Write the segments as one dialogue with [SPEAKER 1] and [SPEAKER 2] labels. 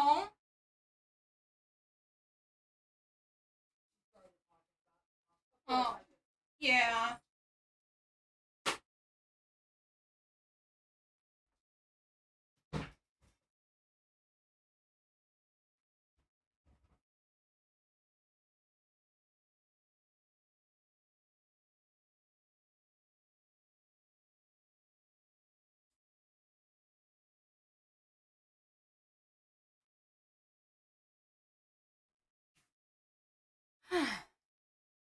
[SPEAKER 1] Oh. Oh. Yeah.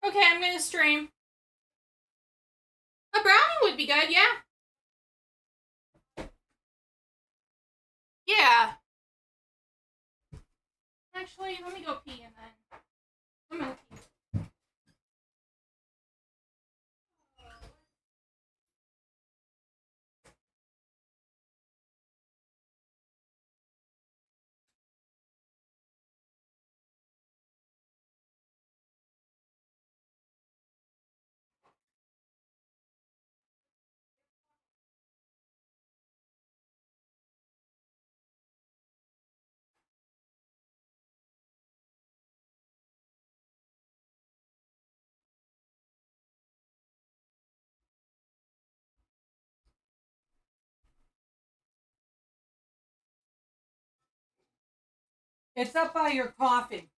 [SPEAKER 1] Okay, I'm gonna stream. A brownie would be good, yeah. Yeah. Actually, let me go pee and then I'm gonna pee.
[SPEAKER 2] It's up by your coffee.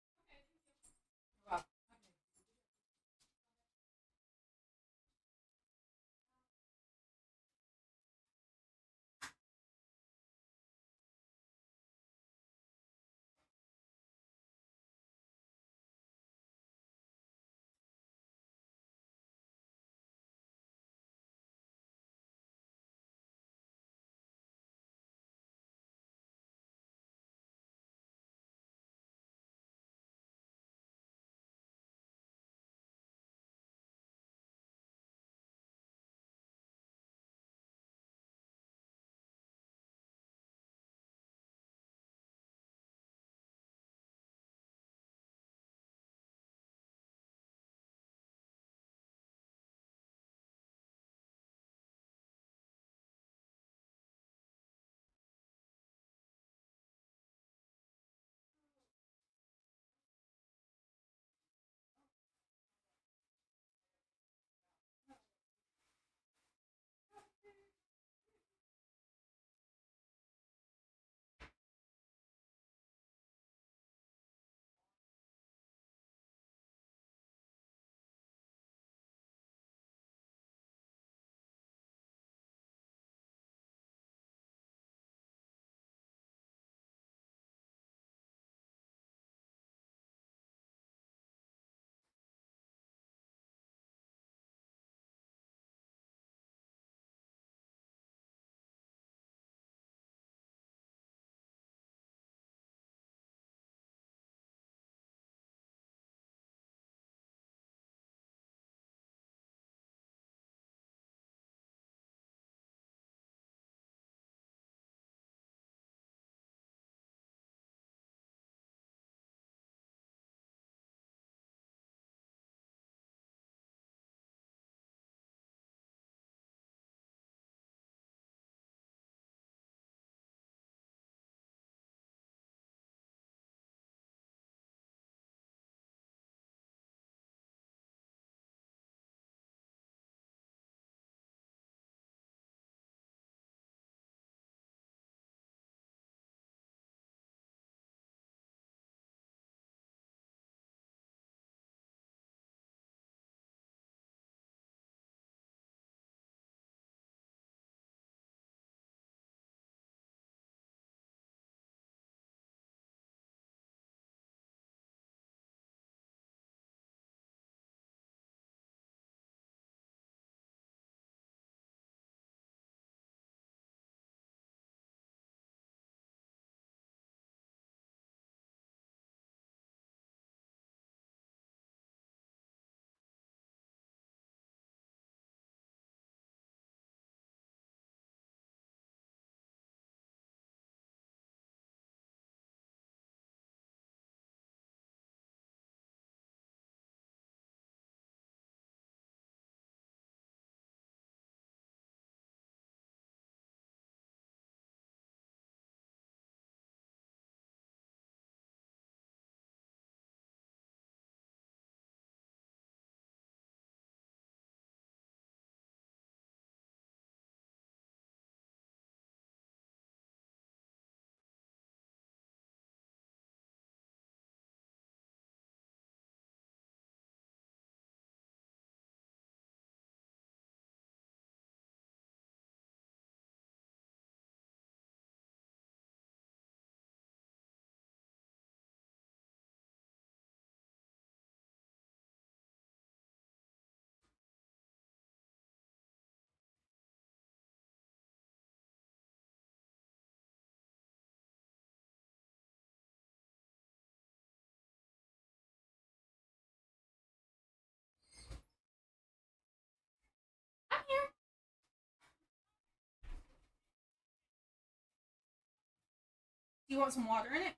[SPEAKER 1] Do you want some water in it?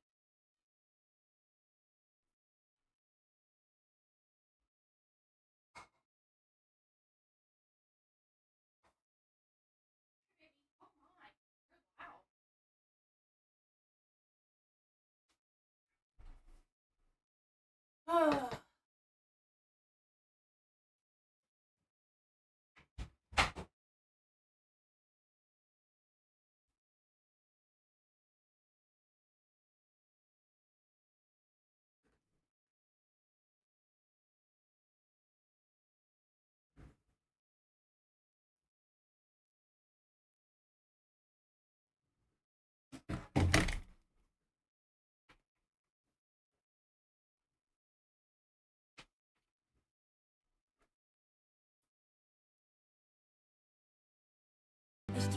[SPEAKER 1] Oh.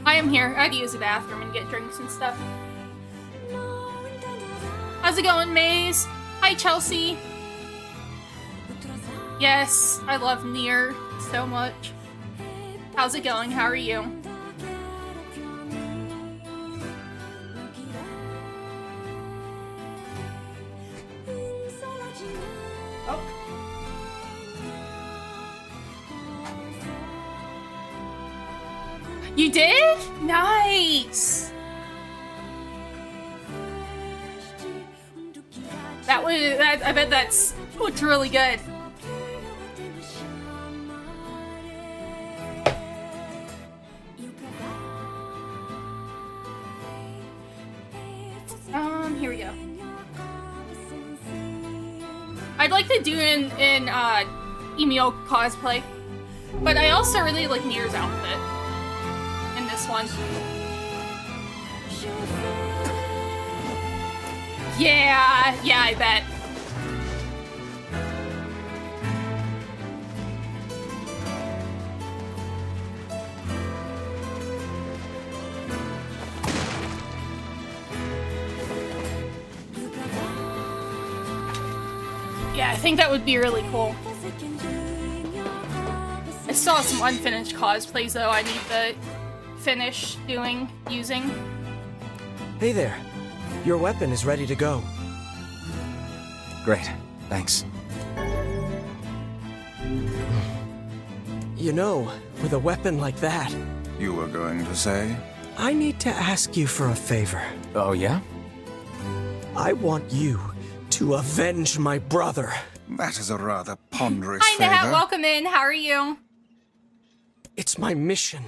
[SPEAKER 1] I am here. I had to use the bathroom and get drinks and stuff. How's it going, Maze? Hi, Chelsea. Yes, I love NieR so much. How's it going? How are you? Oh. You did? Nice. I bet that's what's really good. Here we go. I'd like to do an Emil cosplay, but I also really like NieR's outfit in this one. Yeah, I bet. Yeah, I think that would be really cool. I saw some unfinished cosplays though I need to finish using.
[SPEAKER 3] Hey there. Your weapon is ready to go.
[SPEAKER 4] Great, thanks.
[SPEAKER 3] You know, with a weapon like that...
[SPEAKER 4] You were going to say?
[SPEAKER 3] I need to ask you for a favor.
[SPEAKER 4] Oh, yeah?
[SPEAKER 3] I want you to avenge my brother.
[SPEAKER 4] That is a rather ponderous
[SPEAKER 1] Hi,
[SPEAKER 4] favor.
[SPEAKER 1] Nat. Welcome in. How are you?
[SPEAKER 3] It's my mission.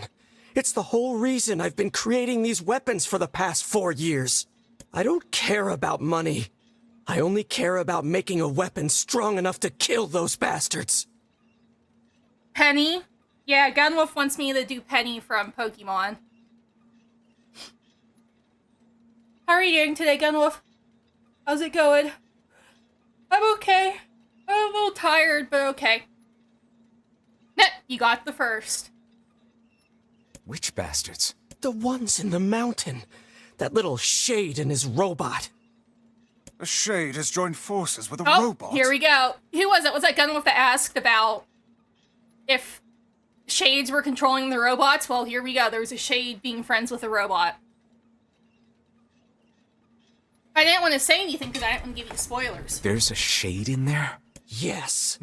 [SPEAKER 3] It's the whole reason I've been creating these weapons for the past 4 years. I don't care about money. I only care about making a weapon strong enough to kill those bastards.
[SPEAKER 1] Penny? Yeah, Gunwolf wants me to do Penny from Pokemon. How are you doing today, Gunwolf? How's it going? I'm okay. I'm a little tired, but okay. Net, you got the first.
[SPEAKER 4] Which bastards?
[SPEAKER 3] The ones in the mountain. That little Shade and his robot.
[SPEAKER 4] A Shade has joined forces with a
[SPEAKER 1] Oh,
[SPEAKER 4] robot.
[SPEAKER 1] here we go. Who was it? Was that Gunwolf that asked about if Shades were controlling the robots? Well, here we go. There was a Shade being friends with a robot. I didn't want to say anything because I didn't want to give you spoilers.
[SPEAKER 4] There's a Shade in there?
[SPEAKER 3] Yes.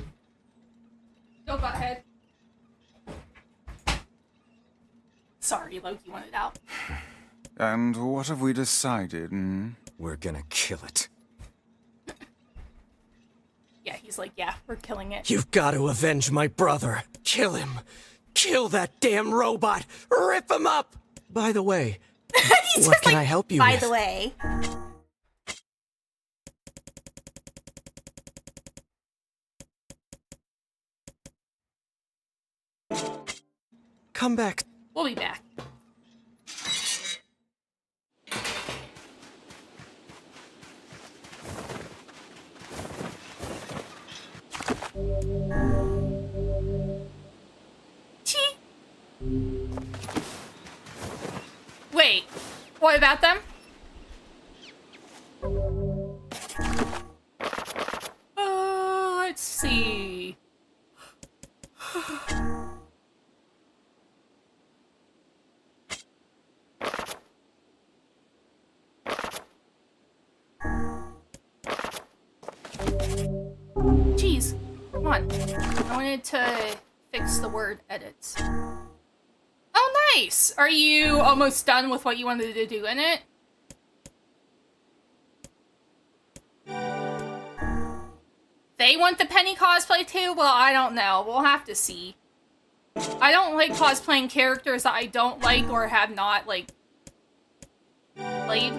[SPEAKER 1] Go ahead. Sorry, Loki wanted out.
[SPEAKER 4] And what have we decided?
[SPEAKER 3] We're gonna kill it.
[SPEAKER 1] Yeah, he's like, yeah, we're killing it.
[SPEAKER 3] You've got to avenge my brother. Kill him. Kill that damn robot. Rip him up. By the way, what can I help you with?
[SPEAKER 1] By the way.
[SPEAKER 3] Come back.
[SPEAKER 1] We'll be back. Chee. Wait, what about them? Let's see. please. Come on. I wanted to fix the word edits. Oh, nice! Are you almost done with what you wanted to do in it? They want the Penny cosplay too? Well, I don't know. We'll have to see. I don't like cosplaying characters that I don't like or have not, like, played.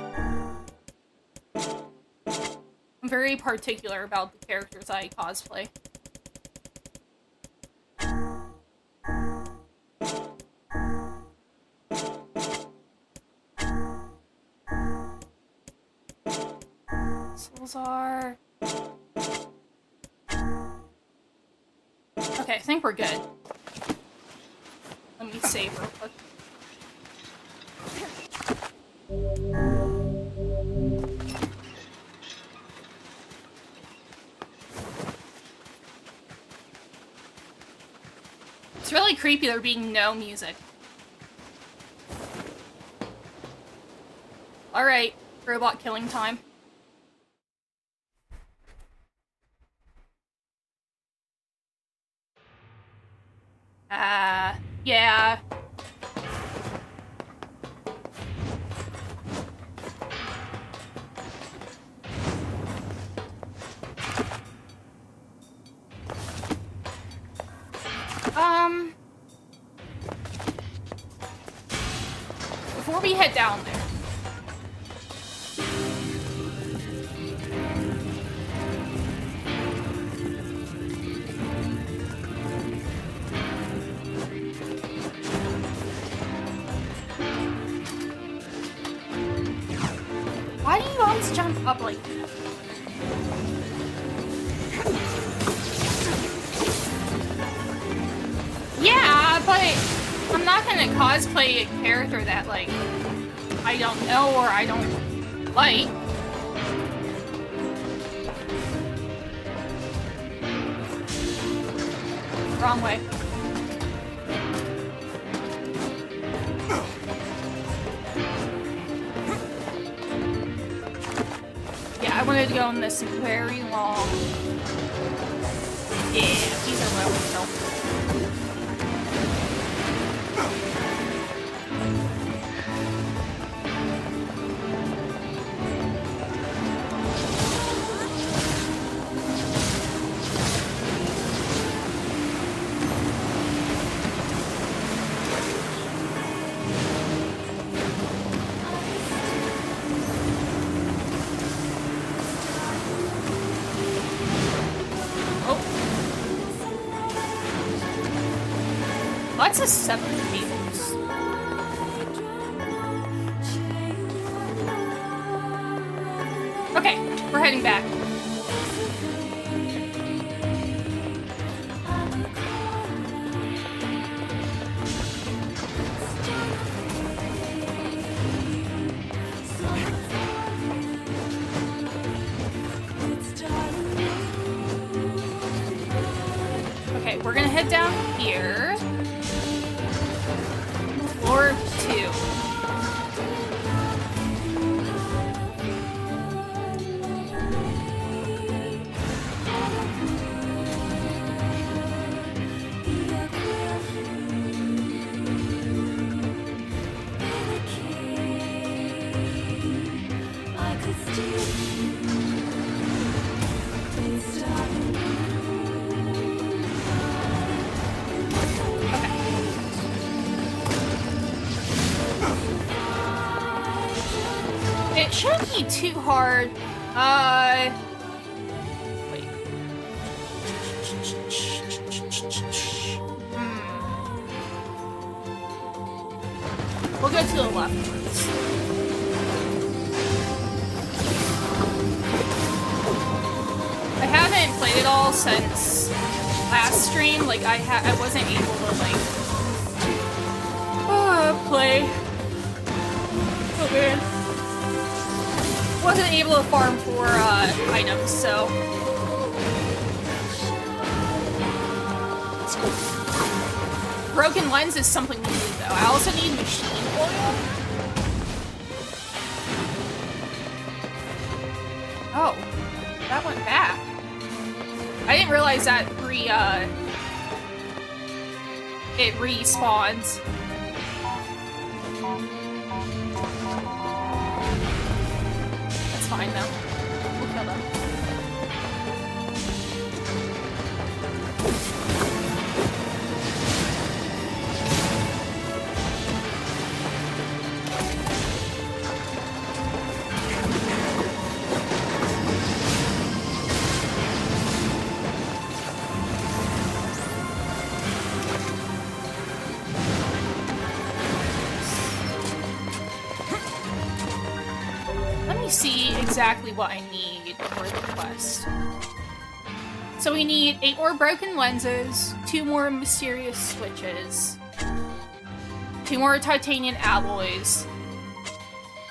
[SPEAKER 1] I'm very particular about the characters I cosplay. Salazar. Okay, I think we're good. Let me save real quick. It's really creepy there being no music. Alright, robot killing time. Yeah. Before we head down there. Why do you always jump up like that? Yeah, but I'm not gonna cosplay a character that, like, I don't know or I don't like. Wrong way. Yeah, I wanted to go on this very long. Yeah, these are what we know. Lots of separate tables. Okay, we're heading back. Okay, we're gonna head down here. Floor 2. It shouldn't be too hard. Wait. We'll go to the left first. I haven't played it all since last stream. Like, I wasn't able to, like, play. Oh, man. Wasn't able to farm for items, so broken lens is something we need though. I also need machine oil. Oh, that went back. I didn't realize that it respawns. That's fine though. We'll kill them. See exactly what I need for the quest. So we need 8 more broken lenses, 2 more mysterious switches, 2 more titanium alloys.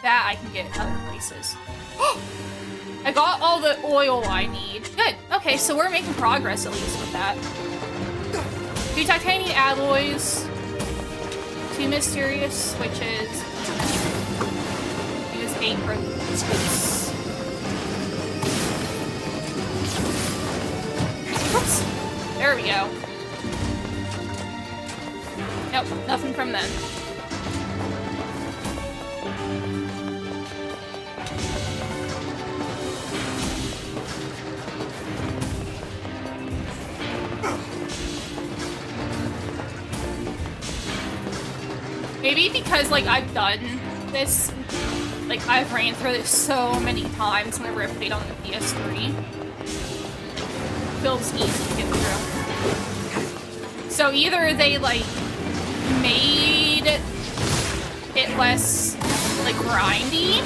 [SPEAKER 1] That I can get other places. I got all the oil I need. Good. Okay, so we're making progress at least with that. 2 titanium alloys, 2 mysterious switches. 8 broken lenses. Oops. There we go. Nope, nothing from then. Maybe because, like, I've done this. Like, I've ran through this so many times whenever I played on the PS3. It feels easy to get through. So either they, like, made it less, like, grindy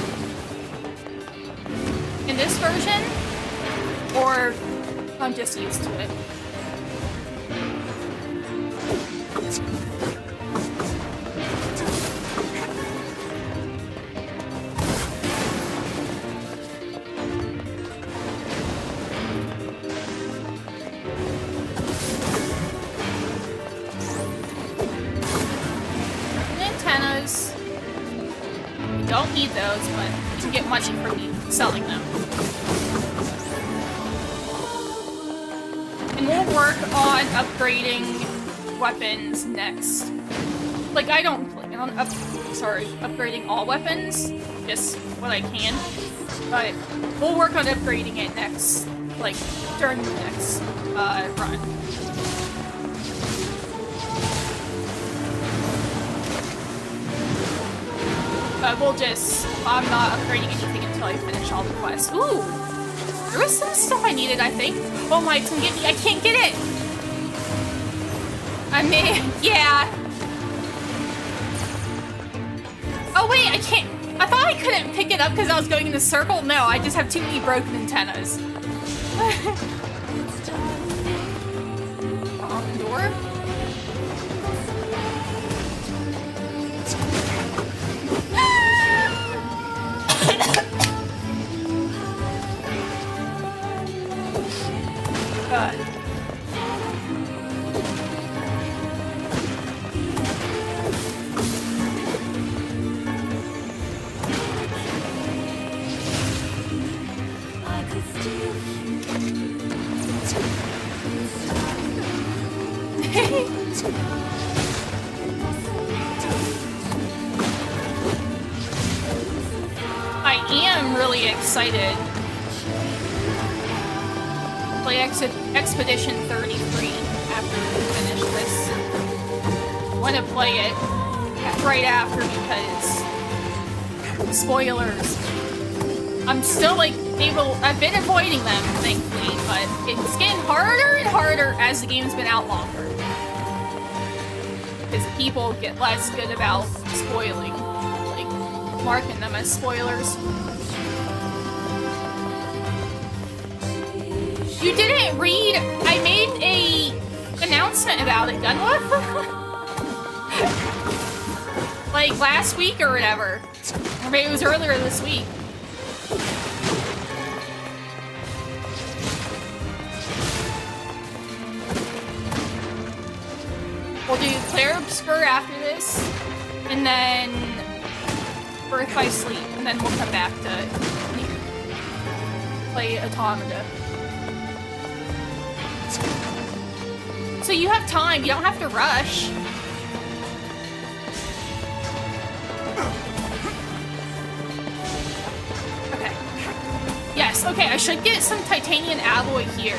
[SPEAKER 1] in this version, or I'm just used to it. Don't need those, but you can get money from me selling them. And we'll work on upgrading weapons next. Like, I don't plan on upgrading all weapons, just what I can. But we'll work on upgrading it next, like, during the next run. I'm not upgrading anything until I finish all the quests. Ooh! There was some stuff I needed, I think. Oh my, it's gonna get me. I can't get it! I mean, yeah. Oh wait, I can't. I thought I couldn't pick it up because I was going in a circle. No, I just have too many broken antennas. On the door? I am really excited. Play Expedition 33 after we finish this. I want to play it right after because spoilers. I'm still like I've been avoiding them, thankfully, but it's getting harder and harder as the game's been out longer. Because people get less good about spoiling, like marking them as spoilers. You didn't read? I made a announcement about it, Gunwolf. Like last week or whatever. Or maybe it was earlier this week. We'll do Clair Obscur after this, and then Birth by Sleep, and then we'll come back to NieR. Play Automata. So you have time. You don't have to rush. Okay. Yes, okay, I should get some titanium alloy here.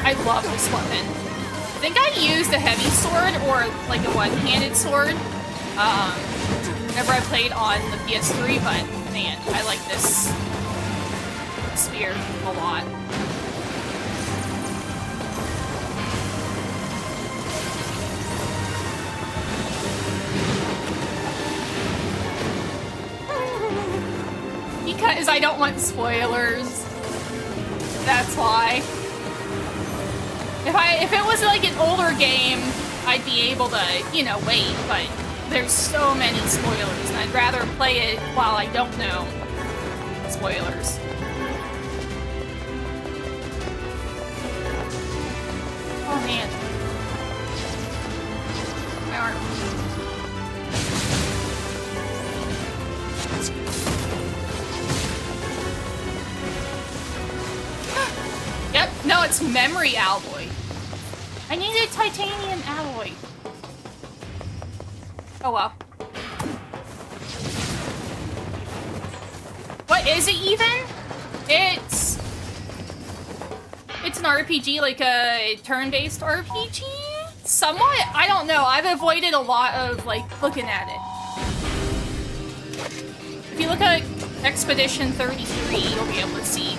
[SPEAKER 1] I love this weapon. I think I used a heavy sword or like a one-handed sword whenever I played on the PS3, but man, I like this spear a lot. Because I don't want spoilers. That's why. If it was like an older game, I'd be able to, you know, wait, but there's so many spoilers, and I'd rather play it while I don't know spoilers. Oh man. My arm. Yep, no, it's memory alloy. I needed titanium alloy. Oh well. What is it even? It's an RPG, like a turn-based RPG? Somewhat? I don't know. I've avoided a lot of, like, looking at it. If you look at Expedition 33, you'll be able to see.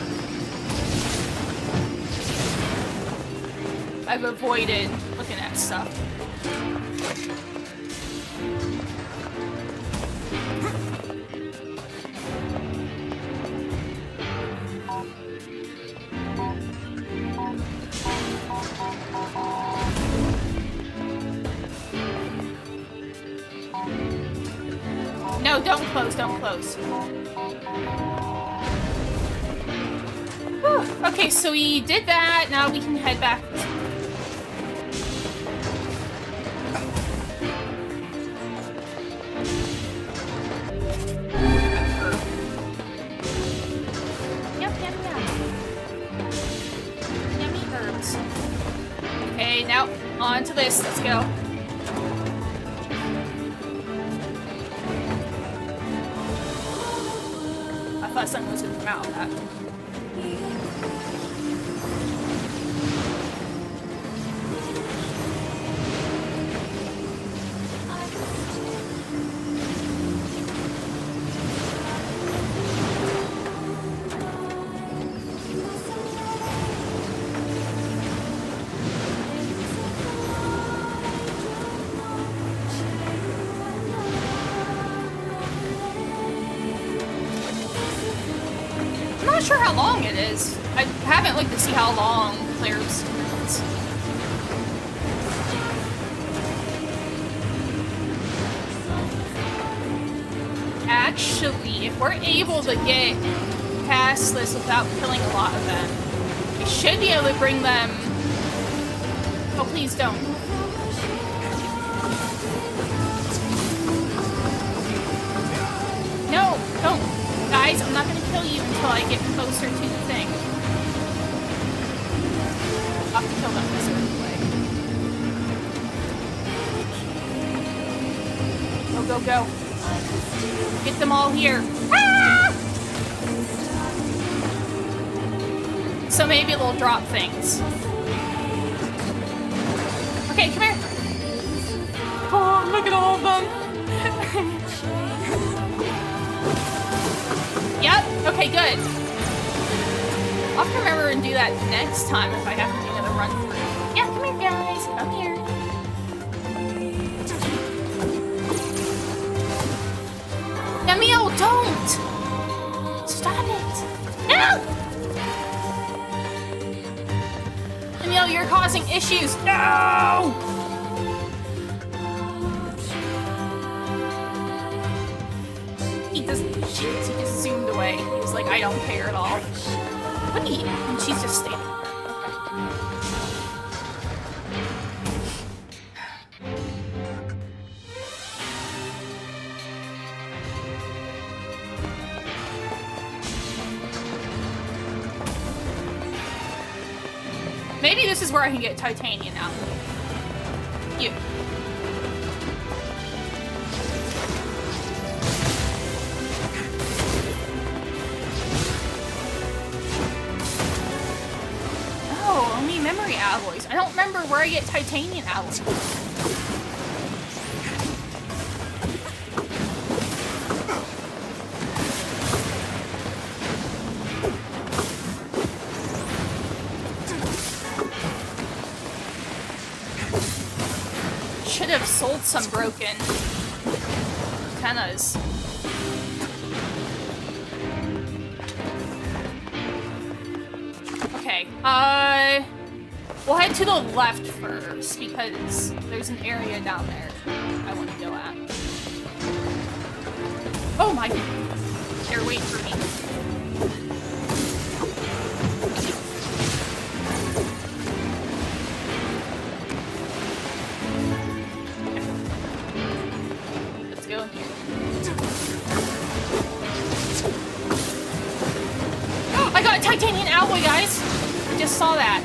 [SPEAKER 1] I've avoided looking at stuff. No, don't close, don't close. Whew. Okay, so we did that. Now we can head back. Okay, now on to this. Let's go. I thought something was gonna come out of that. I'm not sure how long it is. I haven't looked to see how long players experience. Actually, if we're able to get past this without killing a lot of them, we should be able to bring them... Oh, please don't. No, don't. Guys, I'm not gonna kill you until I get closer to the thing. I'll have to kill them this way. Go, go, go. Get them all here. Ah! So maybe they'll drop things. Okay, come here. Oh, look at all of them. Yep, okay, good. I'll have to remember and do that next time if I have to do another run through. Yeah, come here, guys. Come here. Emil, don't! Stop it! No! Emil, you're causing issues. No! He doesn't. He just zoomed away. He was like, I don't care at all. What are you? And she's just standing there. Maybe this is where I can get titanium out. You. Oh, only memory alloys. I don't remember where I get titanium alloys. Should have sold some broken antennas. Okay, we'll head to the left first because there's an area down there I want to go at. Oh my! They're waiting for me. Let's go in here. I got a titanium alloy, guys! I just saw that.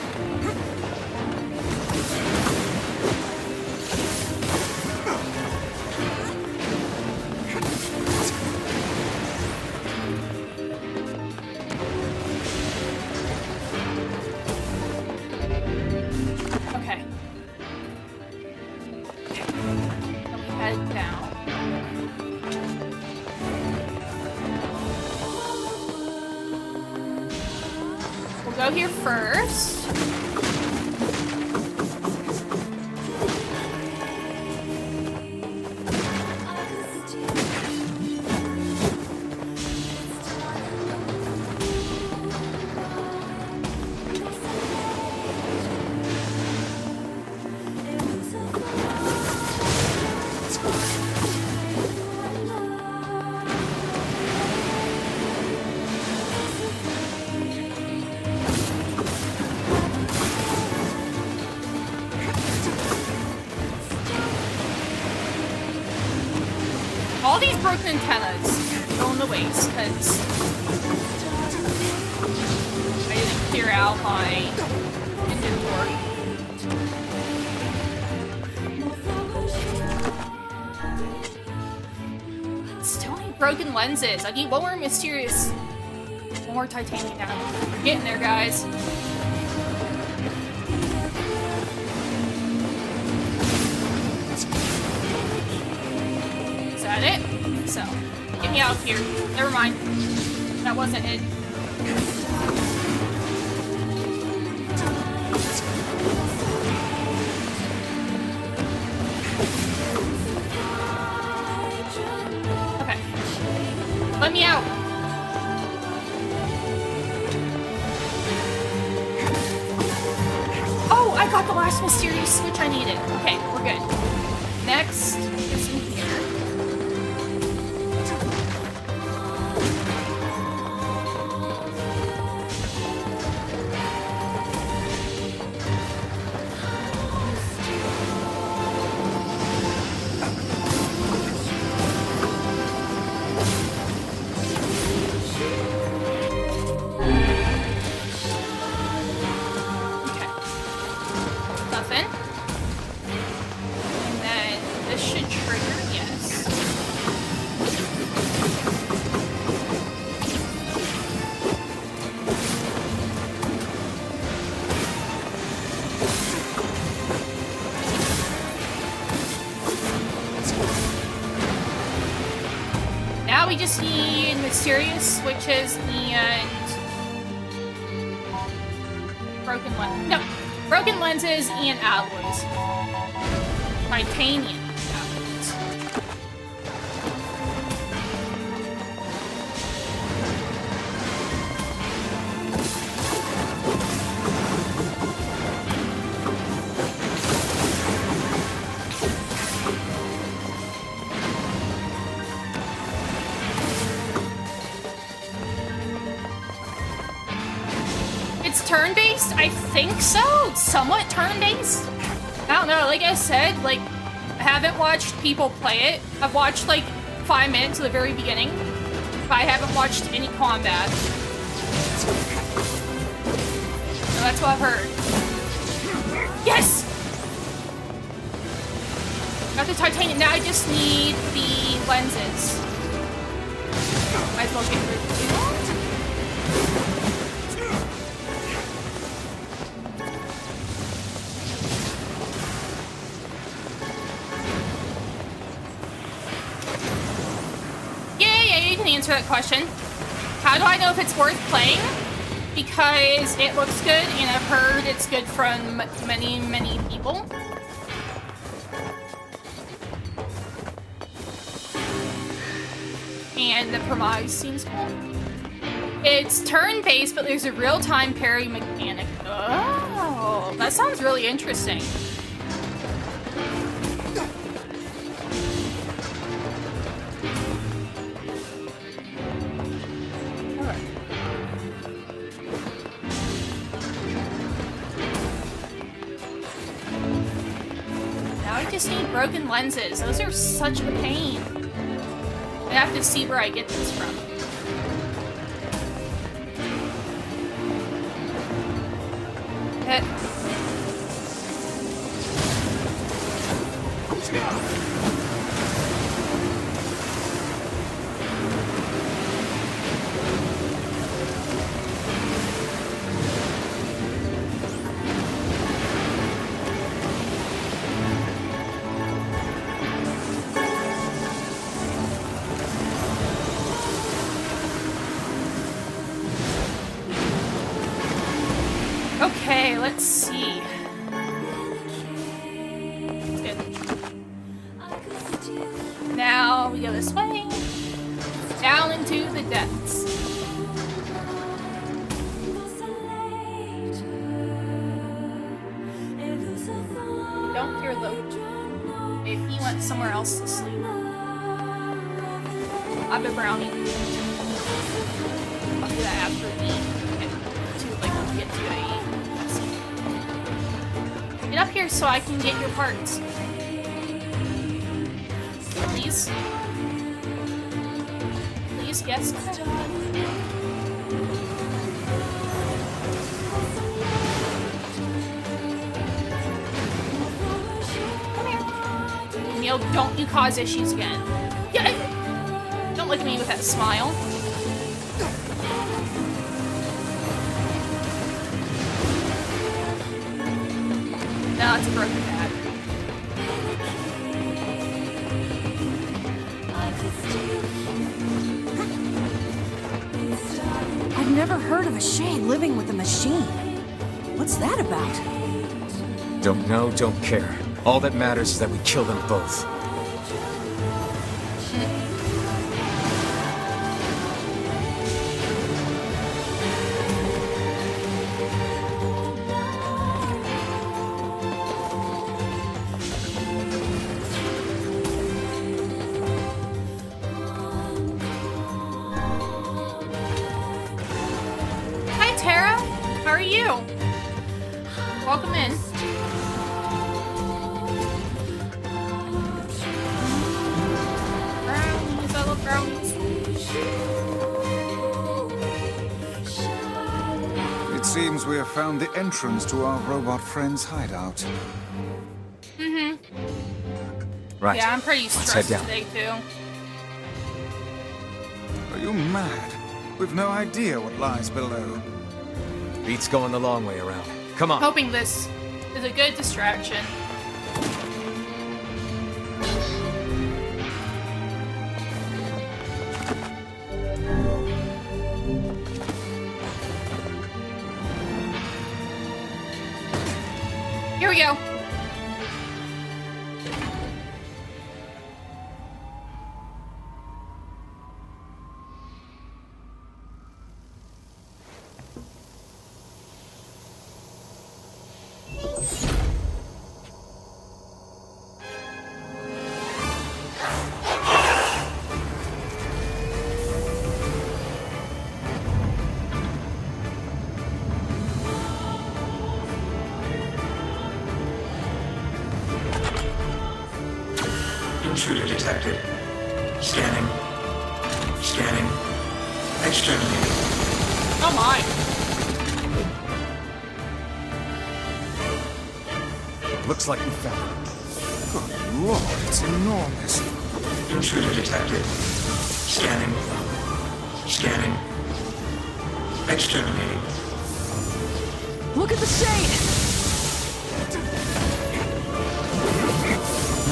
[SPEAKER 1] Okay. Then we head down. We'll go here first. All these broken antennas go in the waste because I didn't clear out my inventory. Still need broken lenses. I need one more mysterious, one more titanium now. We're getting there, guys. Is that it? So, get me out of here. Never mind. That wasn't it. Okay. Let me out. Oh, I got the last mysterious switch I needed. Okay, we're good. Next is in here. Okay. Nothing. And then this should trigger, yes. Now we just need mysterious switches and broken lenses and alloys. Titanium alloys. It's turn-based? I think so. Somewhat turn-based. I don't know. Like I said, like, I haven't watched people play it. I've watched, like, 5 minutes at the very beginning. But I haven't watched any combat. So that's what I've heard. Yes! Got the titanium. Now I just need the lenses. Might as well get rid of it. Yeah, you can answer that question. How do I know if it's worth playing? Because it looks good, and I've heard it's good from many, many people. And the premise seems cool. It's turn-based, but there's a real-time parry mechanic. Oh, that sounds really interesting. Now I just need broken lenses. Those are such a pain. I have to see where I get this from. Hit. Okay, let's see. Good. Now we go this way. Down into the depths. Don't fear Loach. If he went somewhere else to sleep. I've been brownie. I'll do that after we get to a get up here so I can get your parts. Please. Please, yes. Come here. Neil, don't you cause issues again. Yeah. Don't look at me with that smile. No, it's a broken pad.
[SPEAKER 5] I've never heard of a shade living with a machine. What's that about?
[SPEAKER 6] Don't know, don't care. All that matters is that we kill them both.
[SPEAKER 1] Welcome in. Brownies, I love brownies.
[SPEAKER 4] It seems we have found the entrance to our robot friend's hideout.
[SPEAKER 1] Mm-hmm.
[SPEAKER 6] Right.
[SPEAKER 1] Yeah, I'm pretty
[SPEAKER 6] Let's head
[SPEAKER 1] stressed
[SPEAKER 6] down.
[SPEAKER 1] today, too.
[SPEAKER 4] Are you mad? We've no idea what lies below.
[SPEAKER 6] Beats going the long way around. Come on.
[SPEAKER 1] Hoping this is a good distraction. Here we go.
[SPEAKER 7] Intruder detected. Scanning. Scanning. Exterminating.
[SPEAKER 1] Oh my.
[SPEAKER 6] Looks like we found it.
[SPEAKER 4] Good lord, it's enormous.
[SPEAKER 7] Intruder detected. Scanning. Scanning. Exterminating.
[SPEAKER 5] Look at the shade!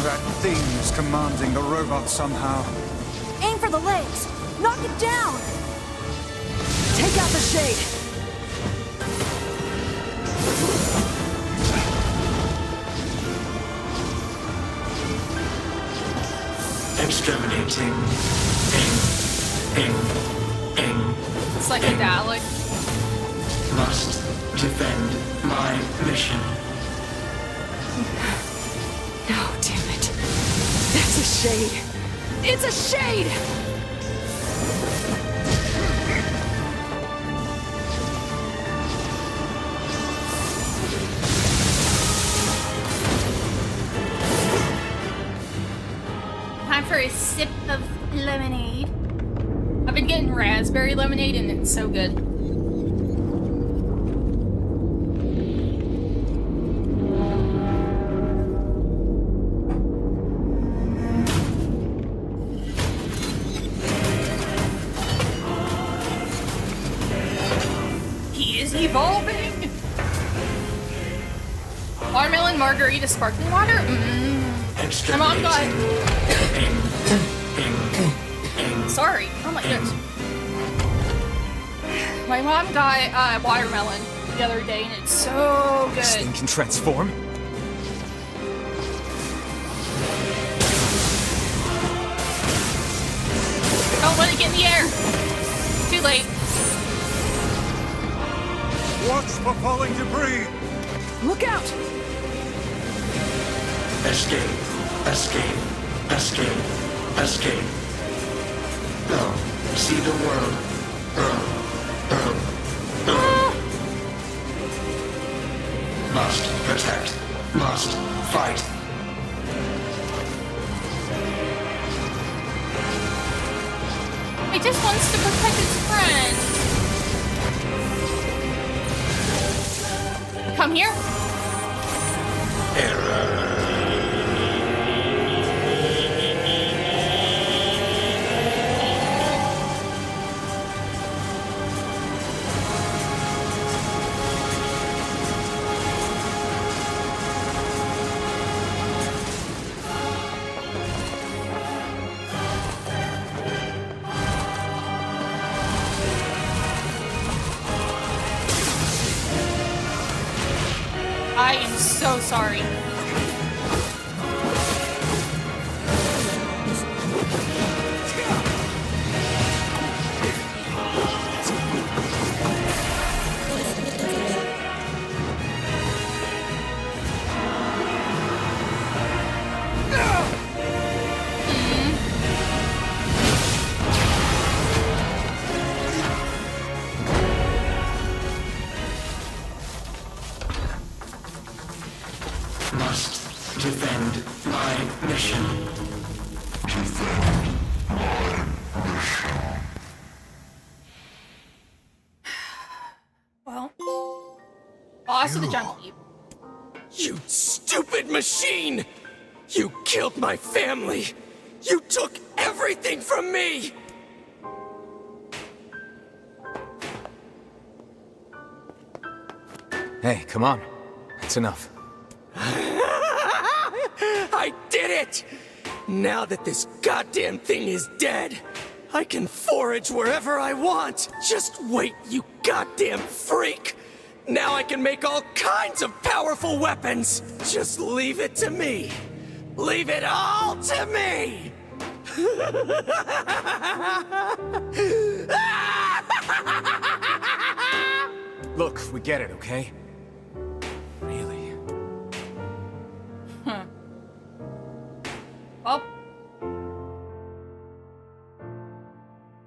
[SPEAKER 4] That thing is commanding the robot somehow.
[SPEAKER 5] Aim for the legs! Knock it down! Take out the shade!
[SPEAKER 7] Exterminating. Ing.
[SPEAKER 1] It's like a Dalek.
[SPEAKER 7] Must defend my mission.
[SPEAKER 5] No, damn it. That's a shade. It's a shade!
[SPEAKER 1] Time for a sip of lemonade. I've been getting raspberry lemonade and it's so good. He is evolving! Watermelon margarita sparkling water? My mom got... Sorry. Oh my goodness. My mom got watermelon the other day and it's so
[SPEAKER 6] This
[SPEAKER 1] good.
[SPEAKER 6] thing can transform?
[SPEAKER 1] Don't let it get in the air. Too late.
[SPEAKER 4] Watch for falling debris!
[SPEAKER 5] Look out!
[SPEAKER 7] Escape. Escape. Escape. Escape. Go. See the world. Earl. Must protect. Must fight.
[SPEAKER 1] It just wants to protect its friend. Come here. I am so sorry.
[SPEAKER 7] Must defend my mission.
[SPEAKER 1] Well, boss of the jungle heap.
[SPEAKER 3] You stupid machine! You killed my family! You took everything from me!
[SPEAKER 6] Hey, come on. That's enough.
[SPEAKER 3] I did it! Now that this goddamn thing is dead, I can forage wherever I want! Just wait, you goddamn freak! Now I can make all kinds of powerful weapons! Just leave it to me! Leave it all to me!
[SPEAKER 6] Look, we get it, okay? Really?
[SPEAKER 1] Well,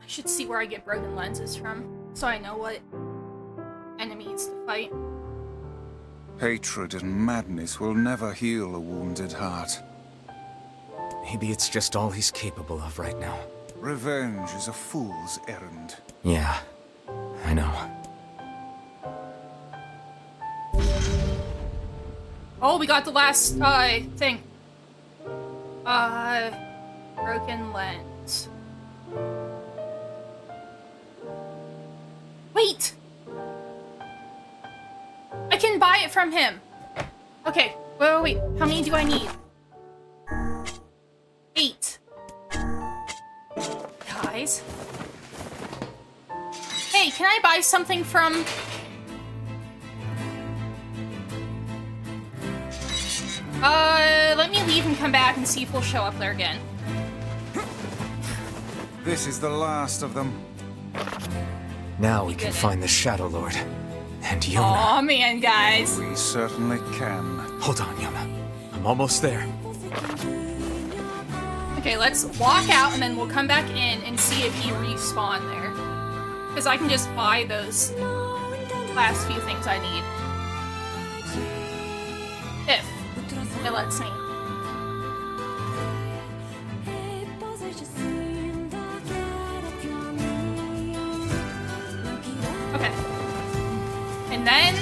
[SPEAKER 1] I should see where I get broken lenses from, so I know what enemies to fight.
[SPEAKER 4] Hatred and madness will never heal a wounded heart.
[SPEAKER 6] Maybe it's just all he's capable of right now.
[SPEAKER 4] Revenge is a fool's errand.
[SPEAKER 6] Yeah, I know.
[SPEAKER 1] Oh, we got the last, thing. Broken lens. Wait! I can buy it from him. Okay, wait. How many do I need? 8. Guys. Hey, can I buy something from... let me leave and come back and see if we'll show up there again.
[SPEAKER 4] This is the last of them.
[SPEAKER 6] Now we can find the Shadow Lord. And Yona.
[SPEAKER 1] Aw, man, guys.
[SPEAKER 4] We certainly can.
[SPEAKER 6] Hold on, Yona. I'm almost there.
[SPEAKER 1] Okay, let's walk out and then we'll come back in and see if he respawned there. Because I can just buy those last few things I need. If it lets me. Okay. And then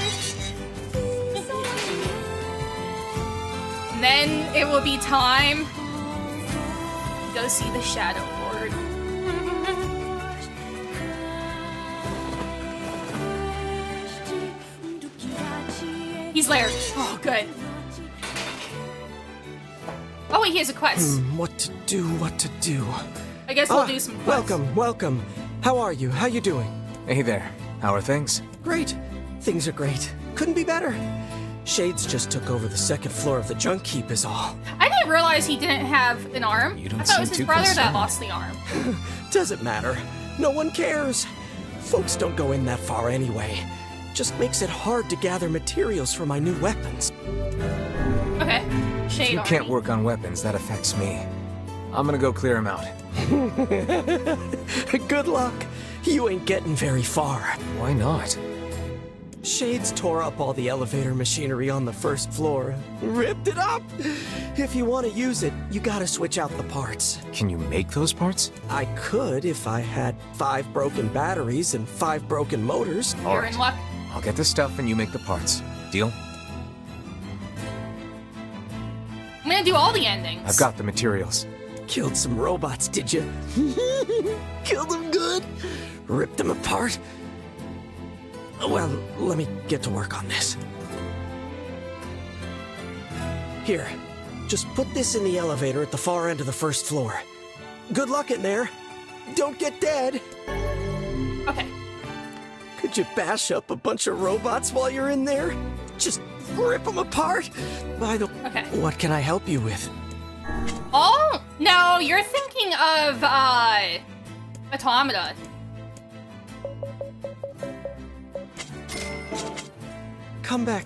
[SPEAKER 1] it will be time to go see the Shadow Lord. He's there. Oh, good. Oh, wait, he has a quest.
[SPEAKER 3] What to do?
[SPEAKER 1] I guess we'll do some quests.
[SPEAKER 3] Welcome. How are you? How you doing?
[SPEAKER 6] Hey there. How are things?
[SPEAKER 3] Great. Things are great. Couldn't be better. Shades just took over the second floor of the junk heap is all.
[SPEAKER 1] I didn't realize he didn't have an arm.
[SPEAKER 6] You don't
[SPEAKER 1] I thought it was
[SPEAKER 6] seem
[SPEAKER 1] his
[SPEAKER 6] too
[SPEAKER 1] brother that
[SPEAKER 6] concerned.
[SPEAKER 1] lost the arm.
[SPEAKER 3] Doesn't matter. No one cares. Folks don't go in that far anyway. Just makes it hard to gather materials for my new weapons.
[SPEAKER 1] Okay. Shade
[SPEAKER 6] You
[SPEAKER 1] army.
[SPEAKER 6] can't work on weapons, that affects me. I'm gonna go clear him out.
[SPEAKER 3] Good luck. You ain't getting very far.
[SPEAKER 6] Why not?
[SPEAKER 3] Shades tore up all the elevator machinery on the first floor. Ripped it up! If you want to use it, you gotta switch out the parts.
[SPEAKER 6] Can you make those parts?
[SPEAKER 3] I could if I had 5 broken batteries and 5 broken motors.
[SPEAKER 6] All
[SPEAKER 1] You're
[SPEAKER 6] right.
[SPEAKER 1] in luck.
[SPEAKER 6] I'll get the stuff and you make the parts. Deal?
[SPEAKER 1] I'm gonna do all the endings.
[SPEAKER 6] I've got the materials.
[SPEAKER 3] Killed some robots, did you? Killed them good? Ripped them apart? Well, let me get to work on this. Here, just put this in the elevator at the far end of the first floor. Good luck in there. Don't get dead.
[SPEAKER 1] Okay.
[SPEAKER 3] Could you bash up a bunch of robots while you're in there? Just rip them apart? By the
[SPEAKER 1] Okay.
[SPEAKER 3] What can I help you with?
[SPEAKER 1] Oh, no, you're thinking of, Automata.
[SPEAKER 3] Come back.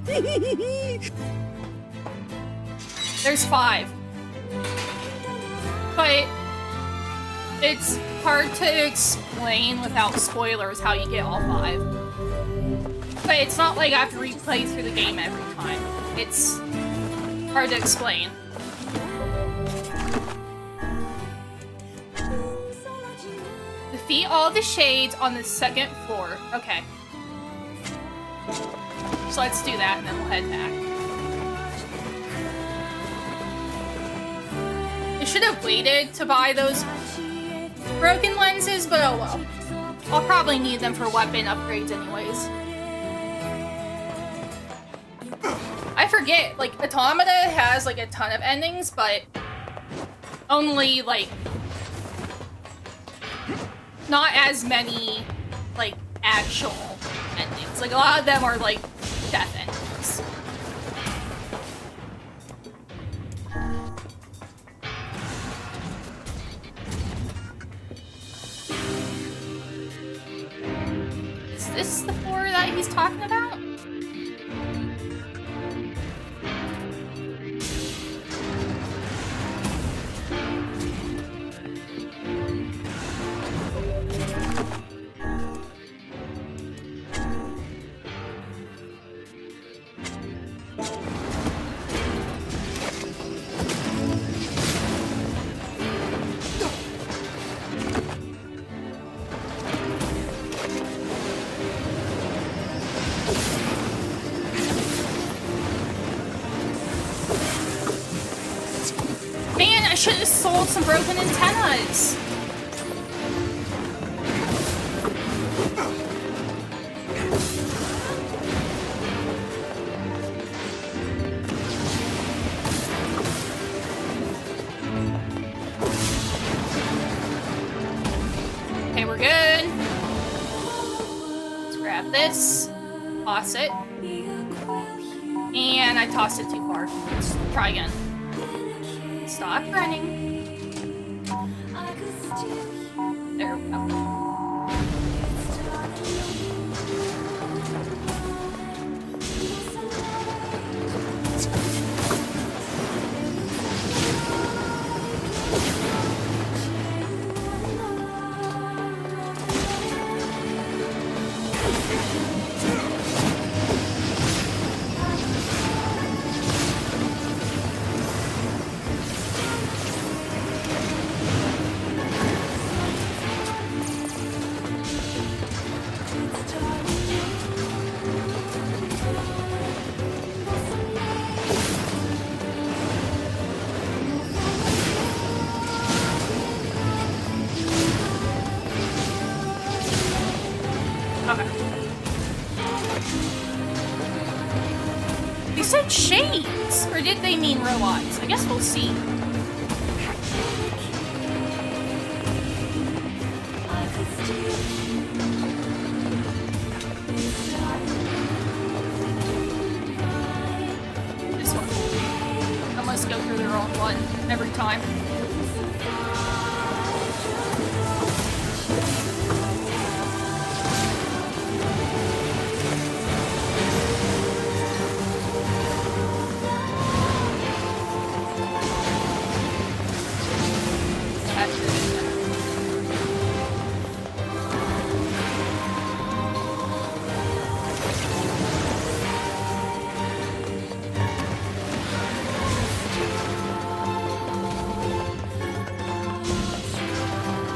[SPEAKER 1] There's 5. But it's hard to explain without spoilers how you get all 5. But it's not like I have to replay through the game every time. It's hard to explain. Defeat all the shades on the second floor. Okay. So let's do that and then we'll head back. I should have waited to buy those broken lenses, but oh well. I'll probably need them for weapon upgrades anyways. I forget, like, Automata has, like, a ton of endings, but only, like, not as many, like, actual endings. Like, a lot of them are, like, death endings. Is this the floor that he's talking about? should have sold some broken antennas. Okay, we're good. Let's grab this. Toss it. And I tossed it too far. Let's try again. Stop running. There we go. They said shades! Or did they mean robots? I guess we'll see. This one. I must go through the wrong one every time.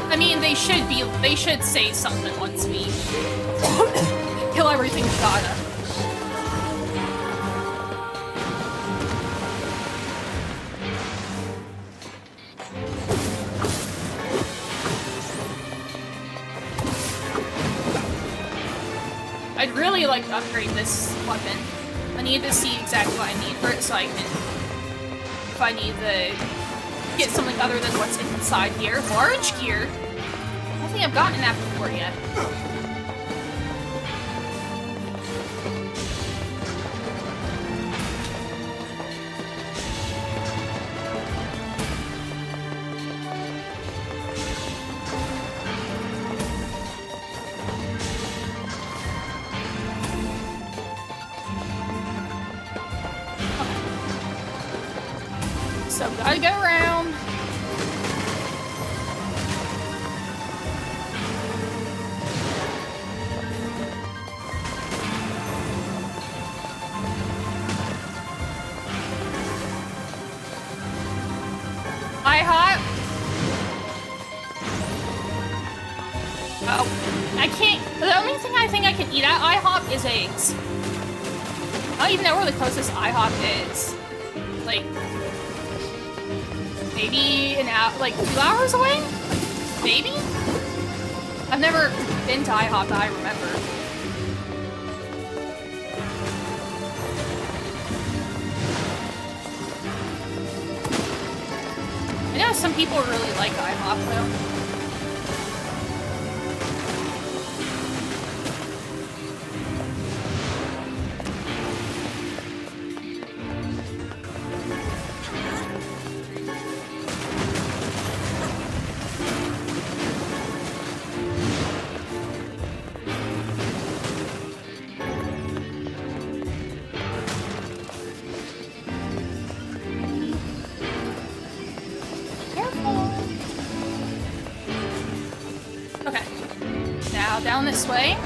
[SPEAKER 1] I mean, they should say something once we kill everything we gotta. I'd really like to upgrade this weapon. I need to see exactly what I need for it so I can, if I need to get something other than what's inside here. Large gear? I don't think I've gotten that before yet. So, gotta go around. IHOP. Oh, I can't. The only thing I think I can eat at IHOP is eggs. I don't even know where the closest IHOP is. Like, maybe an hour, like 2 hours away? Maybe? I've never been to IHOP that I remember. I know some people really like IHOP though. Down this way.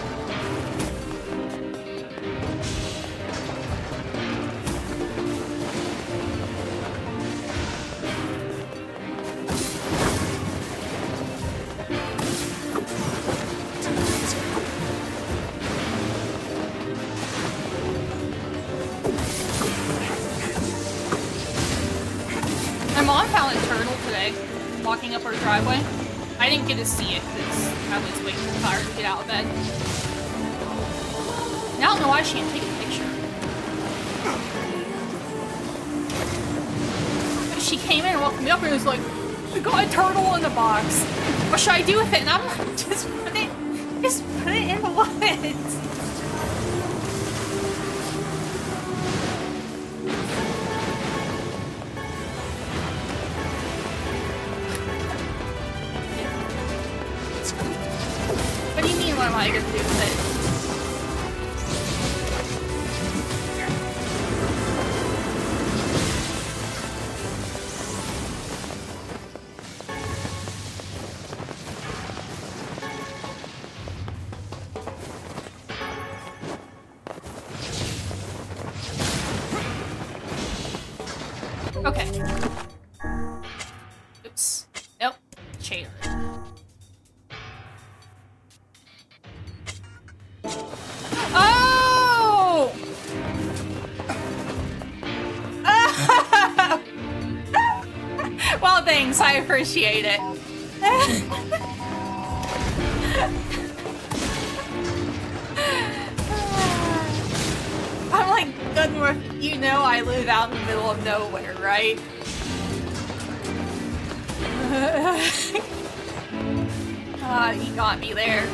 [SPEAKER 1] My mom found a turtle today. walking up our driveway. I didn't get to see it because I was way too tired to get out of bed. Now I don't know why she didn't take a picture. She came in and woke me up and was like, "We got a turtle in the box. What should I do with it?" And I'm like, just put it in the woods. What do you mean, what am I gonna do with it? Okay. Oops. Nope. Chair. Oh! Well, thanks. I appreciate it. I'm like, Goodworth, you know I live out in the middle of nowhere, right? You got me there.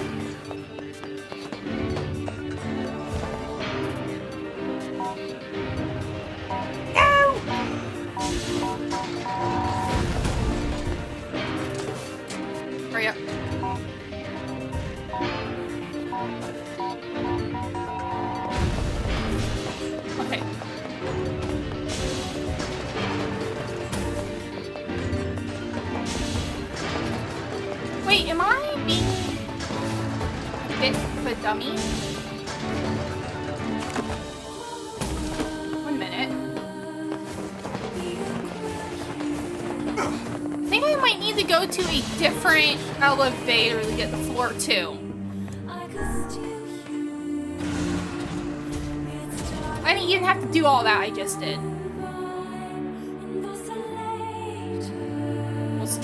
[SPEAKER 1] No! Hurry up. Okay. Wait, am I being a bit of a dummy? One minute. I think I might need to go to a different elevator to get the floor 2. I didn't even have to do all that, I just did. We'll see.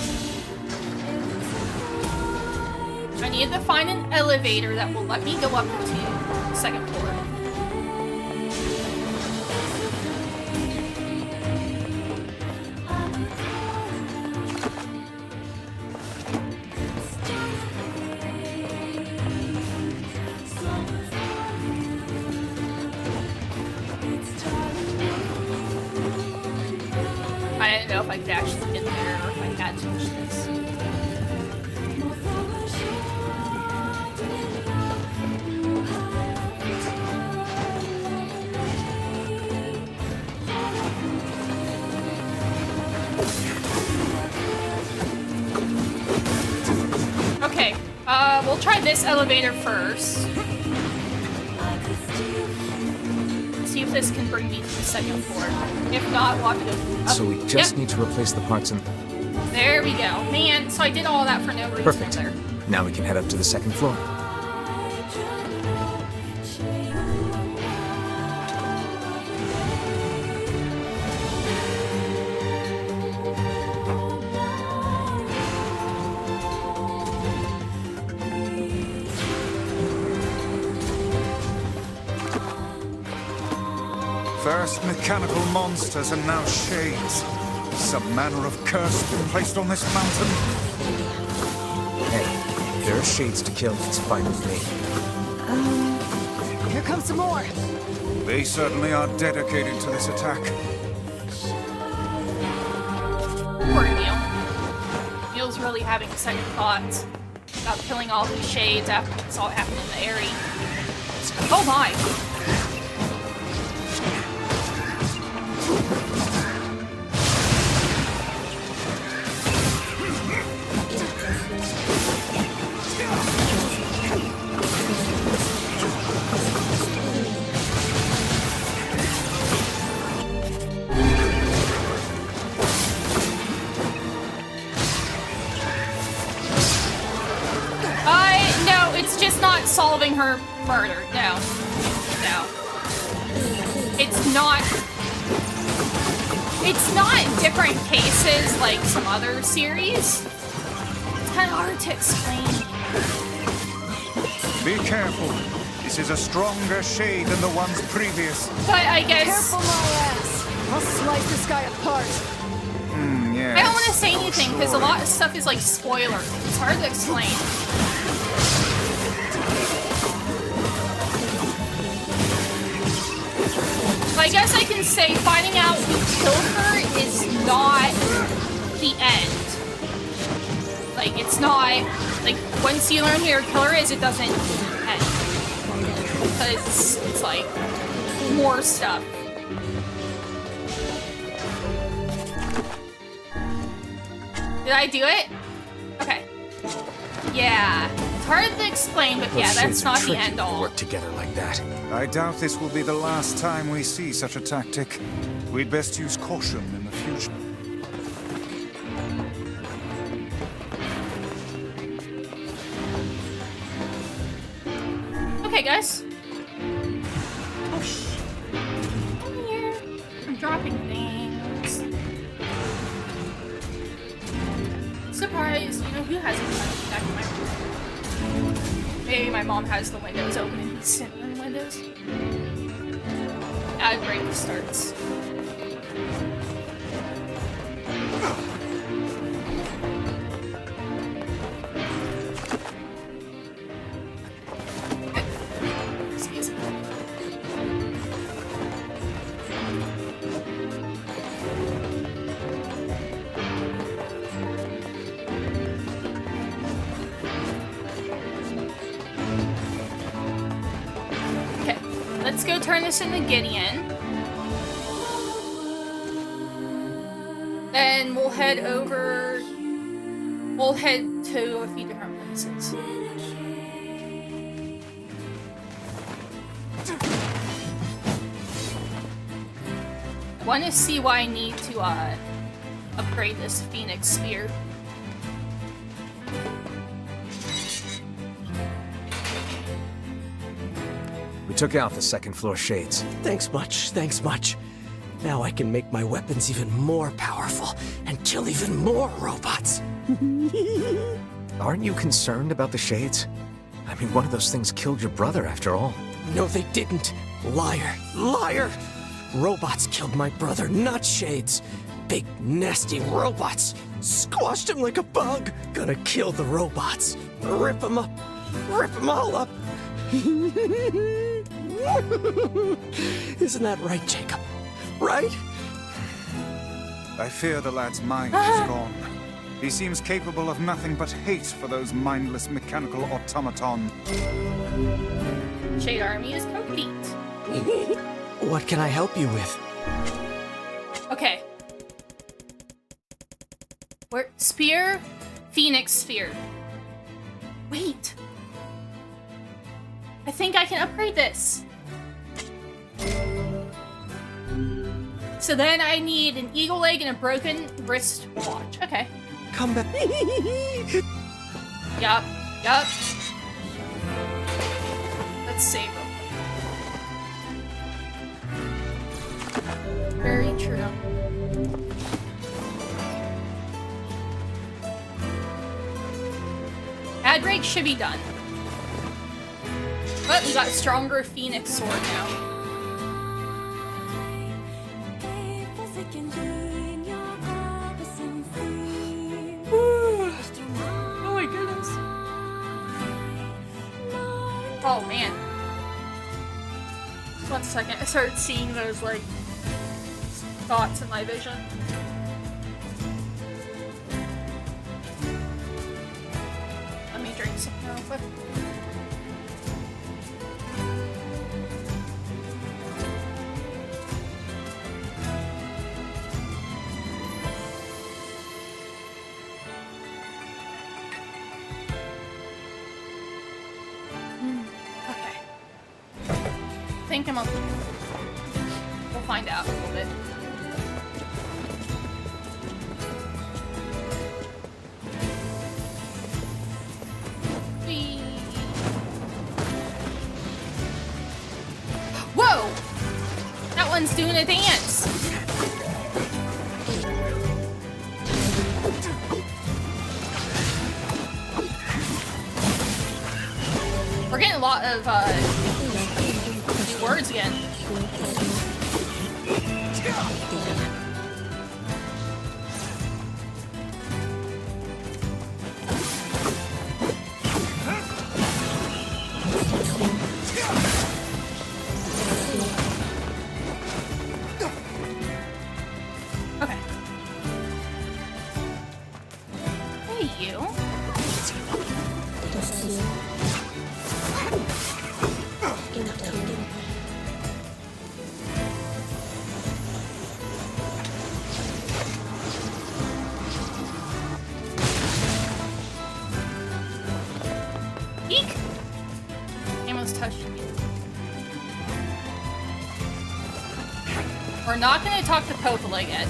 [SPEAKER 1] I need to find an elevator that will let me go up to the second floor. I didn't know if I could actually get there or if I had to push this. Okay, we'll try this elevator first. See if this can bring me to the second floor. If not, we'll have to go up.
[SPEAKER 6] So we just need to replace the parts in...
[SPEAKER 1] There we go. Man, so I did all that for no reason.
[SPEAKER 6] Perfect.
[SPEAKER 1] There.
[SPEAKER 6] Now we can head up to the second floor.
[SPEAKER 4] First mechanical monsters and now shades. Some manner of curse been placed on this mountain.
[SPEAKER 6] Hey, there are shades to kill. It's fine with me.
[SPEAKER 5] Here comes some more.
[SPEAKER 4] They certainly are dedicated to this attack.
[SPEAKER 1] Poor Neil. Neil's really having second thoughts about killing all these shades after it's all happened in the area. Oh my! No, it's just not solving her murder. No. No. It's not... It's not different cases like some other series. It's kind of hard to explain.
[SPEAKER 4] Be careful. This is a stronger shade than the ones previous.
[SPEAKER 1] But I guess...
[SPEAKER 5] Careful, my ass! I'll slice this guy apart.
[SPEAKER 4] Yes.
[SPEAKER 1] I don't want to say anything because a lot of stuff is like spoiler. It's hard to explain. But I guess I can say finding out who killed her is not the end. Like, it's not... Like, once you learn who your killer is, it doesn't end. Because it's like more stuff. Did I do it? Okay. Yeah. It's hard to explain, but yeah, that's not the end all.
[SPEAKER 6] Work together like that.
[SPEAKER 4] I doubt this will be the last time we see such a tactic. We'd best use caution in the future.
[SPEAKER 1] Okay, guys. Oh, shit. Come here. I'm dropping things. Surprise! You know who hasn't touched back in my room? Maybe my mom has the windows open and he's sitting in the windows. Ad break starts. Excuse me. Okay, let's go turn this into Gideon. Then we'll head over. We'll head to a few different places. I want to see why I need to upgrade this Phoenix Spear.
[SPEAKER 6] We took out the second floor shades.
[SPEAKER 3] Thanks much, thanks much. Now I can make my weapons even more powerful and kill even more robots.
[SPEAKER 6] Aren't you concerned about the shades? I mean, one of those things killed your brother after all.
[SPEAKER 3] No, they didn't. Liar, liar! Robots killed my brother, not shades. Big, nasty robots. Squashed him like a bug. Gonna kill the robots. Rip them up. Rip them all up. Isn't that right, Jacob? Right?
[SPEAKER 4] I fear the lad's mind is gone. He seems capable of nothing but hate for those mindless mechanical automaton.
[SPEAKER 1] Shade Army is complete.
[SPEAKER 3] What can I help you with?
[SPEAKER 1] Okay. Where? Spear? Phoenix Sphere. Wait. I think I can upgrade this. So then I need an eagle leg and a broken wrist watch. Okay.
[SPEAKER 3] Come back.
[SPEAKER 1] Yup. Yup. Let's save real quick. Very true. Ad break should be done. But we got a stronger Phoenix sword now. Oh my goodness. Oh man. Just 1 second. I started seeing those like thoughts in my vision. Let me drink something real quick. I think I'm okay. We'll find out a little bit. Whee. Whoa! That one's doing a dance. a lot of new words again. Okay. Hey, you. Eek! He almost touched me. We're not gonna talk to Popola yet.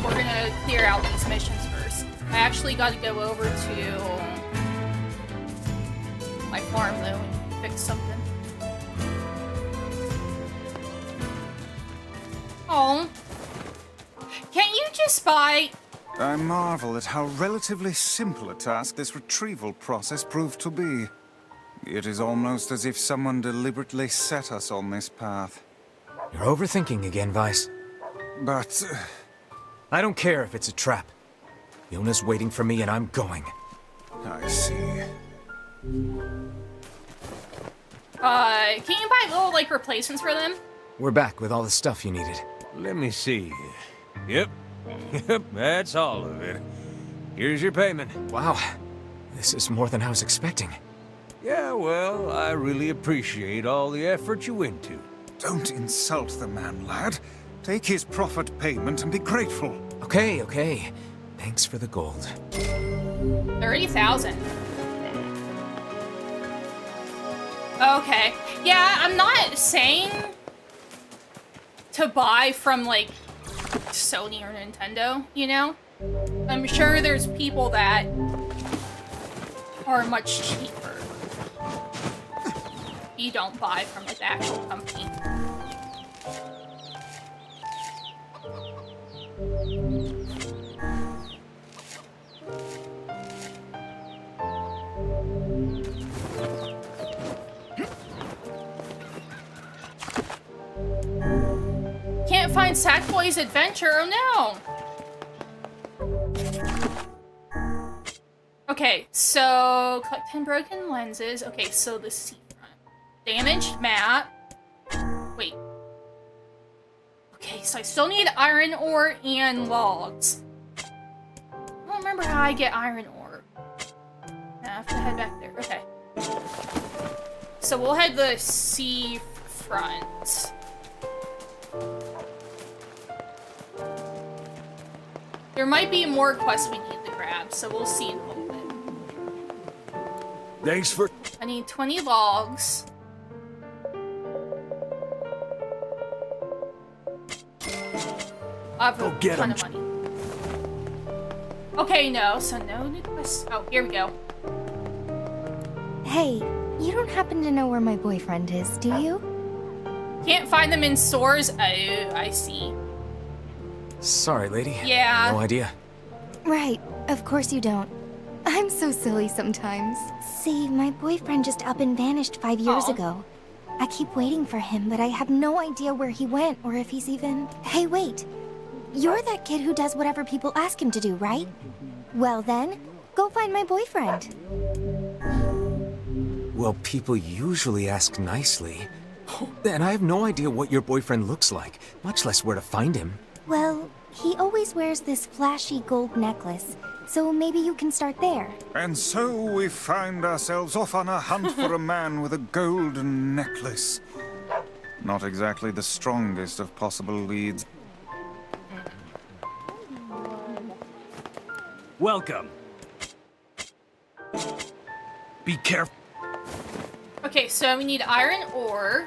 [SPEAKER 1] We're gonna clear out these missions first. I actually gotta go over to my farm though and fix something. Oh. Can't you just buy...
[SPEAKER 4] I marvel at how relatively simple a task this retrieval process proved to be. It is almost as if someone deliberately set us on this path.
[SPEAKER 6] You're overthinking again, Vice.
[SPEAKER 4] But...
[SPEAKER 6] I don't care if it's a trap. Yona's waiting for me and I'm going.
[SPEAKER 4] I see.
[SPEAKER 1] Can you buy little, like, replacements for them?
[SPEAKER 6] We're back with all the stuff you needed.
[SPEAKER 8] Let me see. Yep. Yep, that's all of it. Here's your payment.
[SPEAKER 6] Wow. This is more than I was expecting.
[SPEAKER 8] Yeah, well, I really appreciate all the effort you went to.
[SPEAKER 4] Don't insult the man, lad. Take his proffered payment and be grateful.
[SPEAKER 6] Okay, okay. Thanks for the gold.
[SPEAKER 1] 30,000. Okay. Yeah, I'm not saying to buy from, like, Sony or Nintendo, you know? I'm sure there's people that are much cheaper. You don't buy from, like, the actual company. Can't find Sackboy's Adventure, oh no! Okay, so collect 10 broken lenses. Okay, so the seafront. Damaged map. Wait. Okay, so I still need iron ore and logs. I don't remember how I get iron ore. I have to head back there. Okay. So we'll head the seafront. There might be more quests we need to grab, so we'll see in a little bit.
[SPEAKER 8] Thanks for...
[SPEAKER 1] I need 20 logs. I have a ton of money. Okay, no, so no new quests. Oh, here we go.
[SPEAKER 9] Hey, you don't happen to know where my boyfriend is, do you?
[SPEAKER 1] Can't find them in stores. Oh, I see.
[SPEAKER 6] Sorry, lady.
[SPEAKER 1] Yeah.
[SPEAKER 6] No idea.
[SPEAKER 9] Right, of course you don't. I'm so silly sometimes. See, my boyfriend just up and vanished 5 years ago. I keep waiting for him, but I have no idea where he went or if he's even... Hey, wait. You're that kid who does whatever people ask him to do, right? Well then, go find my boyfriend.
[SPEAKER 6] Well, people usually ask nicely. And I have no idea what your boyfriend looks like, much less where to find him.
[SPEAKER 9] Well, he always wears this flashy gold necklace, so maybe you can start there.
[SPEAKER 4] And so we find ourselves off on a hunt for a man with a golden necklace. Not exactly the strongest of possible leads.
[SPEAKER 8] Welcome. Be careful.
[SPEAKER 1] Okay, so we need iron ore.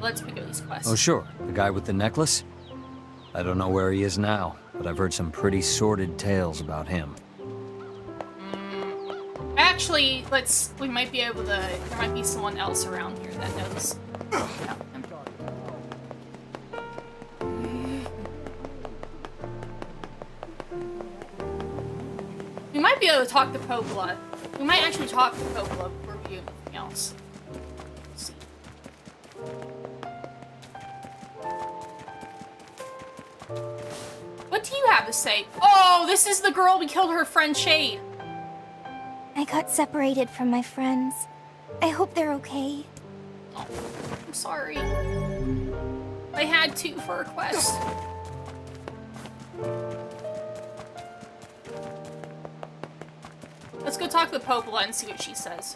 [SPEAKER 1] Let's pick up these quests.
[SPEAKER 10] Oh, sure. The guy with the necklace? I don't know where he is now, but I've heard some pretty sordid tales about him.
[SPEAKER 1] Actually, we might be able to... There might be someone else around here that knows about him. We might be go talk to Popola. We might actually talk to Popola before we do anything else. Let's see. What do you have to say? Oh, this is the girl we killed her friend Shade.
[SPEAKER 9] I got separated from my friends. I hope they're okay.
[SPEAKER 1] Oh, I'm sorry. I had to for a quest. Let's go talk to Popola and see what she says.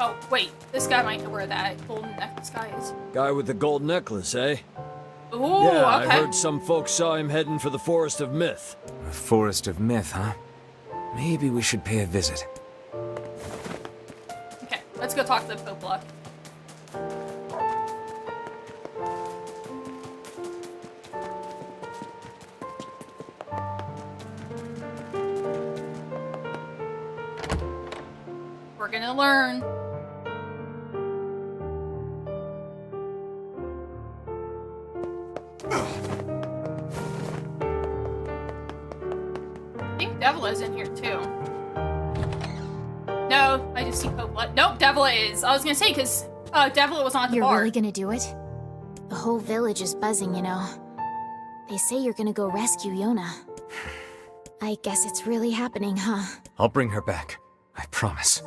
[SPEAKER 1] Oh, wait. This guy might know where that golden necklace guy is.
[SPEAKER 10] Guy with the gold necklace, eh?
[SPEAKER 1] Ooh,
[SPEAKER 10] yeah,
[SPEAKER 1] okay.
[SPEAKER 10] I heard some folks saw him heading for the Forest of Myth.
[SPEAKER 6] A Forest of Myth, huh? Maybe we should pay a visit.
[SPEAKER 1] Okay, let's go talk to the Popola. We're gonna learn. I think Devil is in here too. No, I just see Popola. Nope, Devil is. I was gonna say because Devil was on the
[SPEAKER 11] You're
[SPEAKER 1] bar.
[SPEAKER 11] really gonna do it? The whole village is buzzing, you know. They say you're gonna go rescue Yona. I guess it's really happening, huh?
[SPEAKER 6] I'll bring her back. I promise.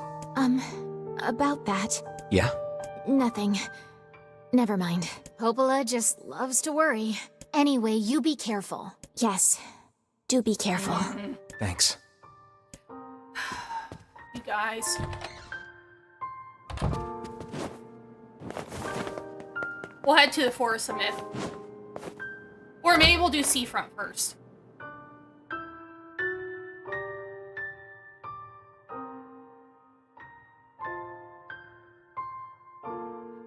[SPEAKER 11] About that.
[SPEAKER 6] Yeah?
[SPEAKER 11] Nothing. Never mind. Popola just loves to worry. Anyway, you be careful. Yes. Do be careful.
[SPEAKER 6] Thanks.
[SPEAKER 1] You guys. We'll head to the Forest of Myth. Or maybe we'll do Seafront first.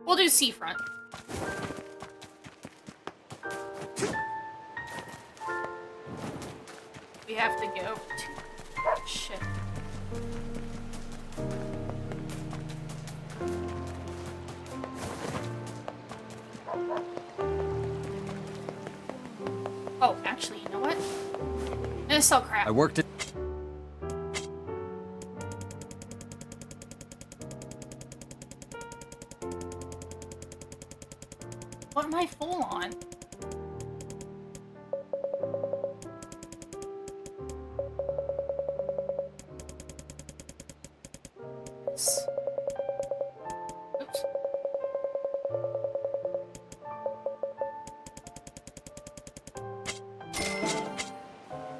[SPEAKER 1] We'll do Seafront. We have to go to... Shit. Oh, actually, you know what? I'm gonna sell crap.
[SPEAKER 10] I worked it.
[SPEAKER 1] What am I full on? Oops.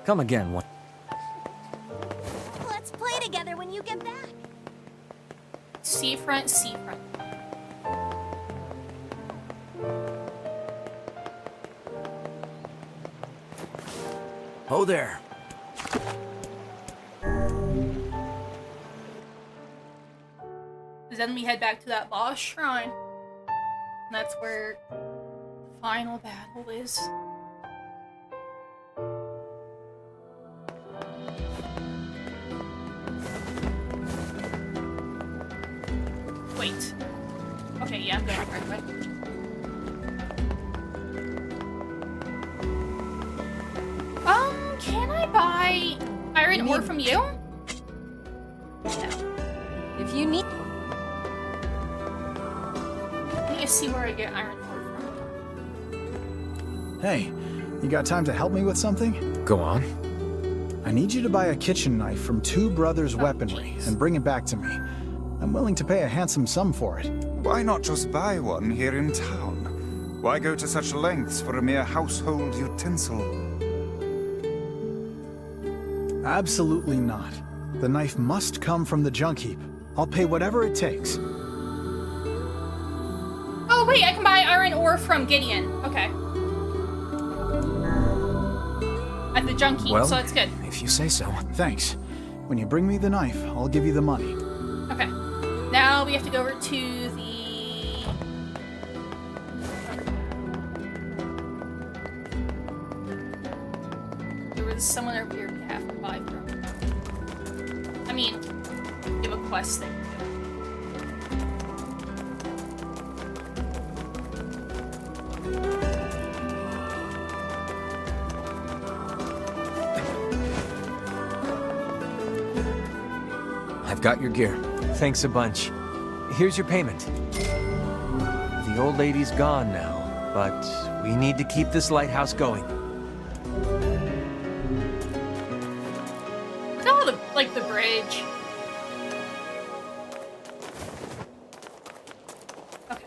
[SPEAKER 10] Come again. One.
[SPEAKER 11] Let's play together when you get back.
[SPEAKER 1] Seafront, Seafront.
[SPEAKER 6] Oh there.
[SPEAKER 1] Then we head back to that lost shrine. And that's where the final battle is. Wait. Okay, yeah, I'm going right away. Can I buy iron ore from you? No.
[SPEAKER 5] If you need...
[SPEAKER 1] Let me see where I get iron ore from.
[SPEAKER 12] Hey, you got time to help me with something?
[SPEAKER 6] Go on.
[SPEAKER 12] I need you to buy a kitchen knife from Two Brothers Weaponry and bring it back to me. I'm willing to pay a handsome sum for it.
[SPEAKER 4] Why not just buy one here in town? Why go to such lengths for a mere household utensil?
[SPEAKER 12] Absolutely not. The knife must come from the junk heap. I'll pay whatever it takes.
[SPEAKER 1] Oh wait, I can buy iron ore from Gideon. Okay. At the junk heap,
[SPEAKER 6] Well,
[SPEAKER 1] so that's good.
[SPEAKER 6] If you say so.
[SPEAKER 12] Thanks. When you bring me the knife, I'll give you the money.
[SPEAKER 1] Okay. Now we have to go over to the... There was someone over here we have to buy from. I mean, you have a quest thing.
[SPEAKER 6] I've got your gear.
[SPEAKER 10] Thanks a bunch. Here's your payment. The old lady's gone now, but we need to keep this lighthouse going.
[SPEAKER 1] Look at all the, like, the bridge. Okay.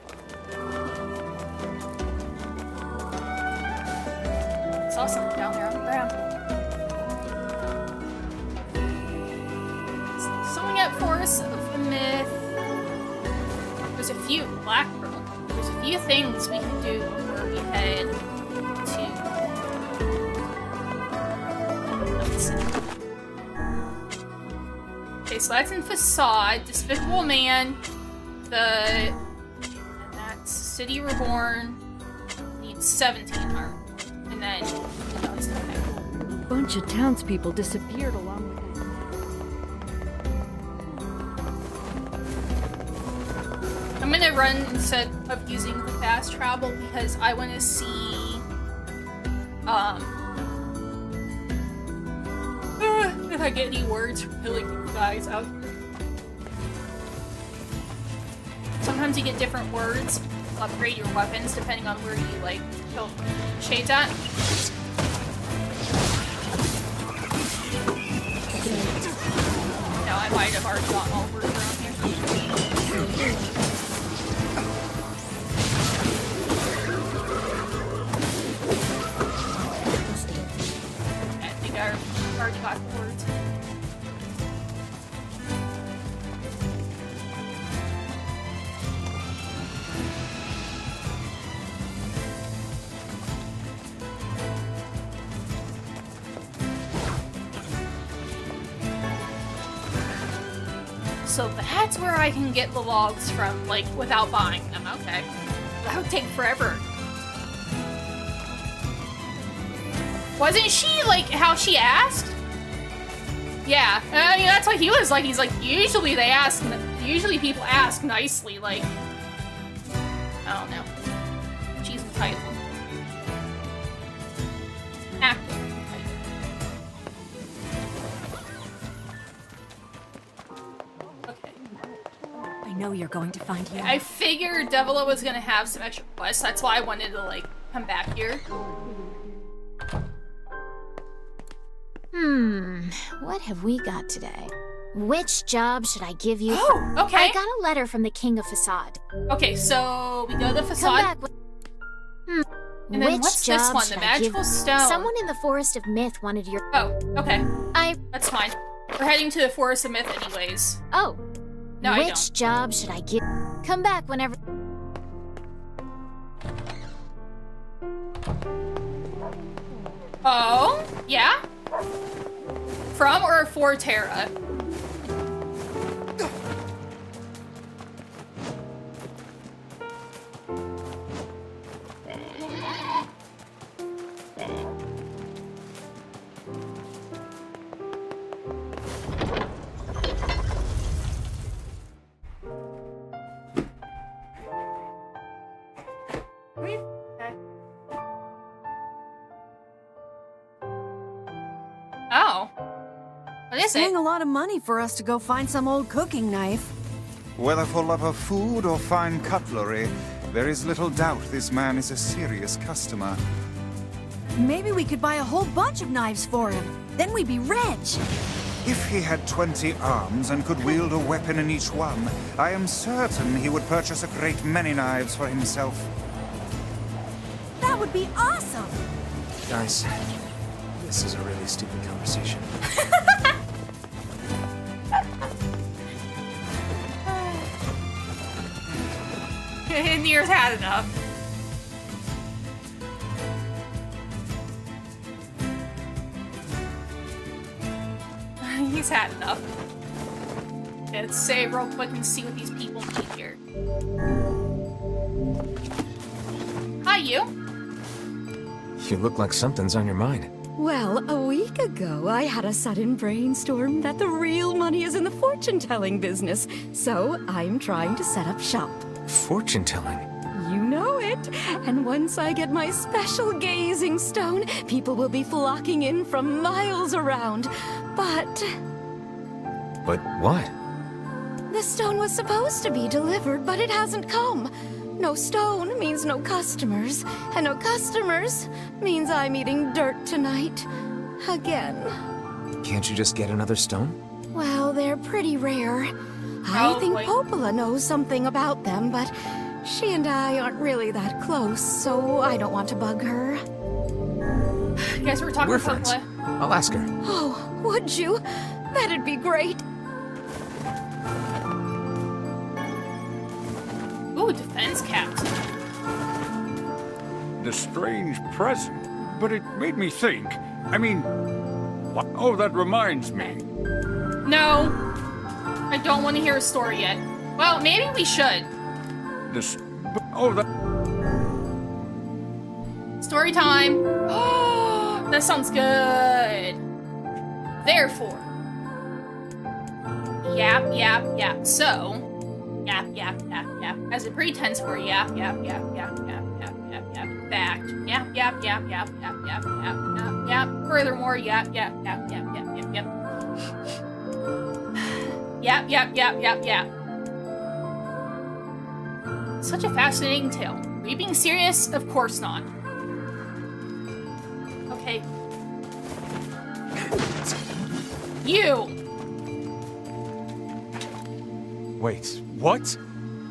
[SPEAKER 1] Saw something down there on the ground. Something at Forest of Myth. There's a few black pearl. There's a few things we can do before we head to. Let's see. Okay, so that's in Facade, Despicable Man, and that's City Reborn. Needs 17 art, and then
[SPEAKER 5] A bunch of townspeople disappeared along with it.
[SPEAKER 1] I'm gonna run instead of using the fast travel because I want to see, if I get any words from killing the guys out here. Sometimes you get different words to upgrade your weapons depending on where you, like, kill shades at. No, I might have already gotten all words around here. I think I already got the words. So that's where I can get the logs from, like, without buying them. Okay. That would take forever. Wasn't she, like, how she asked? Yeah. I mean, that's what he was like. He's like, usually they ask, usually people ask nicely, like, I don't know. She's entitled. Active.
[SPEAKER 5] I know you're going to find him.
[SPEAKER 1] I figured Devila was gonna have some extra quests. That's why I wanted to, like, come back here.
[SPEAKER 11] What have we got today? Which job should I give you?
[SPEAKER 1] Oh, okay.
[SPEAKER 11] I got a letter from the King of Facade.
[SPEAKER 1] Okay, so we go to the
[SPEAKER 11] Come
[SPEAKER 1] Facade.
[SPEAKER 11] back with...
[SPEAKER 1] And then
[SPEAKER 11] Which
[SPEAKER 1] what's this
[SPEAKER 11] job
[SPEAKER 1] one?
[SPEAKER 11] should
[SPEAKER 1] The
[SPEAKER 11] I give-
[SPEAKER 1] Magical Stone.
[SPEAKER 11] Someone in the Forest of Myth wanted your...
[SPEAKER 1] Oh, okay. That's fine. We're heading to the Forest of Myth anyways.
[SPEAKER 11] Oh.
[SPEAKER 1] No, I
[SPEAKER 11] Which
[SPEAKER 1] don't.
[SPEAKER 11] job should I give? Come back whenever...
[SPEAKER 1] Oh, yeah? From or for Terra? Oh. What is
[SPEAKER 5] Paying
[SPEAKER 1] it?
[SPEAKER 5] a lot of money for us to go find some old cooking knife.
[SPEAKER 4] Whether for love of food or fine cutlery, there is little doubt this man is a serious customer.
[SPEAKER 5] Maybe we could buy a whole bunch of knives for him. Then we'd be rich.
[SPEAKER 4] If he had 20 arms and could wield a weapon in each one, I am certain he would purchase a great many knives for himself.
[SPEAKER 5] That would be awesome.
[SPEAKER 6] Guys, this is a really stupid conversation.
[SPEAKER 1] NieR's had enough. He's had enough. Okay, let's save real quick and see what these people need here. Hi, you.
[SPEAKER 6] You look like something's on your mind.
[SPEAKER 5] Well, a week ago, I had a sudden brainstorm that the real money is in the fortune-telling business. So I'm trying to set up shop.
[SPEAKER 6] Fortune-telling?
[SPEAKER 5] You know it. And once I get my special gazing stone, people will be flocking in from miles around. But
[SPEAKER 6] But what?
[SPEAKER 5] the stone was supposed to be delivered, but it hasn't come. No stone means no customers, and no customers means I'm eating dirt tonight. Again.
[SPEAKER 6] Can't you just get another stone?
[SPEAKER 5] Well, they're pretty rare. I think
[SPEAKER 1] wait.
[SPEAKER 5] Popola knows something about them, but she and I aren't really that close, so I don't want to bug her.
[SPEAKER 1] I guess we're talking
[SPEAKER 6] We're
[SPEAKER 1] to
[SPEAKER 6] friends.
[SPEAKER 1] Popola.
[SPEAKER 6] I'll ask her.
[SPEAKER 5] Oh, would you? That'd be great.
[SPEAKER 1] Ooh, defense caps.
[SPEAKER 13] The strange present, but it made me think. I mean, oh, that reminds me.
[SPEAKER 1] No. I don't want to hear a story yet. Well, maybe we should.
[SPEAKER 13] This, oh, that.
[SPEAKER 1] Story time. Oh, that sounds good. Therefore. Yap. So. Yap. As a pretense for yap. Fact. Yap. Furthermore, yap. Yap. Such a fascinating tale. Are you being serious? Of course not. Okay. You!
[SPEAKER 10] Wait, what?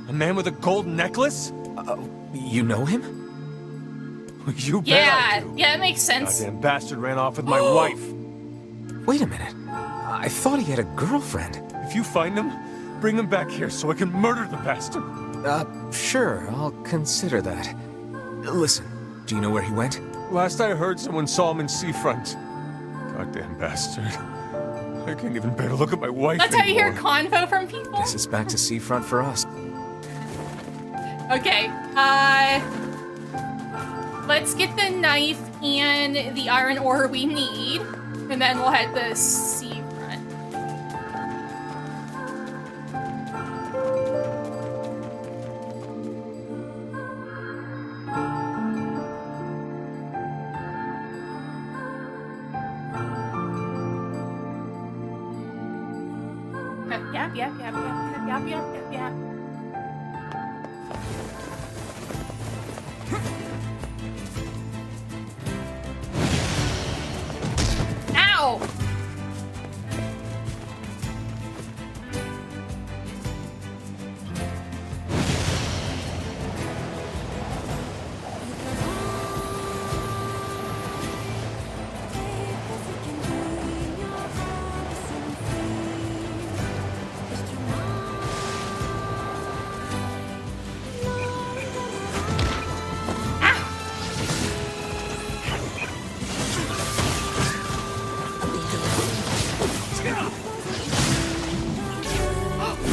[SPEAKER 10] A man with a gold necklace?
[SPEAKER 6] You know him?
[SPEAKER 10] You bet I do.
[SPEAKER 1] Yeah, it makes sense.
[SPEAKER 10] Goddamn bastard ran off with my wife.
[SPEAKER 6] Wait a minute. I thought he had a girlfriend.
[SPEAKER 10] If you find him, bring him back here so I can murder the bastard.
[SPEAKER 6] Sure, I'll consider that. Listen, do you know where he went?
[SPEAKER 10] Last I heard, someone saw him in Seafront. Goddamn bastard. I can't even bear to look at my wife
[SPEAKER 1] That's how you hear
[SPEAKER 10] anymore.
[SPEAKER 1] convo from people?
[SPEAKER 6] Guess it's back to Seafront for us.
[SPEAKER 1] Okay, let's get the knife and the iron ore we need, and then we'll head to seafront. Yep. Ow!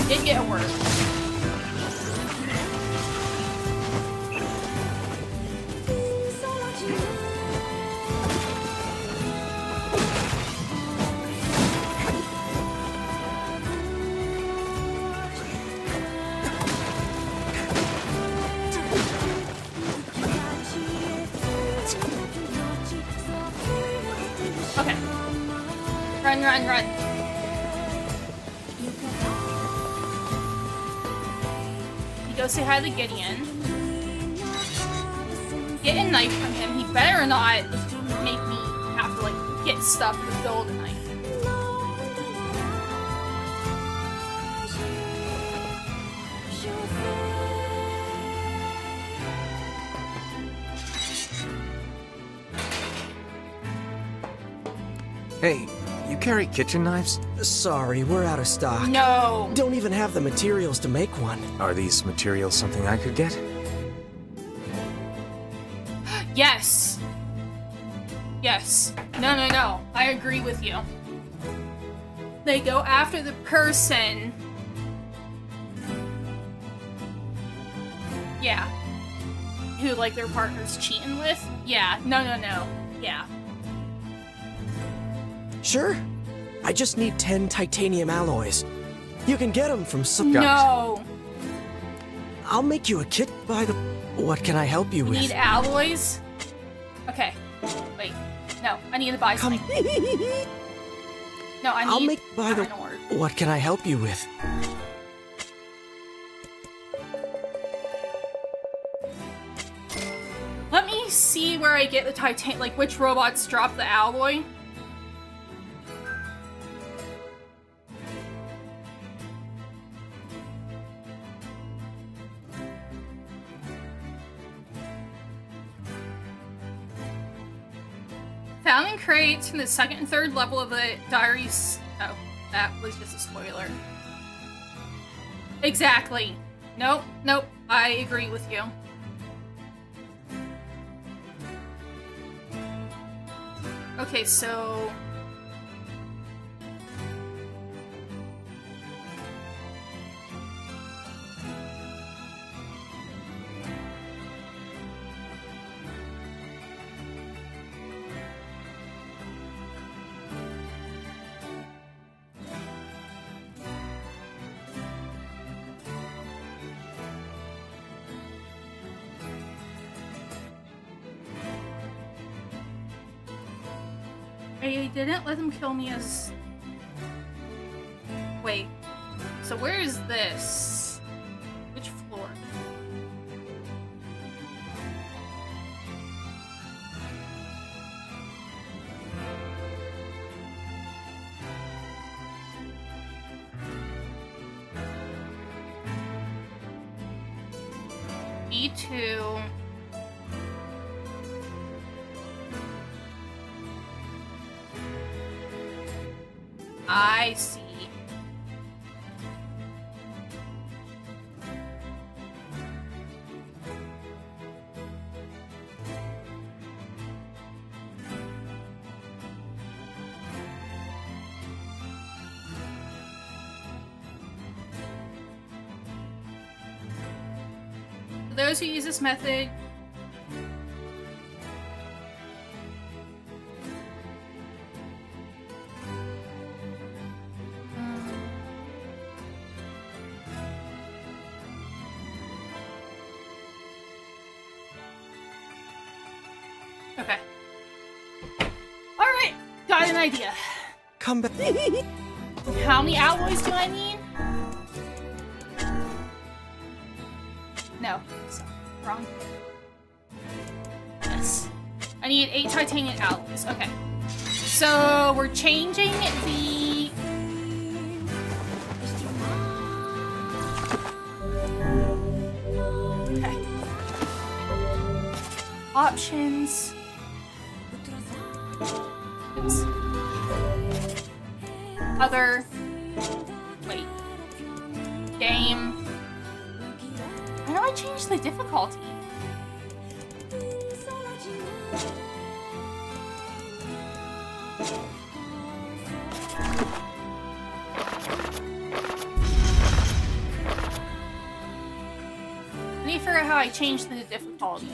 [SPEAKER 1] Did get a word. Okay. Run. Go say hi to Gideon. Get a knife from him. He better not make me have to, like, get stuff to build a knife.
[SPEAKER 6] Hey, you carry kitchen knives?
[SPEAKER 3] Sorry, we're out of stock.
[SPEAKER 1] No.
[SPEAKER 3] Don't even have the materials to make one.
[SPEAKER 6] Are these materials something I could get?
[SPEAKER 1] Yes. No. I agree with you. They go after the person. Yeah. Who, like, their partner's cheating with? Yeah. No. Yeah.
[SPEAKER 3] Sure. I just need 10 titanium alloys. You can get them from some...
[SPEAKER 1] No.
[SPEAKER 3] I'll make you a kit by the... What can I help you with?
[SPEAKER 1] Need alloys? Okay. Wait. No, I need to buy something. No, I need...
[SPEAKER 3] I'll make by the...
[SPEAKER 1] iron ore.
[SPEAKER 3] What can I help you with?
[SPEAKER 1] Let me see where I get the titan, like which robots drop the alloy. Found in crates from the second and third level of the diaries. Oh, that was just a spoiler. Exactly. Nope, nope. I agree with you. Okay, so... I didn't let them kill me as... Wait. So where is this? Which floor? E2... I see. For those who use this method, okay. Alright, got an idea.
[SPEAKER 3] Come back.
[SPEAKER 1] How many alloys do I need? No, so, wrong. Yes. I need 8 titanium alloys. Okay. So we're changing the... Okay. Options. Oops. Other. Wait. Game. Why do I change the difficulty? I need to figure out how I change the difficulty.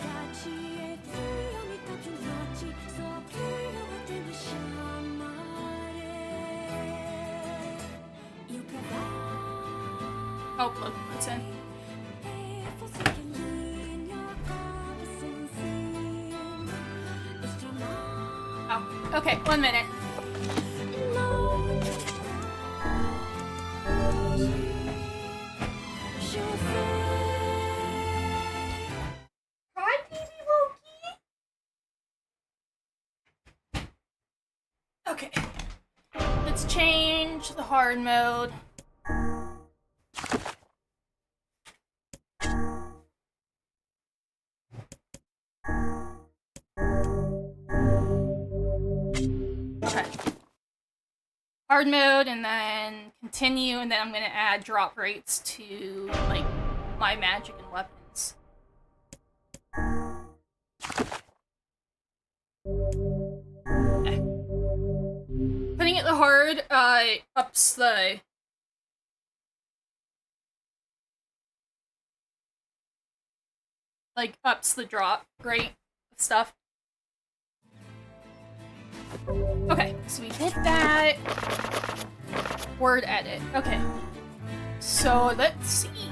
[SPEAKER 1] Oh, look, what's in? Oh, okay, 1 minute. Hi, baby Loki. Okay, let's change the hard mode. Okay. Hard mode, and then continue, and then I'm gonna add drop rates to, like, my magic and weapons. Okay. Putting it the hard, ups the... Like, ups the drop rate of stuff. Okay, so we did that. Word edit. Okay. So let's see.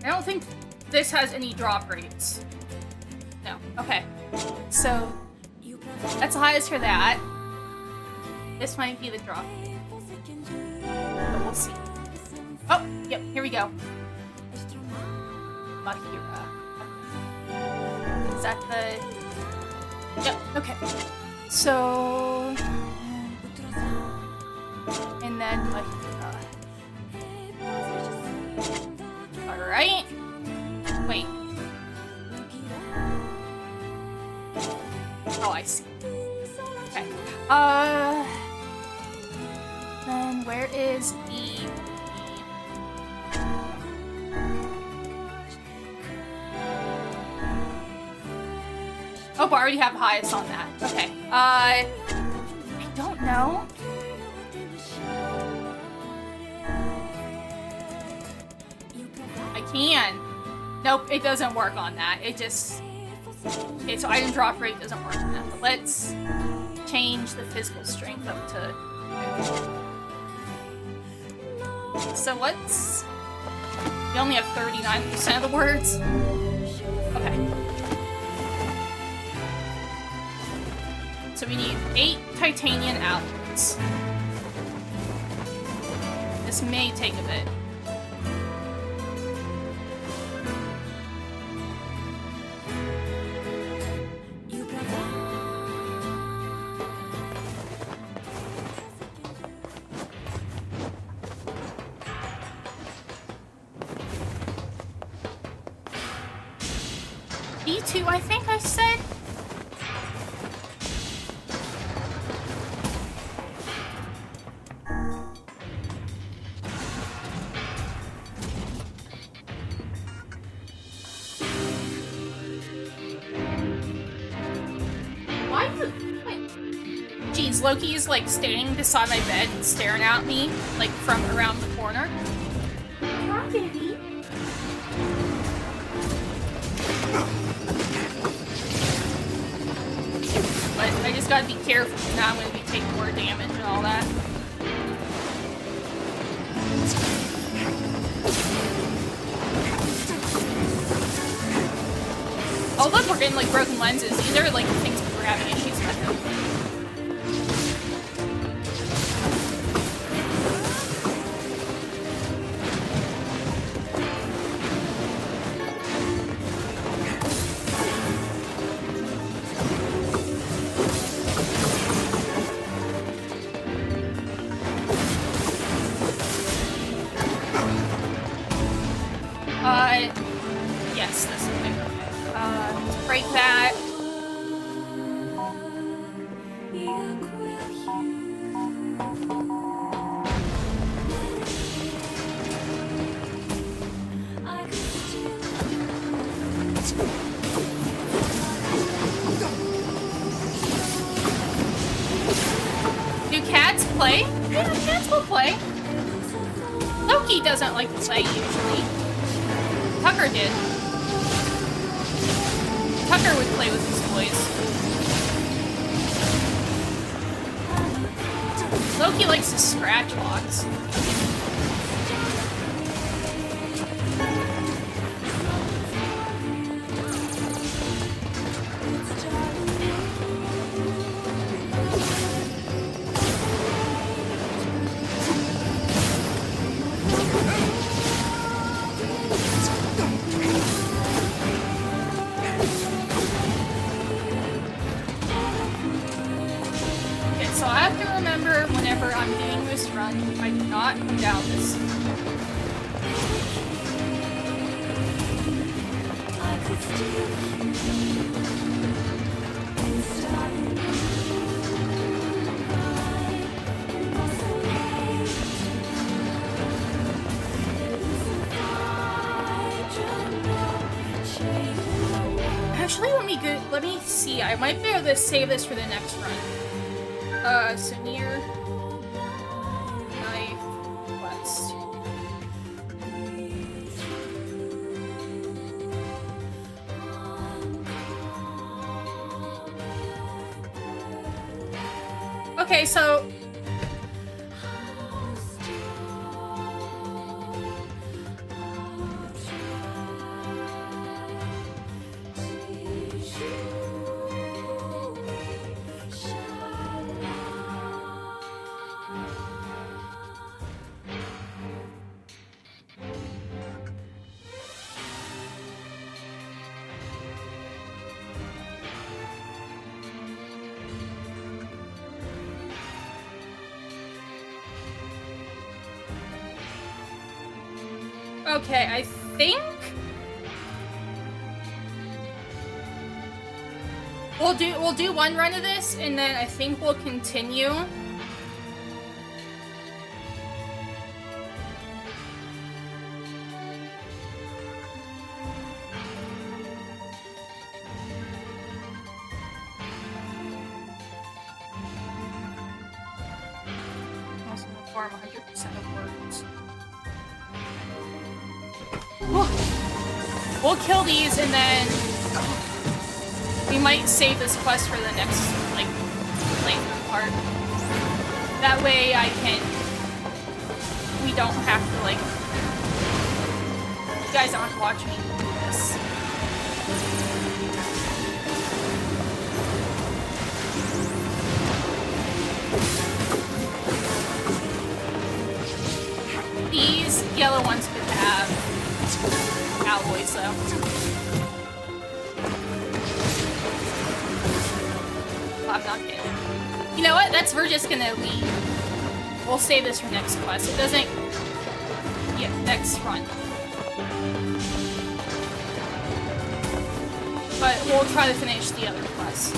[SPEAKER 1] I don't think this has any drop rates. No. Okay. So that's the highest for that. This might be the drop. But we'll see. Oh, yep, here we go. Mahira. Is that the... Yep, okay. So... And then Mahira. Alright. Wait. Oh, I see. Okay. Then where is E? Oh, but I already have highest on that. Okay. I don't know. I can. Nope, it doesn't work on that. It just... Okay, so item drop rate doesn't work on that. But let's change the physical strength up to... So let's... We only have 39% of the words. Okay. So we need 8 titanium alloys. This may take a bit. E2, I think I said? Why would... Wait. Jeez, Loki's like standing beside my bed and staring at me, like from around the corner. Hi, baby. But I just gotta be careful, now I'm gonna be taking more damage and all that. Oh look, we're getting like broken lenses. These are like the things we're having issues with. Yes, this will be okay. Break that. Do cats play? Yeah, cats will play. Loki doesn't like to play usually. Tucker did. Tucker would play with his toys. Loki likes to scratch box. Whenever I'm doing this run, I do not come down this. Actually, let me see. I might be able to save this for the next run. So NieR Knife Quest. Okay, so... Okay, I think we'll do one run of this, and then I think we'll continue. Also perform 100% of words. We'll kill these, and then we might save this quest for the next, like, playthrough part. That way we don't have to, like, you guys aren't watching me do this. These yellow ones could have alloys, though. I'm not kidding. You know what? We're just gonna leave. We'll save this for next quest. It doesn't... Yeah, next run. But we'll try to finish the other quest.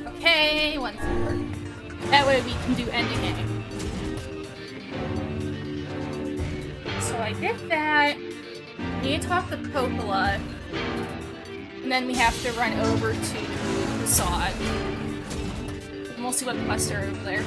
[SPEAKER 1] Okay, 1/4. That way we can do ending it. So I did that. I need to talk to Popola. And then we have to run over to the sod. And we'll see what quests are over there.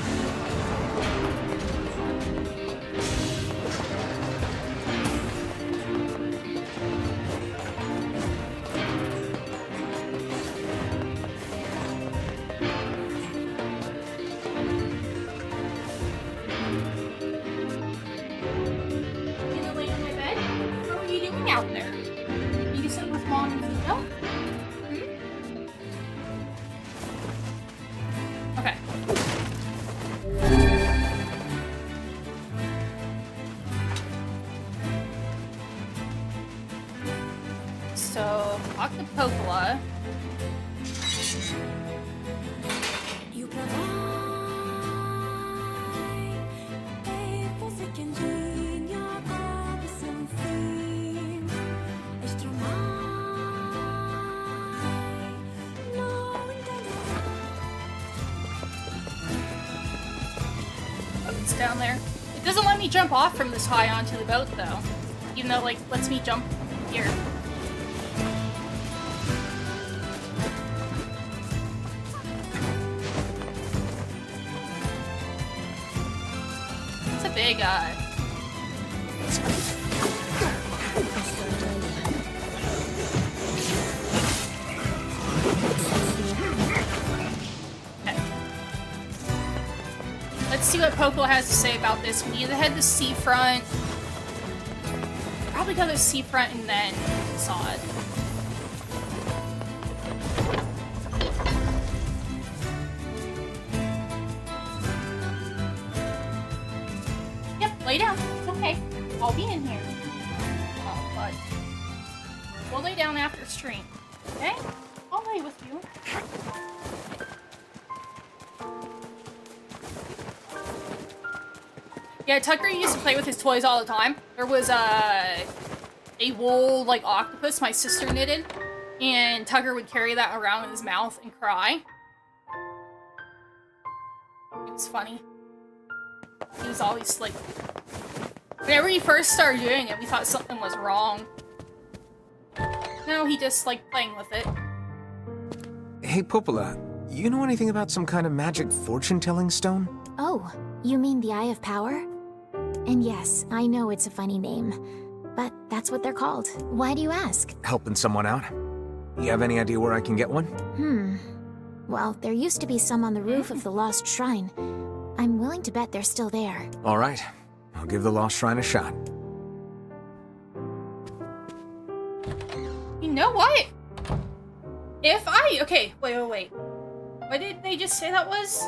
[SPEAKER 1] Out there. You can sit with Mom and Tito? Okay. So, talk to Popola. Down there. It doesn't let me jump off from this high onto the boat, though. Even though, like, lets me jump here. It's a big, Let's see what Popola has to say about this. We need to head to Seafront. Probably go to Seafront and then Sod. Yep, lay down. It's okay. I'll be in here. Oh, but we'll lay down after stream. Okay? I'll lay with you. Yeah, Tucker used to play with his toys all the time. There was a wool, like, octopus my sister knitted, and Tucker would carry that around in his mouth and cry. It was funny. He was always, like... Whenever he first started doing it, we thought something was wrong. No, he just liked playing with it.
[SPEAKER 6] Hey, Popola, you know anything about some kind of magic fortune-telling stone?
[SPEAKER 11] Oh, you mean the Eye of Power? And yes, I know it's a funny name, but that's what they're called. Why do you ask?
[SPEAKER 6] Helping someone out? You have any idea where I can get one?
[SPEAKER 11] Well, there used to be some on the roof of the Lost Shrine. I'm willing to bet they're still there.
[SPEAKER 6] All right. I'll give the Lost Shrine a shot.
[SPEAKER 1] You know what? Okay, wait. What did they just say that was?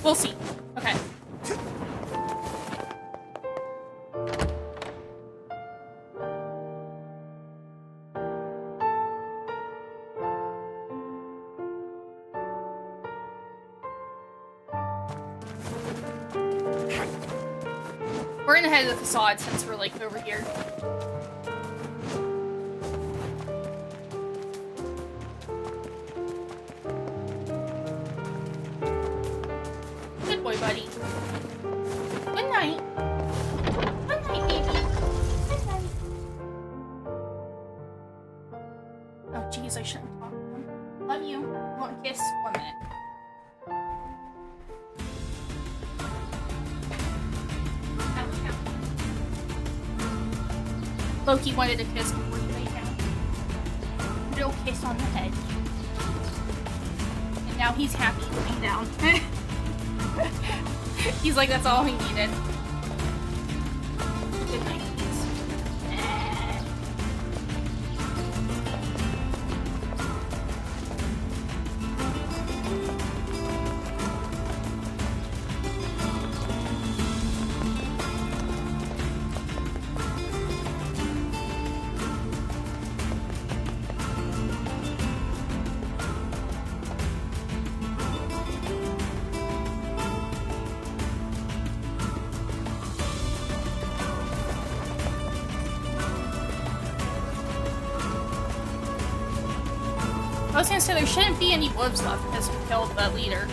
[SPEAKER 1] We'll see. Okay. We're gonna head to the facade since we're like over here. Good boy, buddy. Good night. Good night, baby. Good night. Oh, jeez, I shouldn't talk to him. Love you. Want a kiss? 1 minute. Loki wanted a kiss before he lay down. Real kiss on the head. And now he's happy laying down. He's like, that's all he needed. Good night, please. I was gonna say there shouldn't be any wolves left because we killed the leader.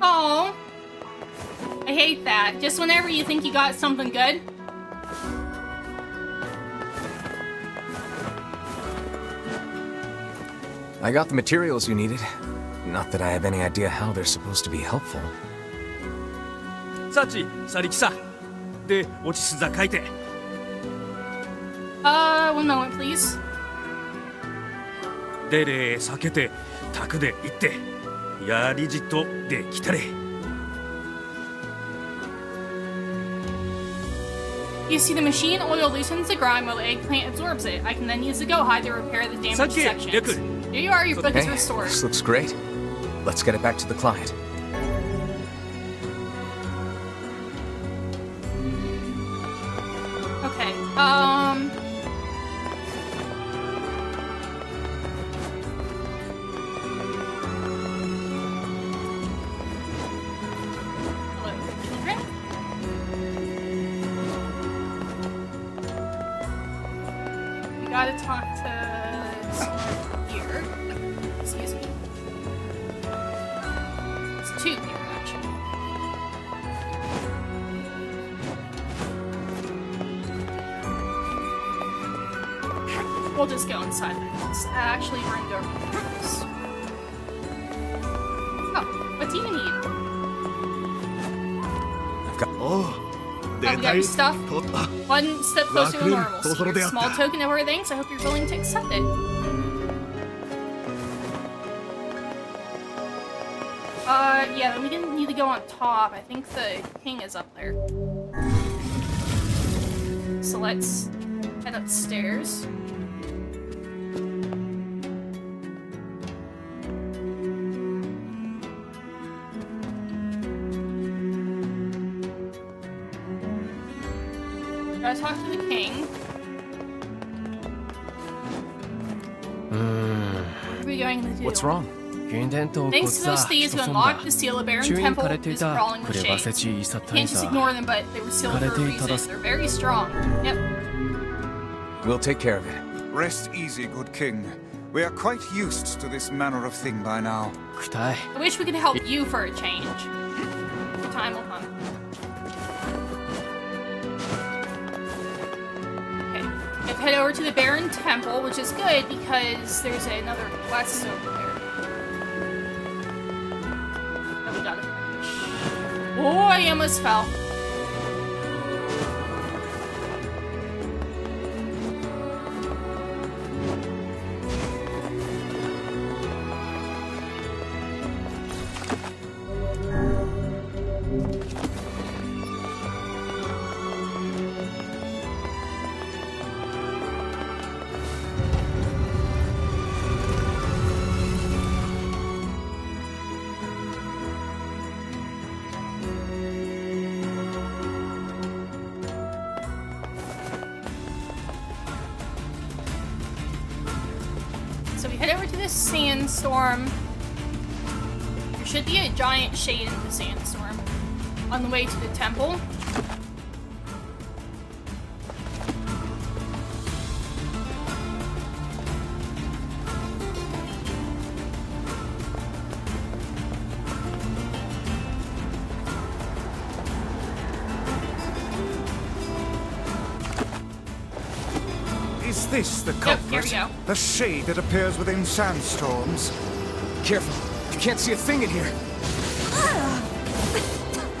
[SPEAKER 1] Oh, I hate that. Just whenever you think you got something good.
[SPEAKER 6] I got the materials you needed. Not that I have any idea how they're supposed to be helpful.
[SPEAKER 8] サチ、サリキサ。で、落ちすざ書いて。
[SPEAKER 1] One moment, please.
[SPEAKER 8] でれ、避けて、タクで行って。やりじとできたれ。
[SPEAKER 1] You see, the machine oil loosens the grime while the eggplant absorbs it. I can then use the go hide to repair the damaged sections. Here you are, your book is
[SPEAKER 6] Hey,
[SPEAKER 1] restored.
[SPEAKER 6] this looks great. Let's get it back to the client.
[SPEAKER 1] Okay, hello, children. gotta talk to someone here. Excuse me. It's 2 here, actually. We'll just go inside the house. Actually, we're gonna go over the house. Oh, what do you need?
[SPEAKER 6] I've got...
[SPEAKER 1] Oh, we got your stuff. One step closer to normalcy. Your small token of our thanks. I hope you're willing to accept it. Yeah, then we need to go on top. I think the king is up there. So let's head upstairs. Gotta talk to the king. What are we going to do?
[SPEAKER 10] What's wrong?
[SPEAKER 1] Thanks to those thieves who unlocked the seal, the Baron Temple is crawling with shades. You can't just ignore them, but they were sealed for a reason. They're very strong. Yep.
[SPEAKER 6] We'll take care of it.
[SPEAKER 4] Rest easy, good king. We are quite used to this manner of thing by now.
[SPEAKER 1] I wish we could help you for a change. The time will come. Okay. We have to head over to the Baron Temple, which is good because there's another quest over there. That we gotta finish. Oh, I almost fell. So we head over to this sandstorm. There should be a giant shade in the sandstorm on the way to the temple.
[SPEAKER 4] Is this the
[SPEAKER 1] Yep,
[SPEAKER 4] culprit?
[SPEAKER 1] here we go.
[SPEAKER 4] The shade that appears within sandstorms?
[SPEAKER 6] Careful. You can't see a thing in here.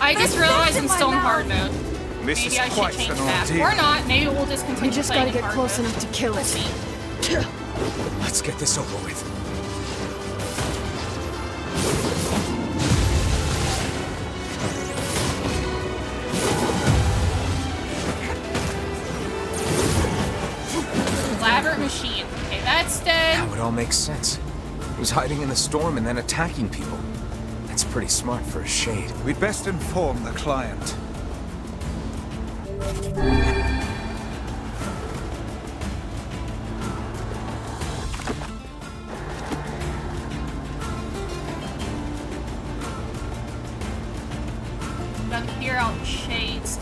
[SPEAKER 1] I just realized I'm still in hard mode.
[SPEAKER 4] This
[SPEAKER 1] Maybe
[SPEAKER 4] is
[SPEAKER 1] I should
[SPEAKER 4] quite
[SPEAKER 1] change
[SPEAKER 4] an
[SPEAKER 1] that.
[SPEAKER 4] ordeal.
[SPEAKER 1] Or not. Maybe we'll just continue
[SPEAKER 5] We just
[SPEAKER 1] playing
[SPEAKER 5] gotta
[SPEAKER 1] in
[SPEAKER 5] get
[SPEAKER 1] hard
[SPEAKER 5] close
[SPEAKER 1] mode.
[SPEAKER 5] enough to kill
[SPEAKER 1] We'll
[SPEAKER 5] it.
[SPEAKER 1] see.
[SPEAKER 6] Let's get this over with.
[SPEAKER 1] Elaborate machine. Okay, that's dead.
[SPEAKER 6] Now it all makes sense. He was hiding in the storm and then attacking people. That's pretty smart for a shade.
[SPEAKER 4] We'd best inform the client.
[SPEAKER 1] Gotta clear out shades.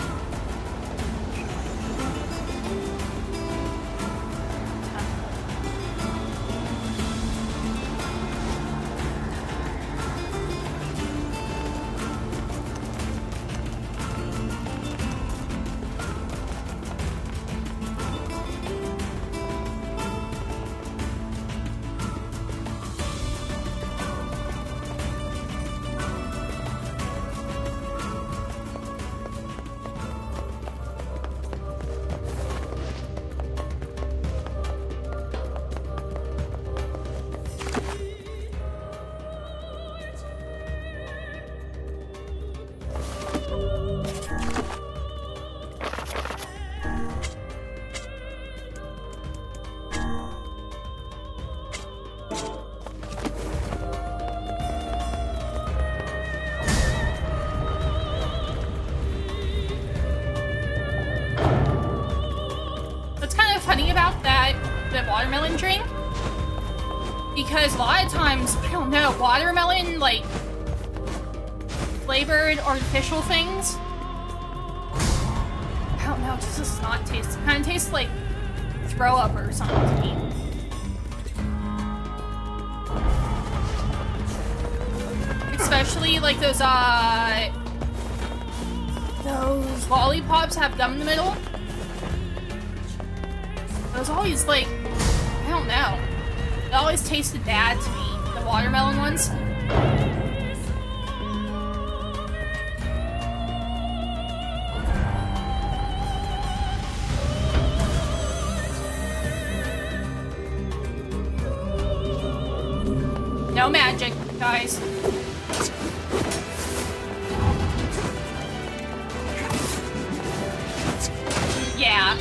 [SPEAKER 1] What's kind of funny about that, the watermelon drink? Because a lot of times, I don't know, watermelon, like, flavored artificial things. I don't know, it just does not taste, it kind of tastes like throw up or something to me. Especially like those lollipops have gum in the middle. Those always like, I don't know. They always tasted bad to me, the watermelon ones. No magic, guys. Yeah.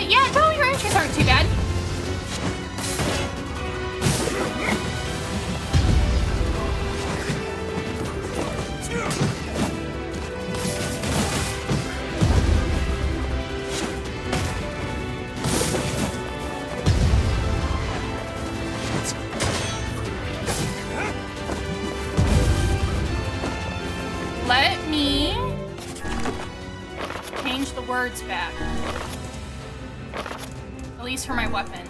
[SPEAKER 1] Yeah, no, your entries aren't too bad. Let me change the words back. At least for my weapon.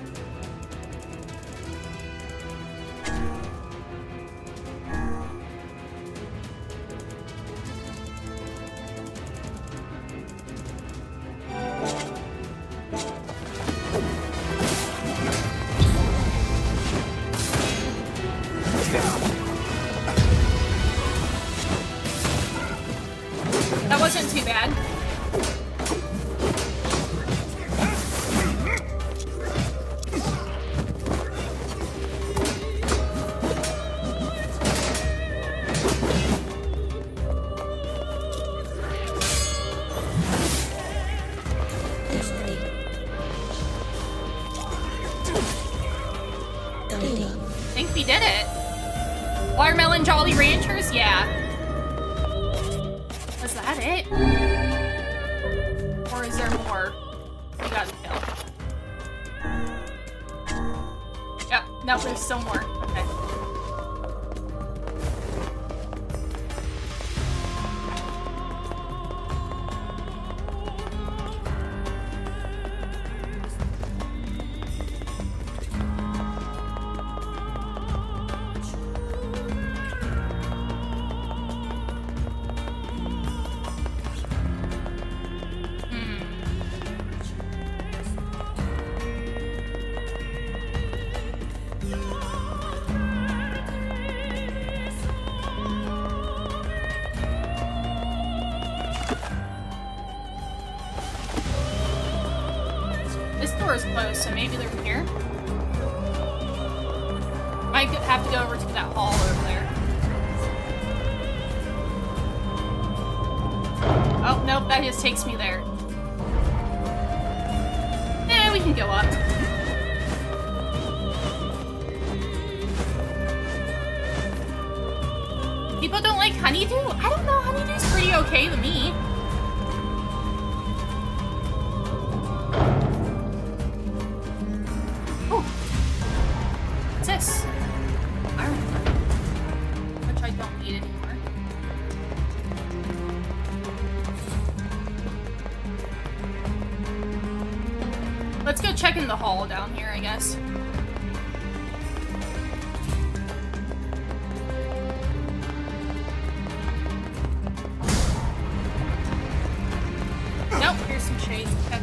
[SPEAKER 1] That wasn't too bad. I think we did it. Watermelon Jolly Ranchers? Yeah. Was that it? Or is there more we gotta kill? Yep, no, there's still more. Okay. This door is closed, so maybe they're here. Might have to go over to that hall over there. Oh, nope, that just takes me there. Eh, we can go up. People don't like honeydew? I don't know, honeydew's pretty okay to me. Oh. What's this? Iron. Which I don't need anymore. Let's go check in the hall down here, I guess. Nope, here's some shades. Okay.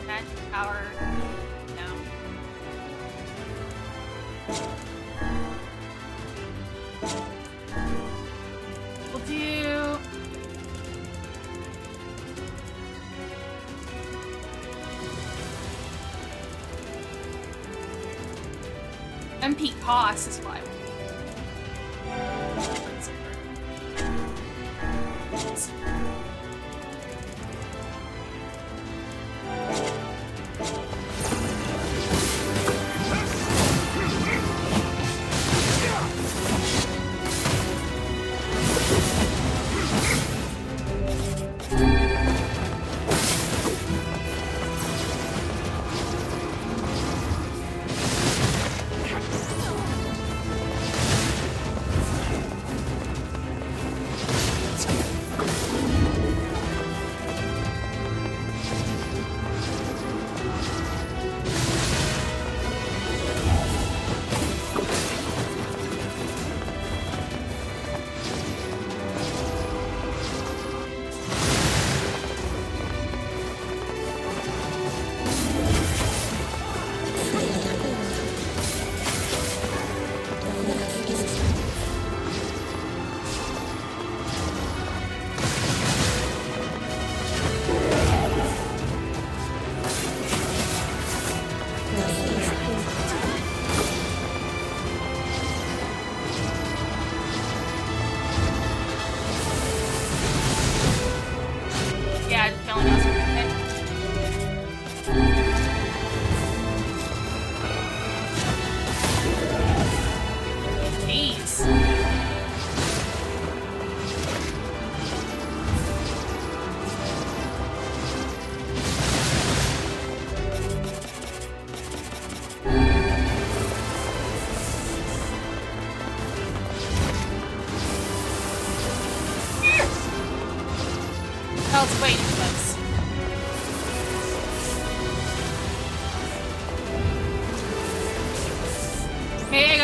[SPEAKER 1] Magic power. No. We'll do... MP cost is why.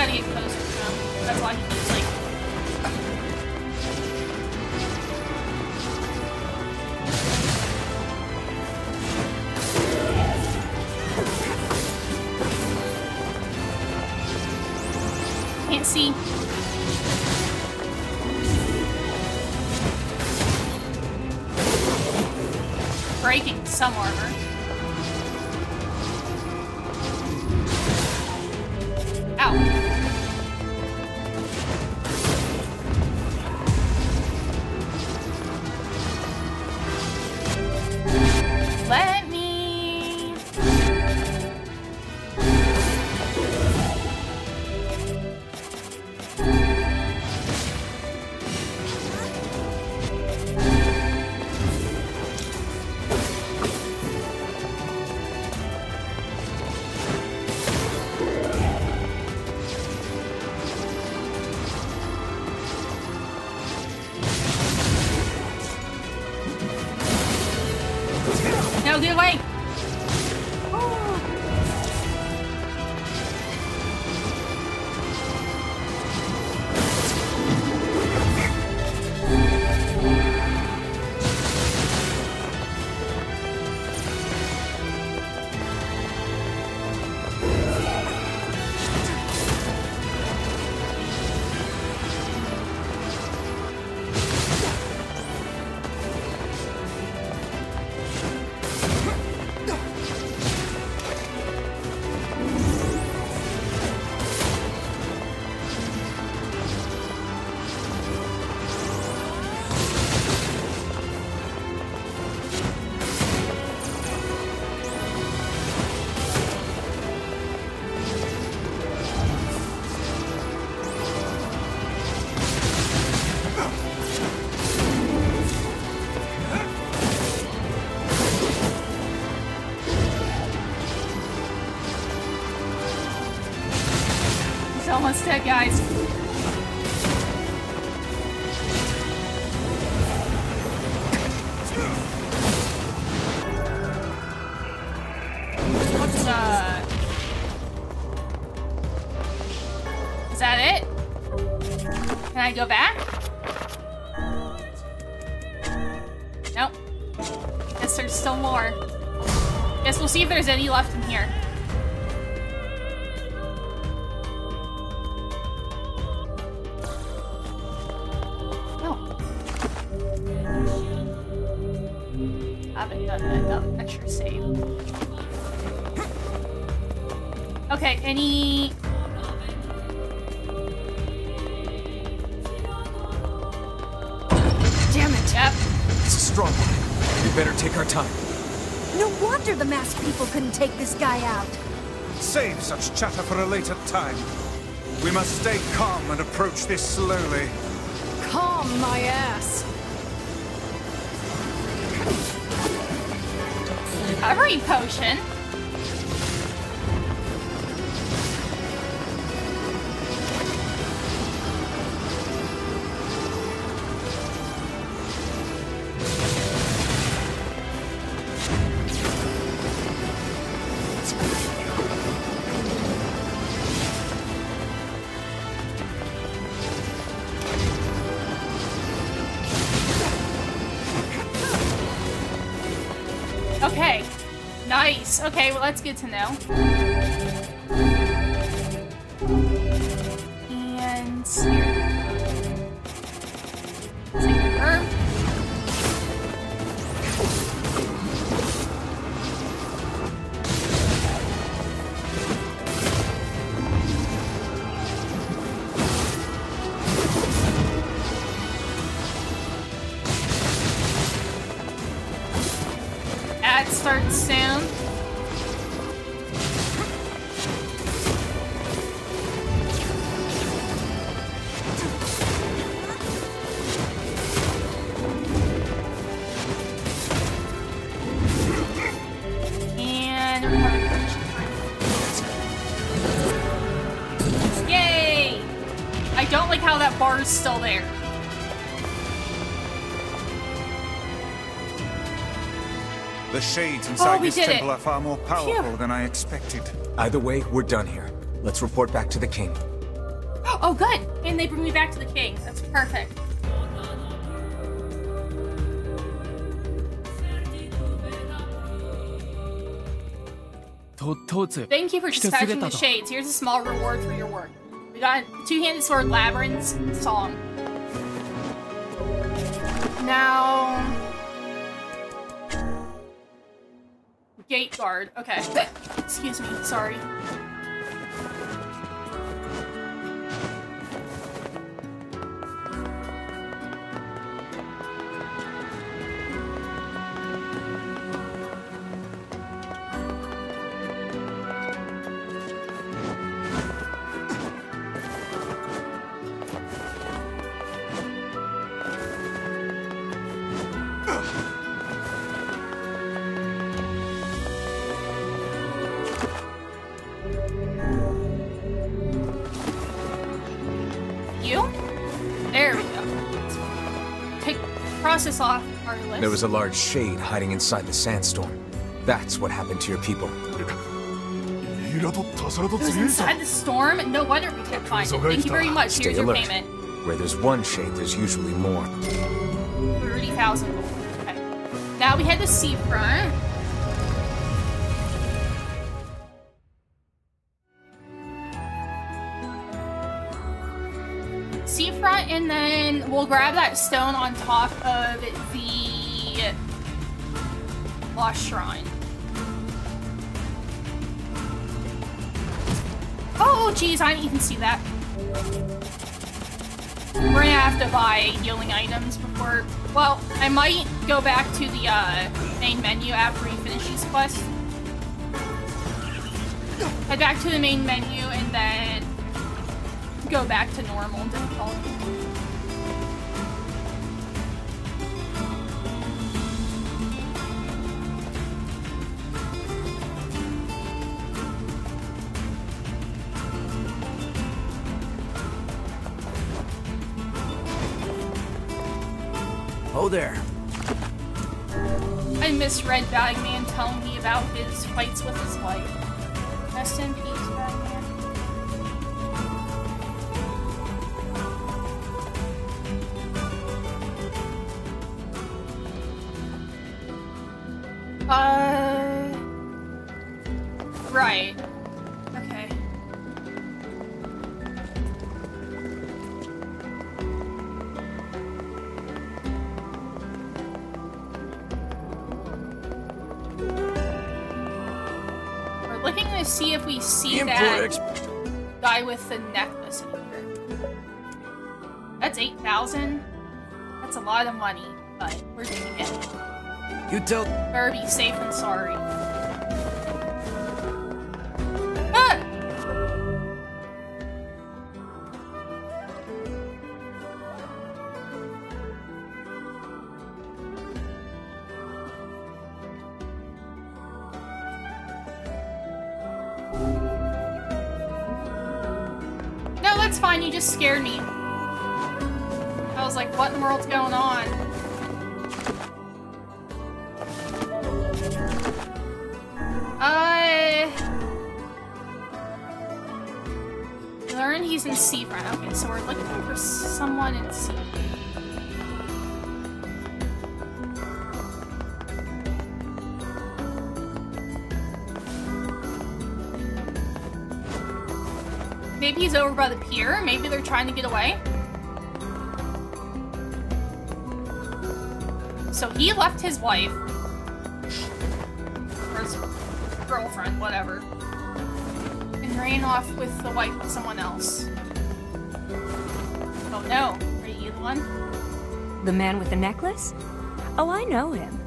[SPEAKER 1] gotta get closer to him. That's why he keeps like. Can't see. Breaking some armor. Ow. Let me. No, get away! He's almost dead, guys. Is that it? Can I go back? Nope. Guess there's still more. Guess we'll see if there's any left in here. Haven't done that extra save. Okay, any...
[SPEAKER 5] Damn it!
[SPEAKER 1] Yep.
[SPEAKER 6] It's a strong one. We better take our time.
[SPEAKER 5] No wonder the masked people couldn't take this guy out.
[SPEAKER 4] Save such chatter for a later time. We must stay calm and approach this slowly.
[SPEAKER 5] Calm my ass.
[SPEAKER 1] Recovery potion. Okay. Nice. Okay, well, that's good to know. And here. Take the herb. Ad starts soon. And recovery potion time. Yay! I don't like how that bar is still there.
[SPEAKER 4] The shades inside
[SPEAKER 1] we
[SPEAKER 4] this
[SPEAKER 1] did
[SPEAKER 4] temple
[SPEAKER 1] it.
[SPEAKER 4] are far more powerful
[SPEAKER 1] Phew.
[SPEAKER 4] than I expected.
[SPEAKER 6] Either way, we're done here. Let's report back to the king.
[SPEAKER 1] Oh, good! And they bring me back to the king. That's perfect. Thank you for dispatching the shades. Here's a small reward for your work. We got a two-handed sword labyrinth's song. Now... Gate guard. Okay. Excuse me. Sorry. There we go. Take process off our list.
[SPEAKER 6] There was a large shade hiding inside the sandstorm. That's what happened to your people.
[SPEAKER 1] It was inside the storm? No wonder we can't find it. Thank you very much.
[SPEAKER 6] Stay
[SPEAKER 1] Here's your
[SPEAKER 6] alert.
[SPEAKER 1] payment.
[SPEAKER 6] Where there's one shade, there's usually more.
[SPEAKER 1] 30,000 gold. Okay. Now we head to seafront. Seafront, and then we'll grab that stone on top of the Lost Shrine. Oh, geez, I didn't even see that. We're gonna have to buy healing items before... Well, I might go back to the main menu after we finish these quests. Head back to the main menu and then go back to normal difficulty.
[SPEAKER 6] Oh there.
[SPEAKER 1] I misread Bagman telling me about his fights with his wife. Rest in peace, Bagman. Right. Okay. We're looking to see if we see that guy with the necklace here. That's 8,000. That's a lot of money, but we're doing it.
[SPEAKER 6] You tell.
[SPEAKER 1] Better be safe than sorry. Ah! No, that's fine. You just scared me. I was like, what in the world's going on? Learn he's in seafront. Okay, so we're looking for someone in seafront. Maybe he's over by the pier. Maybe they're trying to get away. So he left his wife. Or his girlfriend, whatever. And ran off with the wife of someone else. Oh no. Are you the one?
[SPEAKER 14] The man with the necklace? Oh, I know him.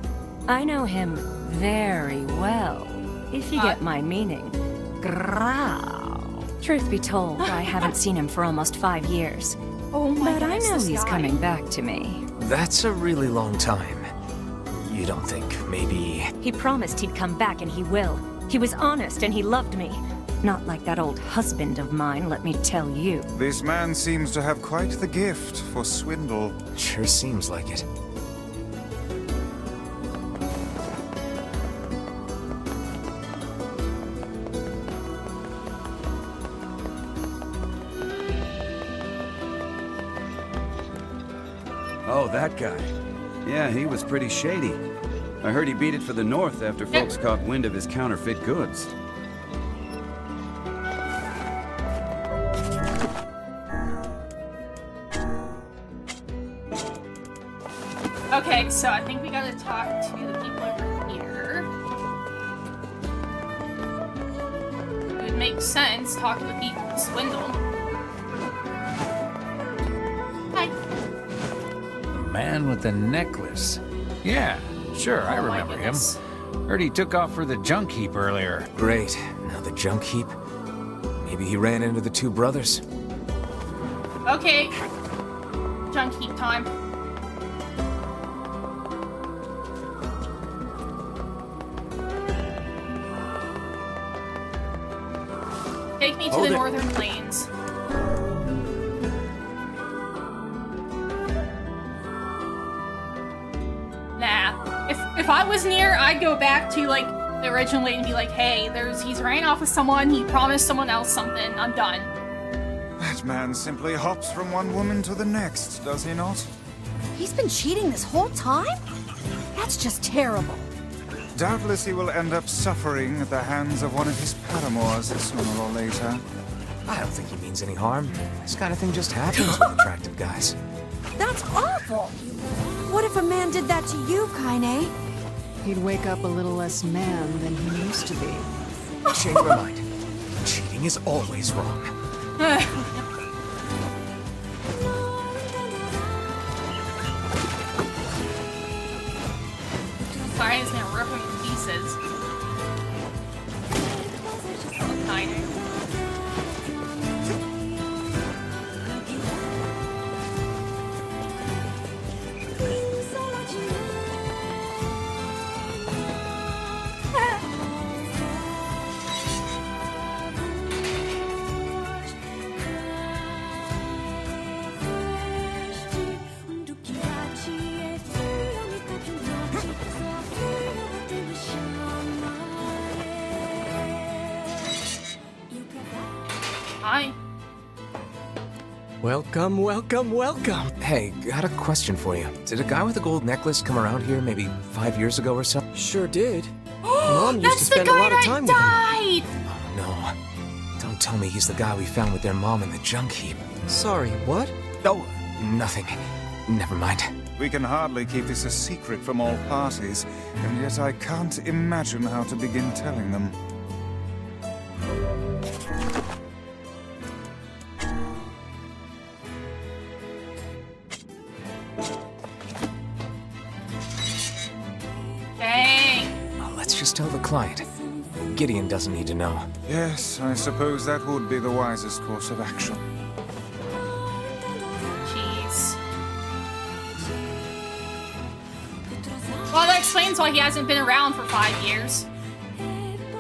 [SPEAKER 14] I know him very well, if you get my meaning. Growl. Truth be told, I haven't seen him for almost 5 years.
[SPEAKER 1] Oh my
[SPEAKER 14] But I
[SPEAKER 1] goodness,
[SPEAKER 14] know
[SPEAKER 1] this
[SPEAKER 14] he's
[SPEAKER 1] guy.
[SPEAKER 14] coming back to me.
[SPEAKER 6] That's a really long time. You don't think maybe...
[SPEAKER 14] He promised he'd come back, and he will. He was honest, and he loved me. Not like that old husband of mine, let me tell you.
[SPEAKER 4] This man seems to have quite the gift for swindle.
[SPEAKER 6] Sure seems like it.
[SPEAKER 15] Oh, that guy. Yeah, he was pretty shady. I heard he beat it for the North after folks caught wind of his counterfeit goods.
[SPEAKER 1] Okay, so I think we gotta talk to the people over here. It would make sense, talk to the people who swindle. Hi.
[SPEAKER 13] The man with the necklace. Yeah, sure, I remember him. Heard he took off for the junk heap earlier.
[SPEAKER 6] Great. Now the junk heap. Maybe he ran into the two brothers.
[SPEAKER 1] Okay. Junk heap time. Take me to the northern plains. Nah. If I was NieR, I'd go back to like the original way and be like, hey, he's ran off with someone, he promised someone else something, I'm done.
[SPEAKER 4] That man simply hops from one woman to the next, does he not?
[SPEAKER 16] He's been cheating this whole time? That's just terrible.
[SPEAKER 4] Doubtless he will end up suffering at the hands of one of his paramours sooner or later.
[SPEAKER 6] I don't think he means any harm. This kind of thing just happens with attractive guys.
[SPEAKER 16] That's awful! What if a man did that to you, Kaine?
[SPEAKER 17] He'd wake up a little less man than he used to be.
[SPEAKER 6] Change my mind. Cheating is always wrong.
[SPEAKER 1] Sorry, he's gonna rip him to pieces. Oh, Kaine. Hi.
[SPEAKER 3] Welcome, welcome, welcome.
[SPEAKER 6] Hey, got a question for you. Did a guy with a gold necklace come around here maybe 5 years ago or so?
[SPEAKER 3] Sure did. Mom used to
[SPEAKER 1] That's the
[SPEAKER 3] spend a
[SPEAKER 1] guy
[SPEAKER 3] lot of
[SPEAKER 1] that
[SPEAKER 3] time with him.
[SPEAKER 1] died!
[SPEAKER 6] Oh no. Don't tell me he's the guy we found with their mom in the junk heap.
[SPEAKER 3] Sorry, what?
[SPEAKER 6] Oh, nothing. Never mind.
[SPEAKER 4] We can hardly keep this a secret from all parties, and yet I can't imagine how to begin telling them.
[SPEAKER 1] Dang.
[SPEAKER 6] Well, let's just tell the client. Gideon doesn't need to know.
[SPEAKER 4] Yes, I suppose that would be the wisest course of action.
[SPEAKER 1] Jeez. Well, that explains why he hasn't been around for 5 years.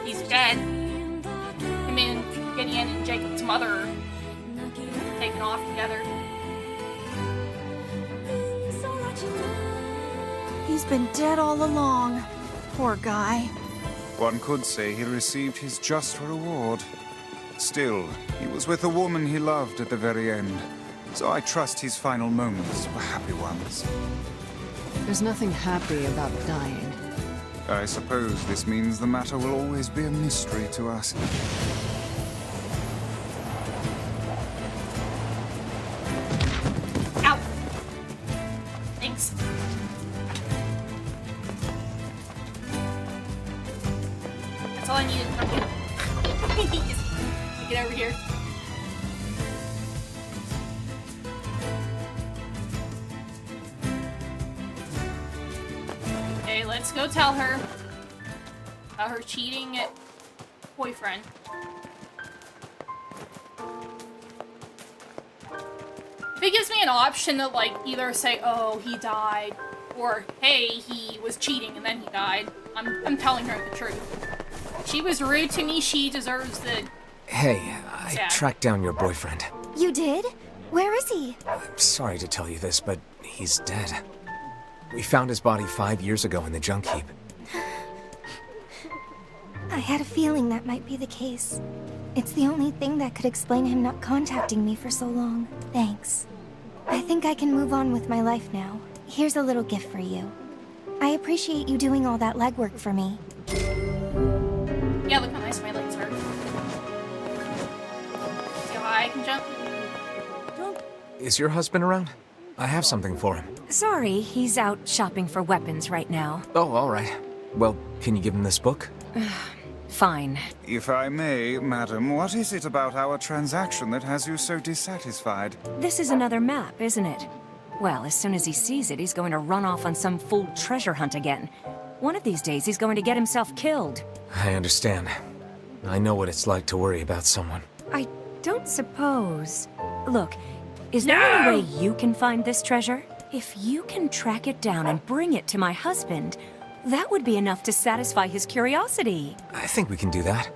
[SPEAKER 1] He's dead. I mean, Gideon and Jacob's mother are taken off together.
[SPEAKER 16] He's been dead all along. Poor guy.
[SPEAKER 4] One could say he received his just reward. Still, he was with a woman he loved at the very end, so I trust his final moments were happy ones.
[SPEAKER 17] There's nothing happy about dying.
[SPEAKER 4] I suppose this means the matter will always be a mystery to us.
[SPEAKER 1] Ow! Thanks. That's all I needed from you. Just get over here. Okay, let's go tell her about her cheating boyfriend. If it gives me an option to, like, either say, oh, he died, or, hey, he was cheating and then he died, I'm telling her the truth. She was rude to me, she deserves the...
[SPEAKER 6] Hey, I tracked down your boyfriend.
[SPEAKER 9] You did? Where is he?
[SPEAKER 6] I'm sorry to tell you this, but he's dead. We found his body 5 years ago in the junk heap.
[SPEAKER 9] I had a feeling that might be the case. It's the only thing that could explain him not contacting me for so long. Thanks. I think I can move on with my life now. Here's a little gift for you. I appreciate you doing all that legwork for me.
[SPEAKER 1] Yeah, look how nice my legs are. See how high I can jump?
[SPEAKER 6] Is your husband around? I have something for him.
[SPEAKER 14] Sorry, he's out shopping for weapons right now.
[SPEAKER 6] Oh, all right. Well, can you give him this book?
[SPEAKER 14] Fine.
[SPEAKER 4] If I may, madam, what is it about our transaction that has you so dissatisfied?
[SPEAKER 14] This is another map, isn't it? Well, as soon as he sees it, he's going to run off on some fool treasure hunt again. One of these days, he's going to get himself killed.
[SPEAKER 6] I understand. I know what it's like to worry about someone.
[SPEAKER 14] I don't suppose... Look, is there any way you can find this treasure? If you can track it down and bring it to my husband, that would be enough to satisfy his curiosity.
[SPEAKER 6] I think we can do that.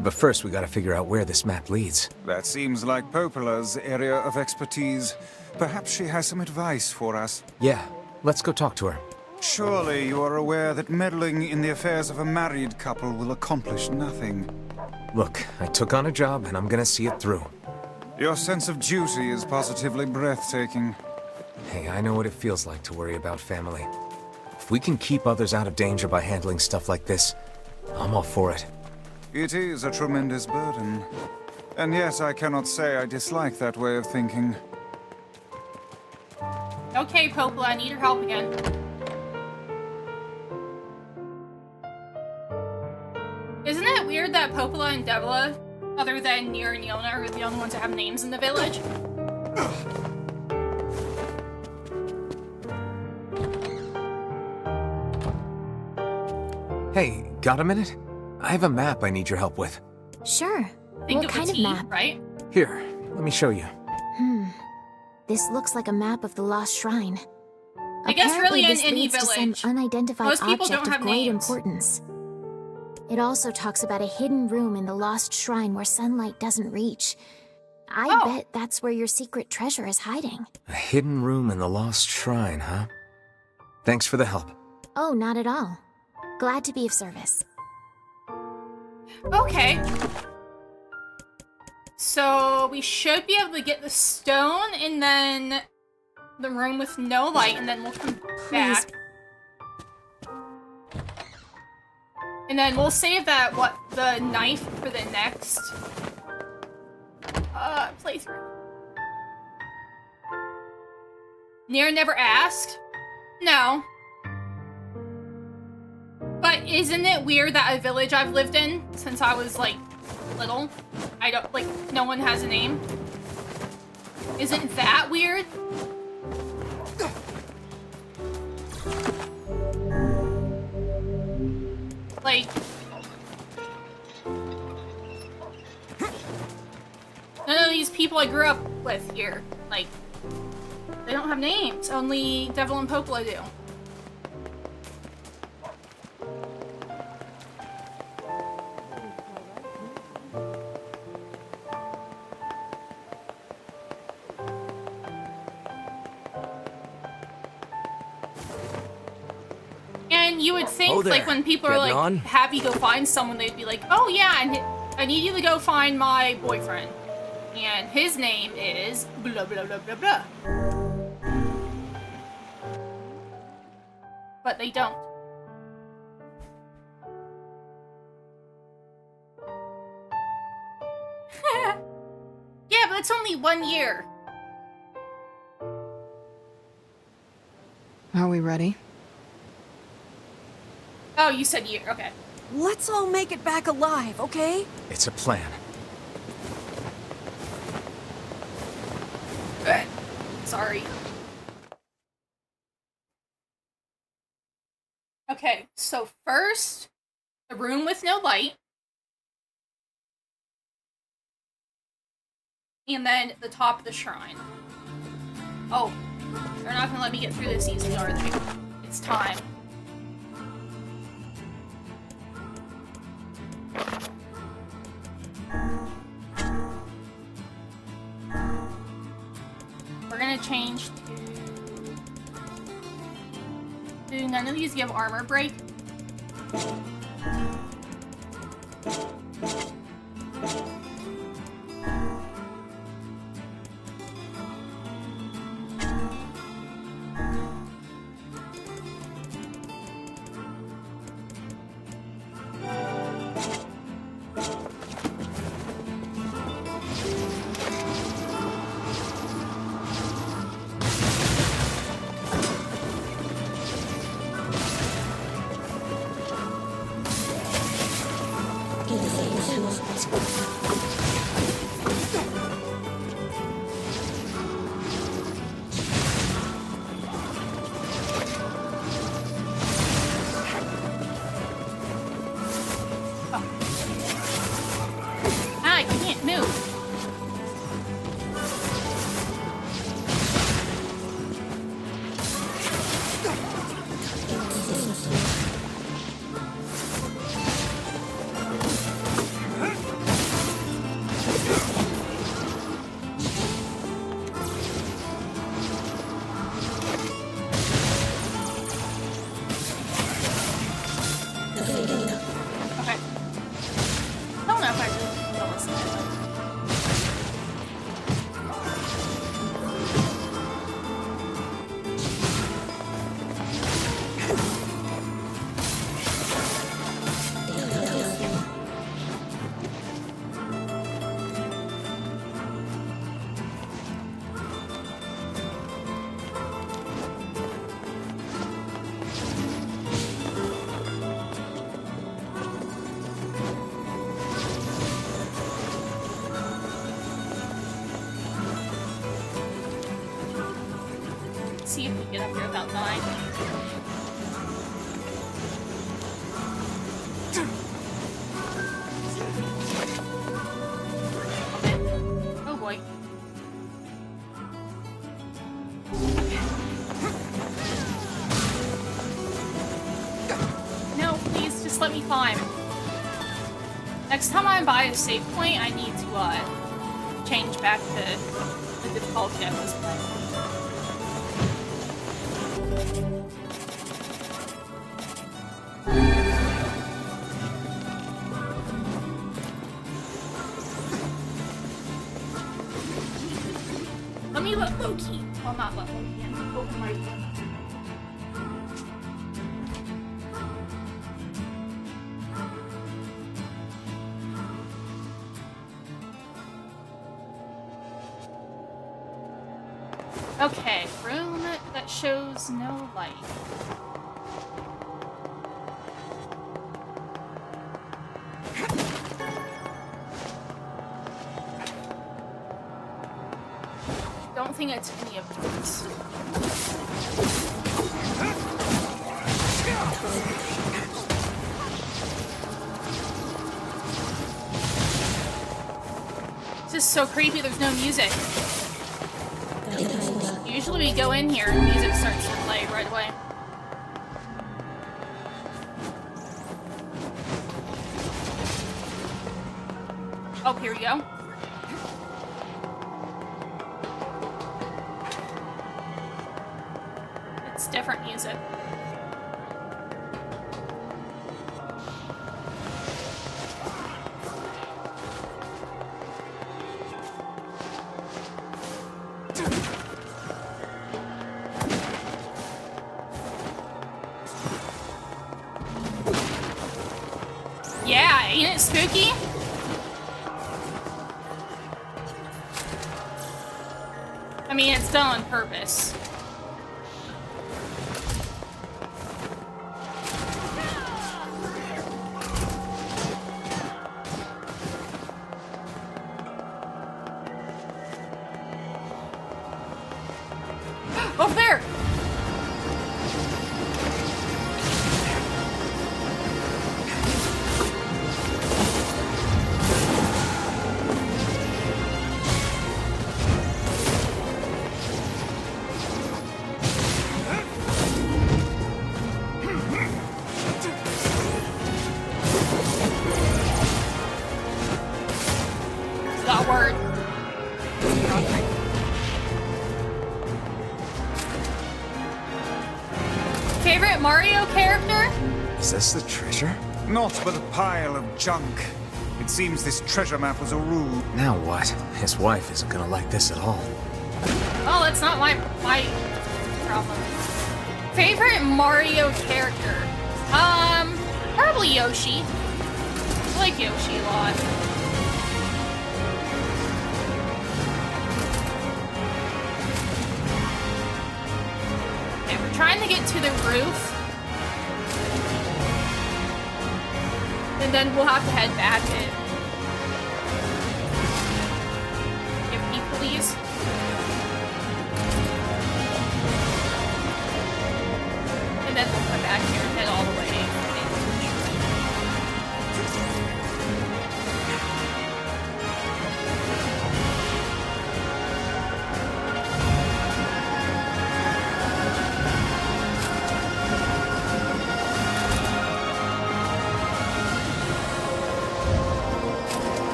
[SPEAKER 6] But first, we gotta figure out where this map leads.
[SPEAKER 4] That seems like Popola's area of expertise. Perhaps she has some advice for us.
[SPEAKER 6] Yeah, let's go talk to her.
[SPEAKER 4] Surely you are aware that meddling in the affairs of a married couple will accomplish nothing.
[SPEAKER 6] Look, I took on a job and I'm gonna see it through.
[SPEAKER 4] Your sense of duty is positively breathtaking.
[SPEAKER 6] Hey, I know what it feels like to worry about family. If we can keep others out of danger by handling stuff like this, I'm all for it.
[SPEAKER 4] It is a tremendous burden. And yet I cannot say I dislike that way of thinking.
[SPEAKER 1] Okay, Popola, I need your help again. Isn't it weird that Popola and Devila, other than NieR and Yona, are the only ones that have names in the village?
[SPEAKER 6] Hey, got a minute? I have a map I need your help with.
[SPEAKER 11] Sure.
[SPEAKER 1] Think
[SPEAKER 11] What
[SPEAKER 1] of
[SPEAKER 11] kind
[SPEAKER 1] a
[SPEAKER 11] of
[SPEAKER 1] T,
[SPEAKER 11] map?
[SPEAKER 1] right?
[SPEAKER 6] Here, let me show you.
[SPEAKER 11] This looks like a map of the Lost Shrine.
[SPEAKER 1] I guess
[SPEAKER 11] Apparently,
[SPEAKER 1] really in
[SPEAKER 11] this
[SPEAKER 1] any
[SPEAKER 11] leads to
[SPEAKER 1] village,
[SPEAKER 11] some unidentified
[SPEAKER 1] most people
[SPEAKER 11] object
[SPEAKER 1] don't
[SPEAKER 11] of
[SPEAKER 1] have
[SPEAKER 11] great
[SPEAKER 1] names.
[SPEAKER 11] importance. It also talks about a hidden room in the Lost Shrine where sunlight doesn't reach. I bet that's where your secret treasure is hiding.
[SPEAKER 6] A hidden room in the Lost Shrine, huh? Thanks for the help.
[SPEAKER 11] Oh, not at all. Glad to be of service.
[SPEAKER 1] Okay. So we should be able to get the stone and then the room with no light, and then we'll come back. And then we'll save that, the knife for the next playthrough. NieR never asked? No. But isn't it weird that a village I've lived in since I was, like, little, no one has a name? Isn't that weird? Like, none of these people I grew up with here, like, they don't have names. Only Devil and Popola do. And you would think,
[SPEAKER 3] Oh, there.
[SPEAKER 1] like, when people are
[SPEAKER 3] Getting
[SPEAKER 1] like,
[SPEAKER 3] on?
[SPEAKER 1] have you go find someone, they'd be like, oh yeah, and I need you to go find my boyfriend. And his name is blah blah blah blah blah. But they don't. Yeah, but it's only 1 year.
[SPEAKER 17] Are we ready?
[SPEAKER 1] Oh, you said year. Okay.
[SPEAKER 16] Let's all make it back alive, okay?
[SPEAKER 6] It's a plan.
[SPEAKER 1] Sorry. Okay, so first, the room with no light. And then the top of the shrine. Oh, they're not gonna let me get through this easily, are they? It's time. We're gonna change to... Do none of these give armor break? Ah, I can't move. Okay. I don't know if I really feel this way. See if we get up here without dying. Oh boy. No, please, just let me climb. Next time I buy a save point, I need to change back to the difficulty I was playing. Let me let Loki. Well, not let Loki in. Open my door. Okay, room that shows no light. Don't think it's any of these. This is so creepy, there's no music. Usually we go in here and music starts to play right away. Oh, here we go. It's different music. Yeah, ain't it spooky? I mean, it's done on purpose. Over there! Got word. Favorite Mario character?
[SPEAKER 6] Is this the treasure?
[SPEAKER 4] Not but a pile of junk. It seems this treasure map was a ruse.
[SPEAKER 6] Now what? His wife isn't gonna like this at all.
[SPEAKER 1] Oh, that's not my problem. Favorite Mario character? Probably Yoshi. I like Yoshi a lot. Okay, we're trying to get to the roof. And then we'll have to head back in.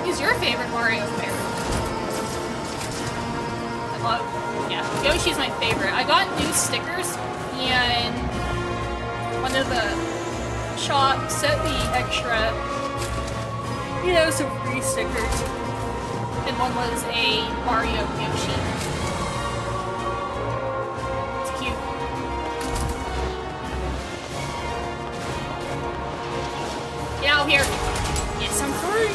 [SPEAKER 1] Who's your favorite Mario character? I love, yeah, Yoshi's my favorite. I got new stickers, and one of the shops sent me extra, you know, some free stickers. And one was a Mario Yoshi. It's cute. Get out here. Get some free.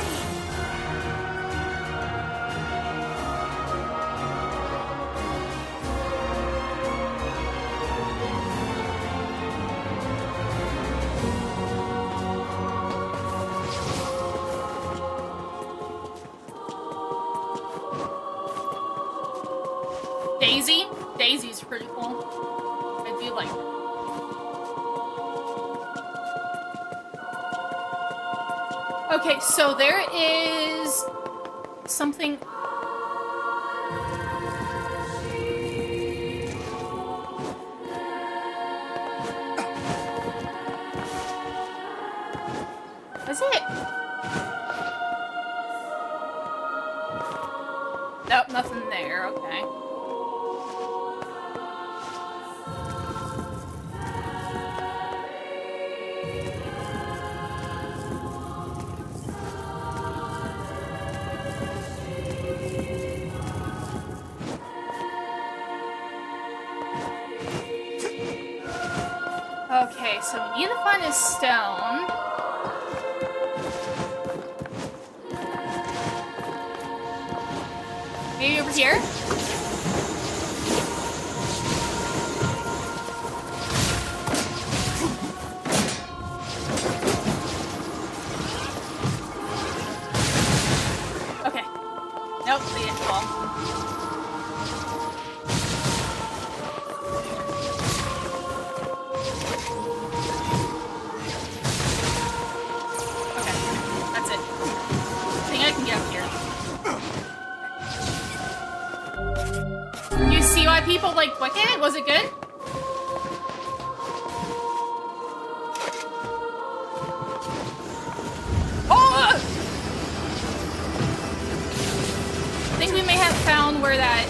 [SPEAKER 1] Daisy? Daisy's pretty cool. I do like her. Okay, so there is something. Is it? Nope, nothing there. Okay. Okay, so we need to find a stone. Maybe over here? Okay. Nope, they didn't fall. People like Wicked? Was it good? Oh! I think we may have found where that...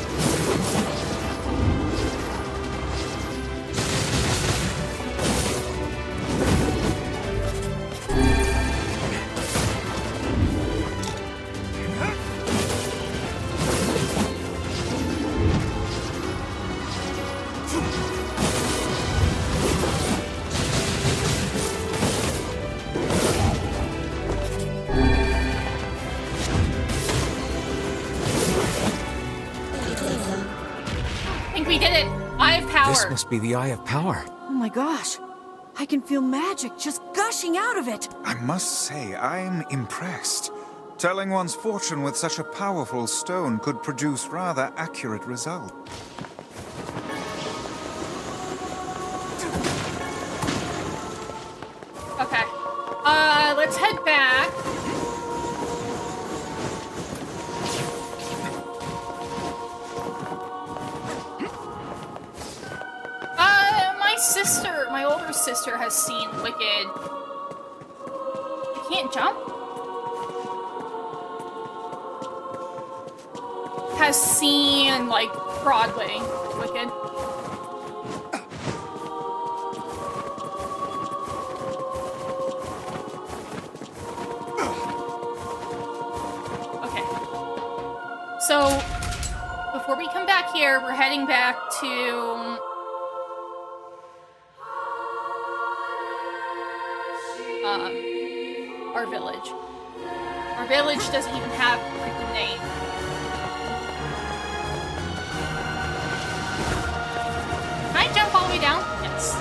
[SPEAKER 6] This must be the Eye of Power.
[SPEAKER 16] Oh my gosh. I can feel magic just gushing out of it.
[SPEAKER 4] I must say, I'm impressed. Telling one's fortune with such a powerful stone could produce rather accurate results.
[SPEAKER 1] Okay. Let's head back. My older sister has seen Wicked. I can't jump? Has seen, like, Broadway Wicked. Okay. So, before we come back here, we're heading back to... our village. Our village doesn't even have a freaking name. Can I jump all the way down? Yes.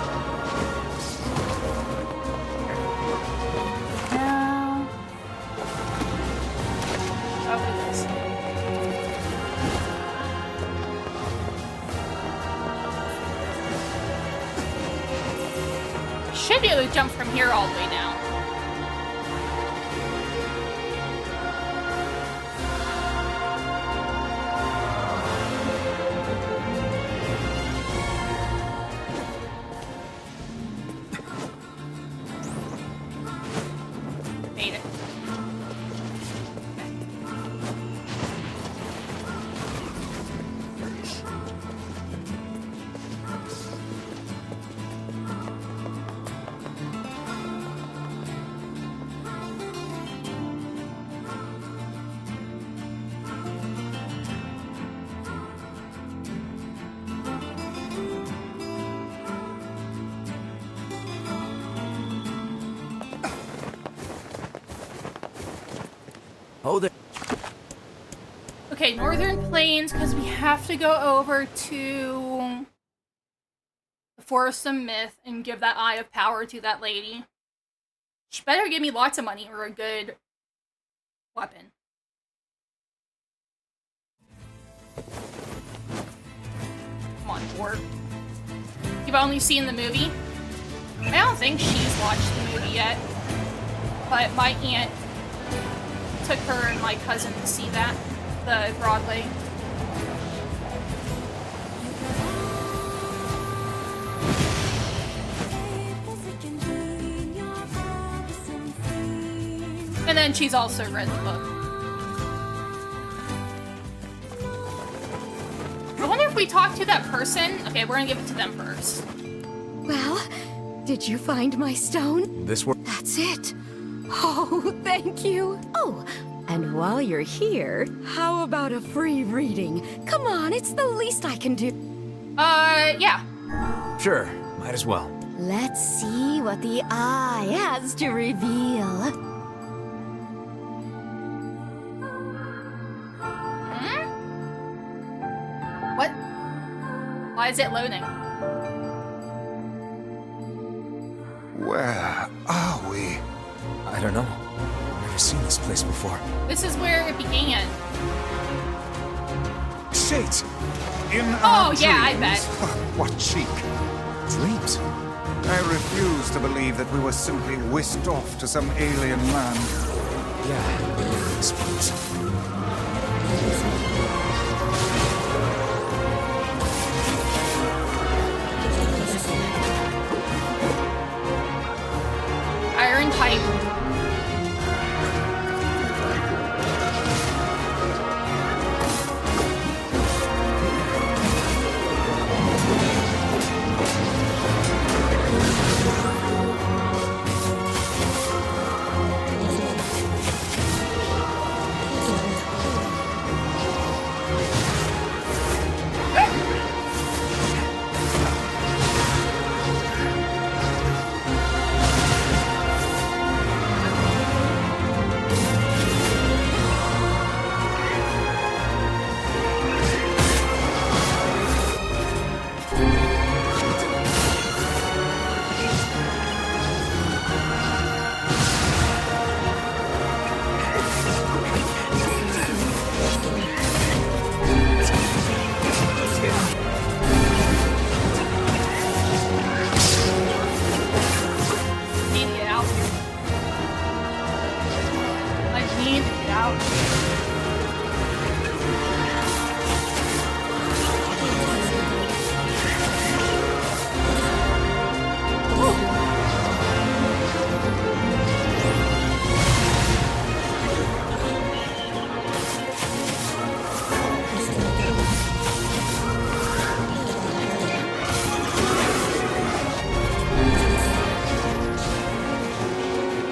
[SPEAKER 1] No. Oh, goodness. Should be able to jump from here all the way down.
[SPEAKER 6] Oh, there.
[SPEAKER 1] Okay, Northern Plains, because we have to go over to the Forest of Myth and give that Eye of Power to that lady. She better give me lots of money or a good weapon. Come on, Dwarf. You've only seen the movie? I don't think she's watched the movie yet. But my aunt took her and my cousin to see that. The Broadway. And then she's also read the book. I wonder if we talk to that person. Okay, we're gonna give it to them first.
[SPEAKER 5] Well, did you find my stone?
[SPEAKER 6] This work.
[SPEAKER 5] That's it. Oh, thank you. Oh, and while you're here, how about a free reading? Come on, it's the least I can do.
[SPEAKER 1] Yeah.
[SPEAKER 6] Sure, might as well.
[SPEAKER 5] Let's see what the eye has to reveal.
[SPEAKER 1] What? Why is it loading?
[SPEAKER 4] Where are we?
[SPEAKER 6] I don't know. Never seen this place before.
[SPEAKER 1] This is where it began.
[SPEAKER 4] Shades! In
[SPEAKER 1] Oh,
[SPEAKER 4] our
[SPEAKER 1] yeah, I
[SPEAKER 4] dreams?
[SPEAKER 1] bet.
[SPEAKER 4] What cheek!
[SPEAKER 6] Dreams?
[SPEAKER 4] I refuse to believe that we were simply whisked off to some alien land.
[SPEAKER 6] Yeah, I suppose.
[SPEAKER 1] Iron pipe. Need to get out. I need to get out.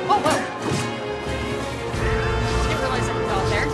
[SPEAKER 1] Oh, whoa. Didn't realize I could go out there.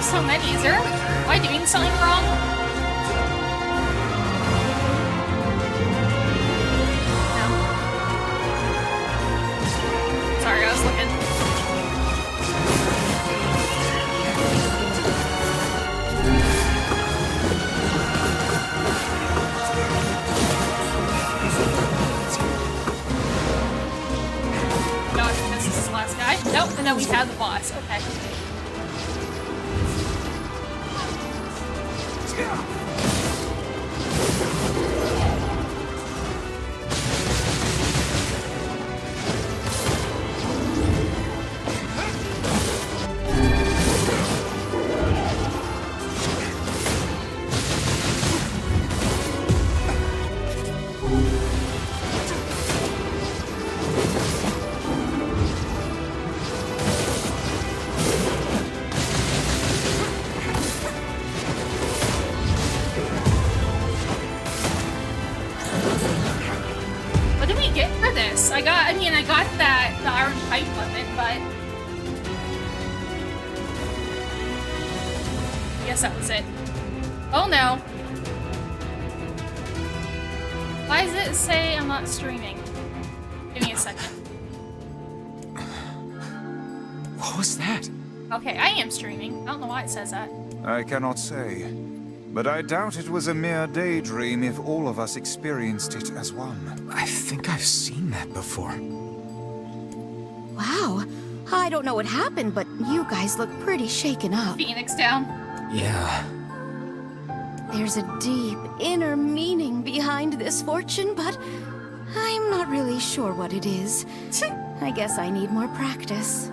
[SPEAKER 1] have so many? Am I doing something wrong? No. Sorry, I was looking. No, I think this is the last guy. Nope, and then we have the boss. Okay. What did we get for this? I got the iron pipe weapon, but I guess that was it. Oh no. Why does it say I'm not streaming? Give me a second.
[SPEAKER 6] What was that?
[SPEAKER 1] Okay, I am streaming. I don't know why it says that.
[SPEAKER 4] I cannot say. But I doubt it was a mere daydream if all of us experienced it as one.
[SPEAKER 6] I think I've seen that before.
[SPEAKER 5] Wow. I don't know what happened, but you guys look pretty shaken up.
[SPEAKER 1] Phoenix down.
[SPEAKER 6] Yeah.
[SPEAKER 5] There's a deep inner meaning behind this fortune, but I'm not really sure what it is. I guess I need more practice.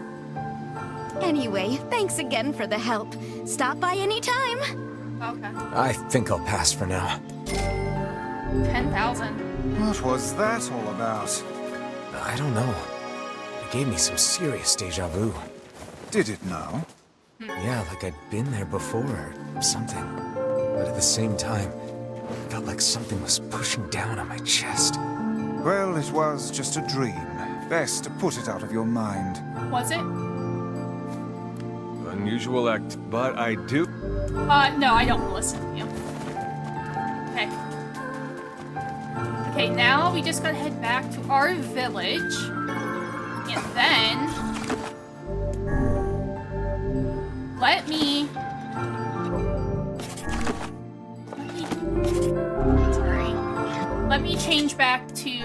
[SPEAKER 5] Anyway, thanks again for the help. Stop by anytime.
[SPEAKER 1] Okay.
[SPEAKER 6] I think I'll pass for now.
[SPEAKER 1] 10,000.
[SPEAKER 4] What was that all about?
[SPEAKER 6] I don't know. It gave me some serious deja vu.
[SPEAKER 4] Did it now?
[SPEAKER 6] Yeah, like I'd been there before or something. But at the same time, it felt like something was pushing down on my chest.
[SPEAKER 4] Well, it was just a dream. Best to put it out of your mind.
[SPEAKER 1] Was it?
[SPEAKER 8] Unusual act, but I do.
[SPEAKER 1] No, I don't listen to you. Okay. Okay, now we just gotta head back to our village. And then... Let me change back to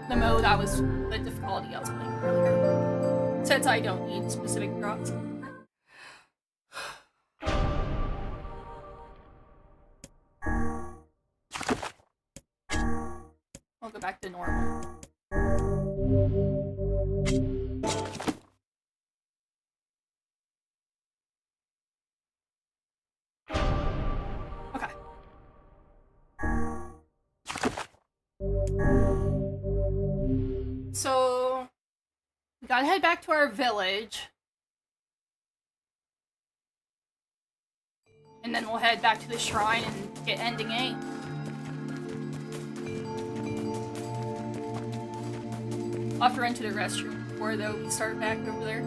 [SPEAKER 1] the mode the difficulty I was playing earlier. Since I don't need specific drops. I'll go back to normal. Okay. So, we gotta head back to our village. And then we'll head back to the shrine and get ending A. I'll have to run to the restroom before, though, we start back over there.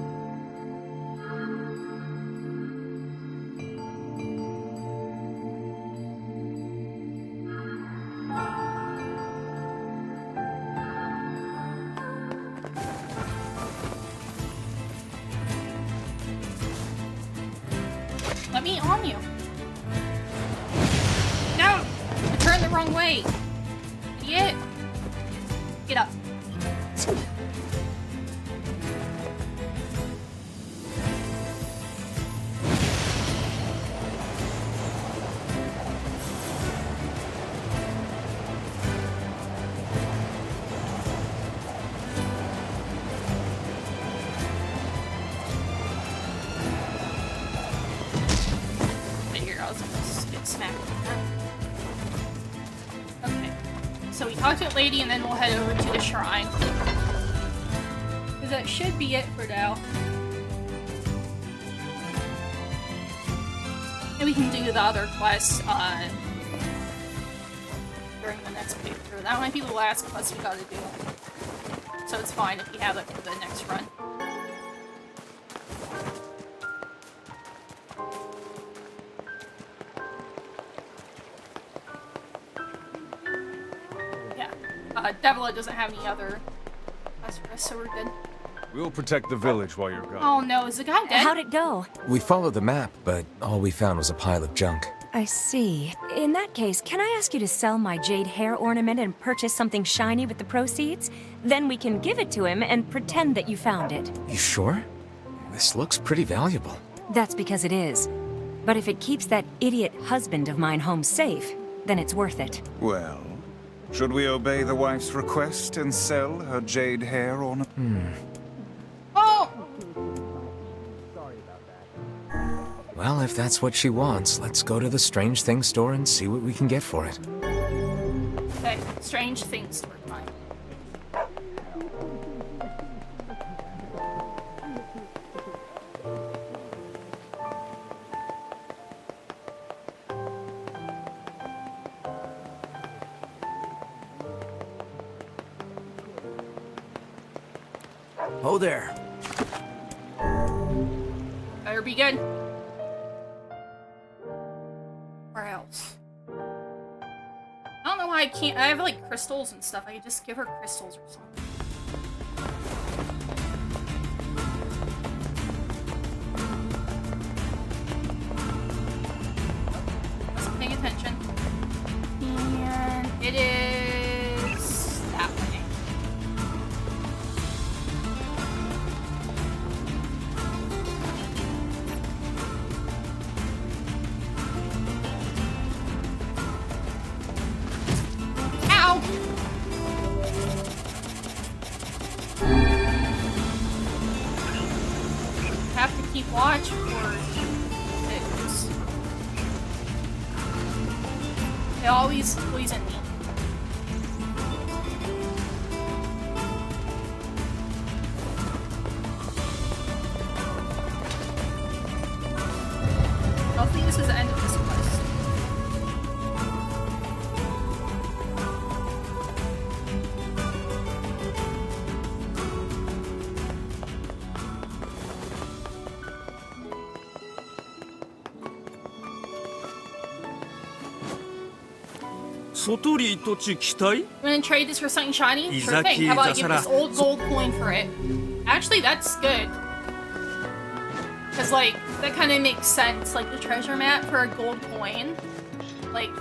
[SPEAKER 1] Let me on you. No! I turned the wrong way. Idiot. Get up. Talk to the lady and then we'll head over to the shrine. Because that should be it for now. And we can do the other quests during the next playthrough. That might be the last quest we gotta do. So it's fine if we have it for the next run. Devila doesn't have any other phosphorus, so we're good.
[SPEAKER 8] We'll protect the village while you're gone.
[SPEAKER 1] Oh no, is the guy dead?
[SPEAKER 14] How'd it go?
[SPEAKER 6] We followed the map, but all we found was a pile of junk.
[SPEAKER 14] I see. In that case, can I ask you to sell my jade hair ornament and purchase something shiny with the proceeds? Then we can give it to him and pretend that you found it.
[SPEAKER 6] You sure? This looks pretty valuable.
[SPEAKER 14] That's because it is. But if it keeps that idiot husband of mine home safe, then it's worth it.
[SPEAKER 4] Well, should we obey the wife's request and sell her jade hair ornament?
[SPEAKER 1] Oh!
[SPEAKER 6] Well, if that's what she wants, let's go to the Strange Things store and see what we can get for it.
[SPEAKER 1] Okay, strange things were fine.
[SPEAKER 6] Oh there.
[SPEAKER 1] Better be good. Where else? I don't know why I can't. I have like crystals and stuff. I could just give her crystals or something. Wasn't paying attention. And it is that way. Ow! Have to keep watch for things. They always poison me. Hopefully this is the end of this quest. I'm gonna trade this for something shiny? Sure thing. How about I give this old gold coin for it? Actually, that's good. Because, like, that kind of makes sense. Like, the treasure map for a gold coin. Like,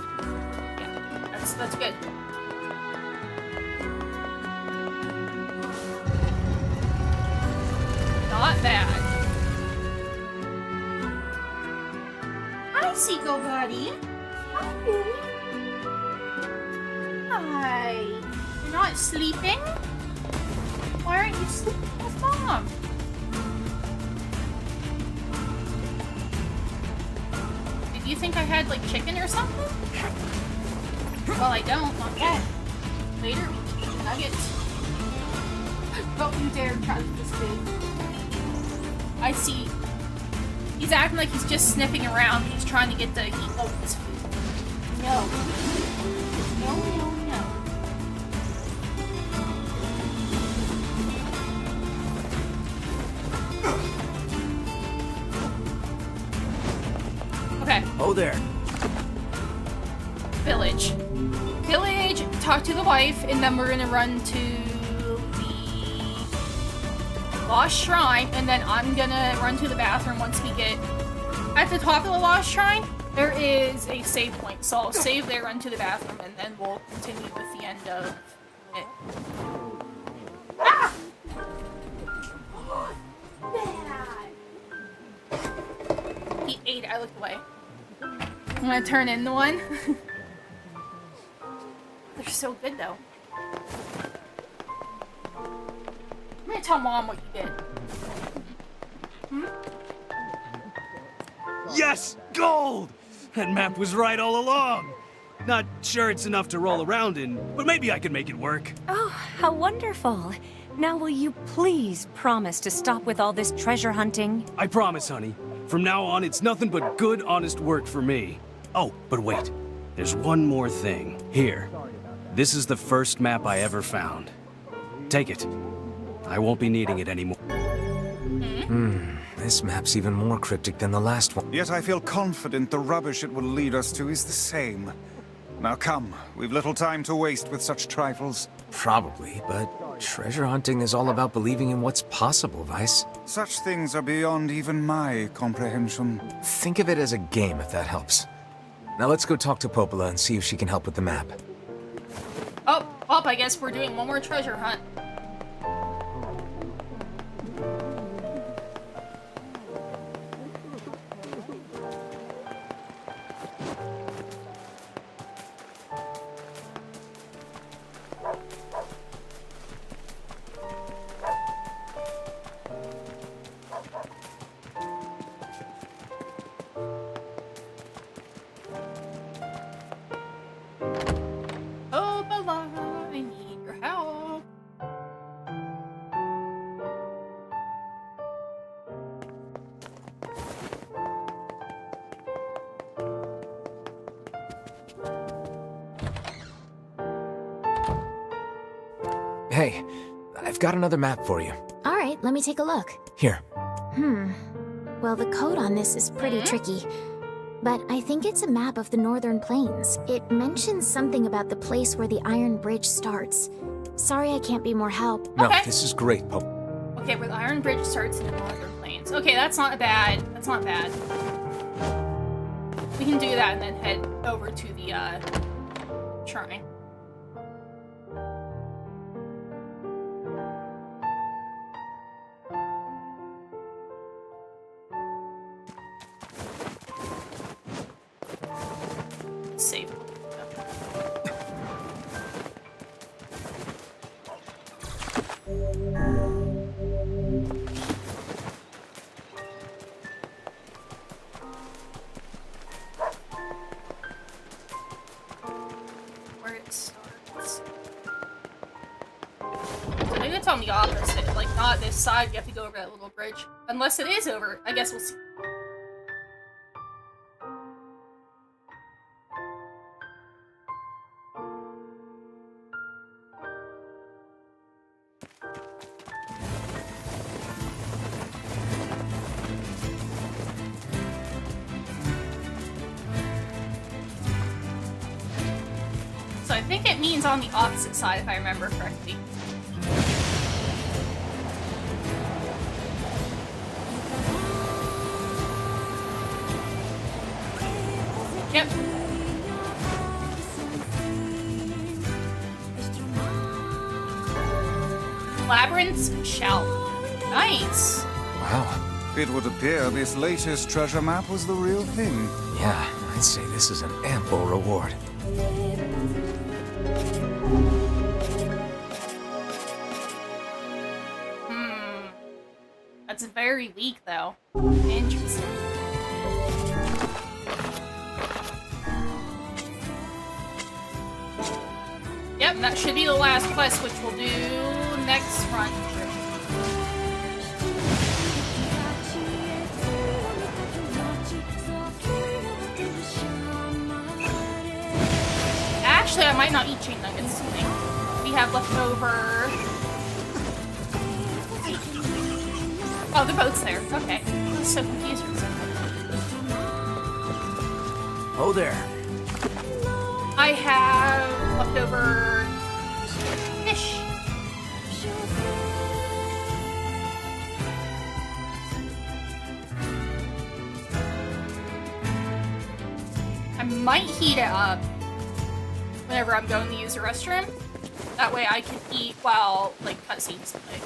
[SPEAKER 1] yeah, that's good. Not bad. Hi, Seagull Buddy. Hi. You're not sleeping? Why aren't you sleeping with Mom? Did you think I had, like, chicken or something? Well, I don't. Not yet. Later, we can eat nuggets. Don't you dare try this food. I see. He's acting like he's just sniffing around. He's trying to get to eat this food. No. No, no, no. Okay.
[SPEAKER 6] Oh there.
[SPEAKER 1] Village. Village, talk to the wife, and then we're gonna run to the Lost Shrine, and then I'm gonna run to the bathroom once we get at the top of the Lost Shrine. There is a save point, so I'll save there, run to the bathroom, and then we'll continue with the end of it. Ah! He ate it. I looked away. I'm gonna turn into one. They're so good, though. I'm gonna tell Mom what you did. Hmm?
[SPEAKER 18] Yes! Gold! That map was right all along. Not sure it's enough to roll around in, but maybe I can make it work.
[SPEAKER 14] Oh, how wonderful. Now will you please promise to stop with all this treasure hunting?
[SPEAKER 18] I promise, honey. From now on, it's nothing but good, honest work for me. Oh, but wait. There's one more thing. Here. This is the first map I ever found. Take it. I won't be needing it anymore.
[SPEAKER 6] This map's even more cryptic than the last one.
[SPEAKER 4] Yet I feel confident the rubbish it will lead us to is the same. Now come, we've little time to waste with such trifles.
[SPEAKER 6] Probably, but treasure hunting is all about believing in what's possible, Vice.
[SPEAKER 4] Such things are beyond even my comprehension.
[SPEAKER 6] Think of it as a game, if that helps. Now let's go talk to Popola and see if she can help with the map.
[SPEAKER 1] Oh, I guess we're doing one more treasure hunt. Oh, Bella, I need your help.
[SPEAKER 6] Hey, I've got another map for you.
[SPEAKER 11] All right, let me take a look.
[SPEAKER 6] Here.
[SPEAKER 11] Well, the code on this is pretty tricky. But I think it's a map of the Northern Plains. It mentions something about the place where the Iron Bridge starts. Sorry I can't be more help.
[SPEAKER 6] No, this is great, Pope.
[SPEAKER 1] Okay, where the Iron Bridge starts in the Northern Plains. Okay, that's not bad. That's not bad. We can do that and then head over to the shrine. Save. Where it starts. So maybe it's on the opposite, like not this side, you have to go over that little bridge. Unless it is over, I guess we'll see. So I think it means on the opposite side, if I remember correctly. Yep. Labyrinth's Shell. Nice.
[SPEAKER 6] Wow.
[SPEAKER 4] It would appear this latest treasure map was the real thing.
[SPEAKER 6] Yeah, I'd say this is an ample reward.
[SPEAKER 1] That's very weak, though. Interesting. Yep, that should be the last quest, which we'll do next run. Actually, I might not eat chain nuggets today. We have leftover. Oh, the boat's there. Okay. I was so confused for a second.
[SPEAKER 6] Oh, there.
[SPEAKER 1] I have leftover fish. I might heat it up whenever I'm going to use the restroom. That way I can eat while, like, cutscenes play.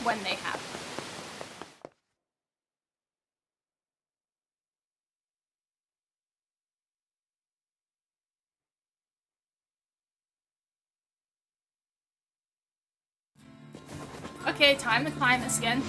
[SPEAKER 1] When they happen. Okay, time to climb this again.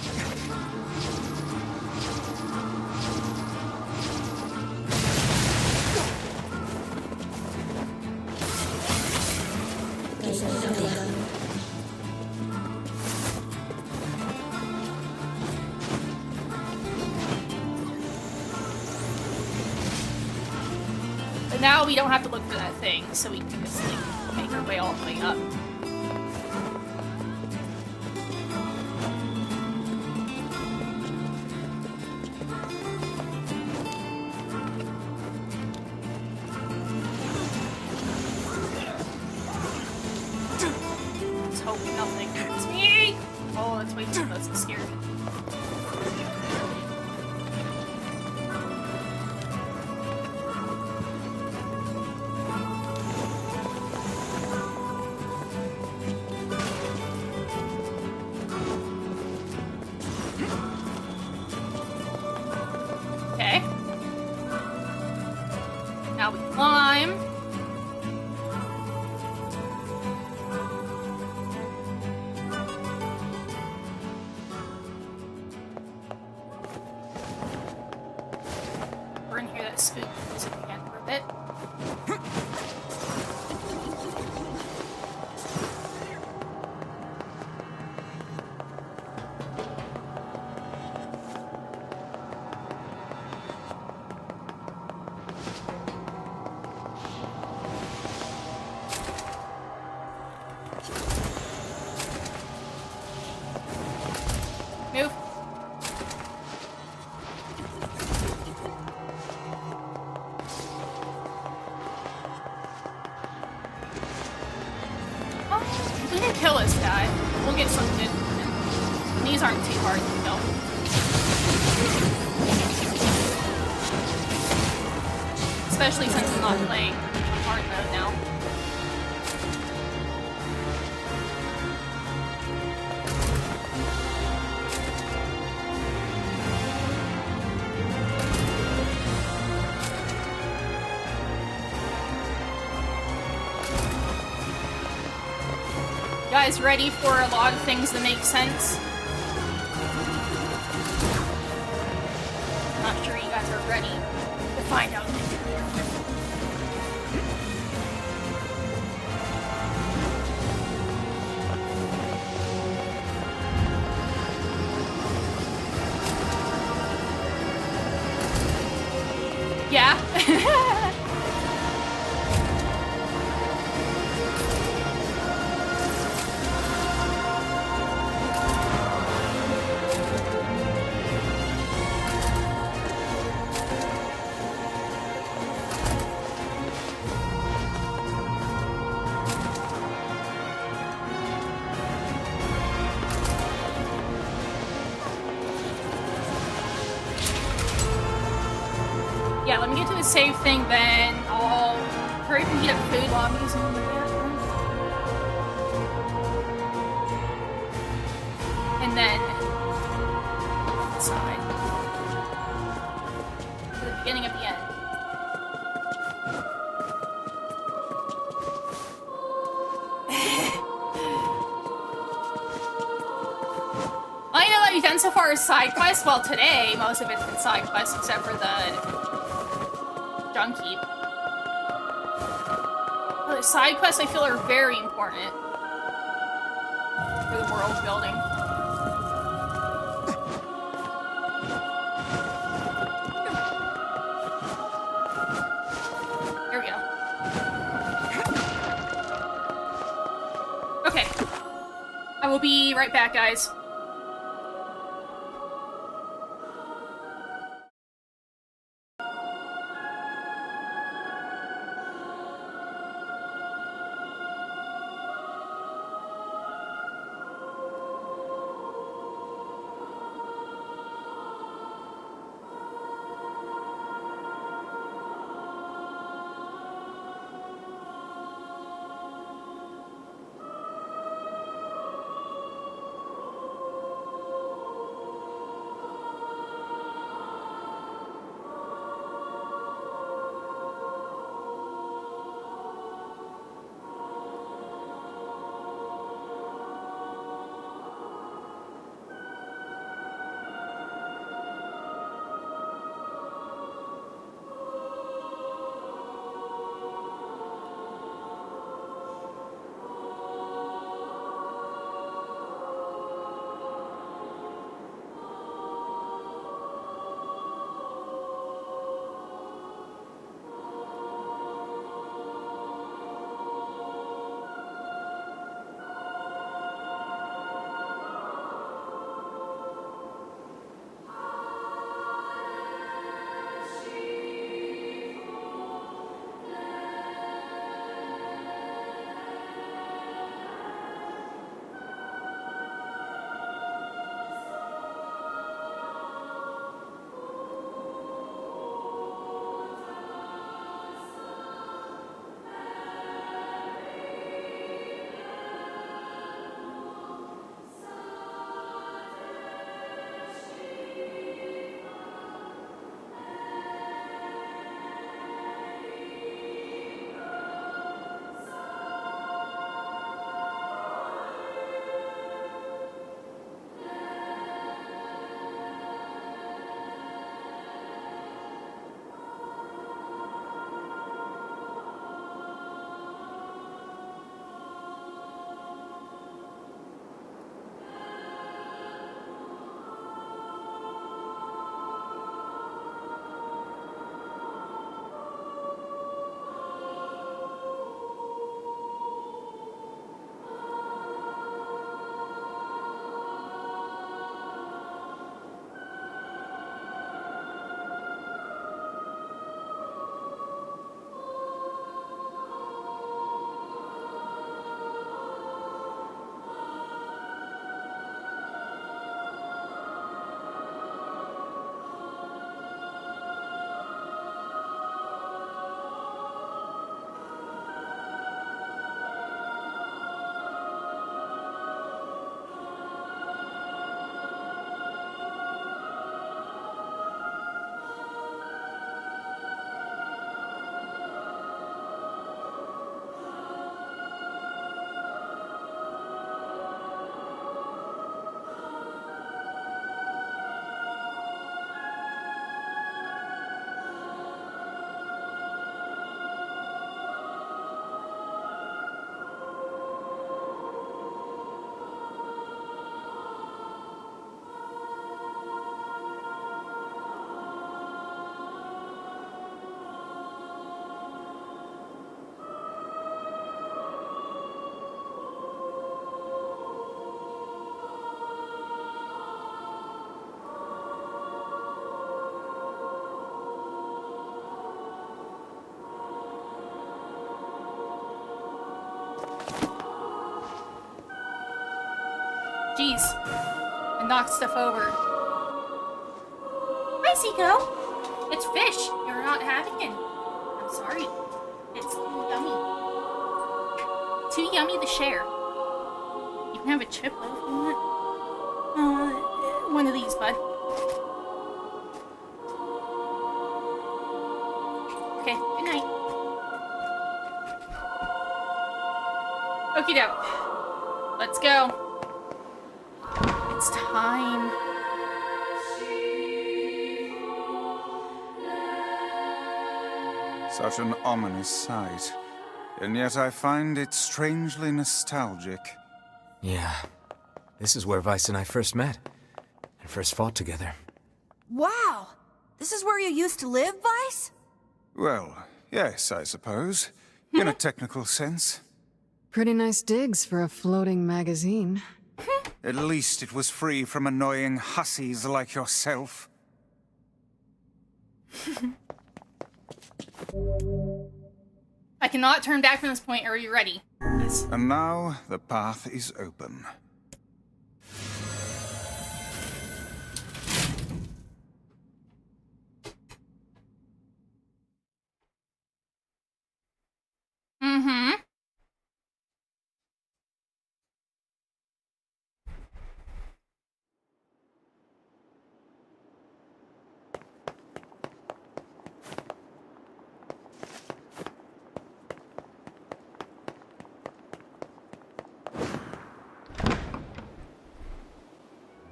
[SPEAKER 1] But now we don't have to look for that thing, so we can just like make our way all the way up. way too close to scare me. Okay. Now we climb. We're in here that spooky music again for a bit. Move. Oh, we didn't kill this guy. We'll get some good. These aren't too hard to kill. Especially since I'm not playing hard mode now. You guys ready for a lot of things that make sense? Not sure you guys are ready to find out. Yeah. Yeah, let me get to the save thing, then I'll hurry up and heat up food while I'm using the bathroom. And then inside. To the beginning of the end. I know what you've done so far is side quests. Well, today, most of it's been side quests except for the junk heap. The side quests I feel are very important for the world building. Here we go. Okay. I will be right back, guys. and knock stuff over. Hi, Zico. It's fish. You're not having it. I'm sorry. It's too yummy. Too yummy to share. You can have a chip though if you want. One of these, bud. Okay, good night. Okie doke. Let's go. It's time.
[SPEAKER 4] Such an ominous sight. And yet I find it strangely nostalgic.
[SPEAKER 6] Yeah. This is where Vice and I first met. And first fought together.
[SPEAKER 16] Wow! This is where you used to live, Vice?
[SPEAKER 4] Well, yes, I suppose. In a technical sense.
[SPEAKER 17] Pretty nice digs for a floating magazine.
[SPEAKER 4] At least it was free from annoying hussies like yourself.
[SPEAKER 1] I cannot turn back from this point. Are you ready? Yes.
[SPEAKER 4] And now the path is open.
[SPEAKER 1] Mm-hmm.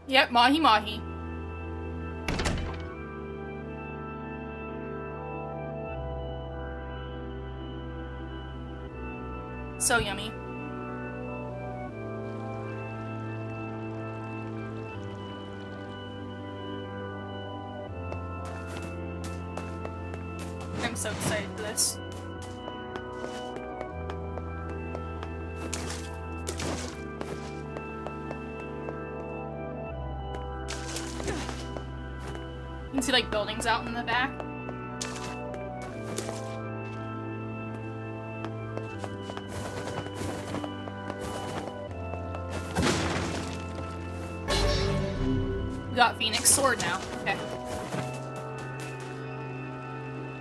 [SPEAKER 1] Yep, mahi mahi. So yummy. I'm so excited for this. You can see like buildings out in the back. We got Phoenix Sword now. Okay.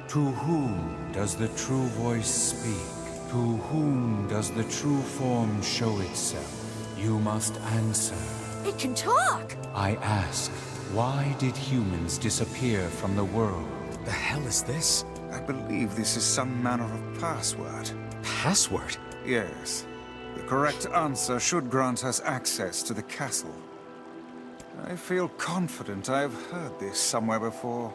[SPEAKER 19] To whom does the true voice speak? To whom does the true form show itself? You must answer.
[SPEAKER 16] It can talk!
[SPEAKER 19] I ask, why did humans disappear from the world?
[SPEAKER 6] The hell is this?
[SPEAKER 4] I believe this is some manner of password.
[SPEAKER 6] Password?
[SPEAKER 4] Yes. The correct answer should grant us access to the castle. I feel confident I have heard this somewhere before.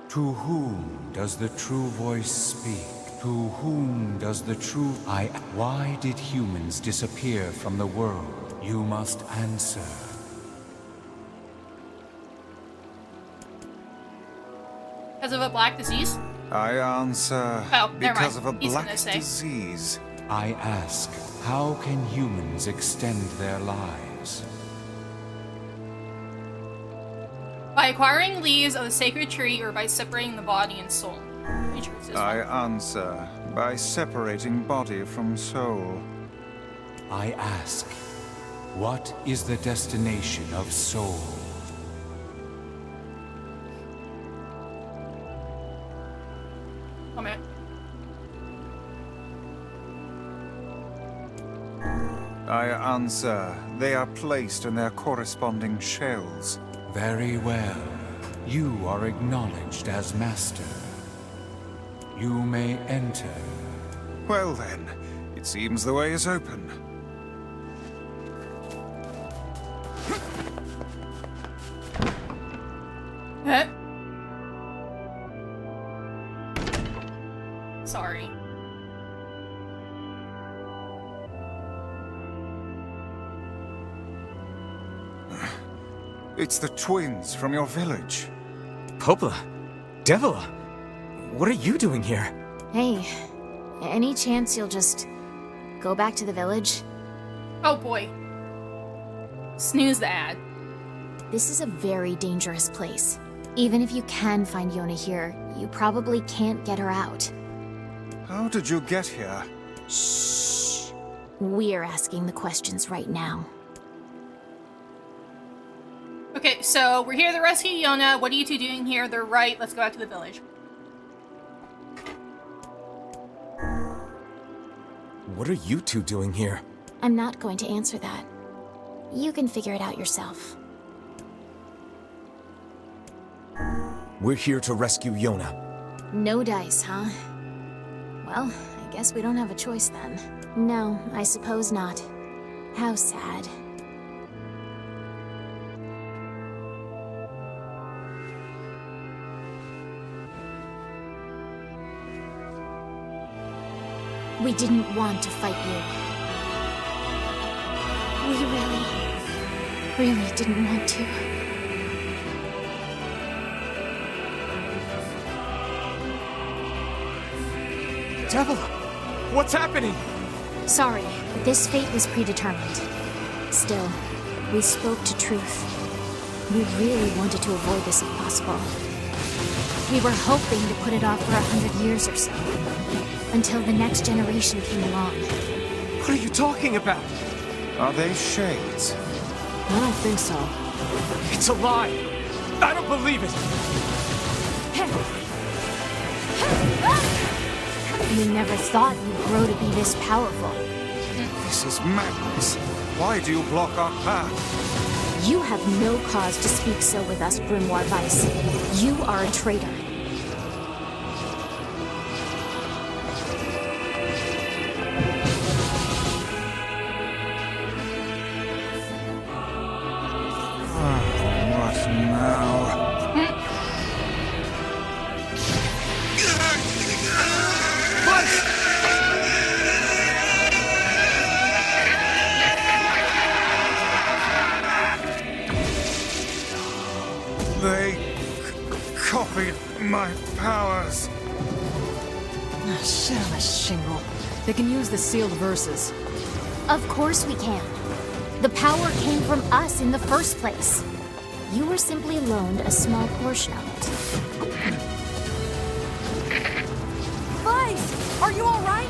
[SPEAKER 19] To whom does the true voice speak? To whom does the true... Why did humans disappear from the world? You must answer.
[SPEAKER 1] Because of a black disease?
[SPEAKER 4] I answer...
[SPEAKER 1] Oh, never
[SPEAKER 4] because
[SPEAKER 1] mind.
[SPEAKER 4] of a
[SPEAKER 1] He's
[SPEAKER 4] black
[SPEAKER 1] gonna say.
[SPEAKER 4] disease.
[SPEAKER 19] I ask, how can humans extend their lives?
[SPEAKER 1] By acquiring leaves of the sacred tree or by separating the body and soul.
[SPEAKER 4] I answer by separating body from soul.
[SPEAKER 19] I ask, what is the destination of soul?
[SPEAKER 1] Come here.
[SPEAKER 4] I answer, they are placed in their corresponding shells.
[SPEAKER 19] Very well. You are acknowledged as master. You may enter.
[SPEAKER 4] Well then, it seems the way is open.
[SPEAKER 1] Huh? Sorry.
[SPEAKER 4] It's the twins from your village.
[SPEAKER 6] Popla? Devila? What are you doing here?
[SPEAKER 11] Hey, any chance you'll just go back to the village?
[SPEAKER 1] Oh boy. Snooze the ad.
[SPEAKER 11] This is a very dangerous place. Even if you can find Yona here, you probably can't get her out.
[SPEAKER 4] How did you get here?
[SPEAKER 11] Shh. We're asking the questions right now.
[SPEAKER 1] Okay, so we're here to rescue Yona. What are you two doing here? They're right. Let's go back to the village.
[SPEAKER 6] What are you two doing here?
[SPEAKER 11] I'm not going to answer that. You can figure it out yourself.
[SPEAKER 6] We're here to rescue Yona.
[SPEAKER 11] No dice, huh? Well, I guess we don't have a choice then. No, I suppose not. How sad. We didn't want to fight you. We really didn't want to.
[SPEAKER 6] Devil, what's happening?
[SPEAKER 11] Sorry, this fate was predetermined. Still, we spoke to truth. We really wanted to avoid this if possible. We were hoping to put it off for 100 years or so, until the next generation came along.
[SPEAKER 6] What are you talking about?
[SPEAKER 4] Are they shades?
[SPEAKER 17] I don't think so.
[SPEAKER 6] It's a lie. I don't believe it.
[SPEAKER 11] We never thought you'd grow to be this powerful.
[SPEAKER 4] This is madness. Why do you block our path?
[SPEAKER 11] You have no cause to speak so with us, Grimoire Weiss. You are a traitor.
[SPEAKER 4] What now? They copied my powers.
[SPEAKER 17] Ah, shit on a shingle. They can use the sealed verses.
[SPEAKER 11] Of course we can. The power came from us in the first place. You were simply loaned a small portion of it.
[SPEAKER 16] Vice, are you all right?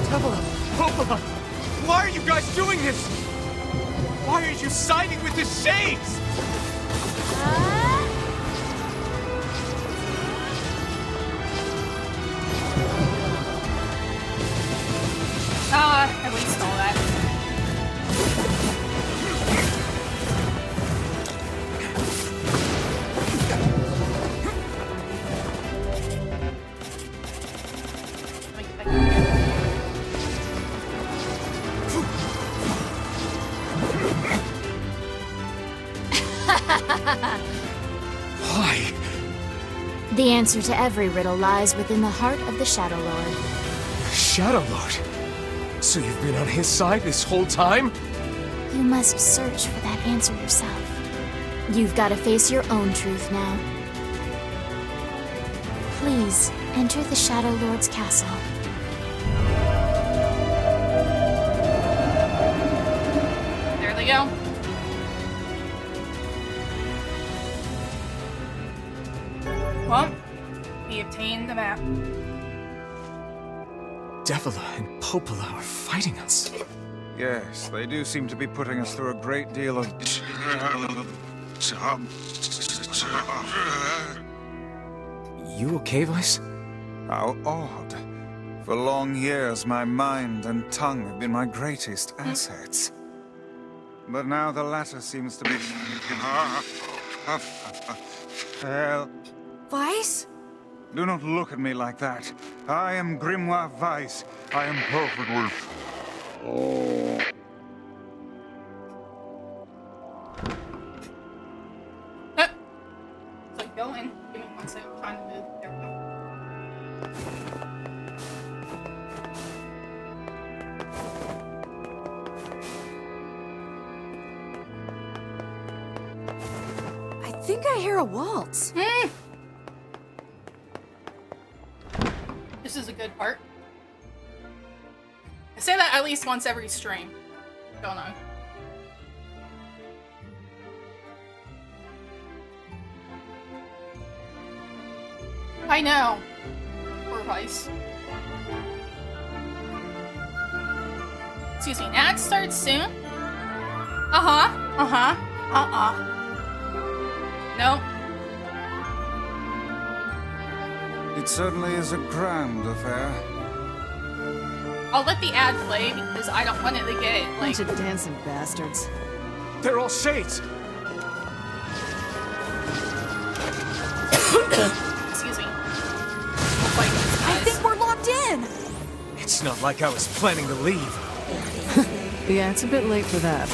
[SPEAKER 6] Devil, Popola, why are you guys doing this? Why are you siding with the shades?
[SPEAKER 1] At least all that.
[SPEAKER 6] Why?
[SPEAKER 11] The answer to every riddle lies within the heart of the Shadow Lord.
[SPEAKER 6] Shadow Lord? So you've been on his side this whole time?
[SPEAKER 11] You must search for that answer yourself. You've got to face your own truth now. Please, enter the Shadow Lord's castle.
[SPEAKER 1] There they go. Well, we obtained the map.
[SPEAKER 6] Devila and Popola are fighting us.
[SPEAKER 4] Yes, they do seem to be putting us through a great deal of...
[SPEAKER 6] You okay, Vice?
[SPEAKER 4] How odd. For long years, my mind and tongue have been my greatest assets. But now the latter seems to be... Well...
[SPEAKER 16] Vice?
[SPEAKER 4] Do not look at me like that. I am Grimoire Weiss. I am perfectly... Oh...
[SPEAKER 1] So go in. Give me 1 second. I'm trying to move. There we go.
[SPEAKER 16] I think I hear a waltz.
[SPEAKER 1] This is a good part. I say that at least once every stream. Going on. I know. Poor Vice. Excuse me, Nat starts soon? Uh-huh. Uh-huh. Uh-uh. Nope.
[SPEAKER 4] It certainly is a grand affair.
[SPEAKER 1] I'll let the ad play because I don't want it to get, like...
[SPEAKER 17] Bunch of dancing bastards.
[SPEAKER 6] They're all shades.
[SPEAKER 1] Excuse me.
[SPEAKER 16] I think we're locked in.
[SPEAKER 6] It's not like I was planning to leave.
[SPEAKER 17] Yeah, it's a bit late for that.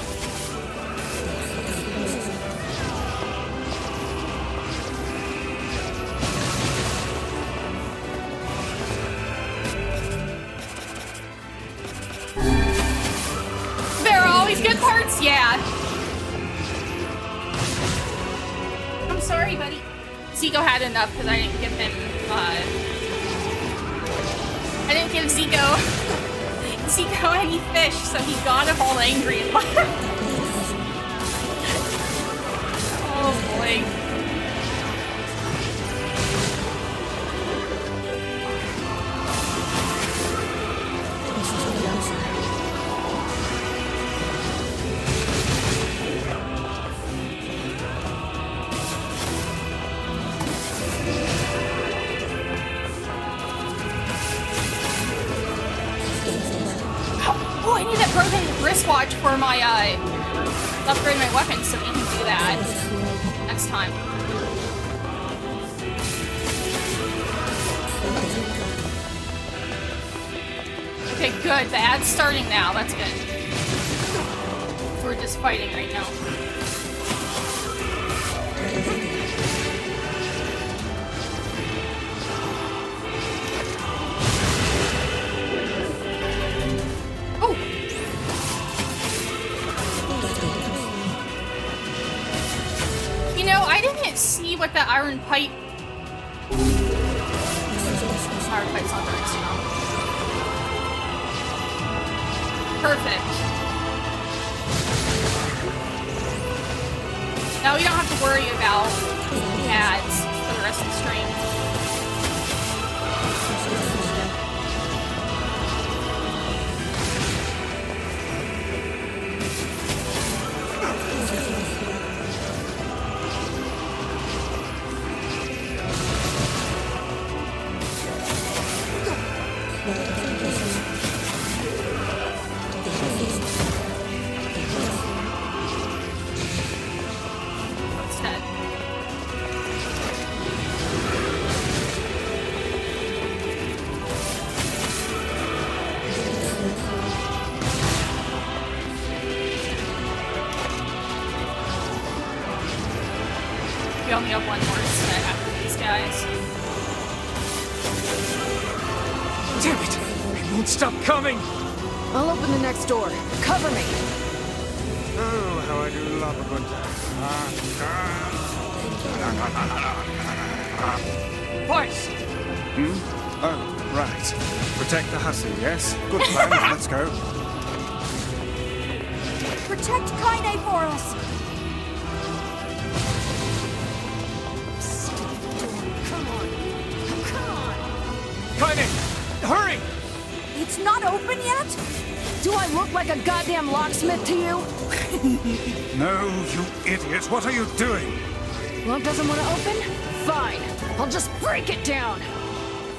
[SPEAKER 1] There are always good parts, yeah. I'm sorry, buddy. Zico had enough because I didn't give him, I didn't give Zico any fish, so he got him all angry and left. Oh boy. Oh, I need that broken wristwatch for my, upgrade my weapons so we can do that next time. Okay, good. The ad's starting now. That's good. We're just fighting right now. Oh! You know, I didn't see what the iron pipe... Iron pipe's not very strong. Perfect. Now we don't have to worry about ads for the rest of the stream. What's that? We only have one more set after these guys.
[SPEAKER 6] Damn it! They won't stop coming!
[SPEAKER 17] I'll open the next door. Cover me!
[SPEAKER 4] Oh, how I do love a good time.
[SPEAKER 6] Vice!
[SPEAKER 4] Oh, right. Protect the hussy, yes? Good plan, let's go.
[SPEAKER 16] Protect Kaine for us.
[SPEAKER 6] Kaine! Hurry!
[SPEAKER 16] It's not open yet?
[SPEAKER 17] Do I look like a goddamn locksmith to you?
[SPEAKER 4] No, you idiot, what are you doing?
[SPEAKER 17] Lock doesn't want to open? Fine. I'll just break it down.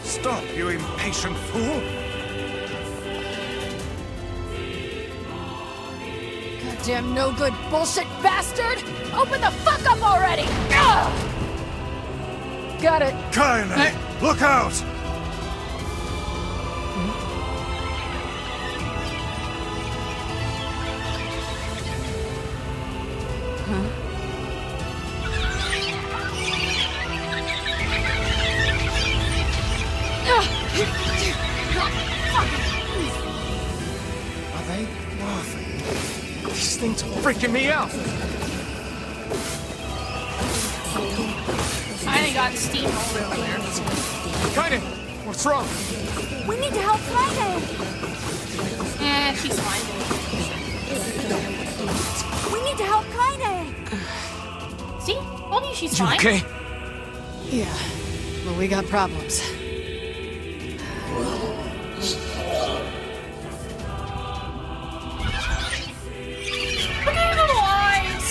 [SPEAKER 4] Stop, you impatient fool!
[SPEAKER 17] Goddamn no good bullshit bastard! Open the fuck up already! Ugh! Got it.
[SPEAKER 4] Kaine, look out!
[SPEAKER 6] Are they worth it? These things are freaking me out!
[SPEAKER 1] I ain't got steamrolled over there.
[SPEAKER 6] Kaine! What's wrong?
[SPEAKER 16] We need to help Kaine.
[SPEAKER 1] She's fine.
[SPEAKER 16] We need to help Kaine.
[SPEAKER 1] See? Told you she's
[SPEAKER 6] You
[SPEAKER 1] fine.
[SPEAKER 6] okay?
[SPEAKER 17] Yeah, but we got problems.
[SPEAKER 1] Look at her little eyes!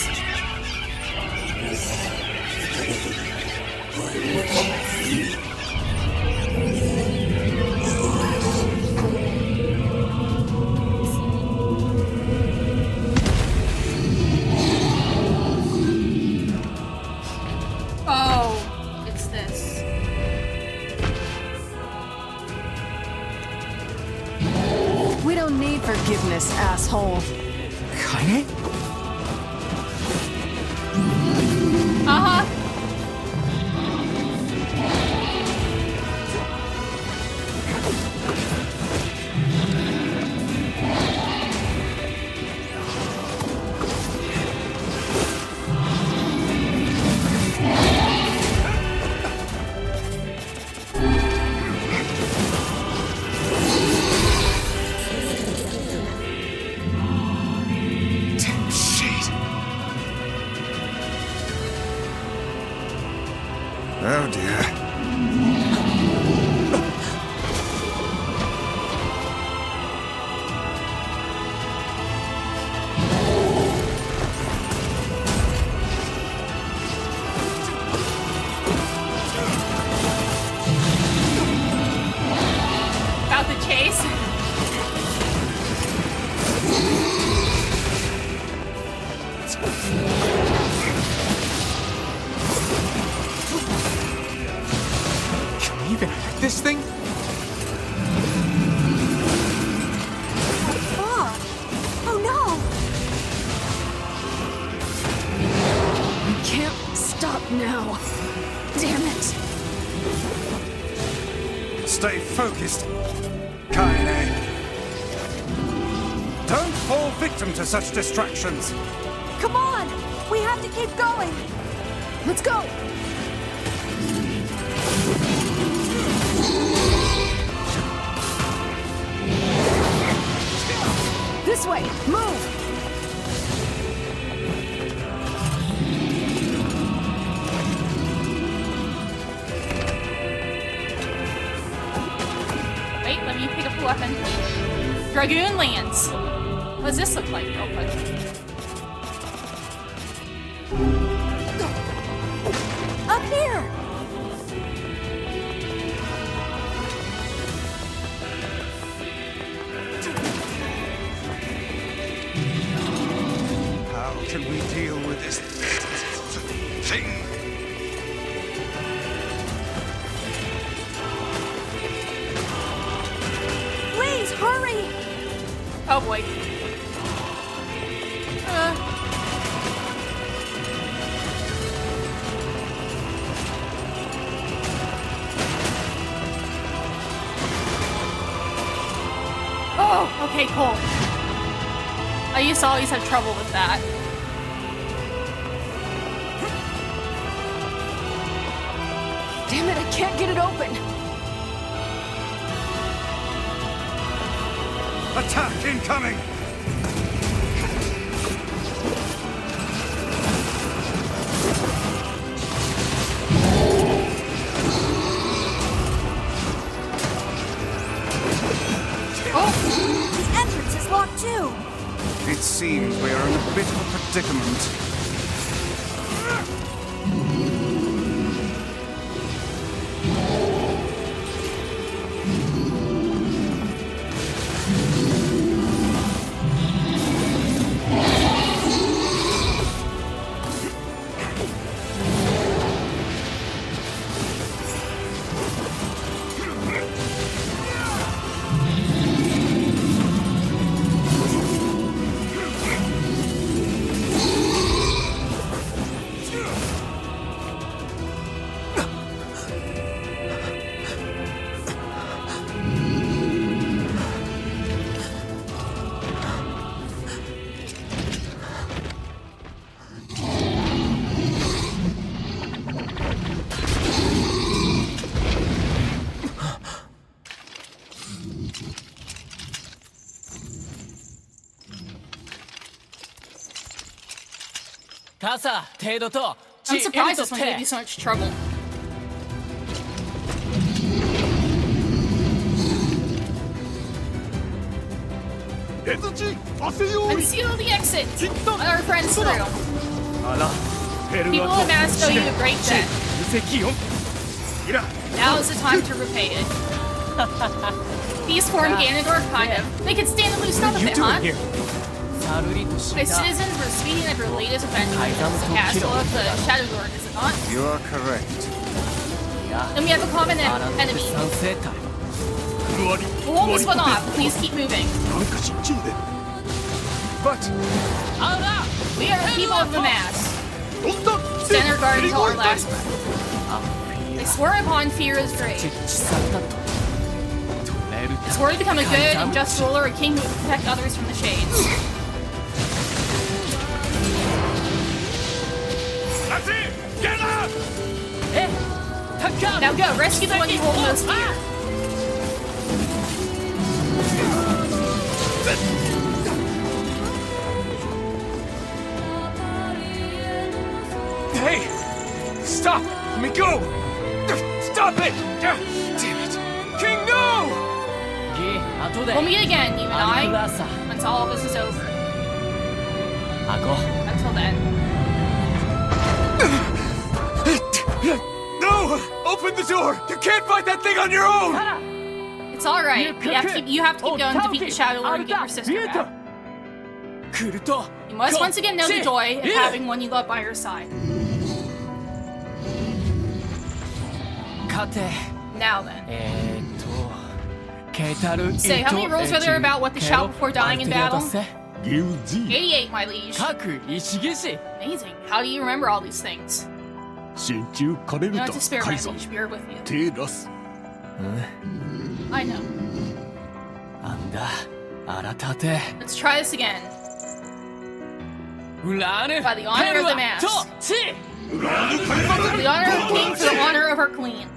[SPEAKER 17] Darkness, asshole.
[SPEAKER 10] Kaine?
[SPEAKER 1] Uh-huh.
[SPEAKER 4] Oh dear.
[SPEAKER 1] About the chase.
[SPEAKER 10] Can we even hit this thing?
[SPEAKER 16] Fuck! Oh no!
[SPEAKER 17] We can't stop now. Damn it.
[SPEAKER 4] Stay focused, Kaine. Don't fall victim to such distractions.
[SPEAKER 16] Come on! We have to keep going!
[SPEAKER 17] Let's go! This way! Move!
[SPEAKER 1] Wait, let me pick up a weapon. Dragoon Lance. What does this look like, real quick?
[SPEAKER 16] Up here!
[SPEAKER 4] How can we deal with this thing?
[SPEAKER 16] Please, hurry!
[SPEAKER 1] Oh boy. Oh, okay, cool. I used to always have trouble with that.
[SPEAKER 17] Damn it, I can't get it open!
[SPEAKER 4] Attack incoming!
[SPEAKER 16] The entrance is locked too!
[SPEAKER 4] It seems we are in a bit of a predicament.
[SPEAKER 1] I'm surprised this one gave you so much trouble. Conceal the exit! Let our friends through. People in masks owe you a great debt. Now is the time to repay it. These form Ganondorf, kind of. They could stand to loosen up a bit, huh? My citizens were speaking of your latest adventure. Castle of the Shadow Lord, is it not?
[SPEAKER 4] You are correct.
[SPEAKER 1] Then we have a common enemy. We'll hold this one off. Please keep moving.
[SPEAKER 6] But...
[SPEAKER 1] We are the people of the mass. Stand our guard until our last breath. They swore upon Fira's grave. They swore to become a good and just ruler, a king who would protect others from the shades.
[SPEAKER 8] That's it! Get up!
[SPEAKER 1] Now go, rescue the one you hold most dear.
[SPEAKER 6] Hey! Stop! Let me go! Stop it! Damn it! King, no!
[SPEAKER 1] We'll meet again, you and I, once all of this is over. Until then.
[SPEAKER 6] No! Open the door! You can't fight that thing on your own!
[SPEAKER 1] It's alright. You have to keep going to defeat the Shadow Lord and get your sister back. You must once again know the joy of having one you love by your side. Now then. Say, how many rules are there about what to shout before dying in battle? 88, my liege. Amazing. How do you remember all these things? You don't have to spare, my liege. We are with you. I know. Let's try this again. By the honor of the mass. For the honor of the king, for the honor of our queen.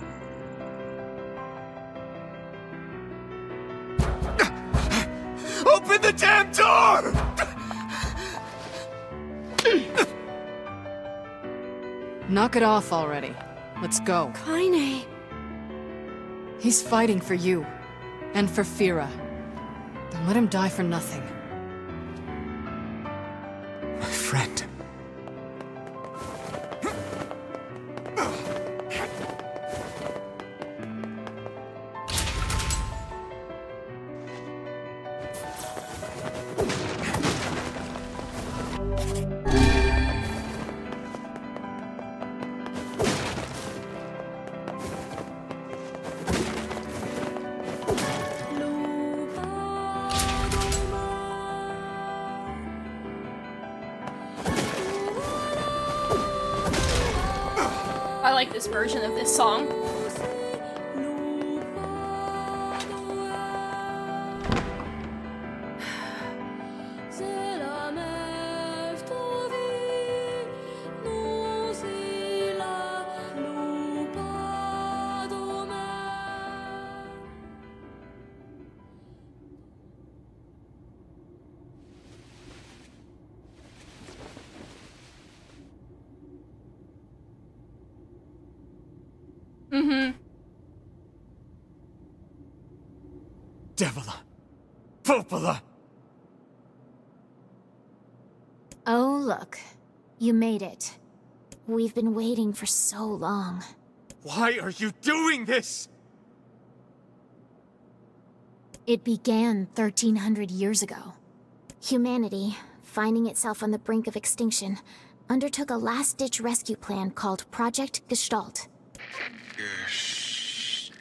[SPEAKER 6] Open the damn door!
[SPEAKER 17] Knock it off already. Let's go.
[SPEAKER 16] Kaine.
[SPEAKER 17] He's fighting for you. And for Fira. Don't let him die for nothing.
[SPEAKER 6] My friend.
[SPEAKER 1] I like this version of this song.
[SPEAKER 6] Devila! Popola!
[SPEAKER 11] Oh, look. You made it. We've been waiting for so long.
[SPEAKER 6] Why are you doing this?
[SPEAKER 11] It began 1300 years ago. Humanity, finding itself on the brink of extinction, undertook a last-ditch rescue plan called Project Gestalt.
[SPEAKER 4] Gestalt?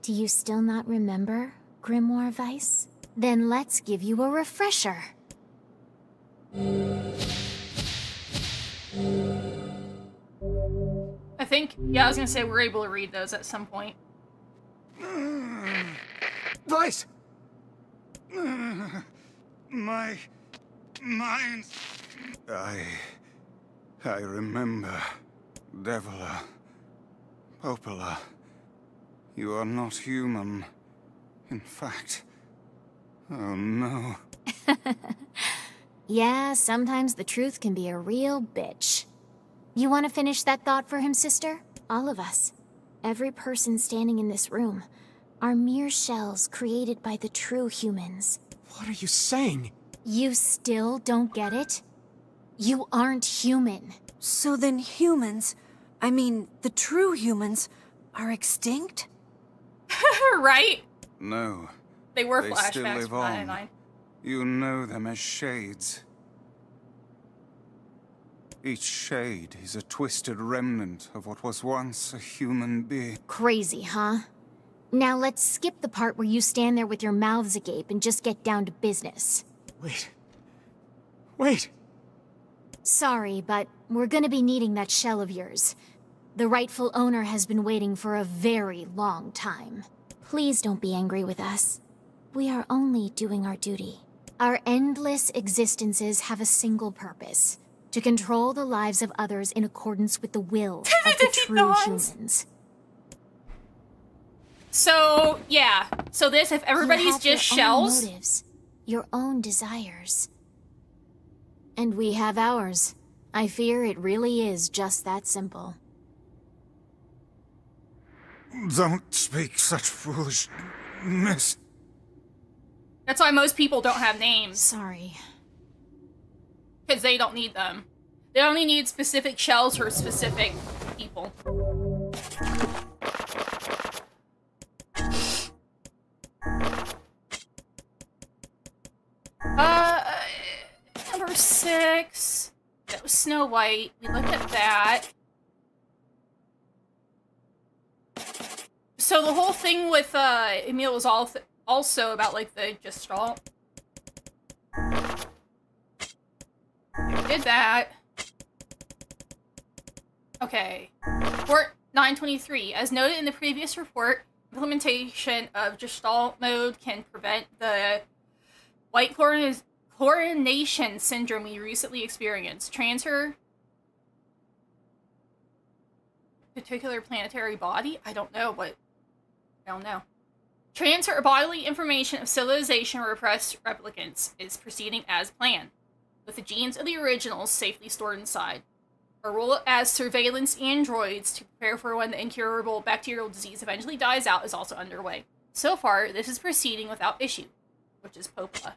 [SPEAKER 11] Do you still not remember, Grimoire Weiss? Then let's give you a refresher.
[SPEAKER 1] I think, yeah, I was gonna say we're able to read those at some point.
[SPEAKER 6] Weiss!
[SPEAKER 4] My mind. I remember. Devila. Popola. You are not human. In fact. Oh no.
[SPEAKER 11] Yeah, sometimes the truth can be a real bitch. You want to finish that thought for him, sister? All of us. Every person standing in this room are mere shells created by the true humans.
[SPEAKER 6] What are you saying?
[SPEAKER 11] You still don't get it? You aren't human.
[SPEAKER 16] So then humans, I mean, the true humans, are extinct?
[SPEAKER 1] Right?
[SPEAKER 4] No.
[SPEAKER 1] They were
[SPEAKER 4] still
[SPEAKER 1] flashbacks
[SPEAKER 4] live
[SPEAKER 1] from
[SPEAKER 4] on.
[SPEAKER 1] 99.
[SPEAKER 4] You know them as shades. Each shade is a twisted remnant of what was once a human being.
[SPEAKER 11] Crazy, huh? Now let's skip the part where you stand there with your mouths agape and just get down to business.
[SPEAKER 6] Wait.
[SPEAKER 11] Sorry, but we're gonna be needing that shell of yours. The rightful owner has been waiting for a very long time. Please don't be angry with us. We are only doing our duty. Our endless existences have a single purpose: to control the lives of others in accordance with the will of the true humans.
[SPEAKER 1] So, yeah. So this, if everybody's
[SPEAKER 11] You have
[SPEAKER 1] just
[SPEAKER 11] your own
[SPEAKER 1] shells...
[SPEAKER 11] motives, your own desires. And we have ours. I fear it really is just that simple.
[SPEAKER 4] Don't speak such foolishness.
[SPEAKER 1] That's why most people don't have names.
[SPEAKER 11] Sorry.
[SPEAKER 1] Because they don't need them. They only need specific shells for specific people. Number 6. That was Snow White. We looked at that. So the whole thing with Emil was also about like the Gestalt. We did that. Okay. Report 923. As noted in the previous report, implementation of Gestalt mode can prevent the white chlorination syndrome we recently experienced. Transfer particular planetary body? I don't know, but I don't know. Transfer of bodily information of civilization or repressed replicants is proceeding as planned, with the genes of the originals safely stored inside. Our role as surveillance androids to prepare for when the incurable bacterial disease eventually dies out is also underway. So far, this is proceeding without issue, which is Popa.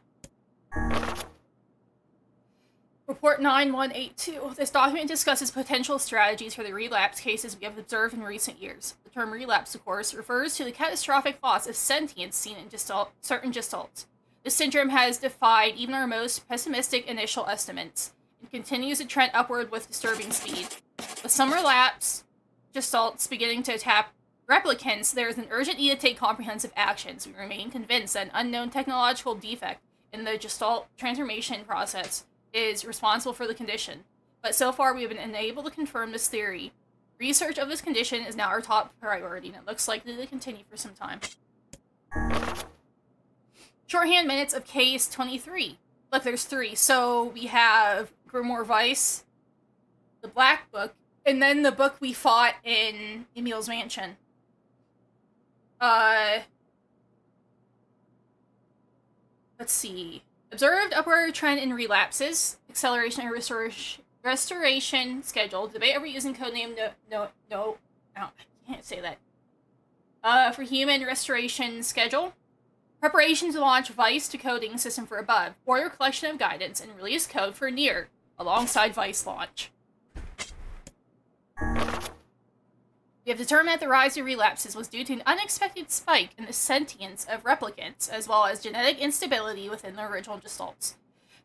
[SPEAKER 1] Report 9182. This document discusses potential strategies for the relapse cases we have observed in recent years. The term relapse, of course, refers to the catastrophic loss of sentience seen in certain gestalts. This syndrome has defied even our most pessimistic initial estimates, and continues to trend upward with disturbing speed. With some relapse gestalts beginning to attack replicants, there is an urgent need to take comprehensive actions. We remain convinced that an unknown technological defect in the gestalt transformation process is responsible for the condition, but so far we have been unable to confirm this theory. Research of this condition is now our top priority, and it looks likely to continue for some time. Shorthand minutes of case 23. Look, there's 3. So we have Grimoire Vice, the Black Book, and then the book we fought in Emil's mansion. Let's see. Observed upward trend in relapses, acceleration and restoration schedule. Debate over using codename I can't say that. For human restoration schedule. Preparation to launch Vice decoding system for above. Order collection of guidance and release code for NieR alongside Vice launch. We have determined that the rise of relapses was due to an unexpected spike in the sentience of replicants, as well as genetic instability within the original gestalts.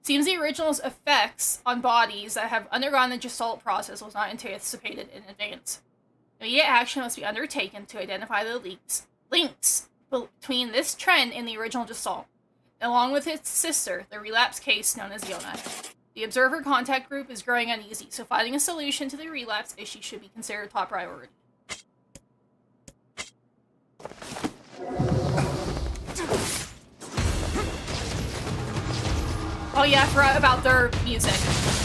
[SPEAKER 1] Seems the original's effects on bodies that have undergone the gestalt process was not anticipated in advance. Immediate action must be undertaken to identify the links between this trend and the original gestalt, along with its sister, the relapse case known as Yona. The observer contact group is growing uneasy, so finding a solution to the relapse issue should be considered top priority. Oh yeah, I forgot about their music.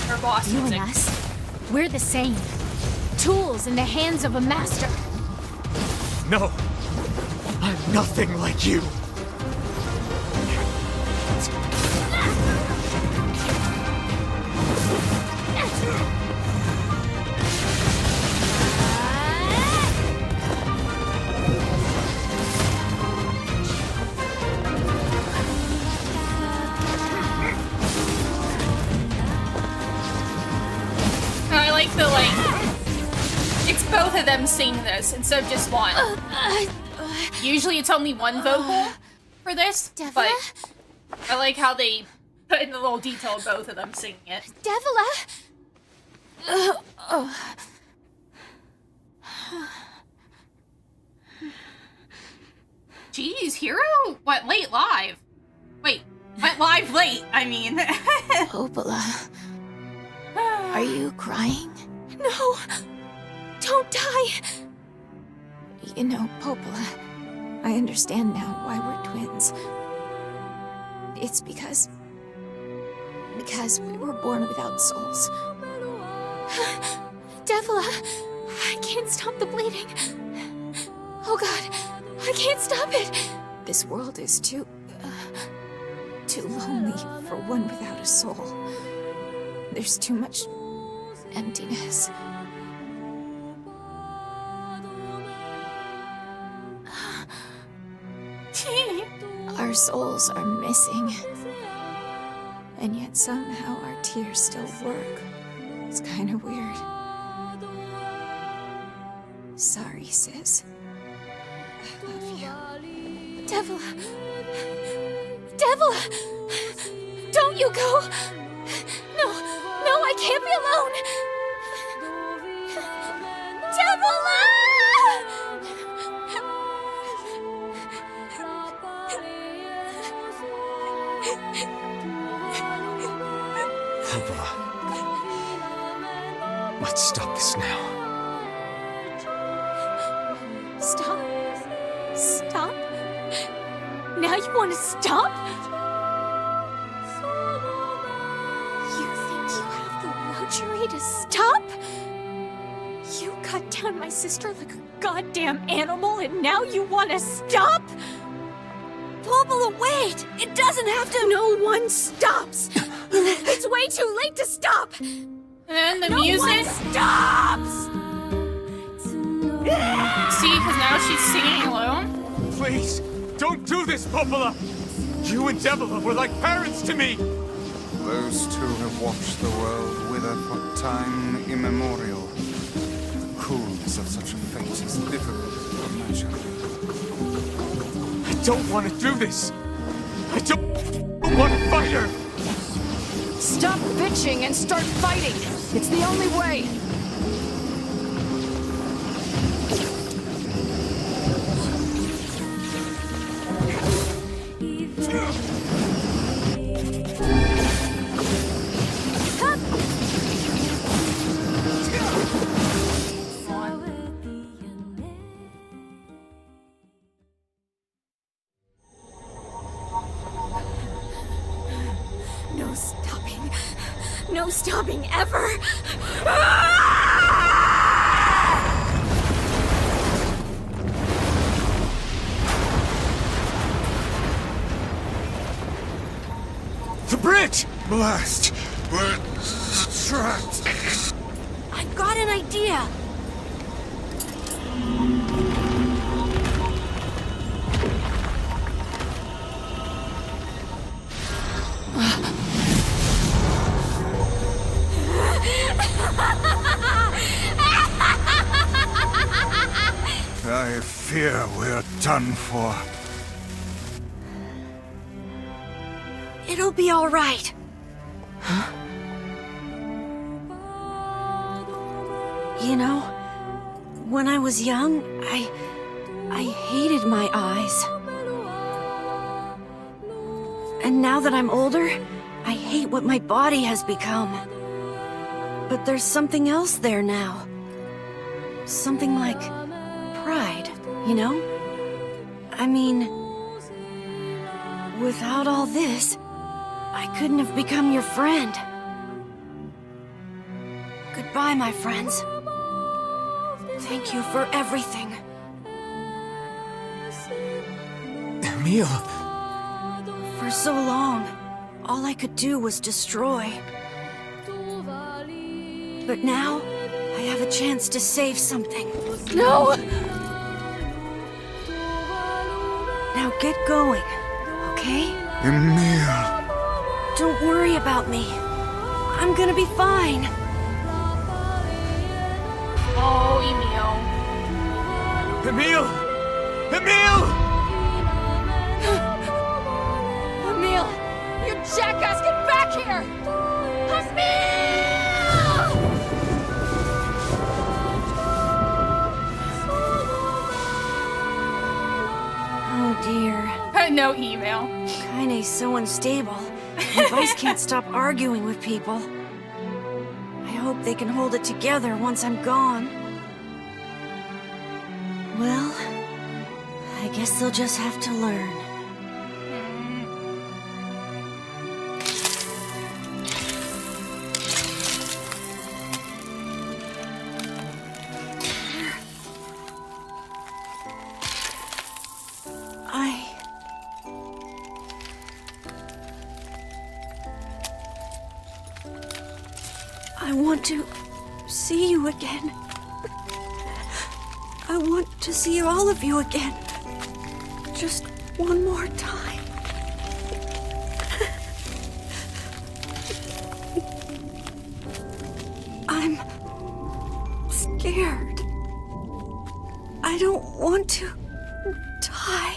[SPEAKER 1] Their boss music.
[SPEAKER 11] You and us, we're the same. Tools in the hands of a master.
[SPEAKER 3] No! I'm nothing like you!
[SPEAKER 1] I like the, it's both of them singing this instead of just one. Usually it's only one vocal for this, but I like how they put in the little detail of both of them singing it. Hero went late live. Wait, went live late, I mean.
[SPEAKER 11] Popola, are you crying?
[SPEAKER 5] No! Don't die!
[SPEAKER 11] You know, Popola, I understand now why we're twins. It's because we were born without souls.
[SPEAKER 5] Devila, I can't stop the bleeding. Oh god, I can't stop it.
[SPEAKER 11] This world is too lonely for one without a soul. There's too much emptiness. Our souls are missing. And yet somehow our tears still work. It's kind of weird. Sorry, sis. I love you.
[SPEAKER 5] Devila! Devila! Don't you go! No, I can't be alone! Devila!
[SPEAKER 6] Popola. Let's stop this now.
[SPEAKER 5] Stop? Stop? Now you want to stop? You think you have the luxury to stop? You cut down my sister like a goddamn animal and now you want to stop? Popola, wait! It doesn't have to— No one stops! It's way too late to stop!
[SPEAKER 1] And then the music.
[SPEAKER 5] No one stops!
[SPEAKER 1] See, because now she's singing alone.
[SPEAKER 8] Please, don't do this, Popola! You and Devila were like parents to me!
[SPEAKER 4] Those two have watched the world wither for time immemorial. The coolness of such a fate is difficult to imagine.
[SPEAKER 8] I don't want to do this! I don't want to fight her!
[SPEAKER 17] Stop bitching and start fighting! It's the only way!
[SPEAKER 5] No stopping. No stopping ever!
[SPEAKER 8] The bridge!
[SPEAKER 4] Blast! We're trapped!
[SPEAKER 5] I've got an idea!
[SPEAKER 4] I fear we're done for.
[SPEAKER 5] It'll be all right. You know, when I was young, I hated my eyes. And now that I'm older, I hate what my body has become. But there's something else there now. Something like pride, you know? I mean, without all this, I couldn't have become your friend. Goodbye, my friends. Thank you for everything.
[SPEAKER 6] Emil!
[SPEAKER 5] For so long, all I could do was destroy. But now, I have a chance to save something. No! Now get going, okay?
[SPEAKER 4] Emil!
[SPEAKER 5] Don't worry about me. I'm gonna be fine.
[SPEAKER 1] Oh, Emil.
[SPEAKER 8] Emil! Emil!
[SPEAKER 17] Emil! You jackass, get back here!
[SPEAKER 5] Oh dear.
[SPEAKER 1] No email.
[SPEAKER 16] Kaine's so unstable. And Vice can't stop arguing with people. I hope they can hold it together once I'm gone. Well, I guess they'll just have to learn. I want to see you again. I want to see all of you again. Just one more time. I'm scared. I don't want to die.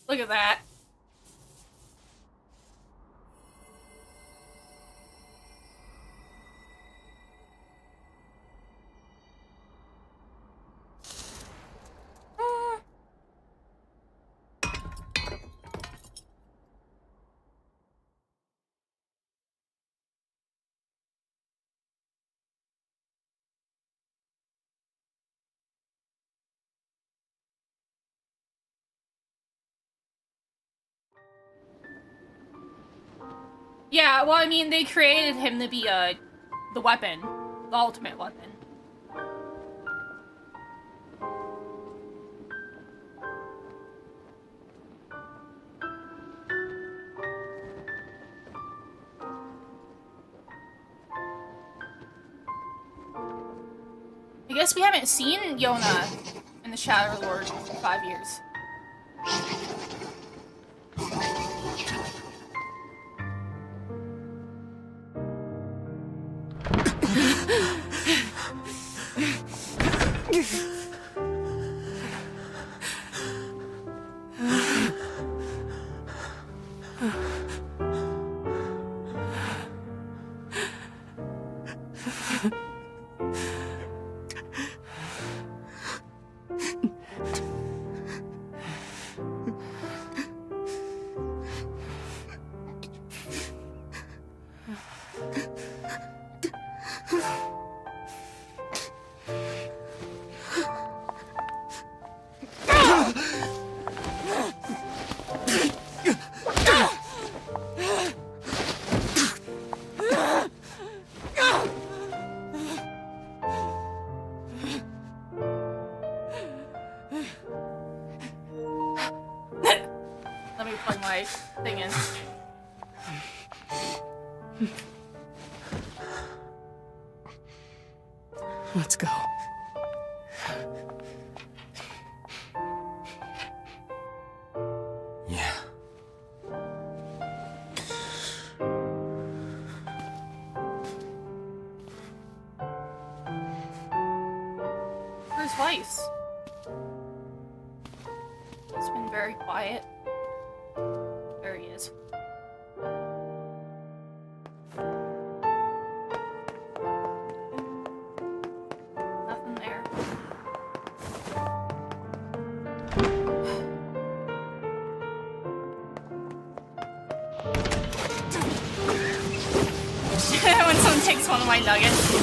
[SPEAKER 1] Look at that. Yeah, well, I mean, they created him to be, the weapon. The ultimate weapon. I guess we haven't seen Yona in the Shadow Lord in 5 years. Let me plug my thing in.
[SPEAKER 3] Let's go.
[SPEAKER 6] Yeah.
[SPEAKER 1] Where's Weiss? He's been very quiet. There he is. Nothing there. When someone takes one of my nuggets.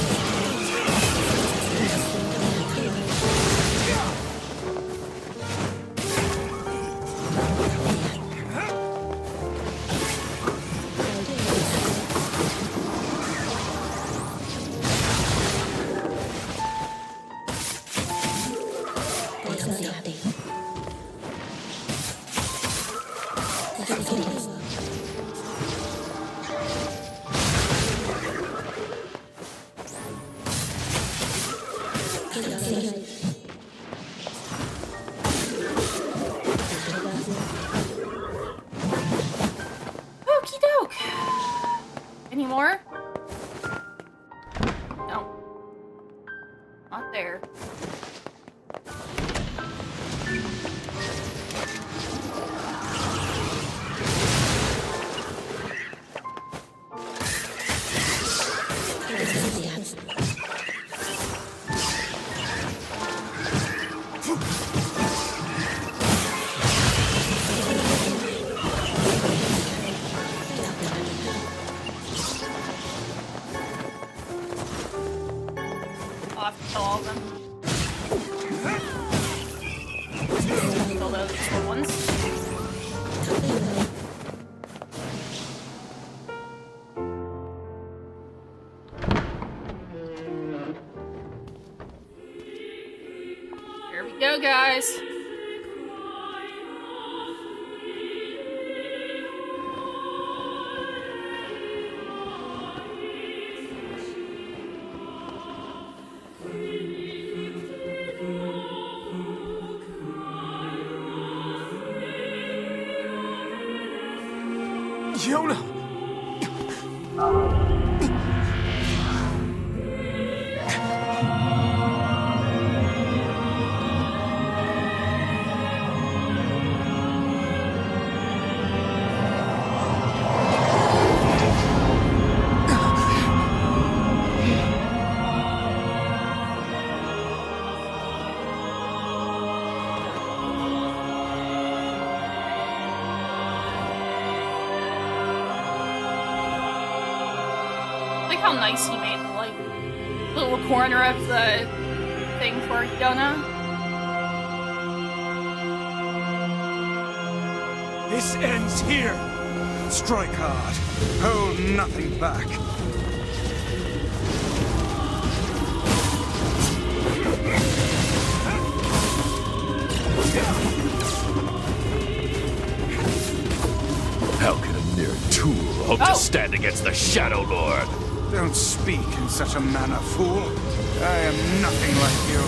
[SPEAKER 1] Okie doke. Any more? No. Not there. all of them. Kill those little ones. Here we go, guys.
[SPEAKER 3] Yona!
[SPEAKER 1] Like how nice he made the like little corner of the thing for Yona.
[SPEAKER 4] This ends here. Strike hard. Hold nothing back.
[SPEAKER 20] How can a NieR tool hope to stand against the Shadow Lord?
[SPEAKER 4] Don't speak in such a manner, fool. I am nothing like you.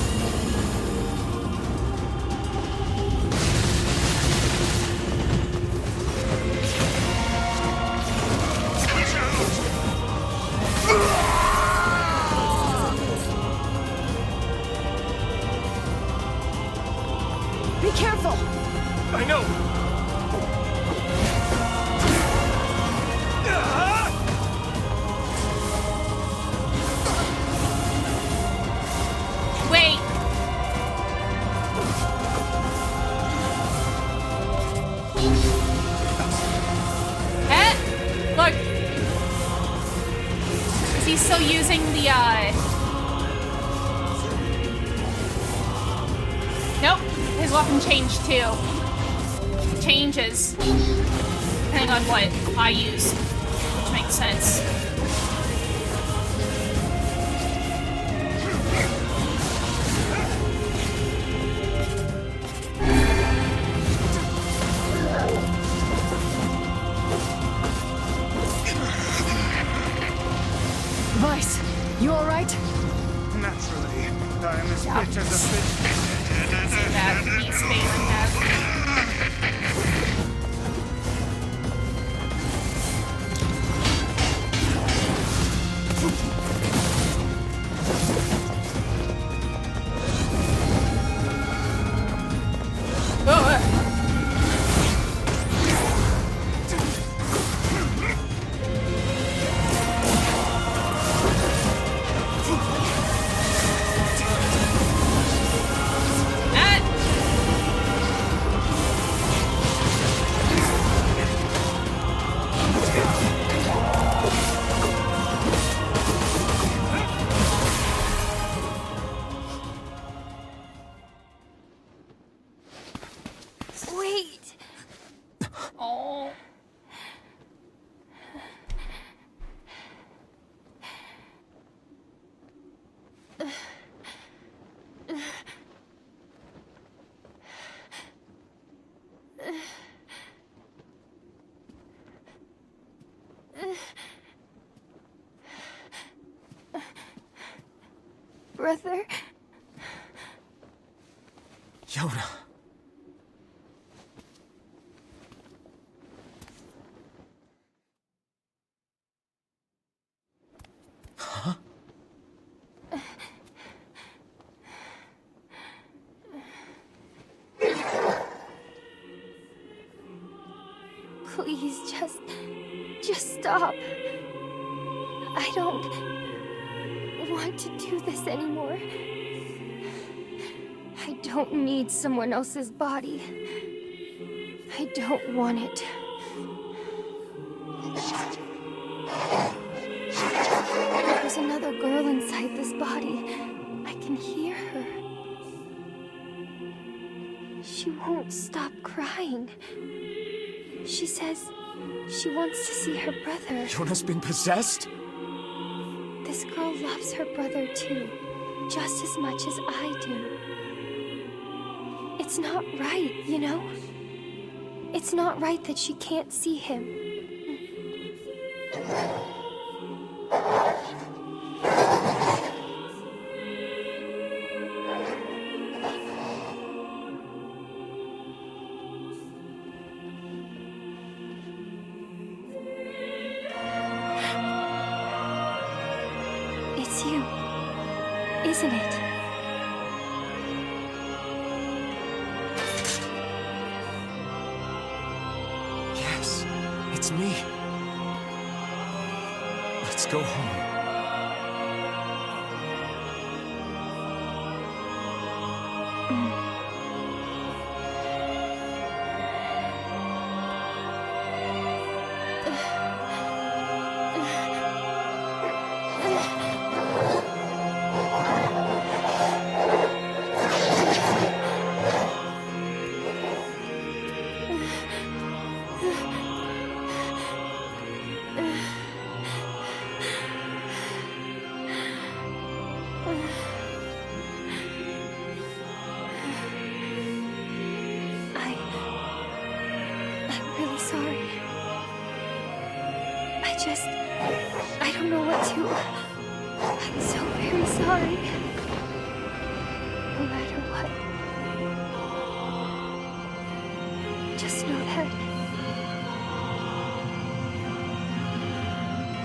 [SPEAKER 17] Be careful!
[SPEAKER 20] I know!
[SPEAKER 1] Wait! Look! Is he still using the, Nope. His weapon changed too. It changes depending on what I use, which makes sense.
[SPEAKER 17] Vice, you alright?
[SPEAKER 4] Naturally, I am as fit as a fish.
[SPEAKER 1] Say that Beast Baron has.
[SPEAKER 17] Wait!
[SPEAKER 1] Oh.
[SPEAKER 9] Brother?
[SPEAKER 3] Yona. Huh?
[SPEAKER 9] Please, just stop. I don't want to do this anymore. I don't need someone else's body. I don't want it. There's another girl inside this body. I can can hear her. She won't stop crying. She says she wants to see her brother.
[SPEAKER 3] Yona's been possessed?
[SPEAKER 9] This girl loves her brother too, just as much as I do. It's not right, you know? It's not right that she can't see him. It's you, isn't it?
[SPEAKER 6] Yes, it's me. Let's go home.
[SPEAKER 9] I'm really sorry. I don't know what to... I'm so very sorry. No matter what. Just know that...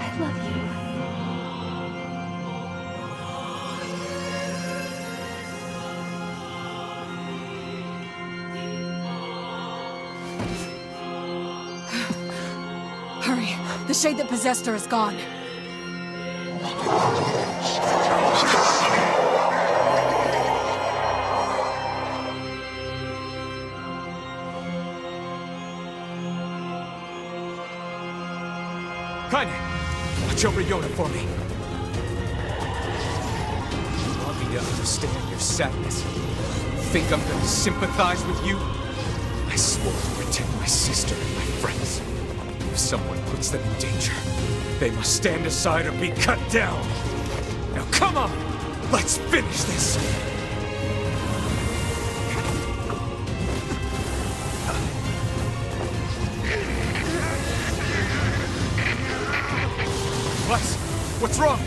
[SPEAKER 9] I love you.
[SPEAKER 17] Hurry. The shade that possessed her is gone.
[SPEAKER 3] Kaine, watch over Yona for me. You want me to understand your sadness? Think I'm gonna sympathize with you? I swore to protect my sister and my friends. If someone puts them in danger, they must stand aside or be cut down. Now come on, let's finish this. What's wrong?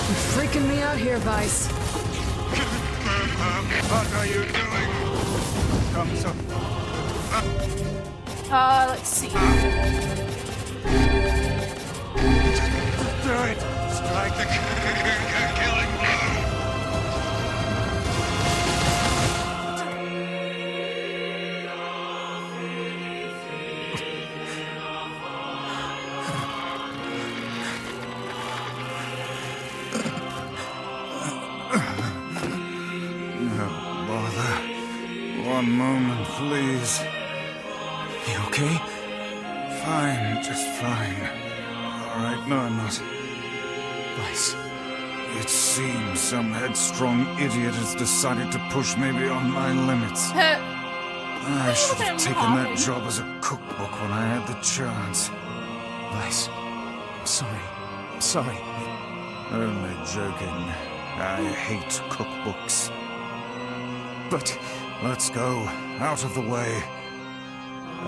[SPEAKER 17] You're freaking me out here, Vice.
[SPEAKER 4] What are you doing? Come, son.
[SPEAKER 1] Let's see.
[SPEAKER 4] Do it! Strike the killing blow! One moment, please.
[SPEAKER 3] You okay?
[SPEAKER 4] Fine, just fine. All right, no, I'm not.
[SPEAKER 3] Vice.
[SPEAKER 4] It seems some headstrong idiot has decided to push me beyond my limits. I should have taken that job as a cookbook when I had the chance.
[SPEAKER 3] Vice, I'm sorry. I'm sorry.
[SPEAKER 4] Only joking. I hate cookbooks.
[SPEAKER 3] But...
[SPEAKER 4] let's go. Out of the way.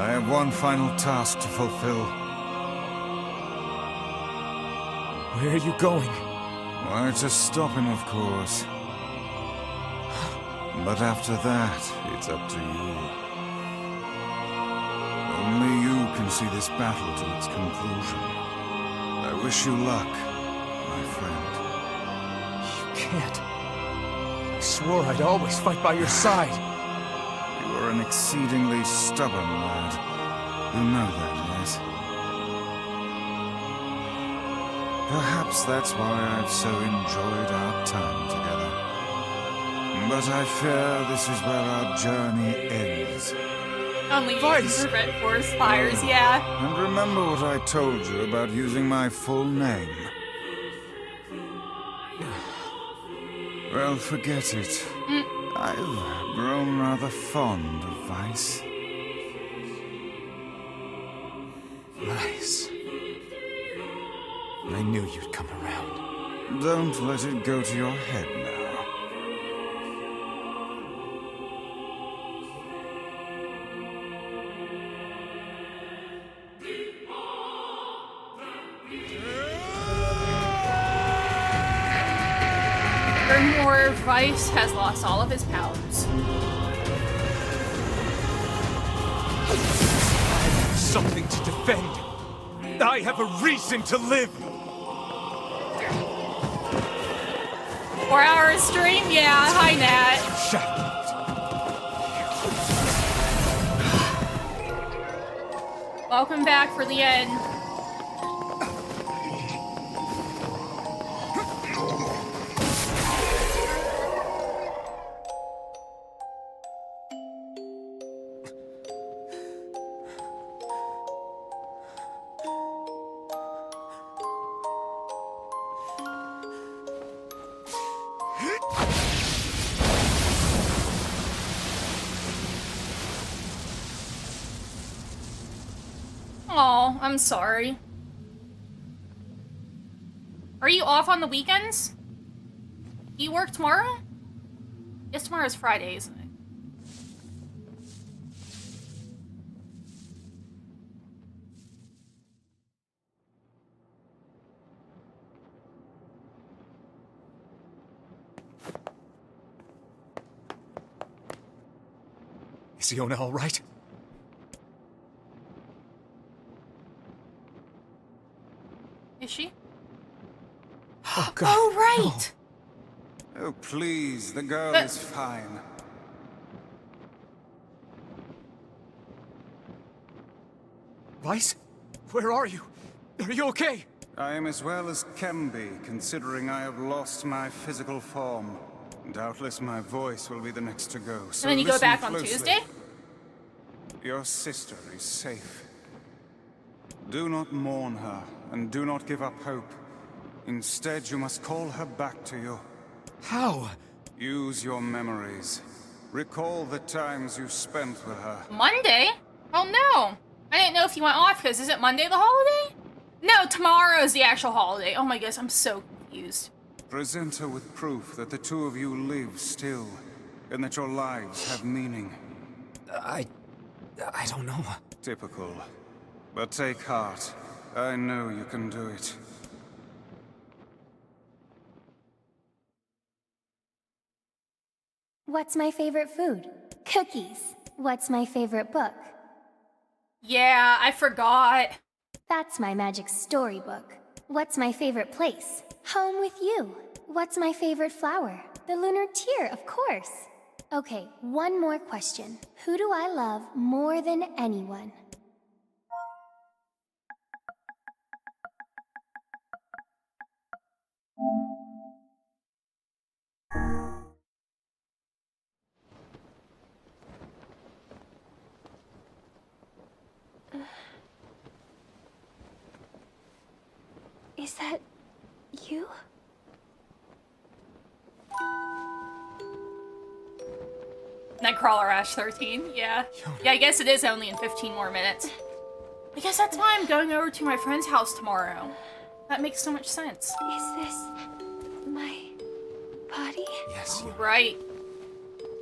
[SPEAKER 4] I have one final task to fulfill.
[SPEAKER 3] Where are you going?
[SPEAKER 4] Why, to stop him, of course. But after that, it's up to you. Only you can see this battle to its conclusion. I wish you luck, my friend.
[SPEAKER 3] You can't. I swore I'd always fight by your side.
[SPEAKER 4] You are an exceedingly stubborn lad. You know that, yes? Perhaps that's why I've so enjoyed our time together. But I fear this is where our journey ends.
[SPEAKER 1] Only you can prevent forest fires, yeah.
[SPEAKER 4] And remember what I told you about using my full name. Well, forget it. I've grown rather fond of Vice.
[SPEAKER 6] Nice. I knew you'd come around.
[SPEAKER 4] Don't let it go to your head now.
[SPEAKER 1] Furthermore, Vice has lost all of his powers.
[SPEAKER 6] I have something to defend. I have a reason to live.
[SPEAKER 1] 4-hour stream? Yeah, hi Nat. Welcome back for the end. Oh, I'm sorry. Are you off on the weekends? Do you work tomorrow? Yes, tomorrow's Friday, isn't it?
[SPEAKER 6] Is Iona all right?
[SPEAKER 1] Is she?
[SPEAKER 6] Oh, God.
[SPEAKER 1] Oh, right!
[SPEAKER 4] Oh, please, the girl is fine.
[SPEAKER 6] Vice? Where are you? Are you okay?
[SPEAKER 4] I am as well as can be, considering I have lost my physical form. Doubtless my voice will be the next to go, so
[SPEAKER 1] And then you go
[SPEAKER 4] listen
[SPEAKER 1] back on
[SPEAKER 4] closely.
[SPEAKER 1] Tuesday?
[SPEAKER 4] Your sister is safe. Do not mourn her, and do not give up hope. Instead, you must call her back to you.
[SPEAKER 6] How?
[SPEAKER 4] Use your memories. Recall the times you spent with her.
[SPEAKER 1] Monday? Oh no! I didn't know if you went off, because is it Monday the holiday? No, tomorrow's the actual holiday. Oh my gosh, I'm so confused.
[SPEAKER 4] Present her with proof that the two of you live still, and that your lives have meaning.
[SPEAKER 6] I don't know.
[SPEAKER 4] Typical. But take heart. I know you can do it.
[SPEAKER 9] What's my favorite food? Cookies. What's my favorite book?
[SPEAKER 1] Yeah, I forgot.
[SPEAKER 9] That's my magic storybook. What's my favorite place? Home with you. What's my favorite flower? The lunar tear, of course. Okay, one more question. Who do I love more than anyone? Is that you?
[SPEAKER 1] Nightcrawler Ash 13, yeah. Yeah, I guess it is only in 15 more minutes. I guess that's why I'm going over to my friend's house tomorrow. That makes so much sense.
[SPEAKER 9] Is this my body?
[SPEAKER 6] Yes, Iona.
[SPEAKER 1] Right.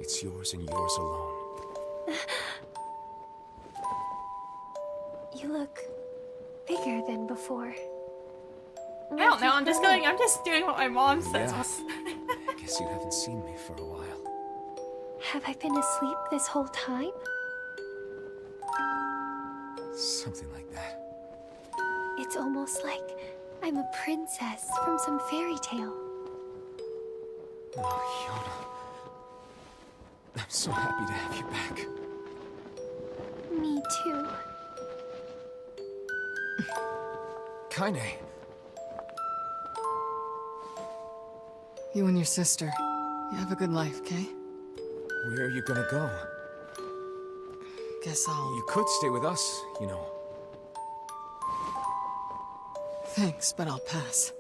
[SPEAKER 6] It's yours and yours alone.
[SPEAKER 9] You look bigger than before.
[SPEAKER 1] I don't know, I'm just doing what my mom says.
[SPEAKER 6] Yeah. I guess you haven't seen me for a while.
[SPEAKER 9] Have I been asleep this whole time?
[SPEAKER 6] Something like that.
[SPEAKER 9] It's almost like I'm a princess from some fairy tale.
[SPEAKER 6] Oh, Iona. I'm so happy to have you back.
[SPEAKER 9] Me too.
[SPEAKER 6] Kaine.
[SPEAKER 21] You and your sister. You have a good life, okay?
[SPEAKER 6] Where are you gonna go?
[SPEAKER 21] Guess I'll...
[SPEAKER 6] You could stay with us, you know.
[SPEAKER 21] Thanks, but I'll pass.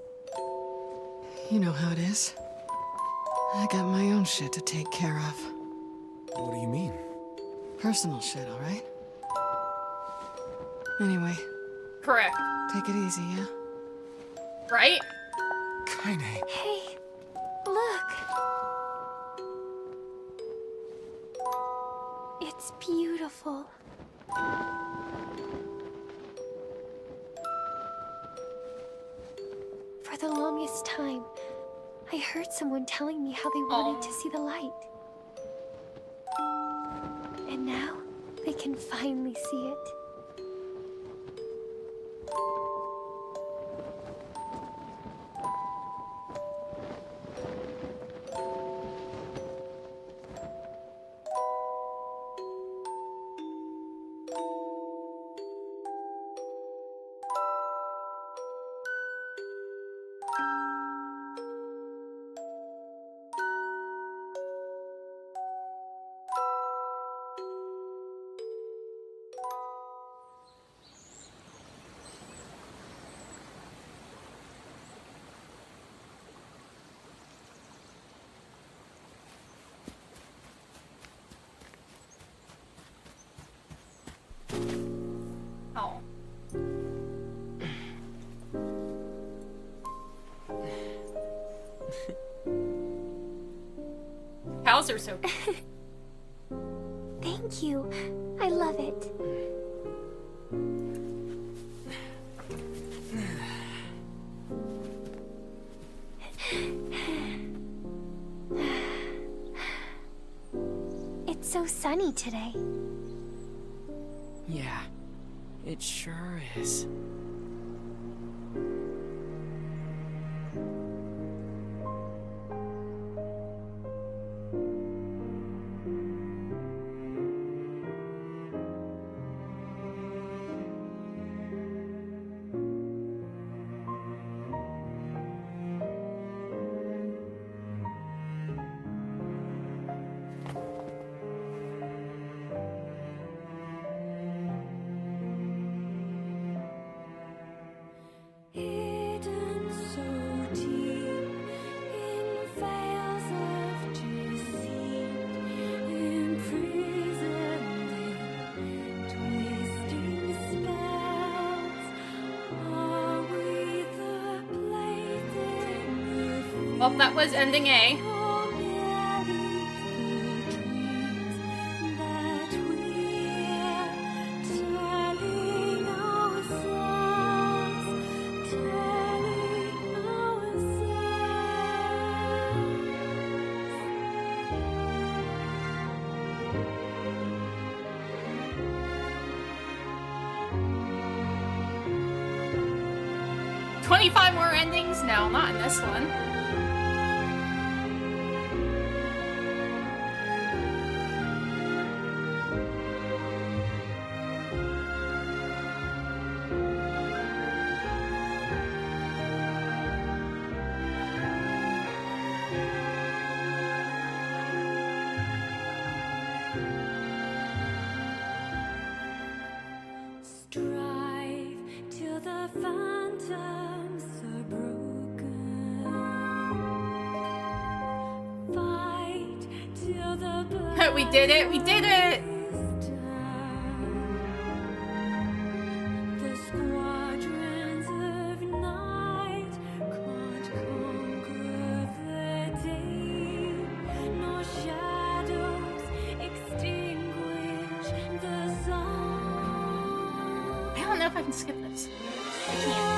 [SPEAKER 21] You know how it is. I got my own shit to take care of.
[SPEAKER 6] What do you mean?
[SPEAKER 21] Personal shit, all right? Anyway.
[SPEAKER 1] Correct.
[SPEAKER 21] Take it easy, yeah?
[SPEAKER 1] Right?
[SPEAKER 6] Kinda.
[SPEAKER 9] Hey, look. It's beautiful. For the longest time, I heard someone telling me how they wanted to see the light. And now, they can finally see it.
[SPEAKER 1] Oh. Cows are so cute.
[SPEAKER 9] Thank you. I love it. It's so sunny today.
[SPEAKER 21] Yeah, it sure is.
[SPEAKER 1] Well, that was ending A. $25 more endings? No, not in this one. We did it! We did it! I don't know if I can skip this. I can't.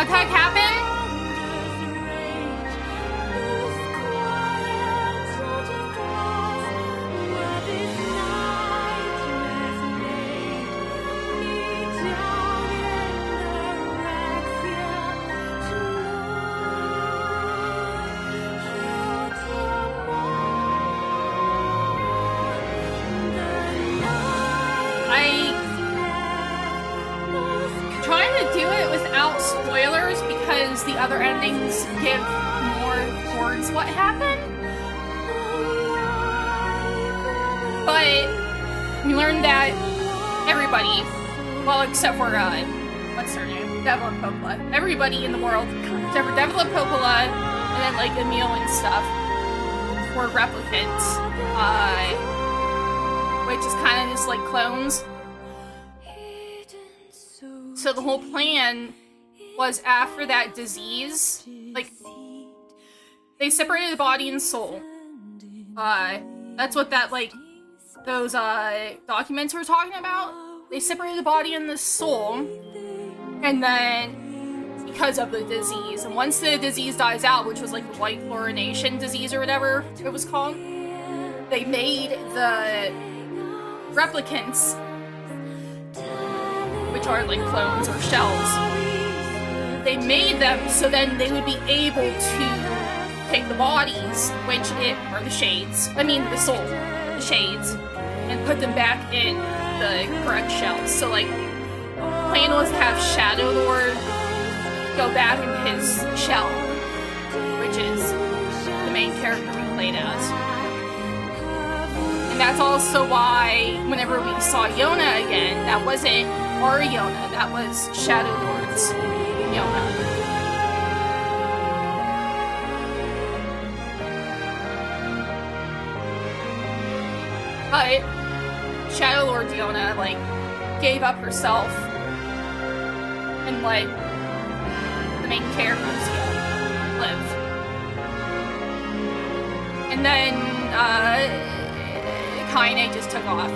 [SPEAKER 1] What the heck happened? Spoilers because the other endings give more towards what happened. But we learned that everybody, well, except for what's her name, Devil and Popola, everybody in the world, except for Devil and Popola, and then like Emil and stuff, were replicants, which is kind of just like clones. So the whole plan was after that disease, like, they separated the body and soul. That's what that, like, those, documents were talking about. They separated the body and the soul, and then, because of the disease. And once the disease dies out, which was, like, the white chlorination disease or whatever it was called, they made the replicants, which are, like, clones or shells. They made them so then they would be able to take the bodies, or the shades, the soul, the shades, and put them back in the correct shells. So, like, plan was to have Shadow Lord go back in his shell, which is the main character we played as. And that's also why, whenever we saw Yona again, that wasn't our Yona, that was Shadow Lord's Yona. But Shadow Lord Yona, like, gave up herself and let the main characters live. And then, Kaine just took off.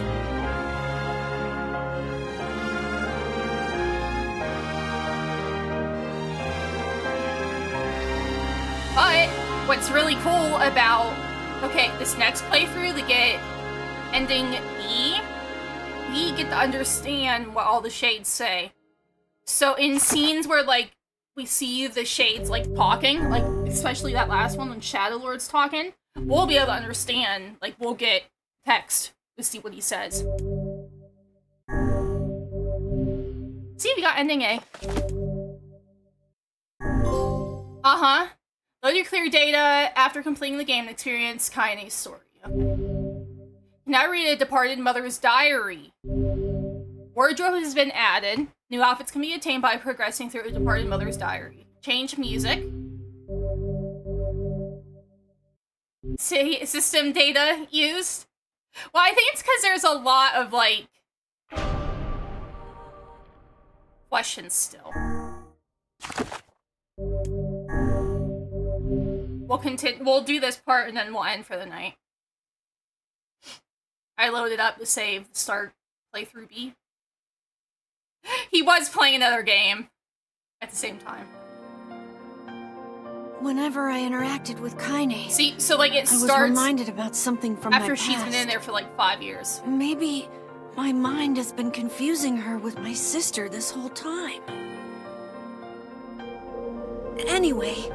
[SPEAKER 1] But what's really cool about, okay, this next playthrough, to get ending E, we get to understand what all the shades say. So in scenes where, like, we see the shades, like, talking, like, especially that last one when Shadow Lord's talking, we'll be able to understand, like, we'll get text to see what he says. See, we got ending A. Uh-huh. Load your clear data after completing the game and experience Kaine's story. Okay. Now read a departed mother's diary. Wardrobe has been added. New outfits can be attained by progressing through a departed mother's diary. Change music. System data used. Well, I think it's because there's a lot of, like, questions still. We'll do this part and then we'll end for the night. I loaded up to save start playthrough B. He was playing another game at the same time.
[SPEAKER 16] Whenever I interacted with Kaine,
[SPEAKER 1] see, so like it starts.
[SPEAKER 16] I was reminded about something from
[SPEAKER 1] after
[SPEAKER 16] my
[SPEAKER 1] she's
[SPEAKER 16] past.
[SPEAKER 1] been in there for like 5 years.
[SPEAKER 16] Maybe my mind has been confusing her with my sister this whole time. Anyway.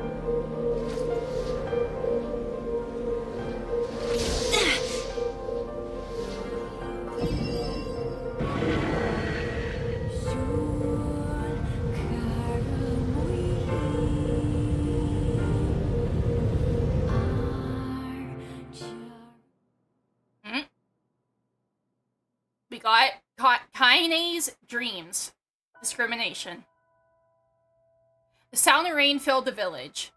[SPEAKER 1] We got Kaine's dreams. Discrimination. The sound of rain filled the village.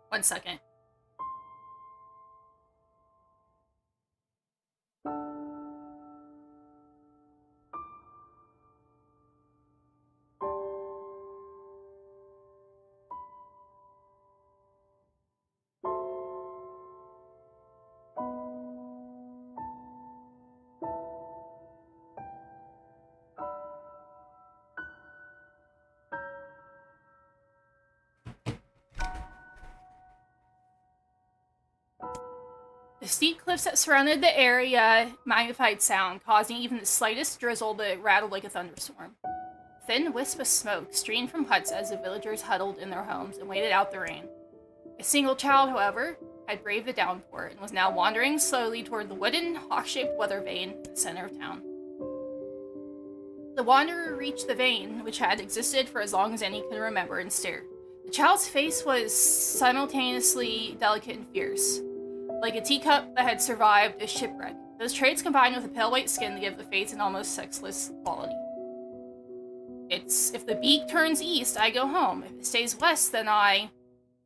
[SPEAKER 1] 1 second. steep cliffs that surrounded the area magnified sound, causing even the slightest drizzle to rattle like a thunderstorm. A thin wisp of smoke streamed from huts as the villagers huddled in their homes and waited out the rain. A single child, however, had braved the downpour and was now wandering slowly toward the wooden, hawk-shaped weather vane in the center of town. The wanderer reached the vane, which had existed for as long as any could remember, and stared. The child's face was simultaneously delicate and fierce, like a teacup that had survived a shipwreck. Those traits combined with a pale white skin to give the face an almost sexless quality. It's, if the beak turns east, I go home. If it stays west, then I...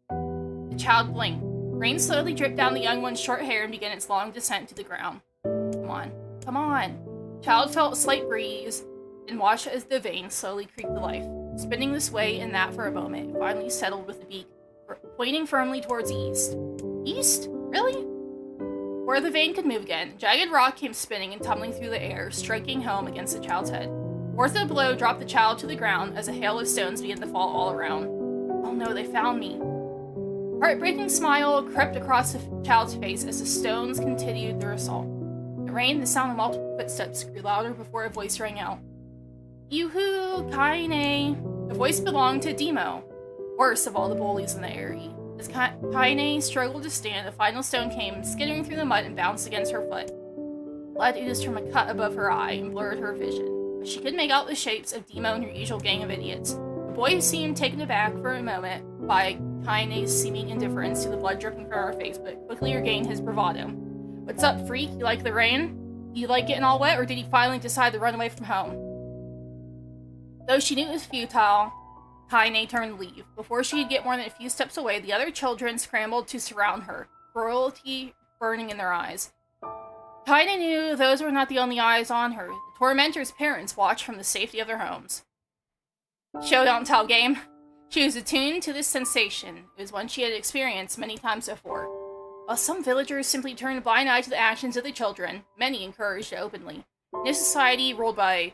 [SPEAKER 1] The child blinked. Rain slowly dripped down the young one's short hair and began its long descent to the ground. Come on. Come on. The child felt a slight breeze and watched as the vane slowly creaked to life. Spinning this way and that for a moment, it finally settled with the beak, pointing firmly towards the east. East? Really? Where the vane could move again, a jagged rock came spinning and tumbling through the air, striking home against the child's head. Force of the blow dropped the child to the ground as a hail of stones began to fall all around. Oh no, they found me. A heartbreaking smile crept across the child's face as the stones continued their assault. The rain, the sound of multiple footsteps grew louder before a voice rang out. Yoo-hoo, Kaine. The voice belonged to Demo, worst of all the bullies in the area. As Kaine struggled to stand, a final stone came skittering through the mud and bounced against her foot. Blood oozed from a cut above her eye and blurred her vision, but she could make out the shapes of Demo and her usual gang of idiots. The boy seemed taken aback for a moment by Kaine's seeming indifference to the blood dripping from her face, but quickly regained his bravado. What's up, freak? You like the rain? You like getting all wet, or did he finally decide to run away from home? Though she knew it was futile, Kaine turned to leave. Before she could get more than a few steps away, the other children scrambled to surround her, cruelty burning in their eyes. Kaine knew those were not the only eyes on her. The tormentor's parents watched from the safety of their homes. Show don't tell game. She was attuned to this sensation. It was one she had experienced many times before. While some villagers simply turned a blind eye to the actions of the children, many encouraged it openly. In a society ruled by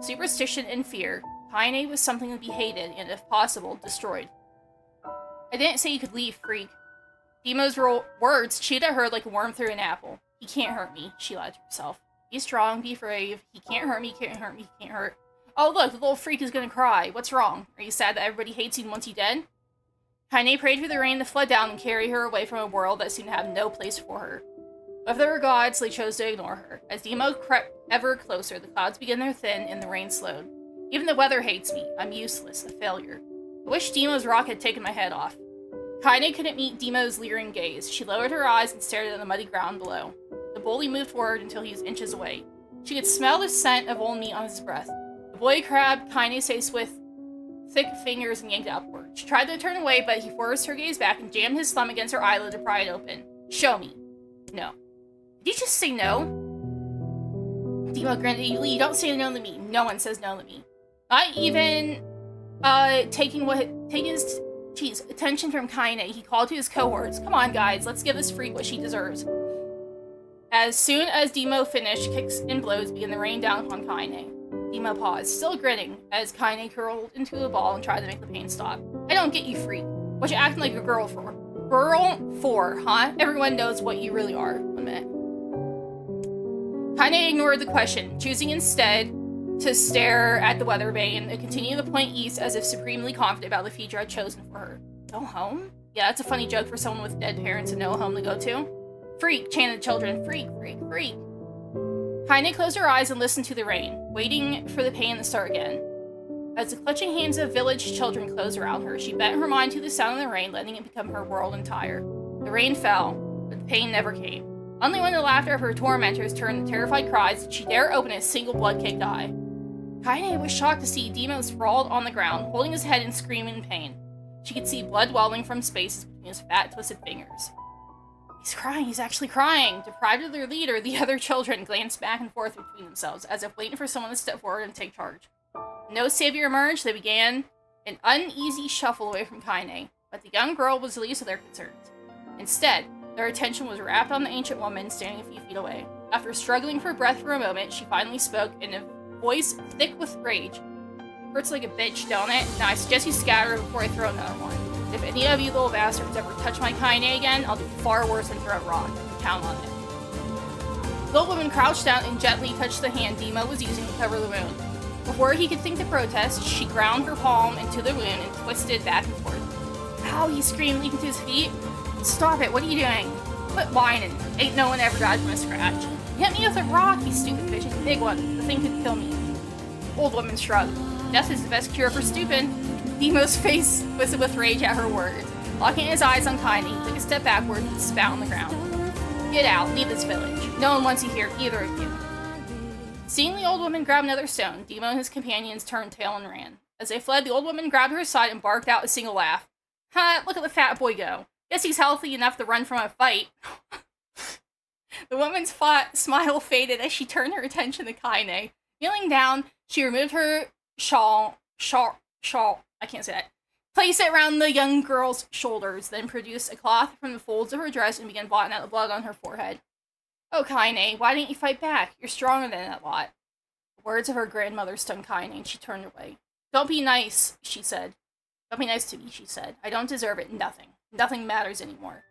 [SPEAKER 1] superstition and fear, Kaine was something to be hated and, if possible, destroyed. I didn't say you could leave, freak. Demo's words chewed at her like a worm through an apple. He can't hurt me, she lied to herself. Be strong, be brave. He can't hurt me, can't hurt me, can't hurt. Oh look, the little freak is gonna cry. What's wrong? Are you sad that everybody hates you and wants you dead? Kaine prayed for the rain to flood down and carry her away from a world that seemed to have no place for her. But if there were gods, they chose to ignore her. As Demo crept ever closer, the clouds began to thin and the rain slowed. Even the weather hates me. I'm useless, a failure. I wish Demo's rock had taken my head off. Kaine couldn't meet Demo's leering gaze. She lowered her eyes and stared at the muddy ground below. The bully moved forward until he was inches away. She could smell the scent of old meat on his breath. The boy grabbed Kaine's face with thick fingers and yanked it upward. She tried to turn away, but he forced her gaze back and jammed his thumb against her eyelid to pry it open. Show me. No. Did you just say no? Demo grinned eagerly. You don't say no to me. No one says no to me. Not even, taking his attention from Kaine, he called to his cohorts. Come on, guys, let's give this freak what she deserves. As soon as Demo finished, kicks and blows began to rain down upon Kaine. Demo paused, still grinning, as Kaine curled into a ball and tried to make the pain stop. I don't get you, freak. What you acting like a girl for? Girl for, huh? Everyone knows what you really are. 1 minute. Kaine ignored the question, choosing instead to stare at the weather vane and continue to point east as if supremely confident about the future I'd chosen for her. Go home? Yeah, that's a funny joke for someone with dead parents and no home to go to. Freak, chanted the children. Freak, freak, freak. Kaine closed her eyes and listened to the rain, waiting for the pain to start again. As the clutching hands of village children closed around her, she bent her mind to the sound of the rain, letting it become her world entire. The rain fell, but the pain never came. Only when the laughter of her tormentors turned to terrified cries did she dare open a single blood-caked eye. Kaine was shocked to see Demo sprawled on the ground, holding his head and screaming in pain. She could see blood welling from spaces between his fat, twisted fingers. He's crying, he's actually crying! Deprived of their leader, the other children glanced back and forth between themselves, as if waiting for someone to step forward and take charge. No savior emerged, they began an uneasy shuffle away from Kaine, but the young girl was the least of their concerns. Instead, their attention was wrapped on the ancient woman standing a few feet away. After struggling for breath for a moment, she finally spoke in a voice thick with rage. Hurts like a bitch, don't it? Now I suggest you scatter before I throw another one. If any of you little bastards ever touch my Kaine again, I'll do far worse than throw a rock. Count on it. The old woman crouched down and gently touched the hand Demo was using to cover the wound. Before he could think to protest, she ground her palm into the wound and twisted back and forth. Ow, he screamed, leaping to his feet. Stop it, what are you doing? Quit whining. Ain't no one ever died from a scratch. You hit me with a rock, you stupid bitch. It's a big one. The thing could kill me. Old woman shrugged. Death is the best cure for stupid. Demo's face twisted with rage at her words. Locking his eyes on Kaine, he took a step backward and spat on the ground. Get out, leave this village. No one wants you here, either of you. Seeing the old woman grab another stone, Demo and his companions turned tail and ran. As they fled, the old woman grabbed her side and barked out a single laugh. Ha, look at the fat boy go. Guess he's healthy enough to run from a fight. The woman's smile faded as she turned her attention to Kaine. Kneeling down, she removed her shawl, I can't say that. Placed it around the young girl's shoulders, then produced a cloth from the folds of her dress and began blotting out the blood on her forehead. Oh, Kaine, why didn't you fight back? You're stronger than that lot. The words of her grandmother stung Kaine, and she turned away. Don't be nice, she said. Don't be nice to me, she said. I don't deserve it. Nothing. Nothing matters anymore.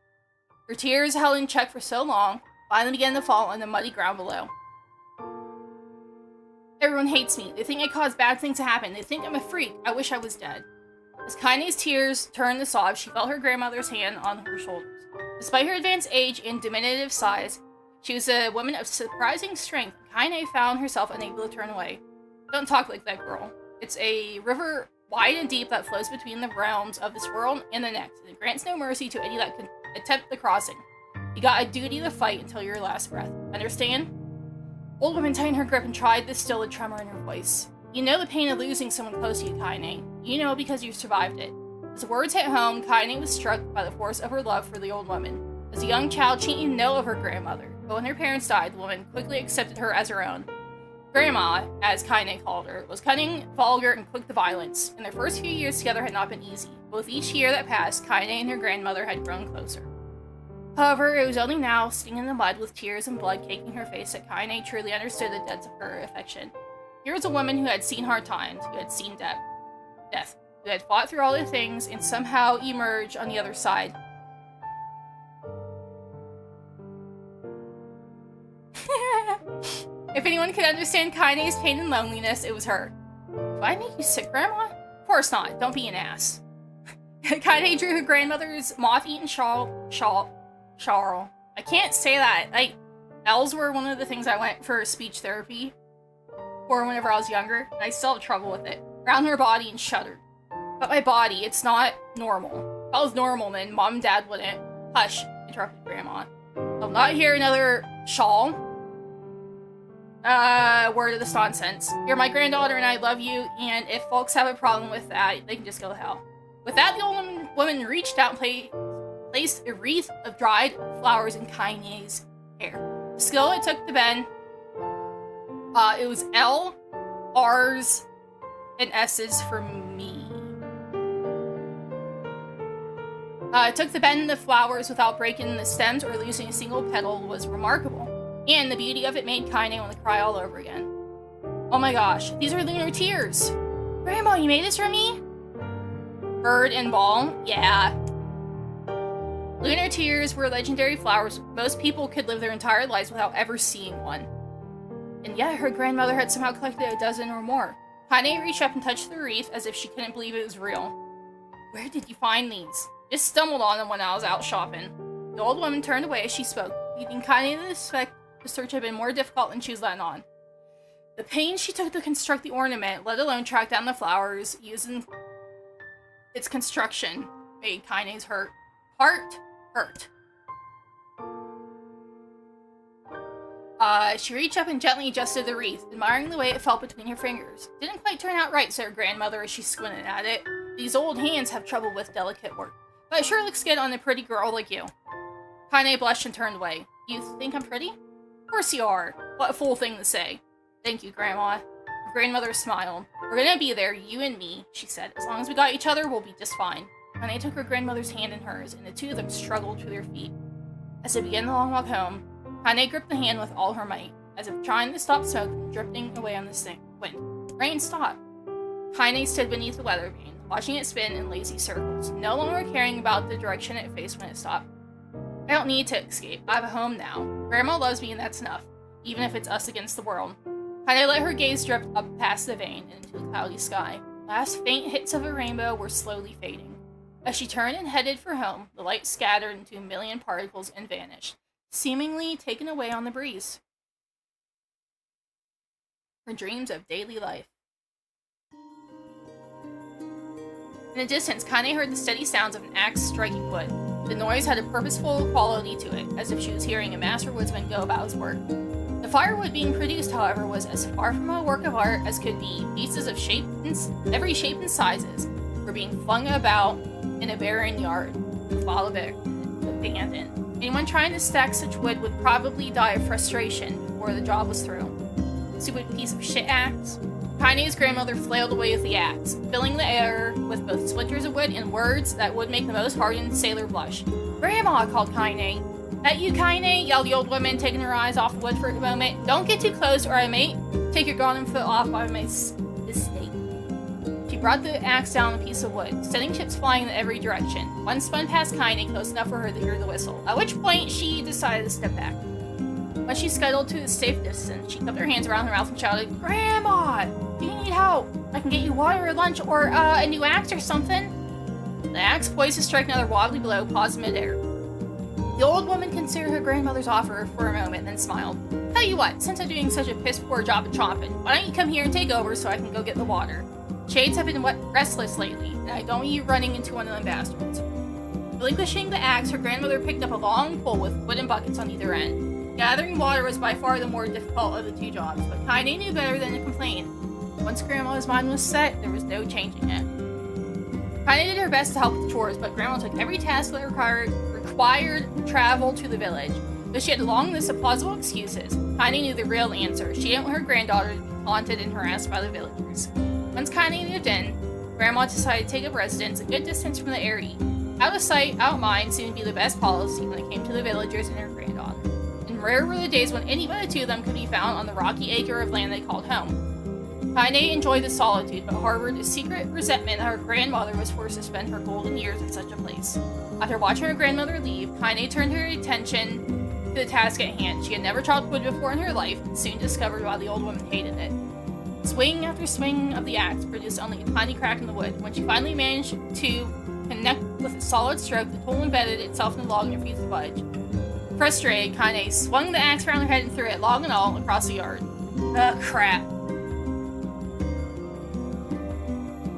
[SPEAKER 1] Her tears held in check for so long, finally began to fall on the muddy ground below. Everyone hates me. They think I cause bad things to happen. They think I'm a freak. I wish I was dead. As Kaine's tears turned to sobs, she felt her grandmother's hand on her shoulders. Despite her advanced age and diminutive size, she was a woman of surprising strength. Kaine found herself unable to turn away. Don't talk like that, girl. It's a river wide and deep that flows between the realms of this world and the next, and it grants no mercy to any that could attempt the crossing. You got a duty to fight until your last breath. Understand? Old woman tightened her grip and tried to still a tremor in her voice. You know the pain of losing someone close to you, Kaine. You know because you survived it. As the words hit home, Kaine was struck by the force of her love for the old woman. As a young child, she didn't even know of her grandmother, but when her parents died, the woman quickly accepted her as her own. Grandma, as Kaine called her, was cunning, vulgar, and quick to violence, and their first few years together had not been easy. But with each year that passed, Kaine and her grandmother had grown closer. However, it was only now, sitting in the mud with tears and blood caking her face, that Kaine truly understood the depths of her affection. Here was a woman who had seen hard times, who had seen death, who had fought through all the things and somehow emerged on the other side. If anyone could understand Kaine's pain and loneliness, it was her. Do I make you sick, Grandma? Of course not. Don't be an ass. Kaine drew her grandmother's moth-eaten shawl. I can't say that. Like, L's were one of the things I went for speech therapy for whenever I was younger, and I still have trouble with it. Around her body and shuddered. But my body, it's not normal. If I was normal, then Mom and Dad wouldn't. Hush, interrupted Grandma. I'll not hear another shawl. Word of this nonsense. You're my granddaughter and I love you, and if folks have a problem with that, they can just go to hell. With that, the old woman reached out and placed a wreath of dried flowers in Kaine's hair. The skill it took to bend, it was L, R's, and S's for me. It took to bend the flowers without breaking the stems or losing a single petal was remarkable. And the beauty of it made Kaine want to cry all over again. Oh my gosh, these are lunar tears! Grandma, you made this for me? Bird and ball? Yeah. Lunar tears were legendary flowers most people could live their entire lives without ever seeing one. And yet her grandmother had somehow collected a dozen or more. Kaine reached up and touched the wreath as if she couldn't believe it was real. Where did you find these? Just stumbled on them when I was out shopping. The old woman turned away as she spoke, leaving Kaine to suspect the search had been more difficult than she was letting on. The pains she took to construct the ornament, let alone track down the flowers, using its construction, made Kaine's heart hurt. She reached up and gently adjusted the wreath, admiring the way it felt between her fingers. Didn't quite turn out right, said her grandmother as she squinted at it. These old hands have trouble with delicate work, but it sure looks good on a pretty girl like you. Kaine blushed and turned away. You think I'm pretty? Of course you are. What a fool thing to say. Thank you, Grandma. Her grandmother smiled. We're gonna be there, you and me, she said. As long as we got each other, we'll be just fine. Kaine took her grandmother's hand in hers, and the two of them struggled to their feet. As they began the long walk home, Kaine gripped the hand with all her might, as if trying to stop smoke from drifting away on the wind. Rain stopped. Kaine stood beneath the weather vane, watching it spin in lazy circles, no longer caring about the direction it faced when it stopped. I don't need to escape. I have a home now. Grandma loves me and that's enough, even if it's us against the world. Kaine let her gaze drift up past the vane and into the cloudy sky. Last faint hits of a rainbow were slowly fading. As she turned and headed for home, the light scattered into a million particles and vanished, seemingly taken away on the breeze. Her dreams of daily life. In the distance, Kaine heard the steady sounds of an axe striking wood. The noise had a purposeful quality to it, as if she was hearing a master woodsman go about his work. The firewood being produced, however, was as far from a work of art as could be. Pieces of every shape and sizes were being flung about in a barren yard, abandoned. Anyone trying to stack such wood would probably die of frustration before the job was through. Stupid piece of shit axe. Kaine's grandmother flailed away with the axe, filling the air with both splinters of wood and words that would make the most hardened sailor blush. "Grandma!" called Kaine. "That you, Kaine?" yelled the old woman, taking her eyes off the wood for a moment. "Don't get too close or I may take your golden foot off by my mistake." She brought the axe down on a piece of wood, sending chips flying in every direction. One spun past Kaine, close enough for her to hear the whistle, at which point she decided to step back. When she scuttled to a safe distance, she cupped her hands around her mouth and shouted, "Grandma! Do you need help? I can get you water or lunch or, a new axe or something." The axe, poised to strike another wobbly blow, paused midair. The old woman considered her grandmother's offer for a moment, then smiled. "Tell you what, since I'm doing such a piss-poor job of chomping, why don't you come here and take over so I can go get the water? Shades have been restless lately, and I don't want you running into one of them bastards." Relinquishing the axe, her grandmother picked up a long pole with wooden buckets on either end. Gathering water was by far the more difficult of the two jobs, but Kaine knew better than to complain. Once Grandma's mind was set, there was no changing it. Kaine did her best to help with the chores, but Grandma took every task that required travel to the village. Though she had a long list of plausible excuses, Kaine knew the real answer. She didn't want her granddaughter to be taunted and harassed by the villagers. Once Kaine moved in, Grandma decided to take up residence a good distance from the area. Out of sight, out of mind seemed to be the best policy when it came to the villagers and her granddaughter. And rare were the days when any but the two of them could be found on the rocky acre of land they called home. Kaine enjoyed the solitude, but harbored a secret resentment that her grandmother was forced to spend her golden years in such a place. After watching her grandmother leave, Kaine turned her attention to the task at hand. She had never chopped wood before in her life, and soon discovered why the old woman hated it. Swing after swing of the axe produced only a tiny crack in the wood. When she finally managed to connect with a solid stroke, the tool embedded itself in the log and refused to budge. Frustrated, Kaine swung the axe around her head and threw it, log and all, across the yard. Ugh, crap.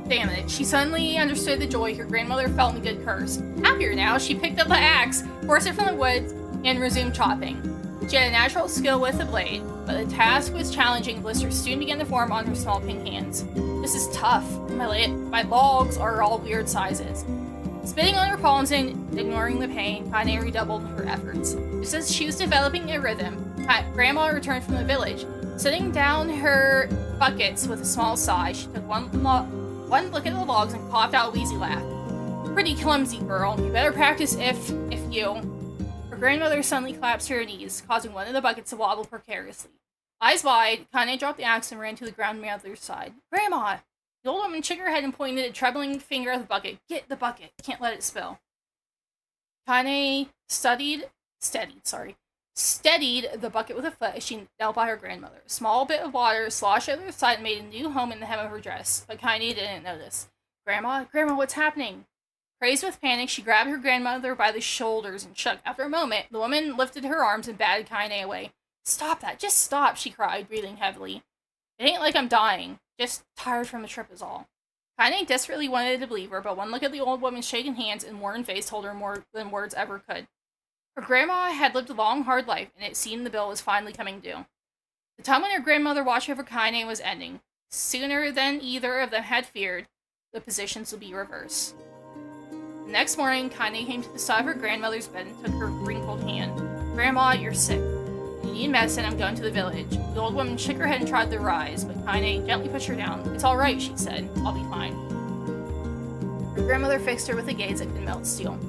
[SPEAKER 1] Damn it. She suddenly understood the joy her grandmother felt in the good curse. Happier now, she picked up the axe, forced it from the woods, and resumed chopping. She had a natural skill with the blade, but the task was challenging. Blisters soon began to form on her small pink hands. "This is tough. My logs are all weird sizes." Spitting on her palms and ignoring the pain, Kaine redoubled her efforts. Just as she was developing a rhythm, Grandma returned from the village. Setting down her buckets with a small sigh, she took one look at the logs and coughed out a wheezy laugh. "Pretty clumsy, girl. You better practice if you..." Her grandmother suddenly collapsed to her knees, causing one of the buckets to wobble precariously. Eyes wide, Kaine dropped the axe and ran to the grandmother's side. "Grandma!" The old woman shook her head and pointed a trembling finger at the bucket. "Get the bucket. Can't let it spill." Kaine steadied the bucket with a foot as she knelt by her grandmother. A small bit of water sloshed over the side and made a new home in the hem of her dress, but Kaine didn't notice. Grandma, what's happening?" Crazed with panic, she grabbed her grandmother by the shoulders and shook. After a moment, the woman lifted her arms and batted Kaine away. "Stop that. Just stop," she cried, breathing heavily. "It ain't like I'm dying. Just tired from the trip is all." Kaine desperately wanted to believe her, but one look at the old woman's shaking hands and worn face told her more than words ever could. Her grandma had lived a long, hard life, and it seemed the bill was finally coming due. The time when her grandmother watched over Kaine was ending. Sooner than either of them had feared, the positions would be reversed. The next morning, Kaine came to the side of her grandmother's bed and took her wrinkled hand. "Grandma, you're sick. You need medicine. I'm going to the village." The old woman shook her head and tried to rise, but Kaine gently pushed her down. "It's all right," she said. "I'll be fine." Her grandmother fixed her with a gaze that could melt steel.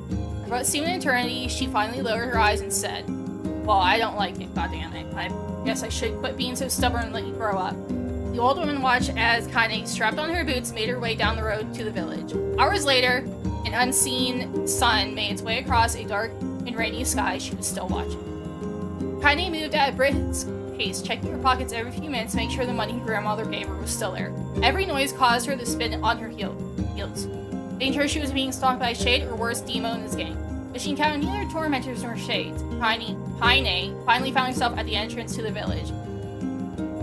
[SPEAKER 1] For what seemed an eternity, she finally lowered her eyes and said, "Well, I don't like it, goddammit. I guess I should quit being so stubborn and let you grow up." The old woman watched as Kaine strapped on her boots made her way down the road to the village. Hours later, an unseen sun made its way across a dark and rainy sky. She was still watching. Kaine moved at a brisk pace, checking her pockets every few minutes to make sure the money her grandmother gave her was still there. Every noise caused her to spin on her heels. Danger she was being stalked by a shade, or worse, Demo and his gang. But she encountered neither tormentors nor shades. Kaine finally found herself at the entrance to the village.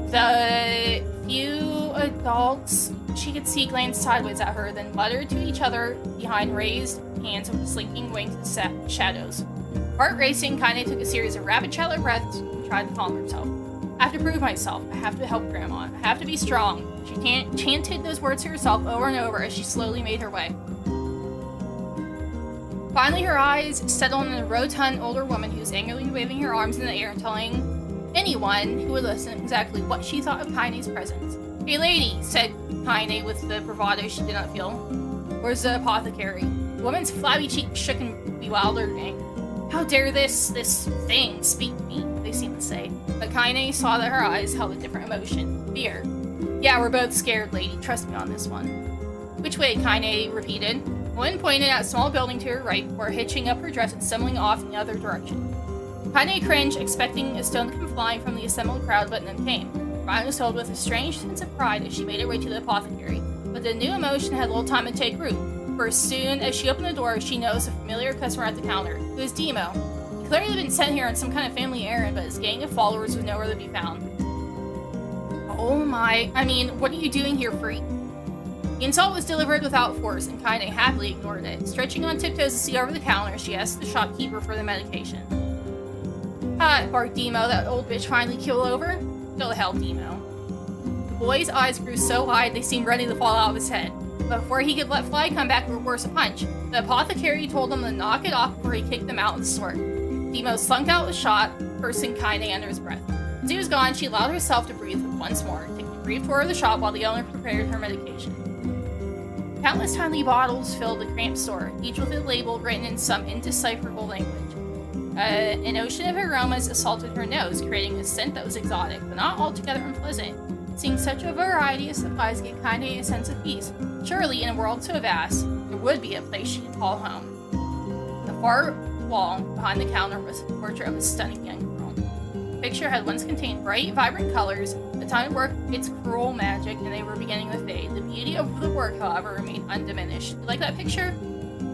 [SPEAKER 1] The few adults she could see glanced sideways at her, then muttered to each other behind raised hands with slinking wings and shadows. Heart racing, Kaine took a series of rapid, shallow breaths and tried to calm herself. I have to prove myself. I have to help Grandma. I have to be strong. She chanted those words to herself over and over as she slowly made her way. Finally, her eyes settled on a rotund older woman who was angrily waving her arms in the air and telling anyone who would listen exactly what she thought of Kaine's presence. "Hey lady," said Kaine with the bravado she did not feel. "Where's the apothecary?" The woman's flabby cheek shook in bewildered anger. "How dare this thing speak to me?" they seemed to say. But Kaine saw that her eyes held a different emotion. Fear. "Yeah, we're both scared, lady. Trust me on this one." "Which way?" Kaine repeated. The woman pointed at a small building to her right before hitching up her dress and stumbling off in the other direction. Kaine cringed, expecting a stone to come flying from the assembled crowd, but none came. Her mind was filled with a strange sense of pride as she made her way to the apothecary. But the new emotion had little time to take root, for as soon as she opened the door, she noticed a familiar customer at the counter. It was Demo. He clearly had been sent here on some kind of family errand, but his gang of followers was nowhere to be found. "Oh my, what are you doing here, freak?" The insult was delivered without force, and Kaine happily ignored it. Stretching on tiptoes to see over the counter, she asked the shopkeeper for the medication. "Ah," barked Demo, "that old bitch finally keel over?" "Go to hell, Demo." The boy's eyes grew so wide they seemed ready to fall out of his head. But before he could let fly come back or worse, a punch. The apothecary told him to knock it off before he kicked them out with the sword. Demo slunk out with a shot, cursing Kaine under his breath. As he was gone, she allowed herself to breathe once more, taking a brief tour of the shop while the owner prepared her medication. Countless tiny bottles filled the cramped store, each with a label written in some indecipherable language. An ocean of aromas assaulted her nose, creating a scent that was exotic, but not altogether unpleasant. Seeing such a variety of supplies gave Kaine a sense of peace. Surely, in a world so vast, there would be a place she could call home. The far wall behind the counter was a portrait of a stunning young girl. The picture had once contained bright, vibrant colors, but time had worked its cruel magic, and they were beginning to fade. The beauty of the work, however, remained undiminished. You like that picture?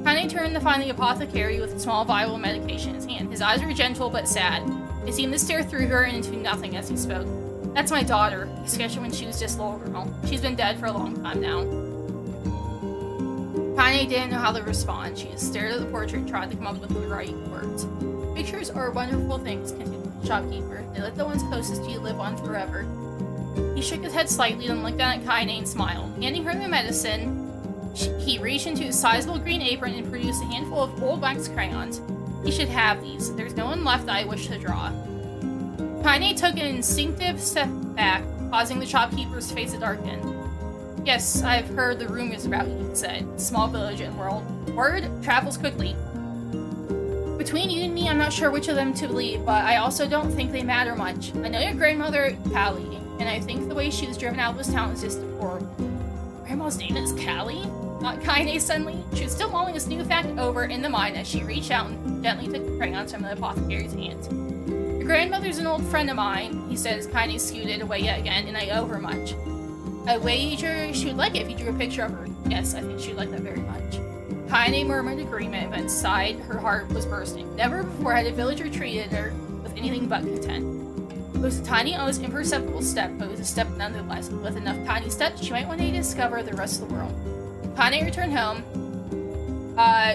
[SPEAKER 1] Kaine turned to find the apothecary with a small vial of medication in his hand. His eyes were gentle but sad. They seemed to stare through her and into nothing as he spoke. "That's my daughter. I sketched her when she was just a little girl. She's been dead for a long time now." Kaine didn't know how to respond. She just stared at the portrait and tried to come up with the right words. "Pictures are wonderful things," continued the shopkeeper. "They let the ones closest to you live on forever." He shook his head slightly, then looked down at Kaine and smiled. Handing her the medicine, he reached into his sizable green apron and produced a handful of old wax crayons. "You should have these. There's no one left that I wish to draw." Kaine took an instinctive step back, causing the shopkeeper's face to darken. "Yes, I've heard the rumors about you," he said. "Small village and world. Word travels quickly. Between you and me, I'm not sure which of them to believe, but I also don't think they matter much. I know your grandmother, Callie, and I think the way she was driven out of this town is just horrible." "Grandma's name is Callie?" thought Kaine suddenly. She was still mulling this new fact over in the mind as she reached out and gently took the crayons from the apothecary's hands. "Your grandmother's an old friend of mine," he said as Kaine scooted away yet again, "and I owe her much. I wager she would like it if you drew a picture of her. Yes, I think she would like that very much." Kaine murmured agreement, but inside her heart was bursting. Never before had a villager treated her with anything but content. It was a tiny, almost imperceptible step, but it was a step nonetheless. With enough tiny steps, she might one day discover the rest of the world. Kaine returned home.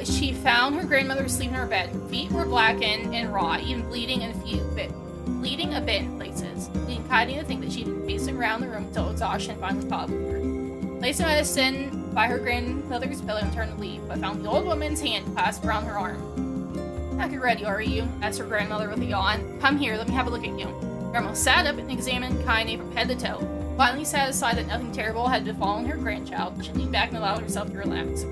[SPEAKER 1] She found her grandmother asleep in her bed. Her feet were blackened and raw, even bleeding a bit in places, leading Kaine to think that she'd been pacing around the room until exhaustion finally caught up with her. Placed the medicine by her grandmother's pillow and turned to leave, but found the old woman's hand clasped around her arm. "Not get ready, are you?" asked her grandmother with a yawn. "Come here, let me have a look at you." Grandma sat up and examined Kaine from head to toe. Finally satisfied that nothing terrible had befallen her grandchild, she leaned back and allowed herself to relax.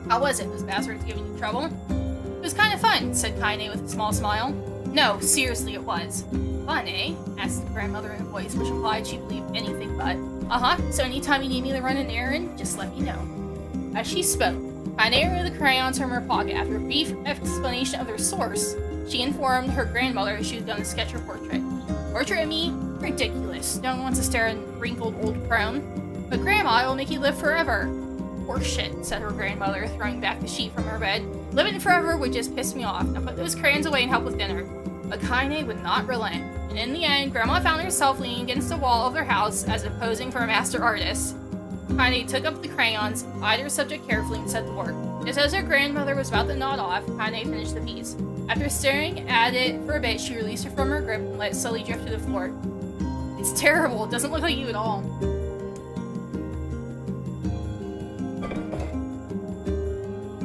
[SPEAKER 1] "How was it? Those bastards giving you trouble?" "It was kind of fun," said Kaine with a small smile. "No, seriously it was. Fun, eh? Asked the grandmother in a voice which implied she believed anything but. Uh-huh, so anytime you need me to run an errand, just let me know. As she spoke, Kaine removed the crayons from her pocket. After a brief explanation of their source, she informed her grandmother she was going to sketch her portrait. Portrait of me? Ridiculous. No one wants to stare at a wrinkled old crone. But Grandma, it will make you live forever. Horseshit, said her grandmother, throwing back the sheet from her bed. Living forever would just piss me off. Now put those crayons away and help with dinner. But Kaine would not relent, and in the end, Grandma found herself leaning against the wall of their house as if posing for a master artist. Kaine took up the crayons, eyed her subject carefully, and set to work. Just as her grandmother was about to nod off, Kaine finished the piece. After staring at it for a bit, she released it from her grip and let it slowly drift to the floor. It's terrible. It doesn't look like you at all.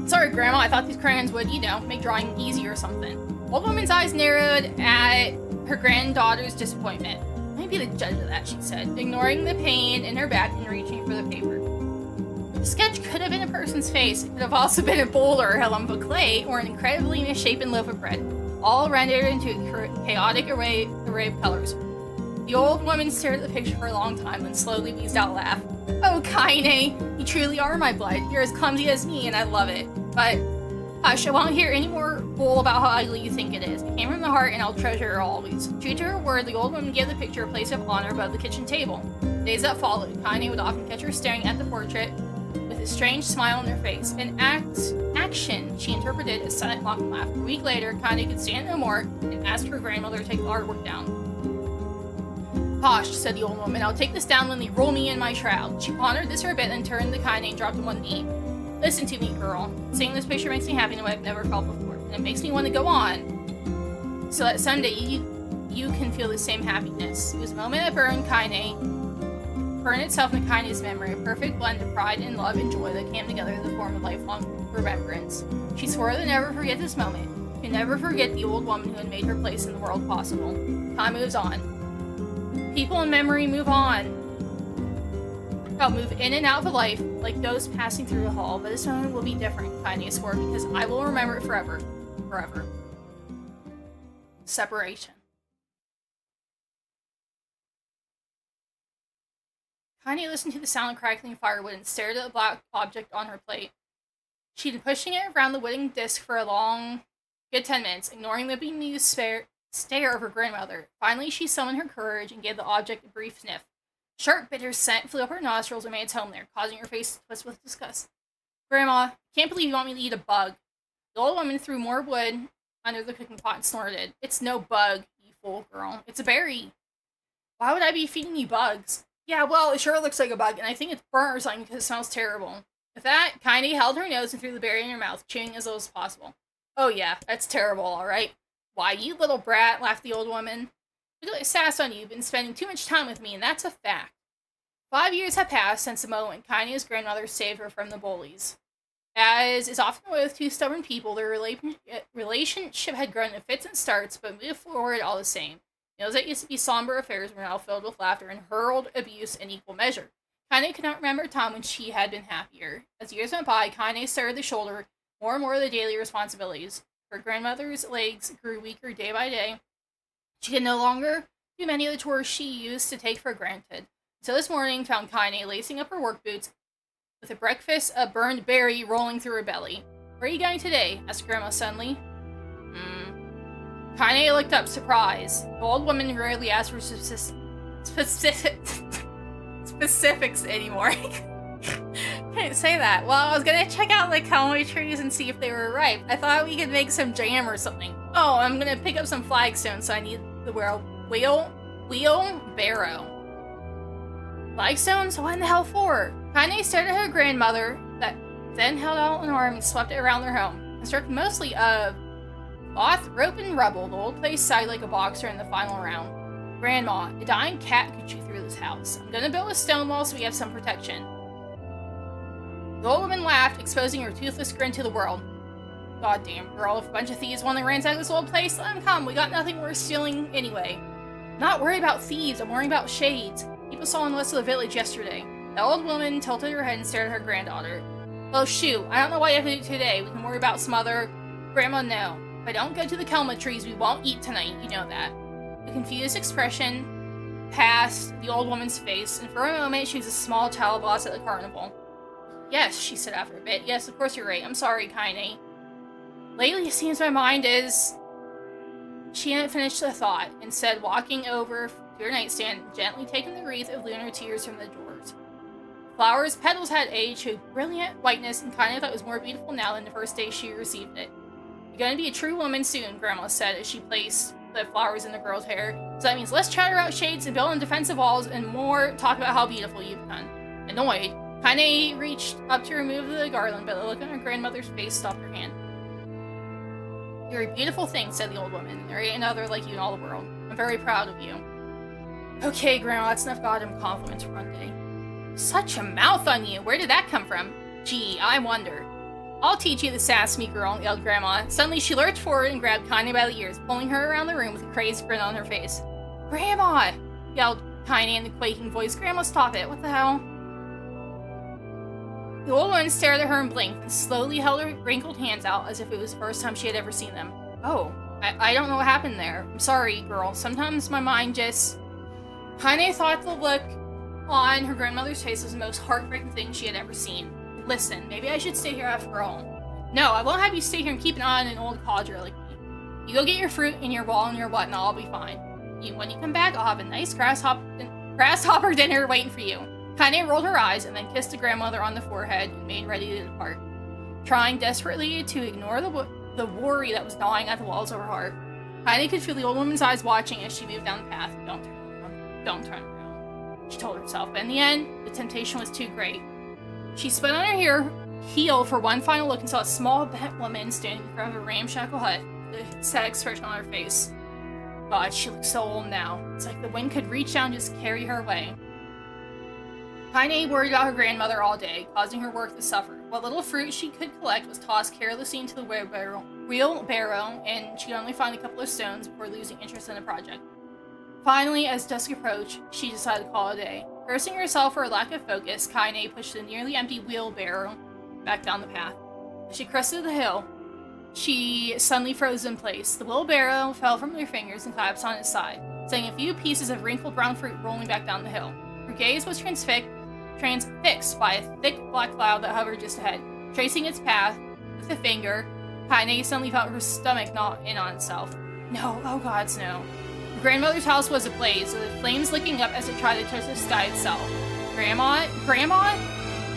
[SPEAKER 1] Sorry, Grandma. I thought these crayons would, you know, make drawing easy or something. Old woman's eyes narrowed at her granddaughter's disappointment. Let me be the judge of that, she said, ignoring the pain in her back and reaching for the paper. The sketch could have been a person's face. It could have also been a boulder, a lump of clay, or an incredibly misshapen loaf of bread, all rendered into a chaotic array of colors. The old woman stared at the picture for a long time, then slowly wheezed out a laugh. Oh, Kaine, you truly are my blood. You're as clumsy as me, and I love it. But hush, I won't hear any more bull about how ugly you think it is. It came from the heart, and I'll treasure her always. True to her word, the old woman gave the picture a place of honor above the kitchen table. Days that followed, Kaine would often catch her staring at the portrait with a strange smile on her face. An action she interpreted as silent mocking laughter. A week later, Kaine could stand no more and asked her grandmother to take the artwork down. Posh, said the old woman. I'll take this down when they roll me in my shroud. She pondered this for a bit, then turned to Kaine and dropped on one knee. Listen to me, girl. Seeing this picture makes me happy in a way I've never felt before, and it makes me want to go on, so that someday you can feel the same happiness. It was a moment that burned itself into Kaine's memory, a perfect blend of pride and love and joy that came together in the form of lifelong remembrance. She swore to never forget this moment, to never forget the old woman who had made her place in the world possible. Time moves on. People in memory move on. I'll move in and out of a life like those passing through a hall, but this moment will be different, Kaine swore, because I will remember it forever. Forever. Separation. Kaine listened to the sound of crackling firewood and stared at the black object on her plate. She'd been pushing it around the wooden disc for a long, good 10 minutes, ignoring the bemused stare of her grandmother. Finally, she summoned her courage and gave the object a brief sniff. Sharp, bitter scent flew up her nostrils and made its home there, causing her face to twist with disgust. Grandma, can't believe you want me to eat a bug. The old woman threw more wood under the cooking pot and snorted. It's no bug, you fool girl. It's a berry. Why would I be feeding you bugs? Yeah, well, it sure looks like a bug, and I think it's burnt or something because it smells terrible. With that, Kaine held her nose and threw the berry in her mouth, chewing as low as possible. Oh yeah, that's terrible, alright. Why, you little brat, laughed the old woman. Look at sass on you. You've been spending too much time with me, and that's a fact. 5 years have passed since the moment Kaine's grandmother saved her from the bullies. As is often the way with two stubborn people, their relationship had grown in fits and starts, but moved forward all the same. Meals that used to be somber affairs were now filled with laughter and hurled abuse in equal measure. Kaine could not remember a time when she had been happier. As years went by, Kaine started to shoulder more and more of the daily responsibilities. Her grandmother's legs grew weaker day by day. She could no longer do many of the chores she used to take for granted. So this morning found Kaine lacing up her work boots with a breakfast of burned berry rolling through her belly. Where are you going today? Asked Grandma suddenly. Kaine looked up, surprised. The old woman rarely asked for specifics anymore. Can't say that. Well, I was gonna check out the cowboy trees and see if they were ripe. I thought we could make some jam or something. Oh, I'm gonna pick up some flagstones, so I need the wheelbarrow. Flagstones? What in the hell for? Kaine stared at her grandmother, that then held out an arm and swept it around their home. Constructed mostly of cloth, rope, and rubble, the old place sighed like a boxer in the final round. Grandma, a dying cat could chew through this house. I'm gonna build a stone wall so we have some protection. The old woman laughed, exposing her toothless grin to the world. Goddamn, girl, if a bunch of thieves want to ransack this old place, let them come. We got nothing worth stealing anyway. I'm not worried about thieves, I'm worried about shades. People saw in the west of the village yesterday. The old woman tilted her head and stared at her granddaughter. Oh shoot, I don't know what you have to do today. We can worry about some other... Grandma, no. If I don't go to the Kelma trees, we won't eat tonight, you know that. A confused expression passed the old woman's face, and for a moment she was a small child lost at the carnival. Yes, she said after a bit. Yes, of course you're right. I'm sorry, Kaine. Lately, it seems my mind is... She hadn't finished the thought, instead walking over to her nightstand and gently taking the wreath of lunar tears from the drawers. Flower's petals had aged to brilliant whiteness, and Kaine thought it was more beautiful now than the first day she received it. You're gonna be a true woman soon, Grandma said as she placed the flowers in the girl's hair. So that means less chatter about shades and building defensive walls and more talk about how beautiful you've done. Annoyed, Kaine reached up to remove the garland, but the look on her grandmother's face stopped her hand. You're a beautiful thing, said the old woman. There ain't another like you in all the world. I'm very proud of you. Okay, Grandma, that's enough goddamn compliments for one day. Such a mouth on you! Where did that come from? Gee, I wonder. I'll teach you the sass, me girl, yelled Grandma. Suddenly she lurched forward and grabbed Kaine by the ears, pulling her around the room with a crazed grin on her face. Grandma! Yelled Kaine in a quaking voice. Grandma, stop it. What the hell? The old woman stared at her and blinked, and slowly held her wrinkled hands out as if it was the first time she had ever seen them. Oh, I don't know what happened there. I'm sorry, girl. Sometimes my mind just... Kaine thought the look on her grandmother's face was the most heartbreaking thing she had ever seen. Listen, maybe I should stay here after all. No, I won't have you stay here and keep an eye on an old codger like me. You go get your fruit and your ball and your whatnot, I'll be fine. When you come back, I'll have a nice grasshopper dinner waiting for you. Kaine rolled her eyes and then kissed the grandmother on the forehead and made ready to depart, trying desperately to ignore the worry that was gnawing at the walls of her heart. Kaine could feel the old woman's eyes watching as she moved down the path. Don't turn around. Don't turn around, she told herself, but in the end, the temptation was too great. She spun on her heel for one final look and saw a small, bent woman standing in front of a ramshackle hut with a sad expression on her face. God, she looked so old now. It's like the wind could reach down and just carry her away. Kaine worried about her grandmother all day, causing her work to suffer. What little fruit she could collect was tossed carelessly into the wheelbarrow, and she could only find a couple of stones before losing interest in the project. Finally, as dusk approached, she decided to call it a day. Cursing herself for her lack of focus, Kaine pushed the nearly empty wheelbarrow back down the path. As she crested the hill, she suddenly froze in place. The wheelbarrow fell from her fingers and collapsed on its side, sending a few pieces of wrinkled brown fruit rolling back down the hill. Her gaze was transfixed by a thick black cloud that hovered just ahead. Tracing its path with a finger, Kaine suddenly felt her stomach gnaw in on itself. No, oh gods, no. Her grandmother's house was ablaze, with the flames licking up as it tried to touch the sky itself. Grandma?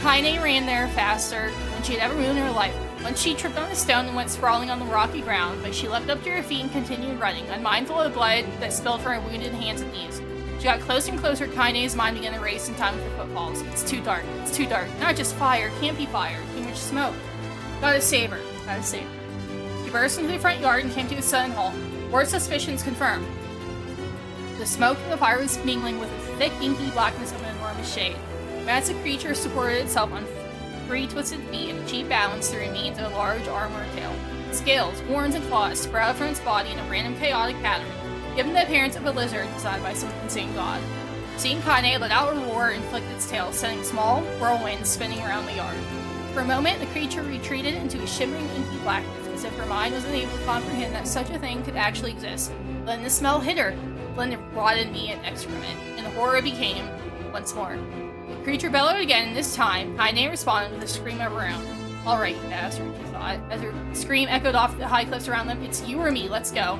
[SPEAKER 1] Kaine ran there faster than she had ever moved in her life. Once she tripped on a stone and went sprawling on the rocky ground, but she leapt up to her feet and continued running, unmindful of the blood that spilled from her wounded hands and knees. She got closer and closer. Kaine's mind began to race in time with her footfalls. It's too dark. It's too dark. Not just fire. Can't be fire. Too much smoke. Gotta save her. Gotta save her. She burst into the front yard and came to a sudden halt. Worst suspicions confirmed. The smoke of the fire was mingling with the thick, inky blackness of an enormous shade. A massive creature supported itself on 3 twisted feet and achieved balance through means of a large arm or tail. Scales, horns, and claws sprout from its body in a random chaotic pattern, given the appearance of a lizard designed by some insane god. Seeing Kaine let out a roar and flicked its tail, sending small whirlwinds spinning around the yard. For a moment, the creature retreated into a shimmering, inky blackness, as if her mind was unable to comprehend that such a thing could actually exist. Then the smell hit her, blended rotted meat and excrement, and the horror became once more. The creature bellowed again, and this time, Kaine responded with a scream of her own. Alright, you bastard, she thought, as her scream echoed off the high cliffs around them. It's you or me, let's go.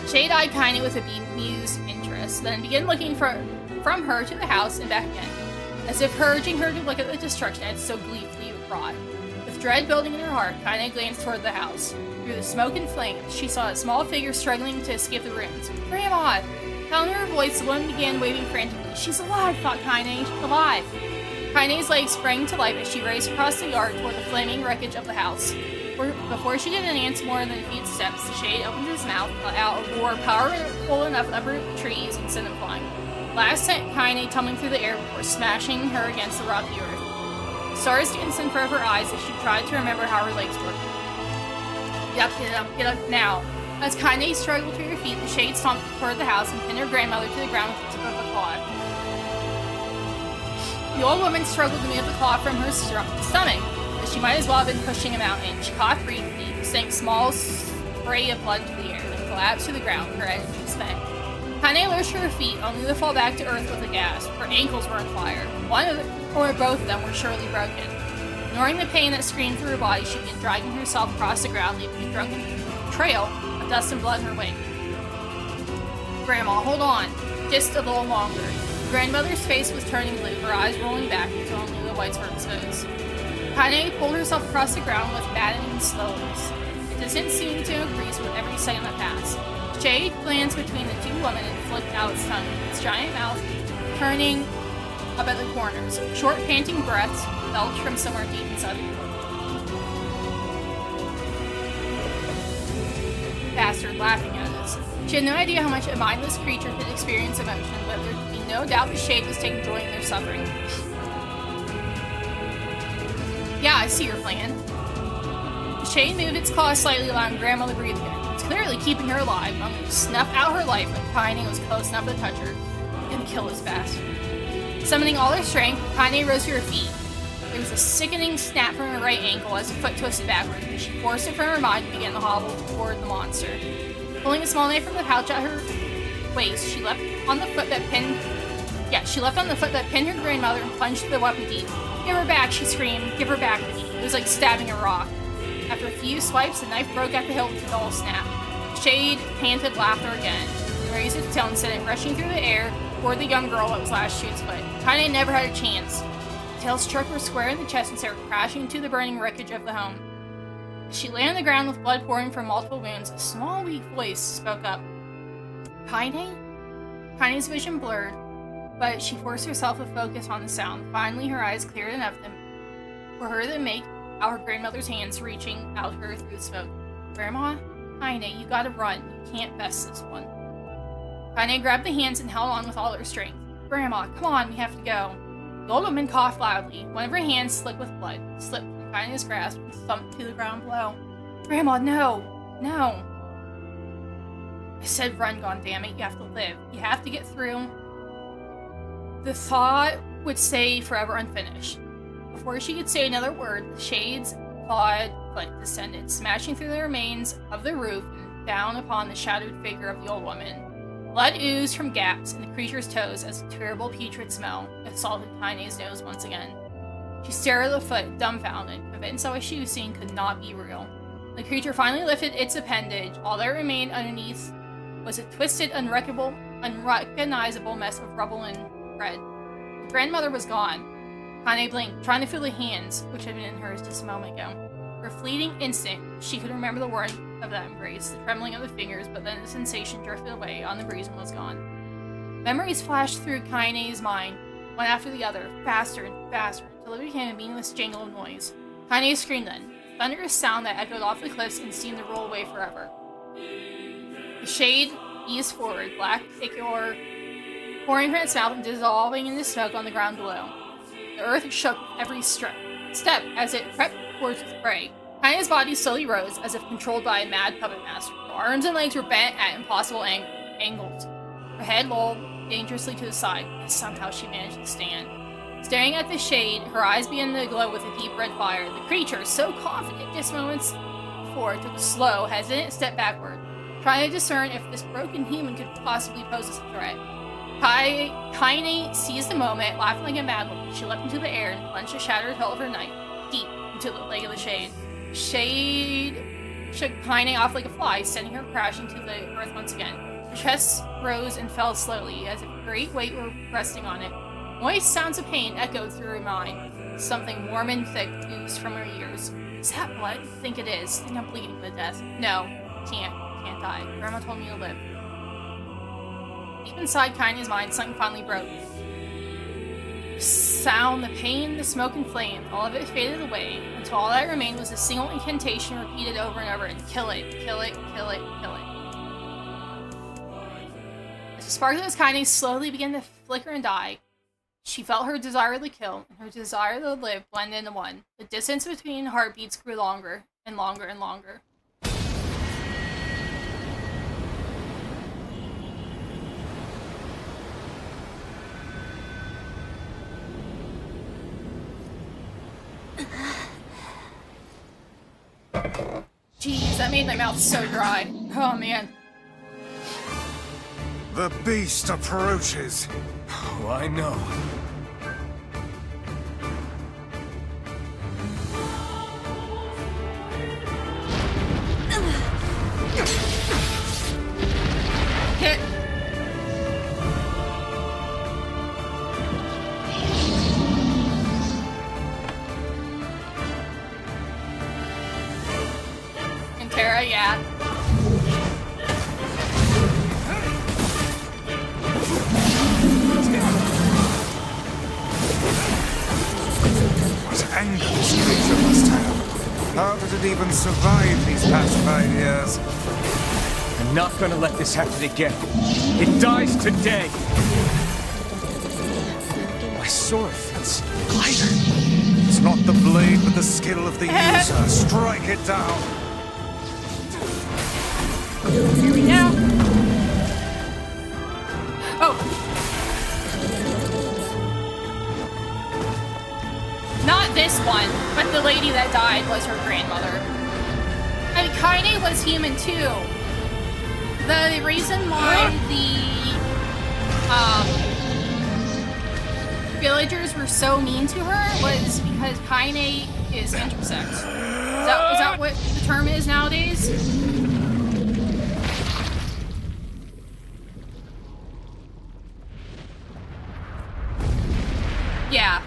[SPEAKER 1] Shade-eyed Kaine with a bemused interest, then began looking from her to the house and back again, as if urging her to look at the destruction it had so gleefully wrought. With dread building in her heart, Kaine glanced toward the house. Through the smoke and flames, she saw a small figure struggling to escape the ruins. Grandma! Found her voice, the woman began waving frantically. She's alive, thought Kaine. She's alive! Kaine's legs sprang to life as she raced across the yard toward the flaming wreckage of the house. Before she could advance more than a few steps, the shade opened his mouth, let out a roar powerful enough to uproot trees and send them flying. Last sent Kaine tumbling through the air before smashing her against the rocky earth. Stars danced in front of her eyes as she tried to remember how her legs worked. Get up now. As Kaine struggled to her feet, the shade stomped toward the house and pinned her grandmother to the ground with the tip of a claw. The old woman struggled to move the claw from her stomach, but she might as well have been pushing a mountain. She coughed briefly, sank a small spray of blood into the air, then collapsed to the ground, her energy spent. Kaine lurched to her feet, only to fall back to earth with a gasp. Her ankles were on fire. One of them, or both of them, were surely broken. Ignoring the pain that screamed through her body, she began dragging herself across the ground, leaving a drunken trail of dust and blood in her wake. Grandma, hold on. Just a little longer. Grandmother's face was turning blue, her eyes rolling back until only the whites were exposed. Kaine pulled herself across the ground with maddening slowness. It doesn't seem to increase with every second that passed. Shade glanced between the two women and flicked out its tongue, its giant mouth turning up at the corners. Short, panting breaths belched from somewhere deep inside the throat. Bastard, laughing at us. She had no idea how much a mindless creature could experience emotion, but there could be no doubt the Shade was taking joy in their suffering. Yeah, I see your plan. The Shade moved its claws slightly, allowing Grandma to breathe again. It's clearly keeping her alive, only to snuff out her life when Kaine was close enough to touch her and kill this bastard. Summoning all her strength, Kaine rose to her feet. There was a sickening snap from her right ankle as her foot twisted backward, and she forced it from her mind and began to hobble toward the monster. Pulling a small knife from the pouch at her waist, she left on the foot that pinned her grandmother and plunged the weapon deep. Give her back, she screamed. Give her back to me. It was like stabbing a rock. After a few swipes, the knife broke at the hilt with a dull snap. Shade panted laughter again, and raised its tail and sent it rushing through the air toward the young girl that was last Shade's foot. Kaine never had a chance. The tail struck her square in the chest and sent her crashing into the burning wreckage of the home. As she lay on the ground with blood pouring from multiple wounds, a small, weak voice spoke up. Kaine? Kaine's vision blurred, but she forced herself to focus on the sound. Finally, her eyes cleared enough for her to make out her grandmother's hands reaching out her through the smoke. Grandma? Kaine, you gotta run. You can't best this one. Kaine grabbed the hands and held on with all her strength. Grandma, come on, we have to go. The old woman coughed loudly. One of her hands slick with blood, slipped from Kaine's grasp and thumped to the ground below. Grandma, no! No! I said run, goddammit. You have to live. You have to get through. The thought would stay forever unfinished. Before she could say another word, the Shade's clawed foot descended, smashing through the remains of the roof and down upon the shadowed figure of the old woman. Blood oozed from gaps in the creature's toes as a terrible putrid smell assaulted Kaine's nose once again. She stared at the foot, dumbfounded, convinced that what she was seeing could not be real. The creature finally lifted its appendage. All that remained underneath was a twisted, unrecognizable mess of rubble and bread. The grandmother was gone. Kaine blinked, trying to feel the hands, which had been in hers just a moment ago. For a fleeting instant, she could remember the warmth of that embrace, the trembling of the fingers, but then the sensation drifted away on the breeze and was gone. Memories flashed through Kaine's mind, one after the other, faster and faster, until it became a meaningless jangle of noise. Kaine screamed then, a thunderous sound that echoed off the cliffs and seemed to roll away forever. The Shade eased forward, black ichor pouring from its mouth and dissolving into smoke on the ground below. The earth shook every step as it crept towards its prey. Kaine's body slowly rose, as if controlled by a mad puppet master. Her arms and legs were bent at impossible angles. Her head lolled dangerously to the side, and somehow she managed to stand. Staring at the Shade, her eyes began to glow with a deep red fire. The creature, so confident just moments before, took a slow, hesitant step backward, trying to discern if this broken human could possibly pose a threat. Kaine seized the moment, laughing like a madwoman. She leapt into the air and plunged the shattered hilt of her knife deep into the leg of the Shade. Shade shook Kaine off like a fly, sending her crashing to the earth once again. Her chest rose and fell slowly, as if a great weight were resting on it. Moist sounds of pain echoed through her mind. Something warm and thick oozed from her ears. Is that blood? I think it is. I think I'm bleeding to death. No, can't die. Grandma told me to live. Deep inside Kaine's mind, something finally broke. The sound, the pain, the smoke and flame, all of it faded away, until all that remained was a single incantation repeated over and over and kill it, kill it, kill it, kill it. As the spark of his Kaine slowly began to flicker and die, she felt her desire to kill and her desire to live blend into one. The distance between heartbeats grew longer and longer and longer. Jeez, that made my mouth so dry. Oh man.
[SPEAKER 4] The beast approaches.
[SPEAKER 6] Oh, I know.
[SPEAKER 1] Hit. And Tara, yeah.
[SPEAKER 4] What anger this creature must have. How did it even survive these past 5 years?
[SPEAKER 6] I'm not gonna let this happen again. It dies today. My sword feels lighter.
[SPEAKER 4] It's not the blade, but the skill of the user. Strike it down.
[SPEAKER 1] Here we go. Oh. Not this one, but the lady that died was her grandmother. And Kaine was human too. The reason why the villagers were so mean to her was because Kaine is intersex. Is that what the term is nowadays? Yeah.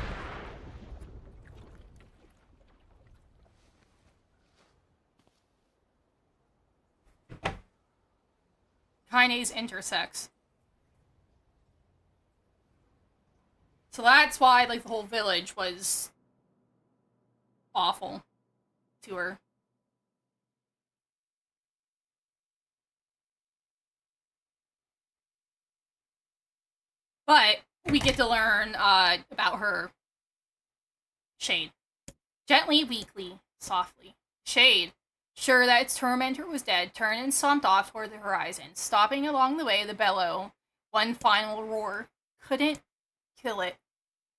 [SPEAKER 1] Kaine's intersex. So that's why, like, the whole village was awful to her. But we get to learn about her. Shade. Gently, weakly, softly. Shade, sure that its tormentor was dead, turned and stomped off toward the horizon, stopping along the way the bellow. One final roar. Couldn't kill it.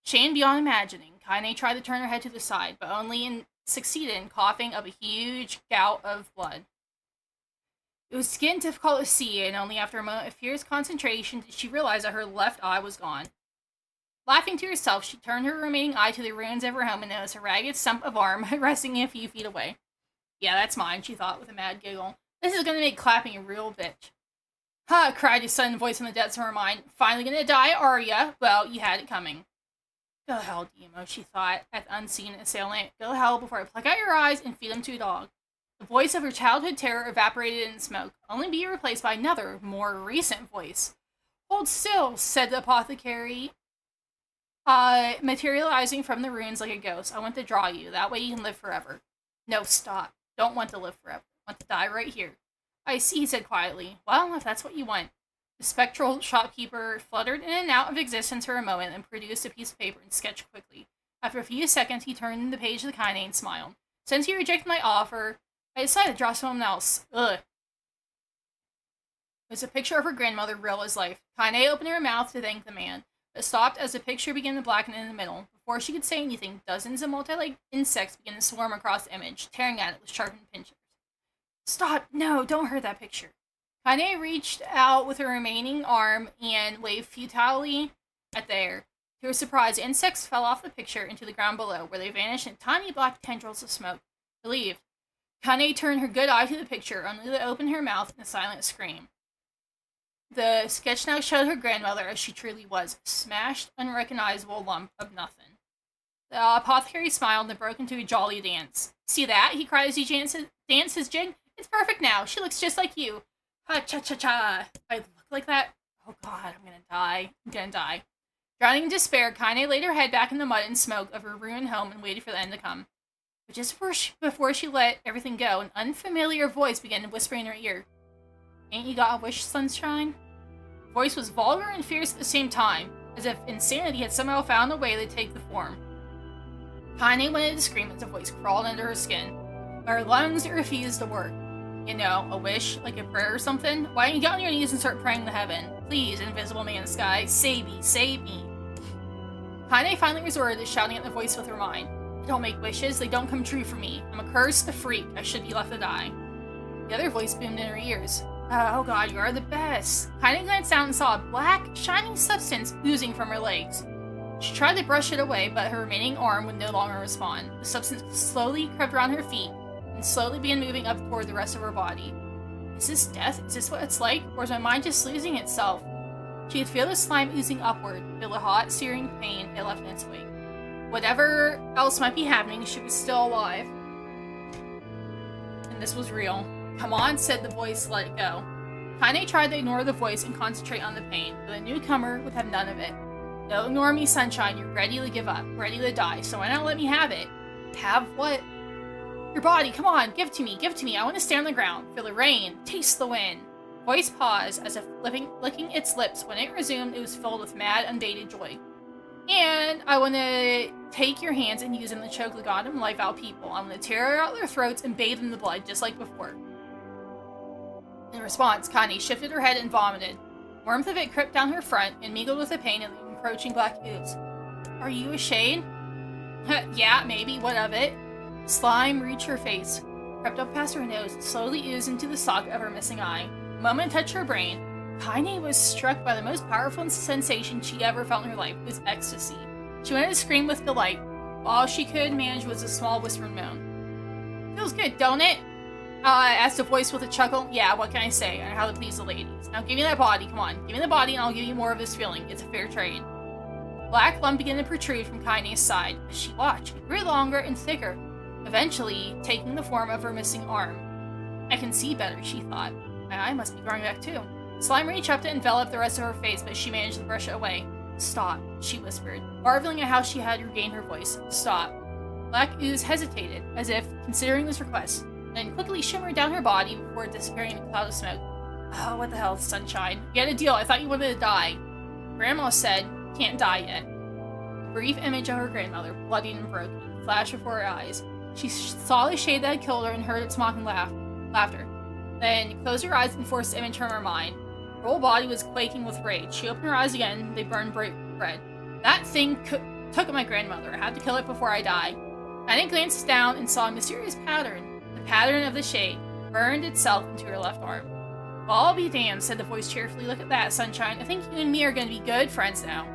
[SPEAKER 1] Shame beyond imagining. Kaine tried to turn her head to the side, but only succeeded in coughing up a huge gout of blood. It was getting difficult to see, and only after a moment of fierce concentration did she realize that her left eye was gone. Laughing to herself, she turned her remaining eye to the ruins of her home and noticed a ragged stump of arm resting a few feet away. Yeah, that's mine, she thought with a mad giggle. This is gonna make clapping a real bitch. Ha! Cried a sudden voice from the depths of her mind. Finally gonna die, are ya? Well, you had it coming. Go to hell, Demo, she thought, at the unseen assailant. Go to hell before I pluck out your eyes and feed them to a dog. The voice of her childhood terror evaporated in smoke, only to be replaced by another, more recent voice. Hold still, said the apothecary, materializing from the ruins like a ghost. I want to draw you. That way you can live forever. No, stop. Don't want to live forever. I want to die right here. I see, he said quietly. Well, if that's what you want. The spectral shopkeeper fluttered in and out of existence for a moment and produced a piece of paper and sketched quickly. After a few seconds, he turned the page to the Kaine and smiled. Since you rejected my offer, I decided to draw someone else. Ugh. It was a picture of her grandmother, real as life. Kaine opened her mouth to thank the man, but stopped as the picture began to blacken in the middle. Before she could say anything, dozens of multi-legged insects began to swarm across the image, tearing at it with sharpened pincers. Stop! No, don't hurt that picture. Kaine reached out with her remaining arm and waved futilely at the air. To her surprise, insects fell off the picture into the ground below, where they vanished in tiny black tendrils of smoke. Relieved, Kaine turned her good eye to the picture, only to open her mouth in a silent scream. The sketch now showed her grandmother as she truly was, a smashed, unrecognizable lump of nothing. The apothecary smiled and broke into a jolly dance. See that? He cried as he danced his jig. It's perfect now. She looks just like you. Ha-cha-cha-cha. I look like that? Oh god, I'm gonna die. I'm gonna die. Drowning in despair, Kaine laid her head back in the mud and smoke of her ruined home and waited for the end to come. But just before she let everything go, an unfamiliar voice began to whisper in her ear. Ain't you got a wish, sunshine? The voice was vulgar and fierce at the same time, as if insanity had somehow found a way to take the form. Kaine wanted to scream as the voice crawled under her skin, but her lungs refused to work. You know, a wish, like a prayer or something? Why don't you get on your knees and start praying to heaven? Please, invisible man in the sky, save me, save me. Kaine finally resorted to shouting at the voice with her mind. I don't make wishes, they don't come true for me. I'm a curse, a freak, I should be left to die. The other voice boomed in her ears. Oh god, you are the best. Kaine glanced down and saw a black, shining substance oozing from her legs. She tried to brush it away, but her remaining arm would no longer respond. The substance slowly crept around her feet and slowly began moving up toward the rest of her body. Is this death? Is this what it's like? Or is my mind just losing itself? She could feel the slime oozing upward, feel the hot, searing pain it left in its wake. Whatever else might be happening, she was still alive. And this was real. Come on, said the voice, let it go. Kaine tried to ignore the voice and concentrate on the pain, but the newcomer would have none of it. Don't ignore me, Sunshine. You're ready to give up, ready to die, so why not let me have it? Have what? Your body, come on, give to me, give to me. I want to stay on the ground, feel the rain, taste the wind. Voice paused, as if licking its lips. When it resumed, it was filled with mad, undated joy. And I want to take your hands and use them to choke the goddamn life out of people. I'm going to tear out their throats and bathe in the blood, just like before. In response, Kaine shifted her head and vomited. Warmth of it crept down her front and mingled with the pain of the encroaching black ooze. Are you a shade? Yeah, maybe. What of it? Slime reached her face, crept up past her nose, and slowly oozed into the socket of her missing eye. The moment it touched her brain, Kaine was struck by the most powerful sensation she ever felt in her life. It was ecstasy. She wanted to scream with delight. All she could manage was a small whispered moan. Feels good, don't it? Asked the voice with a chuckle. Yeah, what can I say? I know how to please the ladies. Now give me that body, come on. Give me the body and I'll give you more of this feeling. It's a fair trade. Black lump began to protrude from Kaine's side. As she watched, it grew longer and thicker, eventually taking the form of her missing arm. I can see better, she thought. My eye must be growing back too. Slime reached up to envelop the rest of her face, but she managed to brush it away. Stop, she whispered, marveling at how she had regained her voice. Stop. Black ooze hesitated, as if considering this request, then quickly shimmered down her body before disappearing in a cloud of smoke. Oh, what the hell, Sunshine? You had a deal. I thought you wanted to die. Grandma said, can't die yet. A brief image of her grandmother, bloodied and broken, flashed before her eyes. She saw the shade that had killed her and heard its mocking laughter. Then closed her eyes and forced the image from her mind. Her whole body was quaking with rage. She opened her eyes again. They burned bright red. That thing took my grandmother. I had to kill it before I die. Kaine glanced down and saw a mysterious pattern. The pattern of the shade burned itself into her left arm. Well, I'll be damned, said the voice cheerfully. Look at that, Sunshine. I think you and me are going to be good friends now.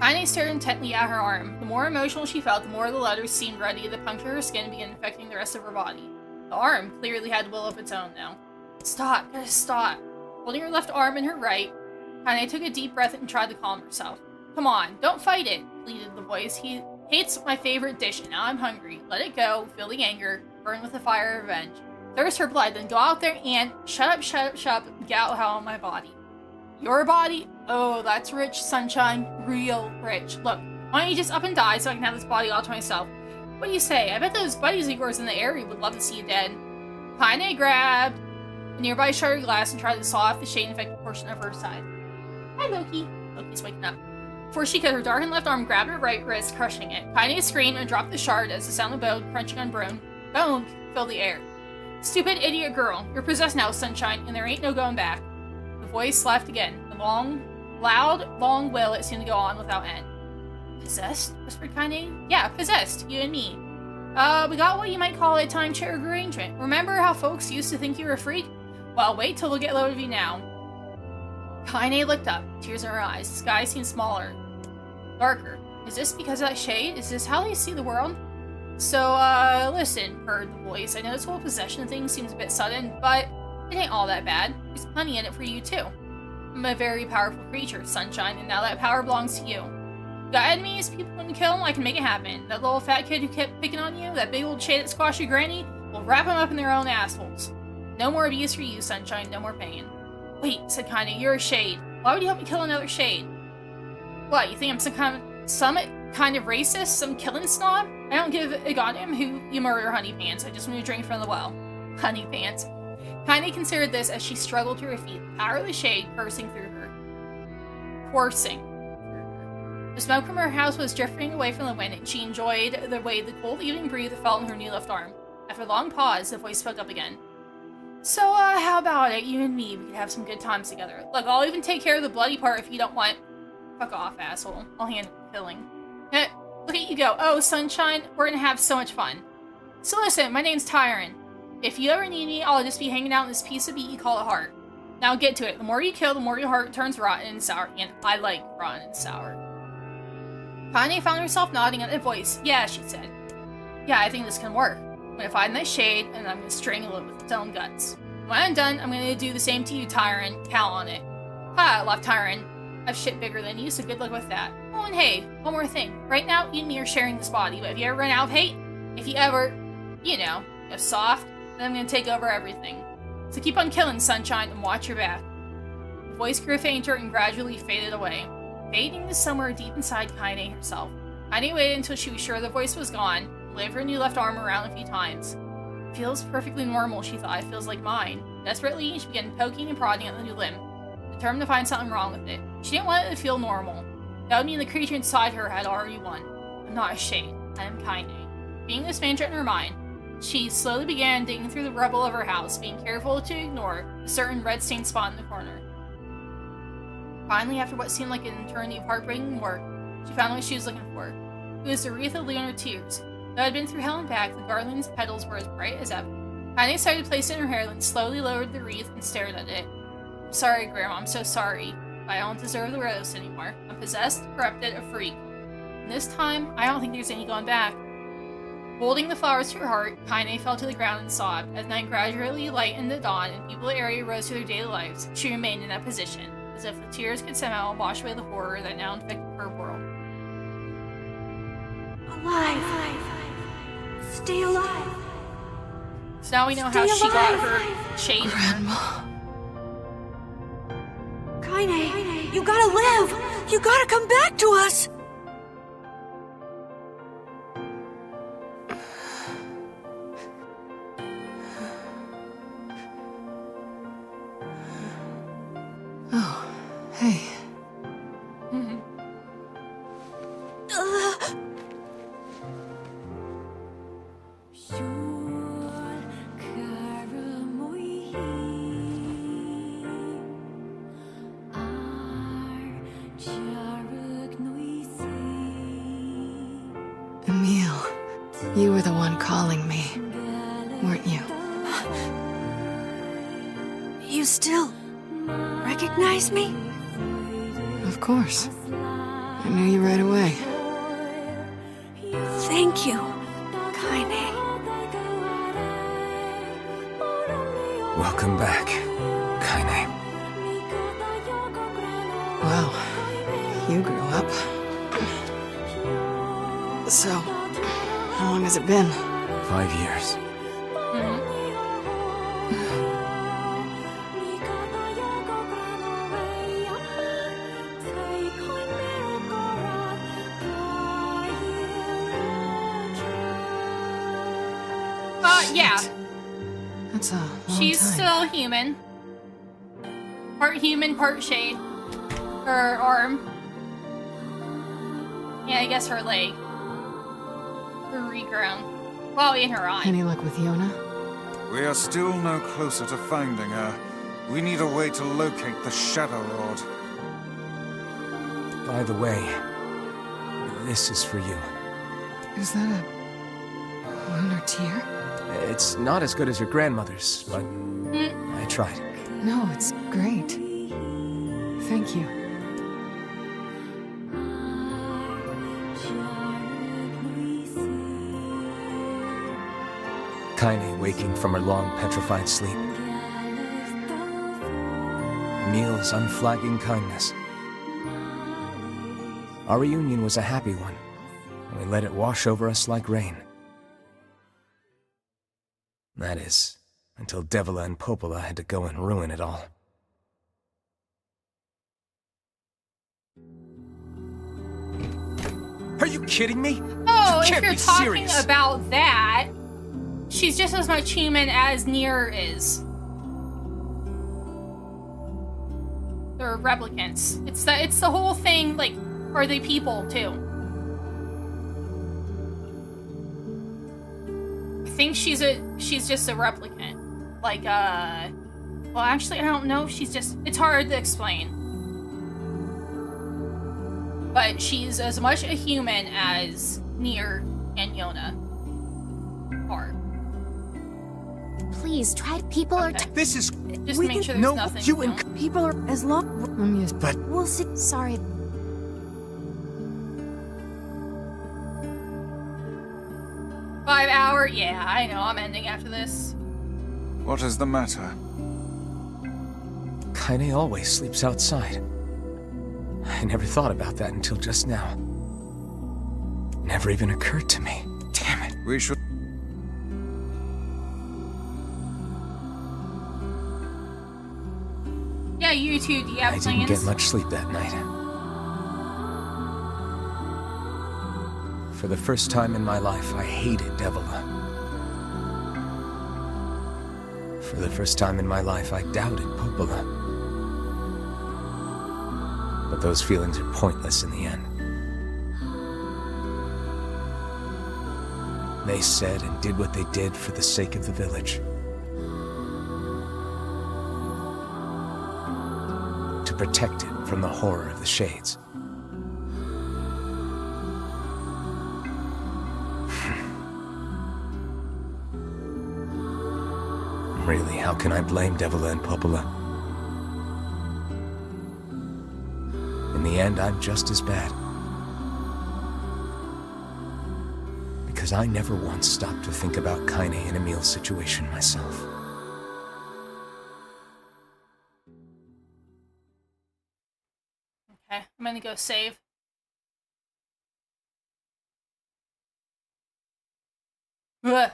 [SPEAKER 1] Kaine stared intently at her arm. The more emotional she felt, the more the letters seemed ready to puncture her skin and begin infecting the rest of her body. The arm clearly had will of its own now. Stop, gotta stop. Holding her left arm in her right, Kaine took a deep breath and tried to calm herself. Come on, don't fight it, pleaded the voice. He hates my favorite dish and now I'm hungry. Let it go, feel the anger, burn with the fire of revenge. Thirst her blood, then go out there and shut up, get out hell on my body. Your body? Oh, that's rich, Sunshine. Real rich. Look, why don't you just up and die so I can have this body all to myself? What do you say? I bet those buddies of yours in the area would love to see you dead. Kaine grabbed a nearby shattered glass and tried to saw off the shade-infected portion of her side. Hi, Loki. Loki's waking up. Before she could, her darkened left arm grabbed her right wrist, crushing it. Kaine screamed and dropped the shard as the sound of bone crunching on bone filled the air. Stupid idiot girl. You're possessed now, Sunshine, and there ain't no going back. The voice laughed again. The loud, long wail it seemed to go on without end. Possessed? Whispered Kaine. Yeah, possessed. You and me. We got what you might call a timeshare arrangement. Remember how folks used to think you were a freak? Well, wait till we'll get load of you now. Kaine looked up, tears in her eyes. The sky seemed smaller, darker. Is this because of that shade? Is this how they see the world? So, listen, purred the voice. I know this whole possession thing seems a bit sudden, but it ain't all that bad. There's plenty in it for you, too. I'm a very powerful creature, Sunshine, and now that power belongs to you. Got enemies people want to kill? I can make it happen. That little fat kid who kept picking on you, that big old shade that squashed your granny, will wrap him up in their own assholes. No more abuse for you, Sunshine, no more pain. Wait, said Kaine, you're a shade. Why would you help me kill another shade? What, you think I'm some kind of racist? Some killing snob? I don't give a goddamn who you murder, Honey Pants. I just want to drink from the well. Honey Pants. Kaine considered this as she struggled to her feet, the power of the shade coursing through her. The smoke from her house was drifting away from the wind, and she enjoyed the way the cold evening breeze felt in her new left arm. After a long pause, the voice spoke up again. So, how about it? You and me, we could have some good times together. Look, I'll even take care of the bloody part if you don't want. Fuck off, asshole. I'll handle the killing. Look at you go. Oh, Sunshine, we're gonna have so much fun. So listen, my name's Tyron. If you ever need me, I'll just be hanging out in this piece of meat you call a heart. Now get to it. The more you kill, the more your heart turns rotten and sour, and I like rotten and sour. Kaine found herself nodding at the voice. Yeah, she said. Yeah, I think this can work. I'm gonna find this shade, and I'm gonna strangle it with its own guts. When I'm done, I'm gonna do the same to you, Tyrant. Count on it. Ha, laughed Tyrant. I've shit bigger than you, so good luck with that. Oh, and hey, one more thing. Right now, you and me are sharing this body, but if you ever run out of hate, if you ever, you know, get soft, then I'm gonna take over everything. So keep on killing, Sunshine, and watch your back. The voice grew fainter and gradually faded away, fading to somewhere deep inside Kaine herself. Kaine waited until she was sure the voice was gone, and waved her new left arm around a few times. Feels perfectly normal, she thought. It feels like mine. Desperately, she began poking and prodding at the new limb, determined to find something wrong with it. She didn't want it to feel normal. That would mean the creature inside her had already won. I'm not a shade. I am Kaine. Being this mantra in her mind, she slowly began digging through the rubble of her house, being careful to ignore a certain red-stained spot in the corner. Finally, after what seemed like an eternity of heartbreaking work, she found what she was looking for. It was the wreath of lunar tears. Though it had been through hell and back, the garland's petals were as bright as ever. Kaine started to place it in her hair, then slowly lowered the wreath and stared at it. I'm sorry, Grandma, I'm so sorry. But I don't deserve the rose anymore. I'm possessed, corrupted, a freak. And this time, I don't think there's any going back. Holding the flowers to her heart, Kaine fell to the ground and sobbed. As night gradually lightened the dawn and people in the area rose to their daily lives, she remained in that position, as if the tears could somehow wash away the horror that now infected her world.
[SPEAKER 16] Alive! Stay alive!
[SPEAKER 1] So now we know how she got her shade.
[SPEAKER 16] Grandma. Kaine, you gotta live! You gotta come back to us!
[SPEAKER 21] Oh, hey. Emil, you were the one calling me, weren't you?
[SPEAKER 16] You still recognize me?
[SPEAKER 21] Of course. I knew you right away.
[SPEAKER 16] Thank you, Kaine.
[SPEAKER 6] Welcome back, Kaine.
[SPEAKER 21] Wow, you grew up. So, how long has it been?
[SPEAKER 6] 5 years.
[SPEAKER 1] Yeah.
[SPEAKER 21] That's a long
[SPEAKER 1] She's
[SPEAKER 21] time.
[SPEAKER 1] still human. Part human, part shade. Her arm. Yeah, I guess her leg. Her regrown. Well, in her eye.
[SPEAKER 21] Any luck with Yona?
[SPEAKER 4] We are still no closer to finding her. We need a way to locate the Shadow Lord.
[SPEAKER 6] By the way, this is for you.
[SPEAKER 21] Is that a lunar tear?
[SPEAKER 6] It's not as good as your grandmother's, but I tried.
[SPEAKER 21] No, it's great. Thank you.
[SPEAKER 6] Kaine waking from her long, petrified sleep. Emil's unflagging kindness. Our reunion was a happy one, and we let it wash over us like rain. That is, until Devila and Popola had to go and ruin it all. Are you kidding me?
[SPEAKER 1] Oh,
[SPEAKER 6] You
[SPEAKER 1] if
[SPEAKER 6] can't
[SPEAKER 1] you're
[SPEAKER 6] be
[SPEAKER 1] talking
[SPEAKER 6] serious.
[SPEAKER 1] about that, she's just as much human as NieR is. They're replicants. It's the whole thing, like, are they people too? I think she's just a replicant. Like, well, actually, I don't know if it's hard to explain. But she's as much a human as NieR and Yona are.
[SPEAKER 11] please try. People are.
[SPEAKER 10] This is.
[SPEAKER 1] Just make sure there's nothing.
[SPEAKER 10] You and
[SPEAKER 16] People are as long.
[SPEAKER 21] I'm used.
[SPEAKER 10] But
[SPEAKER 16] We'll see.
[SPEAKER 11] Sorry.
[SPEAKER 1] Five hour? Yeah, I know. I'm ending after this.
[SPEAKER 4] What is the matter?
[SPEAKER 6] Kaine always sleeps outside. I never thought about that until just now. Never even occurred to me. Damn it.
[SPEAKER 4] We should...
[SPEAKER 1] Yeah, you too. Do you have
[SPEAKER 6] I
[SPEAKER 1] plans?
[SPEAKER 6] didn't get much sleep that night. For the first time in my life, I hated Devila. For the first time in my life, I doubted Popola. But those feelings are pointless in the end. They said and did what they did for the sake of the village. To protect it from the horror of the Shades. Really, how can I blame Devila and Popola? In the end, I'm just as bad. Because I never once stopped to think about Kaine and Emil's situation myself.
[SPEAKER 1] Okay, I'm gonna go save. Ugh.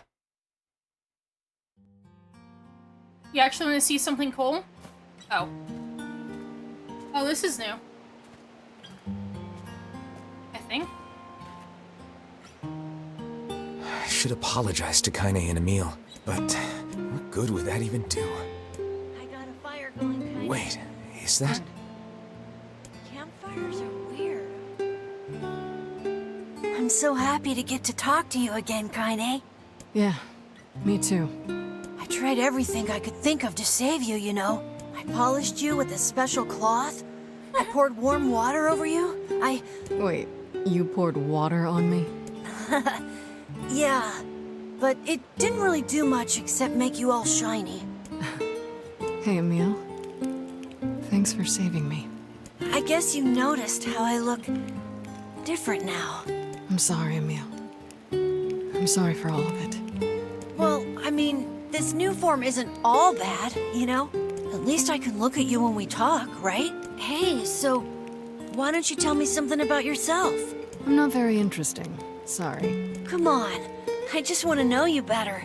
[SPEAKER 1] You actually want to see something cool? Oh. Oh, this is new. I think.
[SPEAKER 6] I should apologize to Kaine and Emil, but what good would that even do?
[SPEAKER 16] I got a fire going. Kaine.
[SPEAKER 6] Wait, is that...
[SPEAKER 16] Campfires are weird. I'm so happy to get to talk to you again, Kaine.
[SPEAKER 21] Yeah, me too.
[SPEAKER 16] I tried everything I could think of to save you, you know. I polished you with a special cloth. I poured warm water over you.
[SPEAKER 21] Wait, you poured water on me?
[SPEAKER 16] Yeah, but it didn't really do much except make you all shiny.
[SPEAKER 21] Hey, Emil. Thanks for saving me.
[SPEAKER 16] I guess you noticed how I look different now.
[SPEAKER 21] I'm sorry, Emil. I'm sorry for all of it.
[SPEAKER 16] Well, I mean, this new form isn't all bad, you know? At least I can look at you when we talk, right? Hey, so why don't you tell me something about yourself?
[SPEAKER 21] I'm not very interesting. Sorry.
[SPEAKER 16] Come on. I just want to know you better.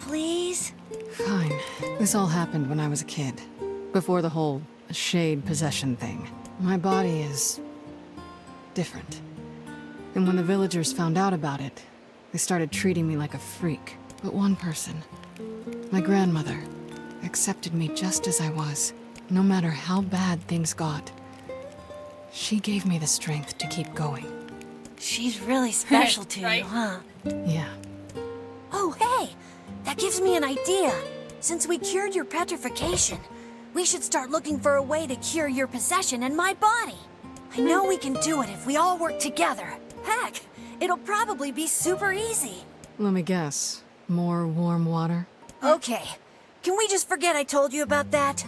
[SPEAKER 16] Please?
[SPEAKER 21] Fine. This all happened when I was a kid. Before the whole shade possession thing. My body is... different. And when the villagers found out about it, they started treating me like a freak. But one person, my grandmother, accepted me just as I was, no matter how bad things got. She gave me the strength to keep going.
[SPEAKER 16] She's really special to you, huh?
[SPEAKER 21] Yeah.
[SPEAKER 16] Oh, hey! That gives me an idea. Since we cured your petrification, we should start looking for a way to cure your possession in my body. I know we can do it if we all work together. Heck, it'll probably be super easy.
[SPEAKER 21] Let me guess. More warm water?
[SPEAKER 16] Okay. Can we just forget I told you about that?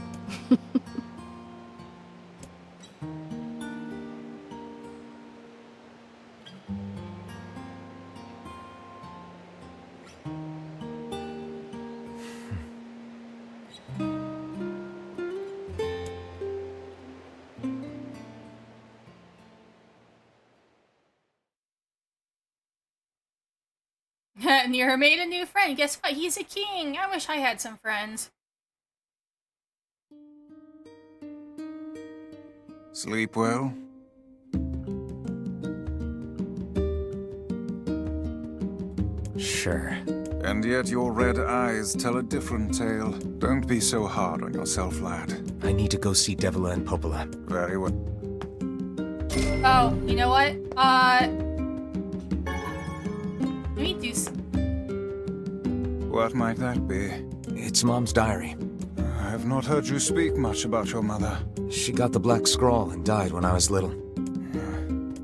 [SPEAKER 1] NieR made a new friend. Guess what? He's a king. I wish I had some friends.
[SPEAKER 4] Sleep well?
[SPEAKER 6] Sure.
[SPEAKER 4] And yet your red eyes tell a different tale. Don't be so hard on yourself, lad.
[SPEAKER 6] I need to go see Devila and Popola.
[SPEAKER 4] Very well.
[SPEAKER 1] Oh, you know what? Let me do
[SPEAKER 4] What might that be?
[SPEAKER 6] It's Mom's diary.
[SPEAKER 4] I have not heard you speak much about your mother.
[SPEAKER 6] She got the Black Scrawl and died when I was little.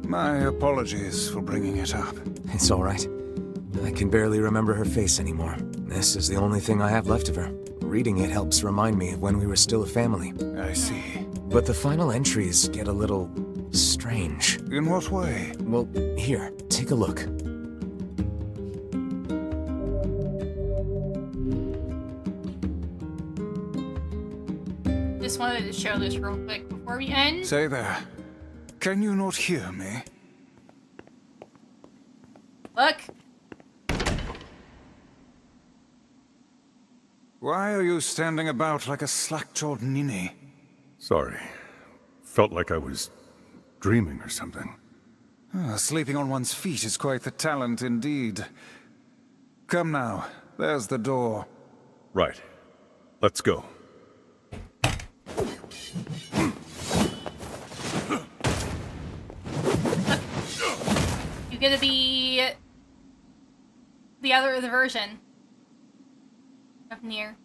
[SPEAKER 4] My apologies for bringing it up.
[SPEAKER 6] It's all right. I can barely remember her face anymore. This is the only thing I have left of her. Reading it helps remind me of when we were still a family.
[SPEAKER 4] I see.
[SPEAKER 6] But the final entries get a little strange.
[SPEAKER 4] In what way?
[SPEAKER 6] Well, here, take a look.
[SPEAKER 1] Just wanted to show this real quick before we end.
[SPEAKER 4] Say there. Can you not hear me?
[SPEAKER 1] Look.
[SPEAKER 4] Why are you standing about like a slack-jawed ninny?
[SPEAKER 20] Sorry. Felt like I was dreaming or something.
[SPEAKER 4] Sleeping on one's feet is quite the talent indeed. Come now, there's the door.
[SPEAKER 20] Right. Let's go.
[SPEAKER 1] You gonna be the other version of NieR.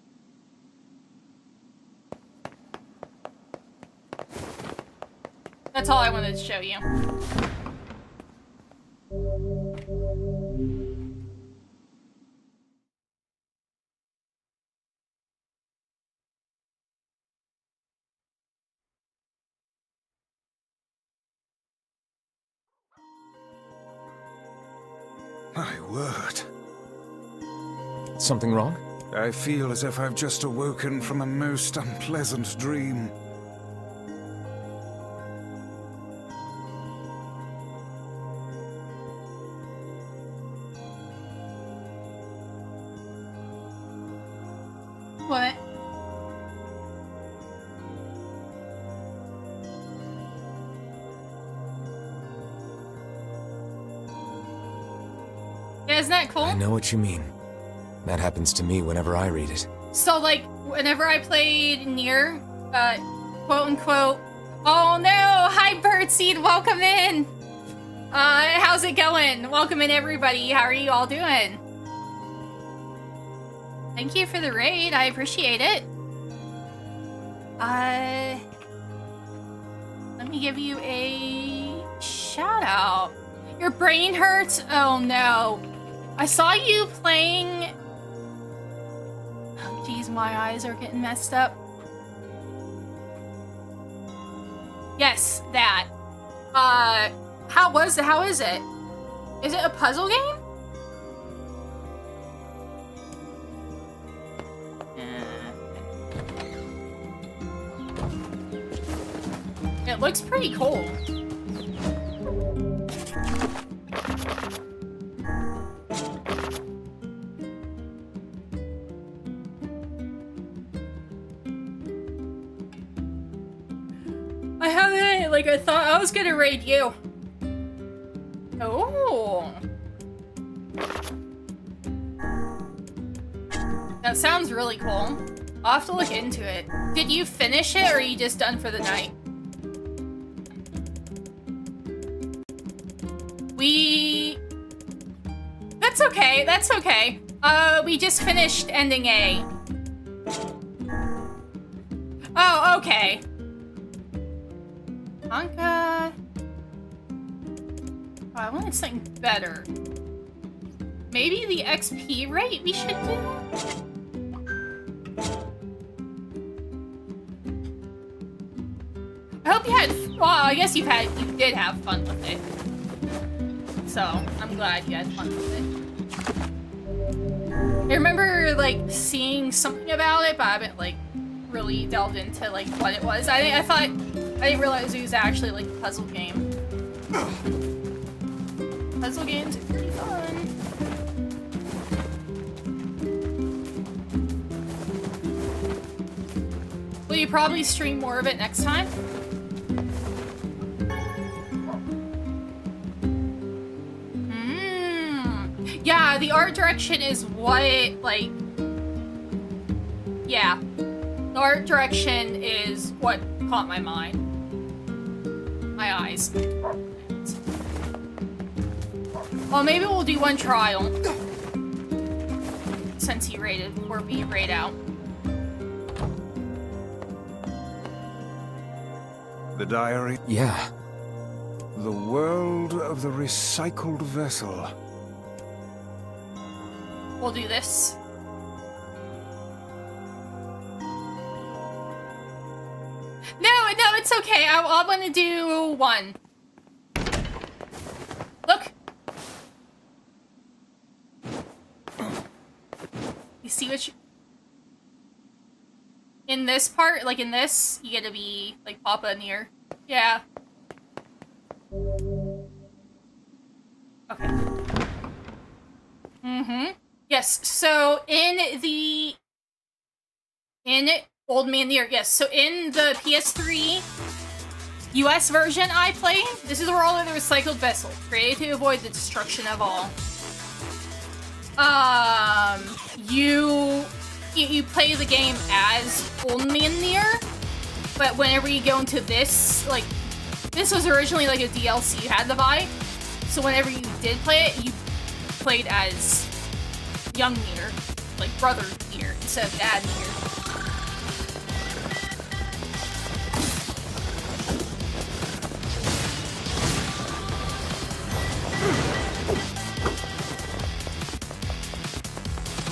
[SPEAKER 1] That's all I wanted to show you.
[SPEAKER 4] My word.
[SPEAKER 6] Something wrong?
[SPEAKER 4] I feel as if I've just awoken from a most unpleasant dream.
[SPEAKER 1] What? Yeah, isn't that cool?
[SPEAKER 6] I know what you mean. That happens to me whenever I read it.
[SPEAKER 1] So, like, whenever I played NieR, quote unquote, oh no, hi Birdseed, welcome in! How's it going? Welcome in everybody, how are you all doing? Thank you for the raid, I appreciate it. Let me give you a shout out. Your brain hurts? Oh no. I saw you playing... Oh geez, my eyes are getting messed up. Yes, that. How is it? Is it a puzzle game? It looks pretty cool. I haven't, like, I thought I was gonna raid you. Oh. That sounds really cool. I'll have to look into it. Did you finish it, or are you just done for the night? That's okay, that's okay. We just finished ending A. Oh, okay. Anka. Oh, I wanted something better. Maybe the XP rate we should do? I hope you had, well, I guess you did have fun with it. So, I'm glad you had fun with it. I remember, like, seeing something about it, but I haven't, like, really delved into, like, what it was. I didn't realize it was actually, like, a puzzle game. Puzzle games are pretty fun. Will you probably stream more of it next time? Yeah, the art direction is what, like... Yeah. The art direction is what caught my mind. My eyes. Well, maybe we'll do one trial. Since he raided, before we raid out.
[SPEAKER 4] The diary?
[SPEAKER 6] Yeah.
[SPEAKER 4] The world of the recycled vessel.
[SPEAKER 1] We'll do this. it's okay. I'm gonna do one. Look. You see what you... In this part, like in this, you get to be, like, Papa NieR. Yeah. Okay. Mm-hmm. Yes, so in Old Man NieR, yes, so in the PS3 US version I played, this is where all of the recycled vessels, created to avoid the destruction of all. You play the game as Old Man NieR, but whenever you go into this, like, this was originally like a DLC you had to buy, so whenever you did play it, you played as young NieR, like brother NieR, instead of dad NieR.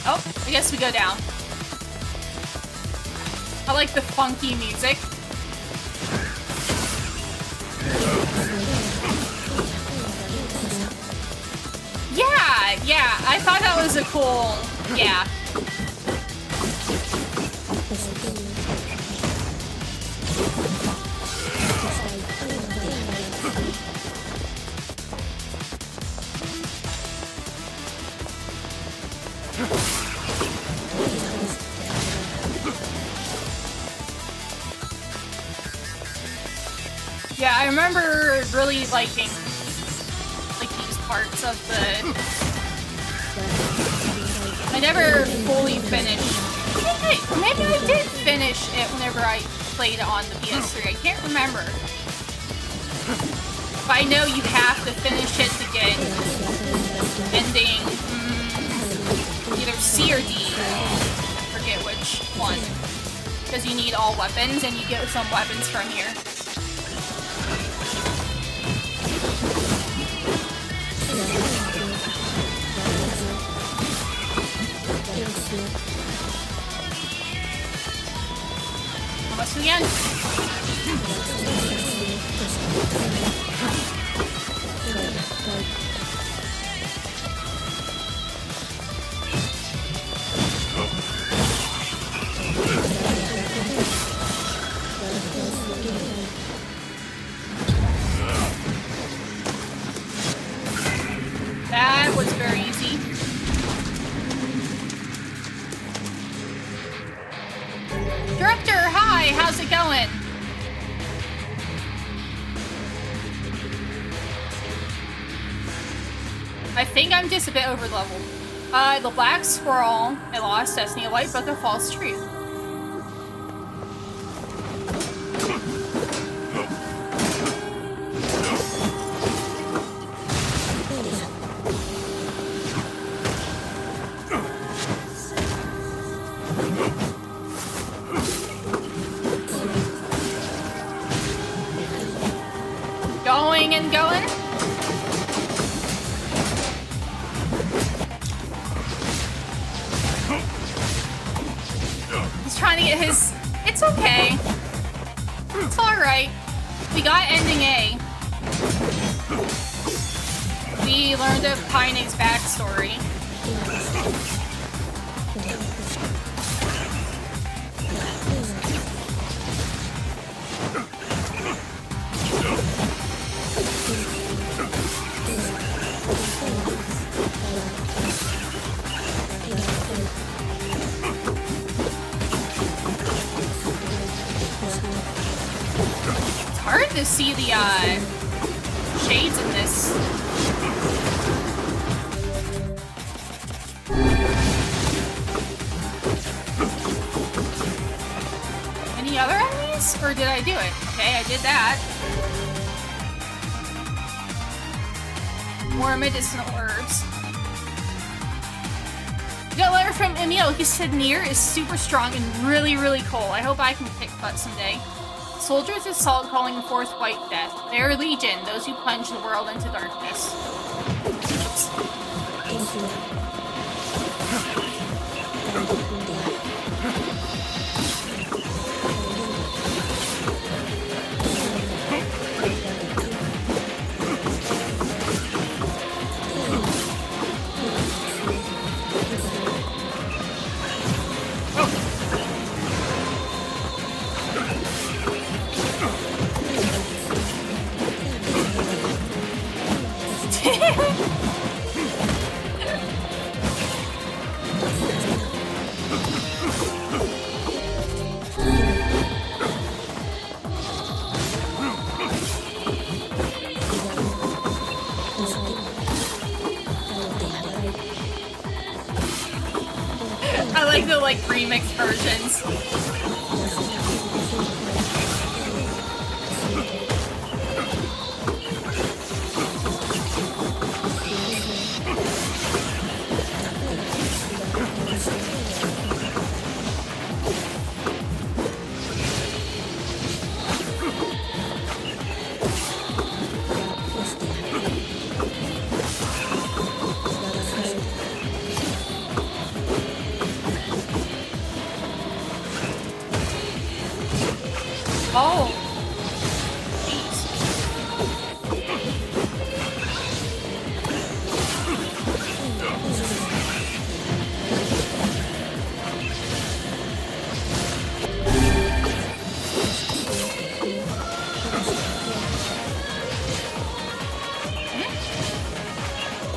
[SPEAKER 1] Oh, I guess we go down. I like the funky music. Yeah, I thought that was a cool, yeah. Yeah, I remember really liking, like, these parts of the... I never fully finished. Maybe I did finish it whenever I played it on the PS3. I can't remember. But I know you have to finish it to get ending either C or D. I forget which one. Because you need all weapons, and you get some weapons from here. Almost again. That was very easy. Director, hi, how's it going? I think I'm just a bit over leveled. The black squirrel, a lost destiny, a white book of false truth. Going and going. He's trying to get his... It's okay. It's alright. We got ending A. We learned of Kaine's backstory. Hard to see the shades in this. Any other enemies? Or did I do it? Okay, I did that. More medicinal herbs. We got a letter from Emil. He said NieR is super strong and really, really cool. I hope I can kick butt someday. Soldiers assault calling forth white death. They are legion, those who plunge the world into darkness. Oops. I like the like remix versions. Oh.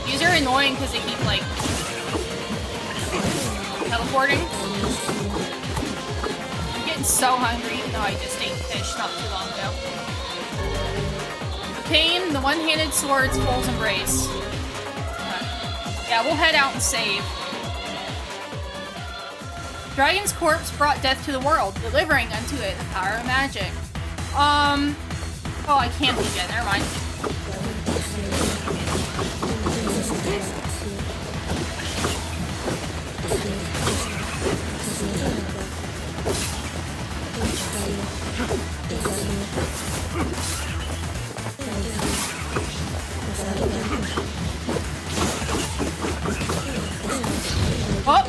[SPEAKER 1] These are annoying because they keep like teleporting. I'm getting so hungry even though I just ate fish not too long ago. The pain, the one-handed swords, Fool's Embrace. Yeah, we'll head out and save. Dragon's corpse brought death to the world, delivering unto it the power of magic. Oh, I can't leave yet. Never mind. Oh!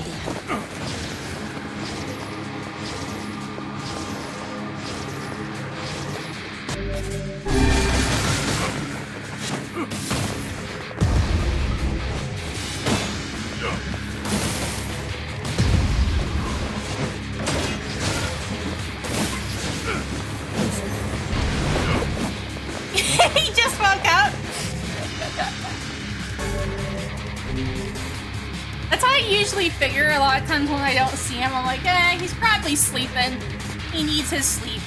[SPEAKER 1] He just woke up. That's how I usually figure a lot of times when I don't see him. I'm like, he's probably sleeping. He needs his sleep.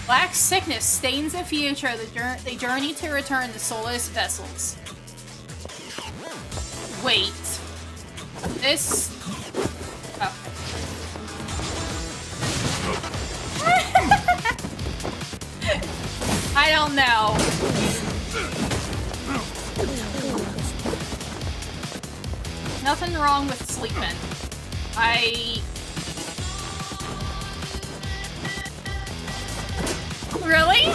[SPEAKER 1] Black sickness stains the future. They journey to return the soulless vessels. Wait. This... Oh. I don't know. Nothing wrong with sleeping. Really?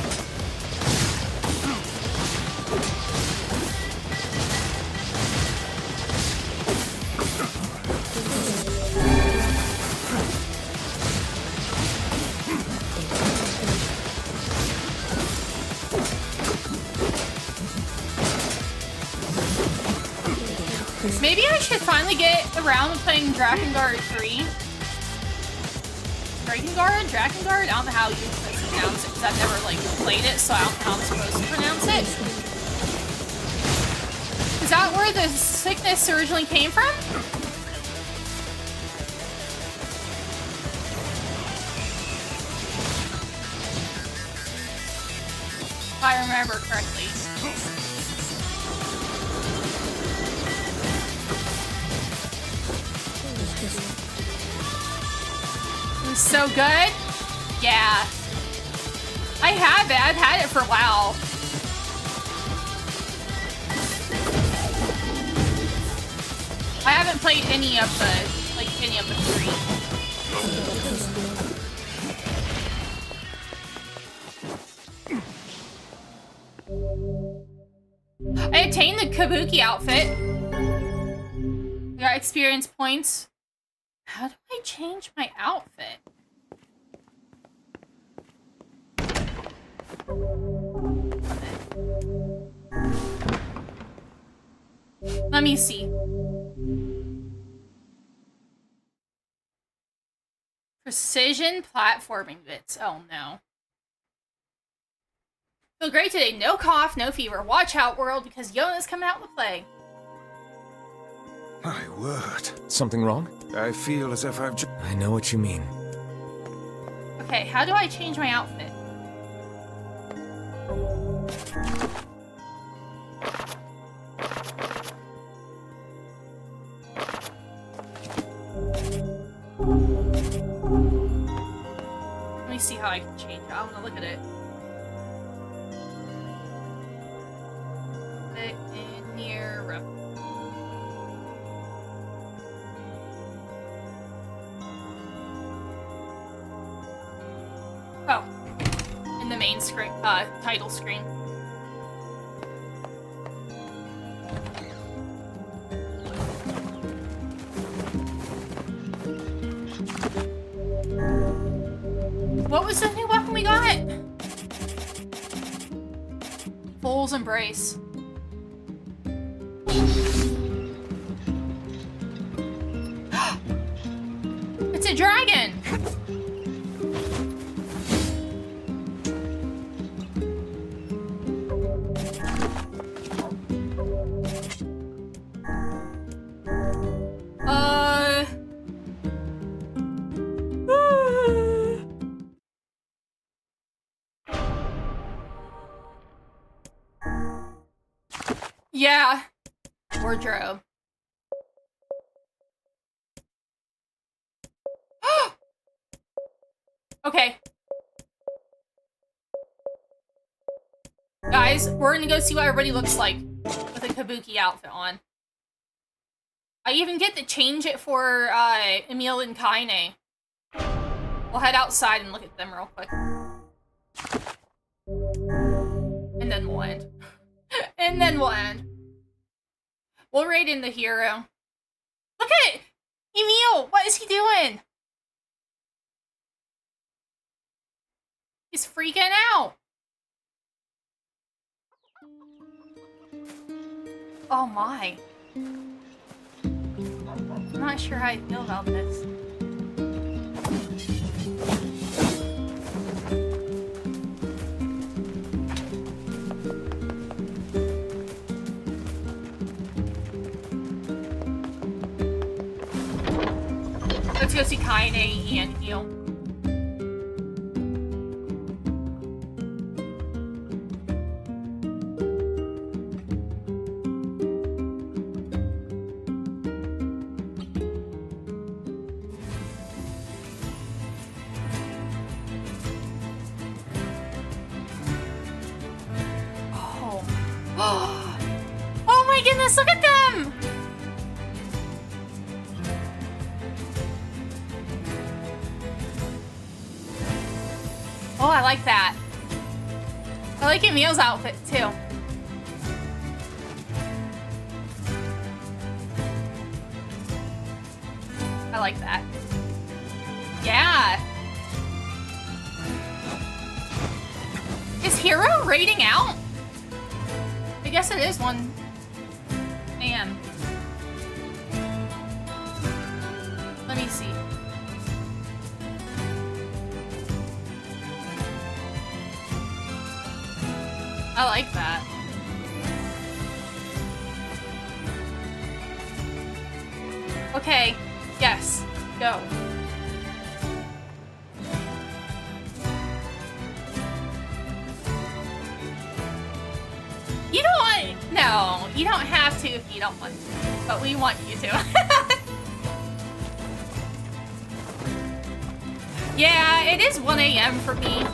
[SPEAKER 1] Maybe I should finally get around to playing Drakengard 3. Drakengard? I don't know how you pronounce it because I've never like played it, so I don't know how I'm supposed to pronounce it. Is that where the sickness originally came from? If I remember correctly. So good? Yeah. I have it. I've had it for a while. I haven't played any of the three. I obtained the Kabuki outfit. I got experience points. How do I change my outfit? Let me see. Precision platforming bits. Oh no. Feel great today. No cough, no fever. Watch out, world, because Yona's coming out with the plague.
[SPEAKER 4] My word.
[SPEAKER 6] Something wrong?
[SPEAKER 4] I feel as if I've just...
[SPEAKER 6] I know what you mean.
[SPEAKER 1] Okay, how do I change my outfit? Let me see how I can change it. I want to look at it. Fit in near rep. Oh, in the main screen, title screen. What was the new weapon we got? Fool's Embrace. It's a dragon! Yeah. Wardrobe. Okay. Guys, we're gonna go see what everybody looks like with a kabuki outfit on. I even get to change it for Emil and Kaine. We'll head outside and look at them real quick. And then we'll end. And then we'll end. We'll raid in the hero. Look at Emil! What is he doing? He's freaking out. Oh my. I'm not sure how I feel about this. Let's go see Kaine and Emil. Oh my goodness, look at them! Oh, I like that. I like Emil's outfit too. I like that. Yeah. Is Hero raiding out? I guess it is 1 AM. Let me see. I like that. Okay, yes, go. You don't want, no, you don't have to if you don't want to, but we want you to. Yeah, it is 1 AM for me.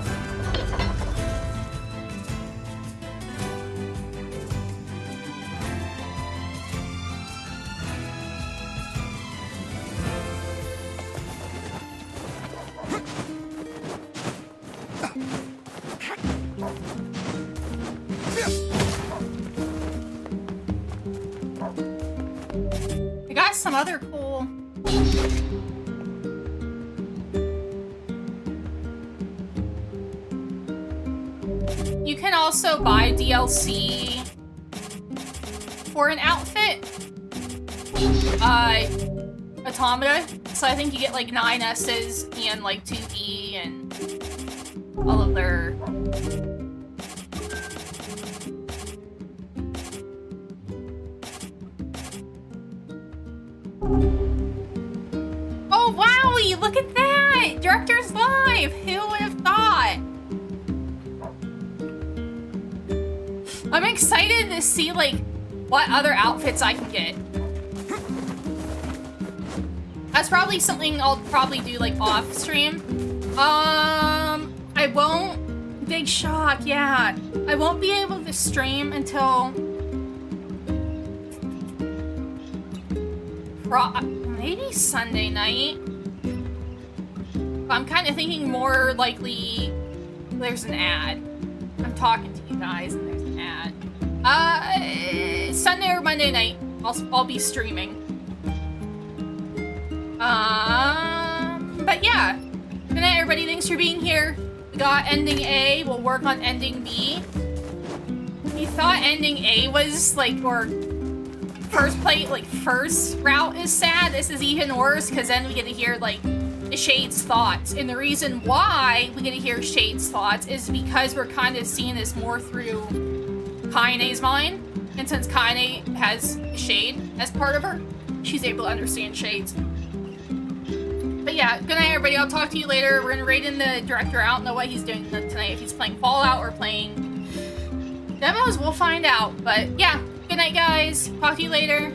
[SPEAKER 1] I got some other cool... You can also buy DLC for an outfit. Automata. So I think you get like 9 S's and like 2 E and all of their Oh, wowie! Look at that! Director's Live! Who would have thought? I'm excited to see, like, what other outfits I can get. That's probably something I'll probably do, like, off stream. I won't... Big shock, yeah. I won't be able to stream until... maybe Sunday night. I'm kind of thinking more likely there's an ad. I'm talking to you guys and there's an ad. Sunday or Monday night, I'll be streaming. But yeah. Good night, everybody. Thanks for being here. We got ending A. We'll work on ending B. You thought ending A was like, or first route is sad. This is even worse because then we get to hear like Shade's thoughts. And the reason why we get to hear Shade's thoughts is because we're kind of seeing this more through Kaine's mind. And since Kaine has Shade as part of her, she's able to understand Shade's. But yeah, good night, everybody. I'll talk to you later. We're gonna raid in the director. I don't know what he's doing tonight. If he's playing Fallout or playing demos, we'll find out. But yeah, good night, guys. Talk to you later.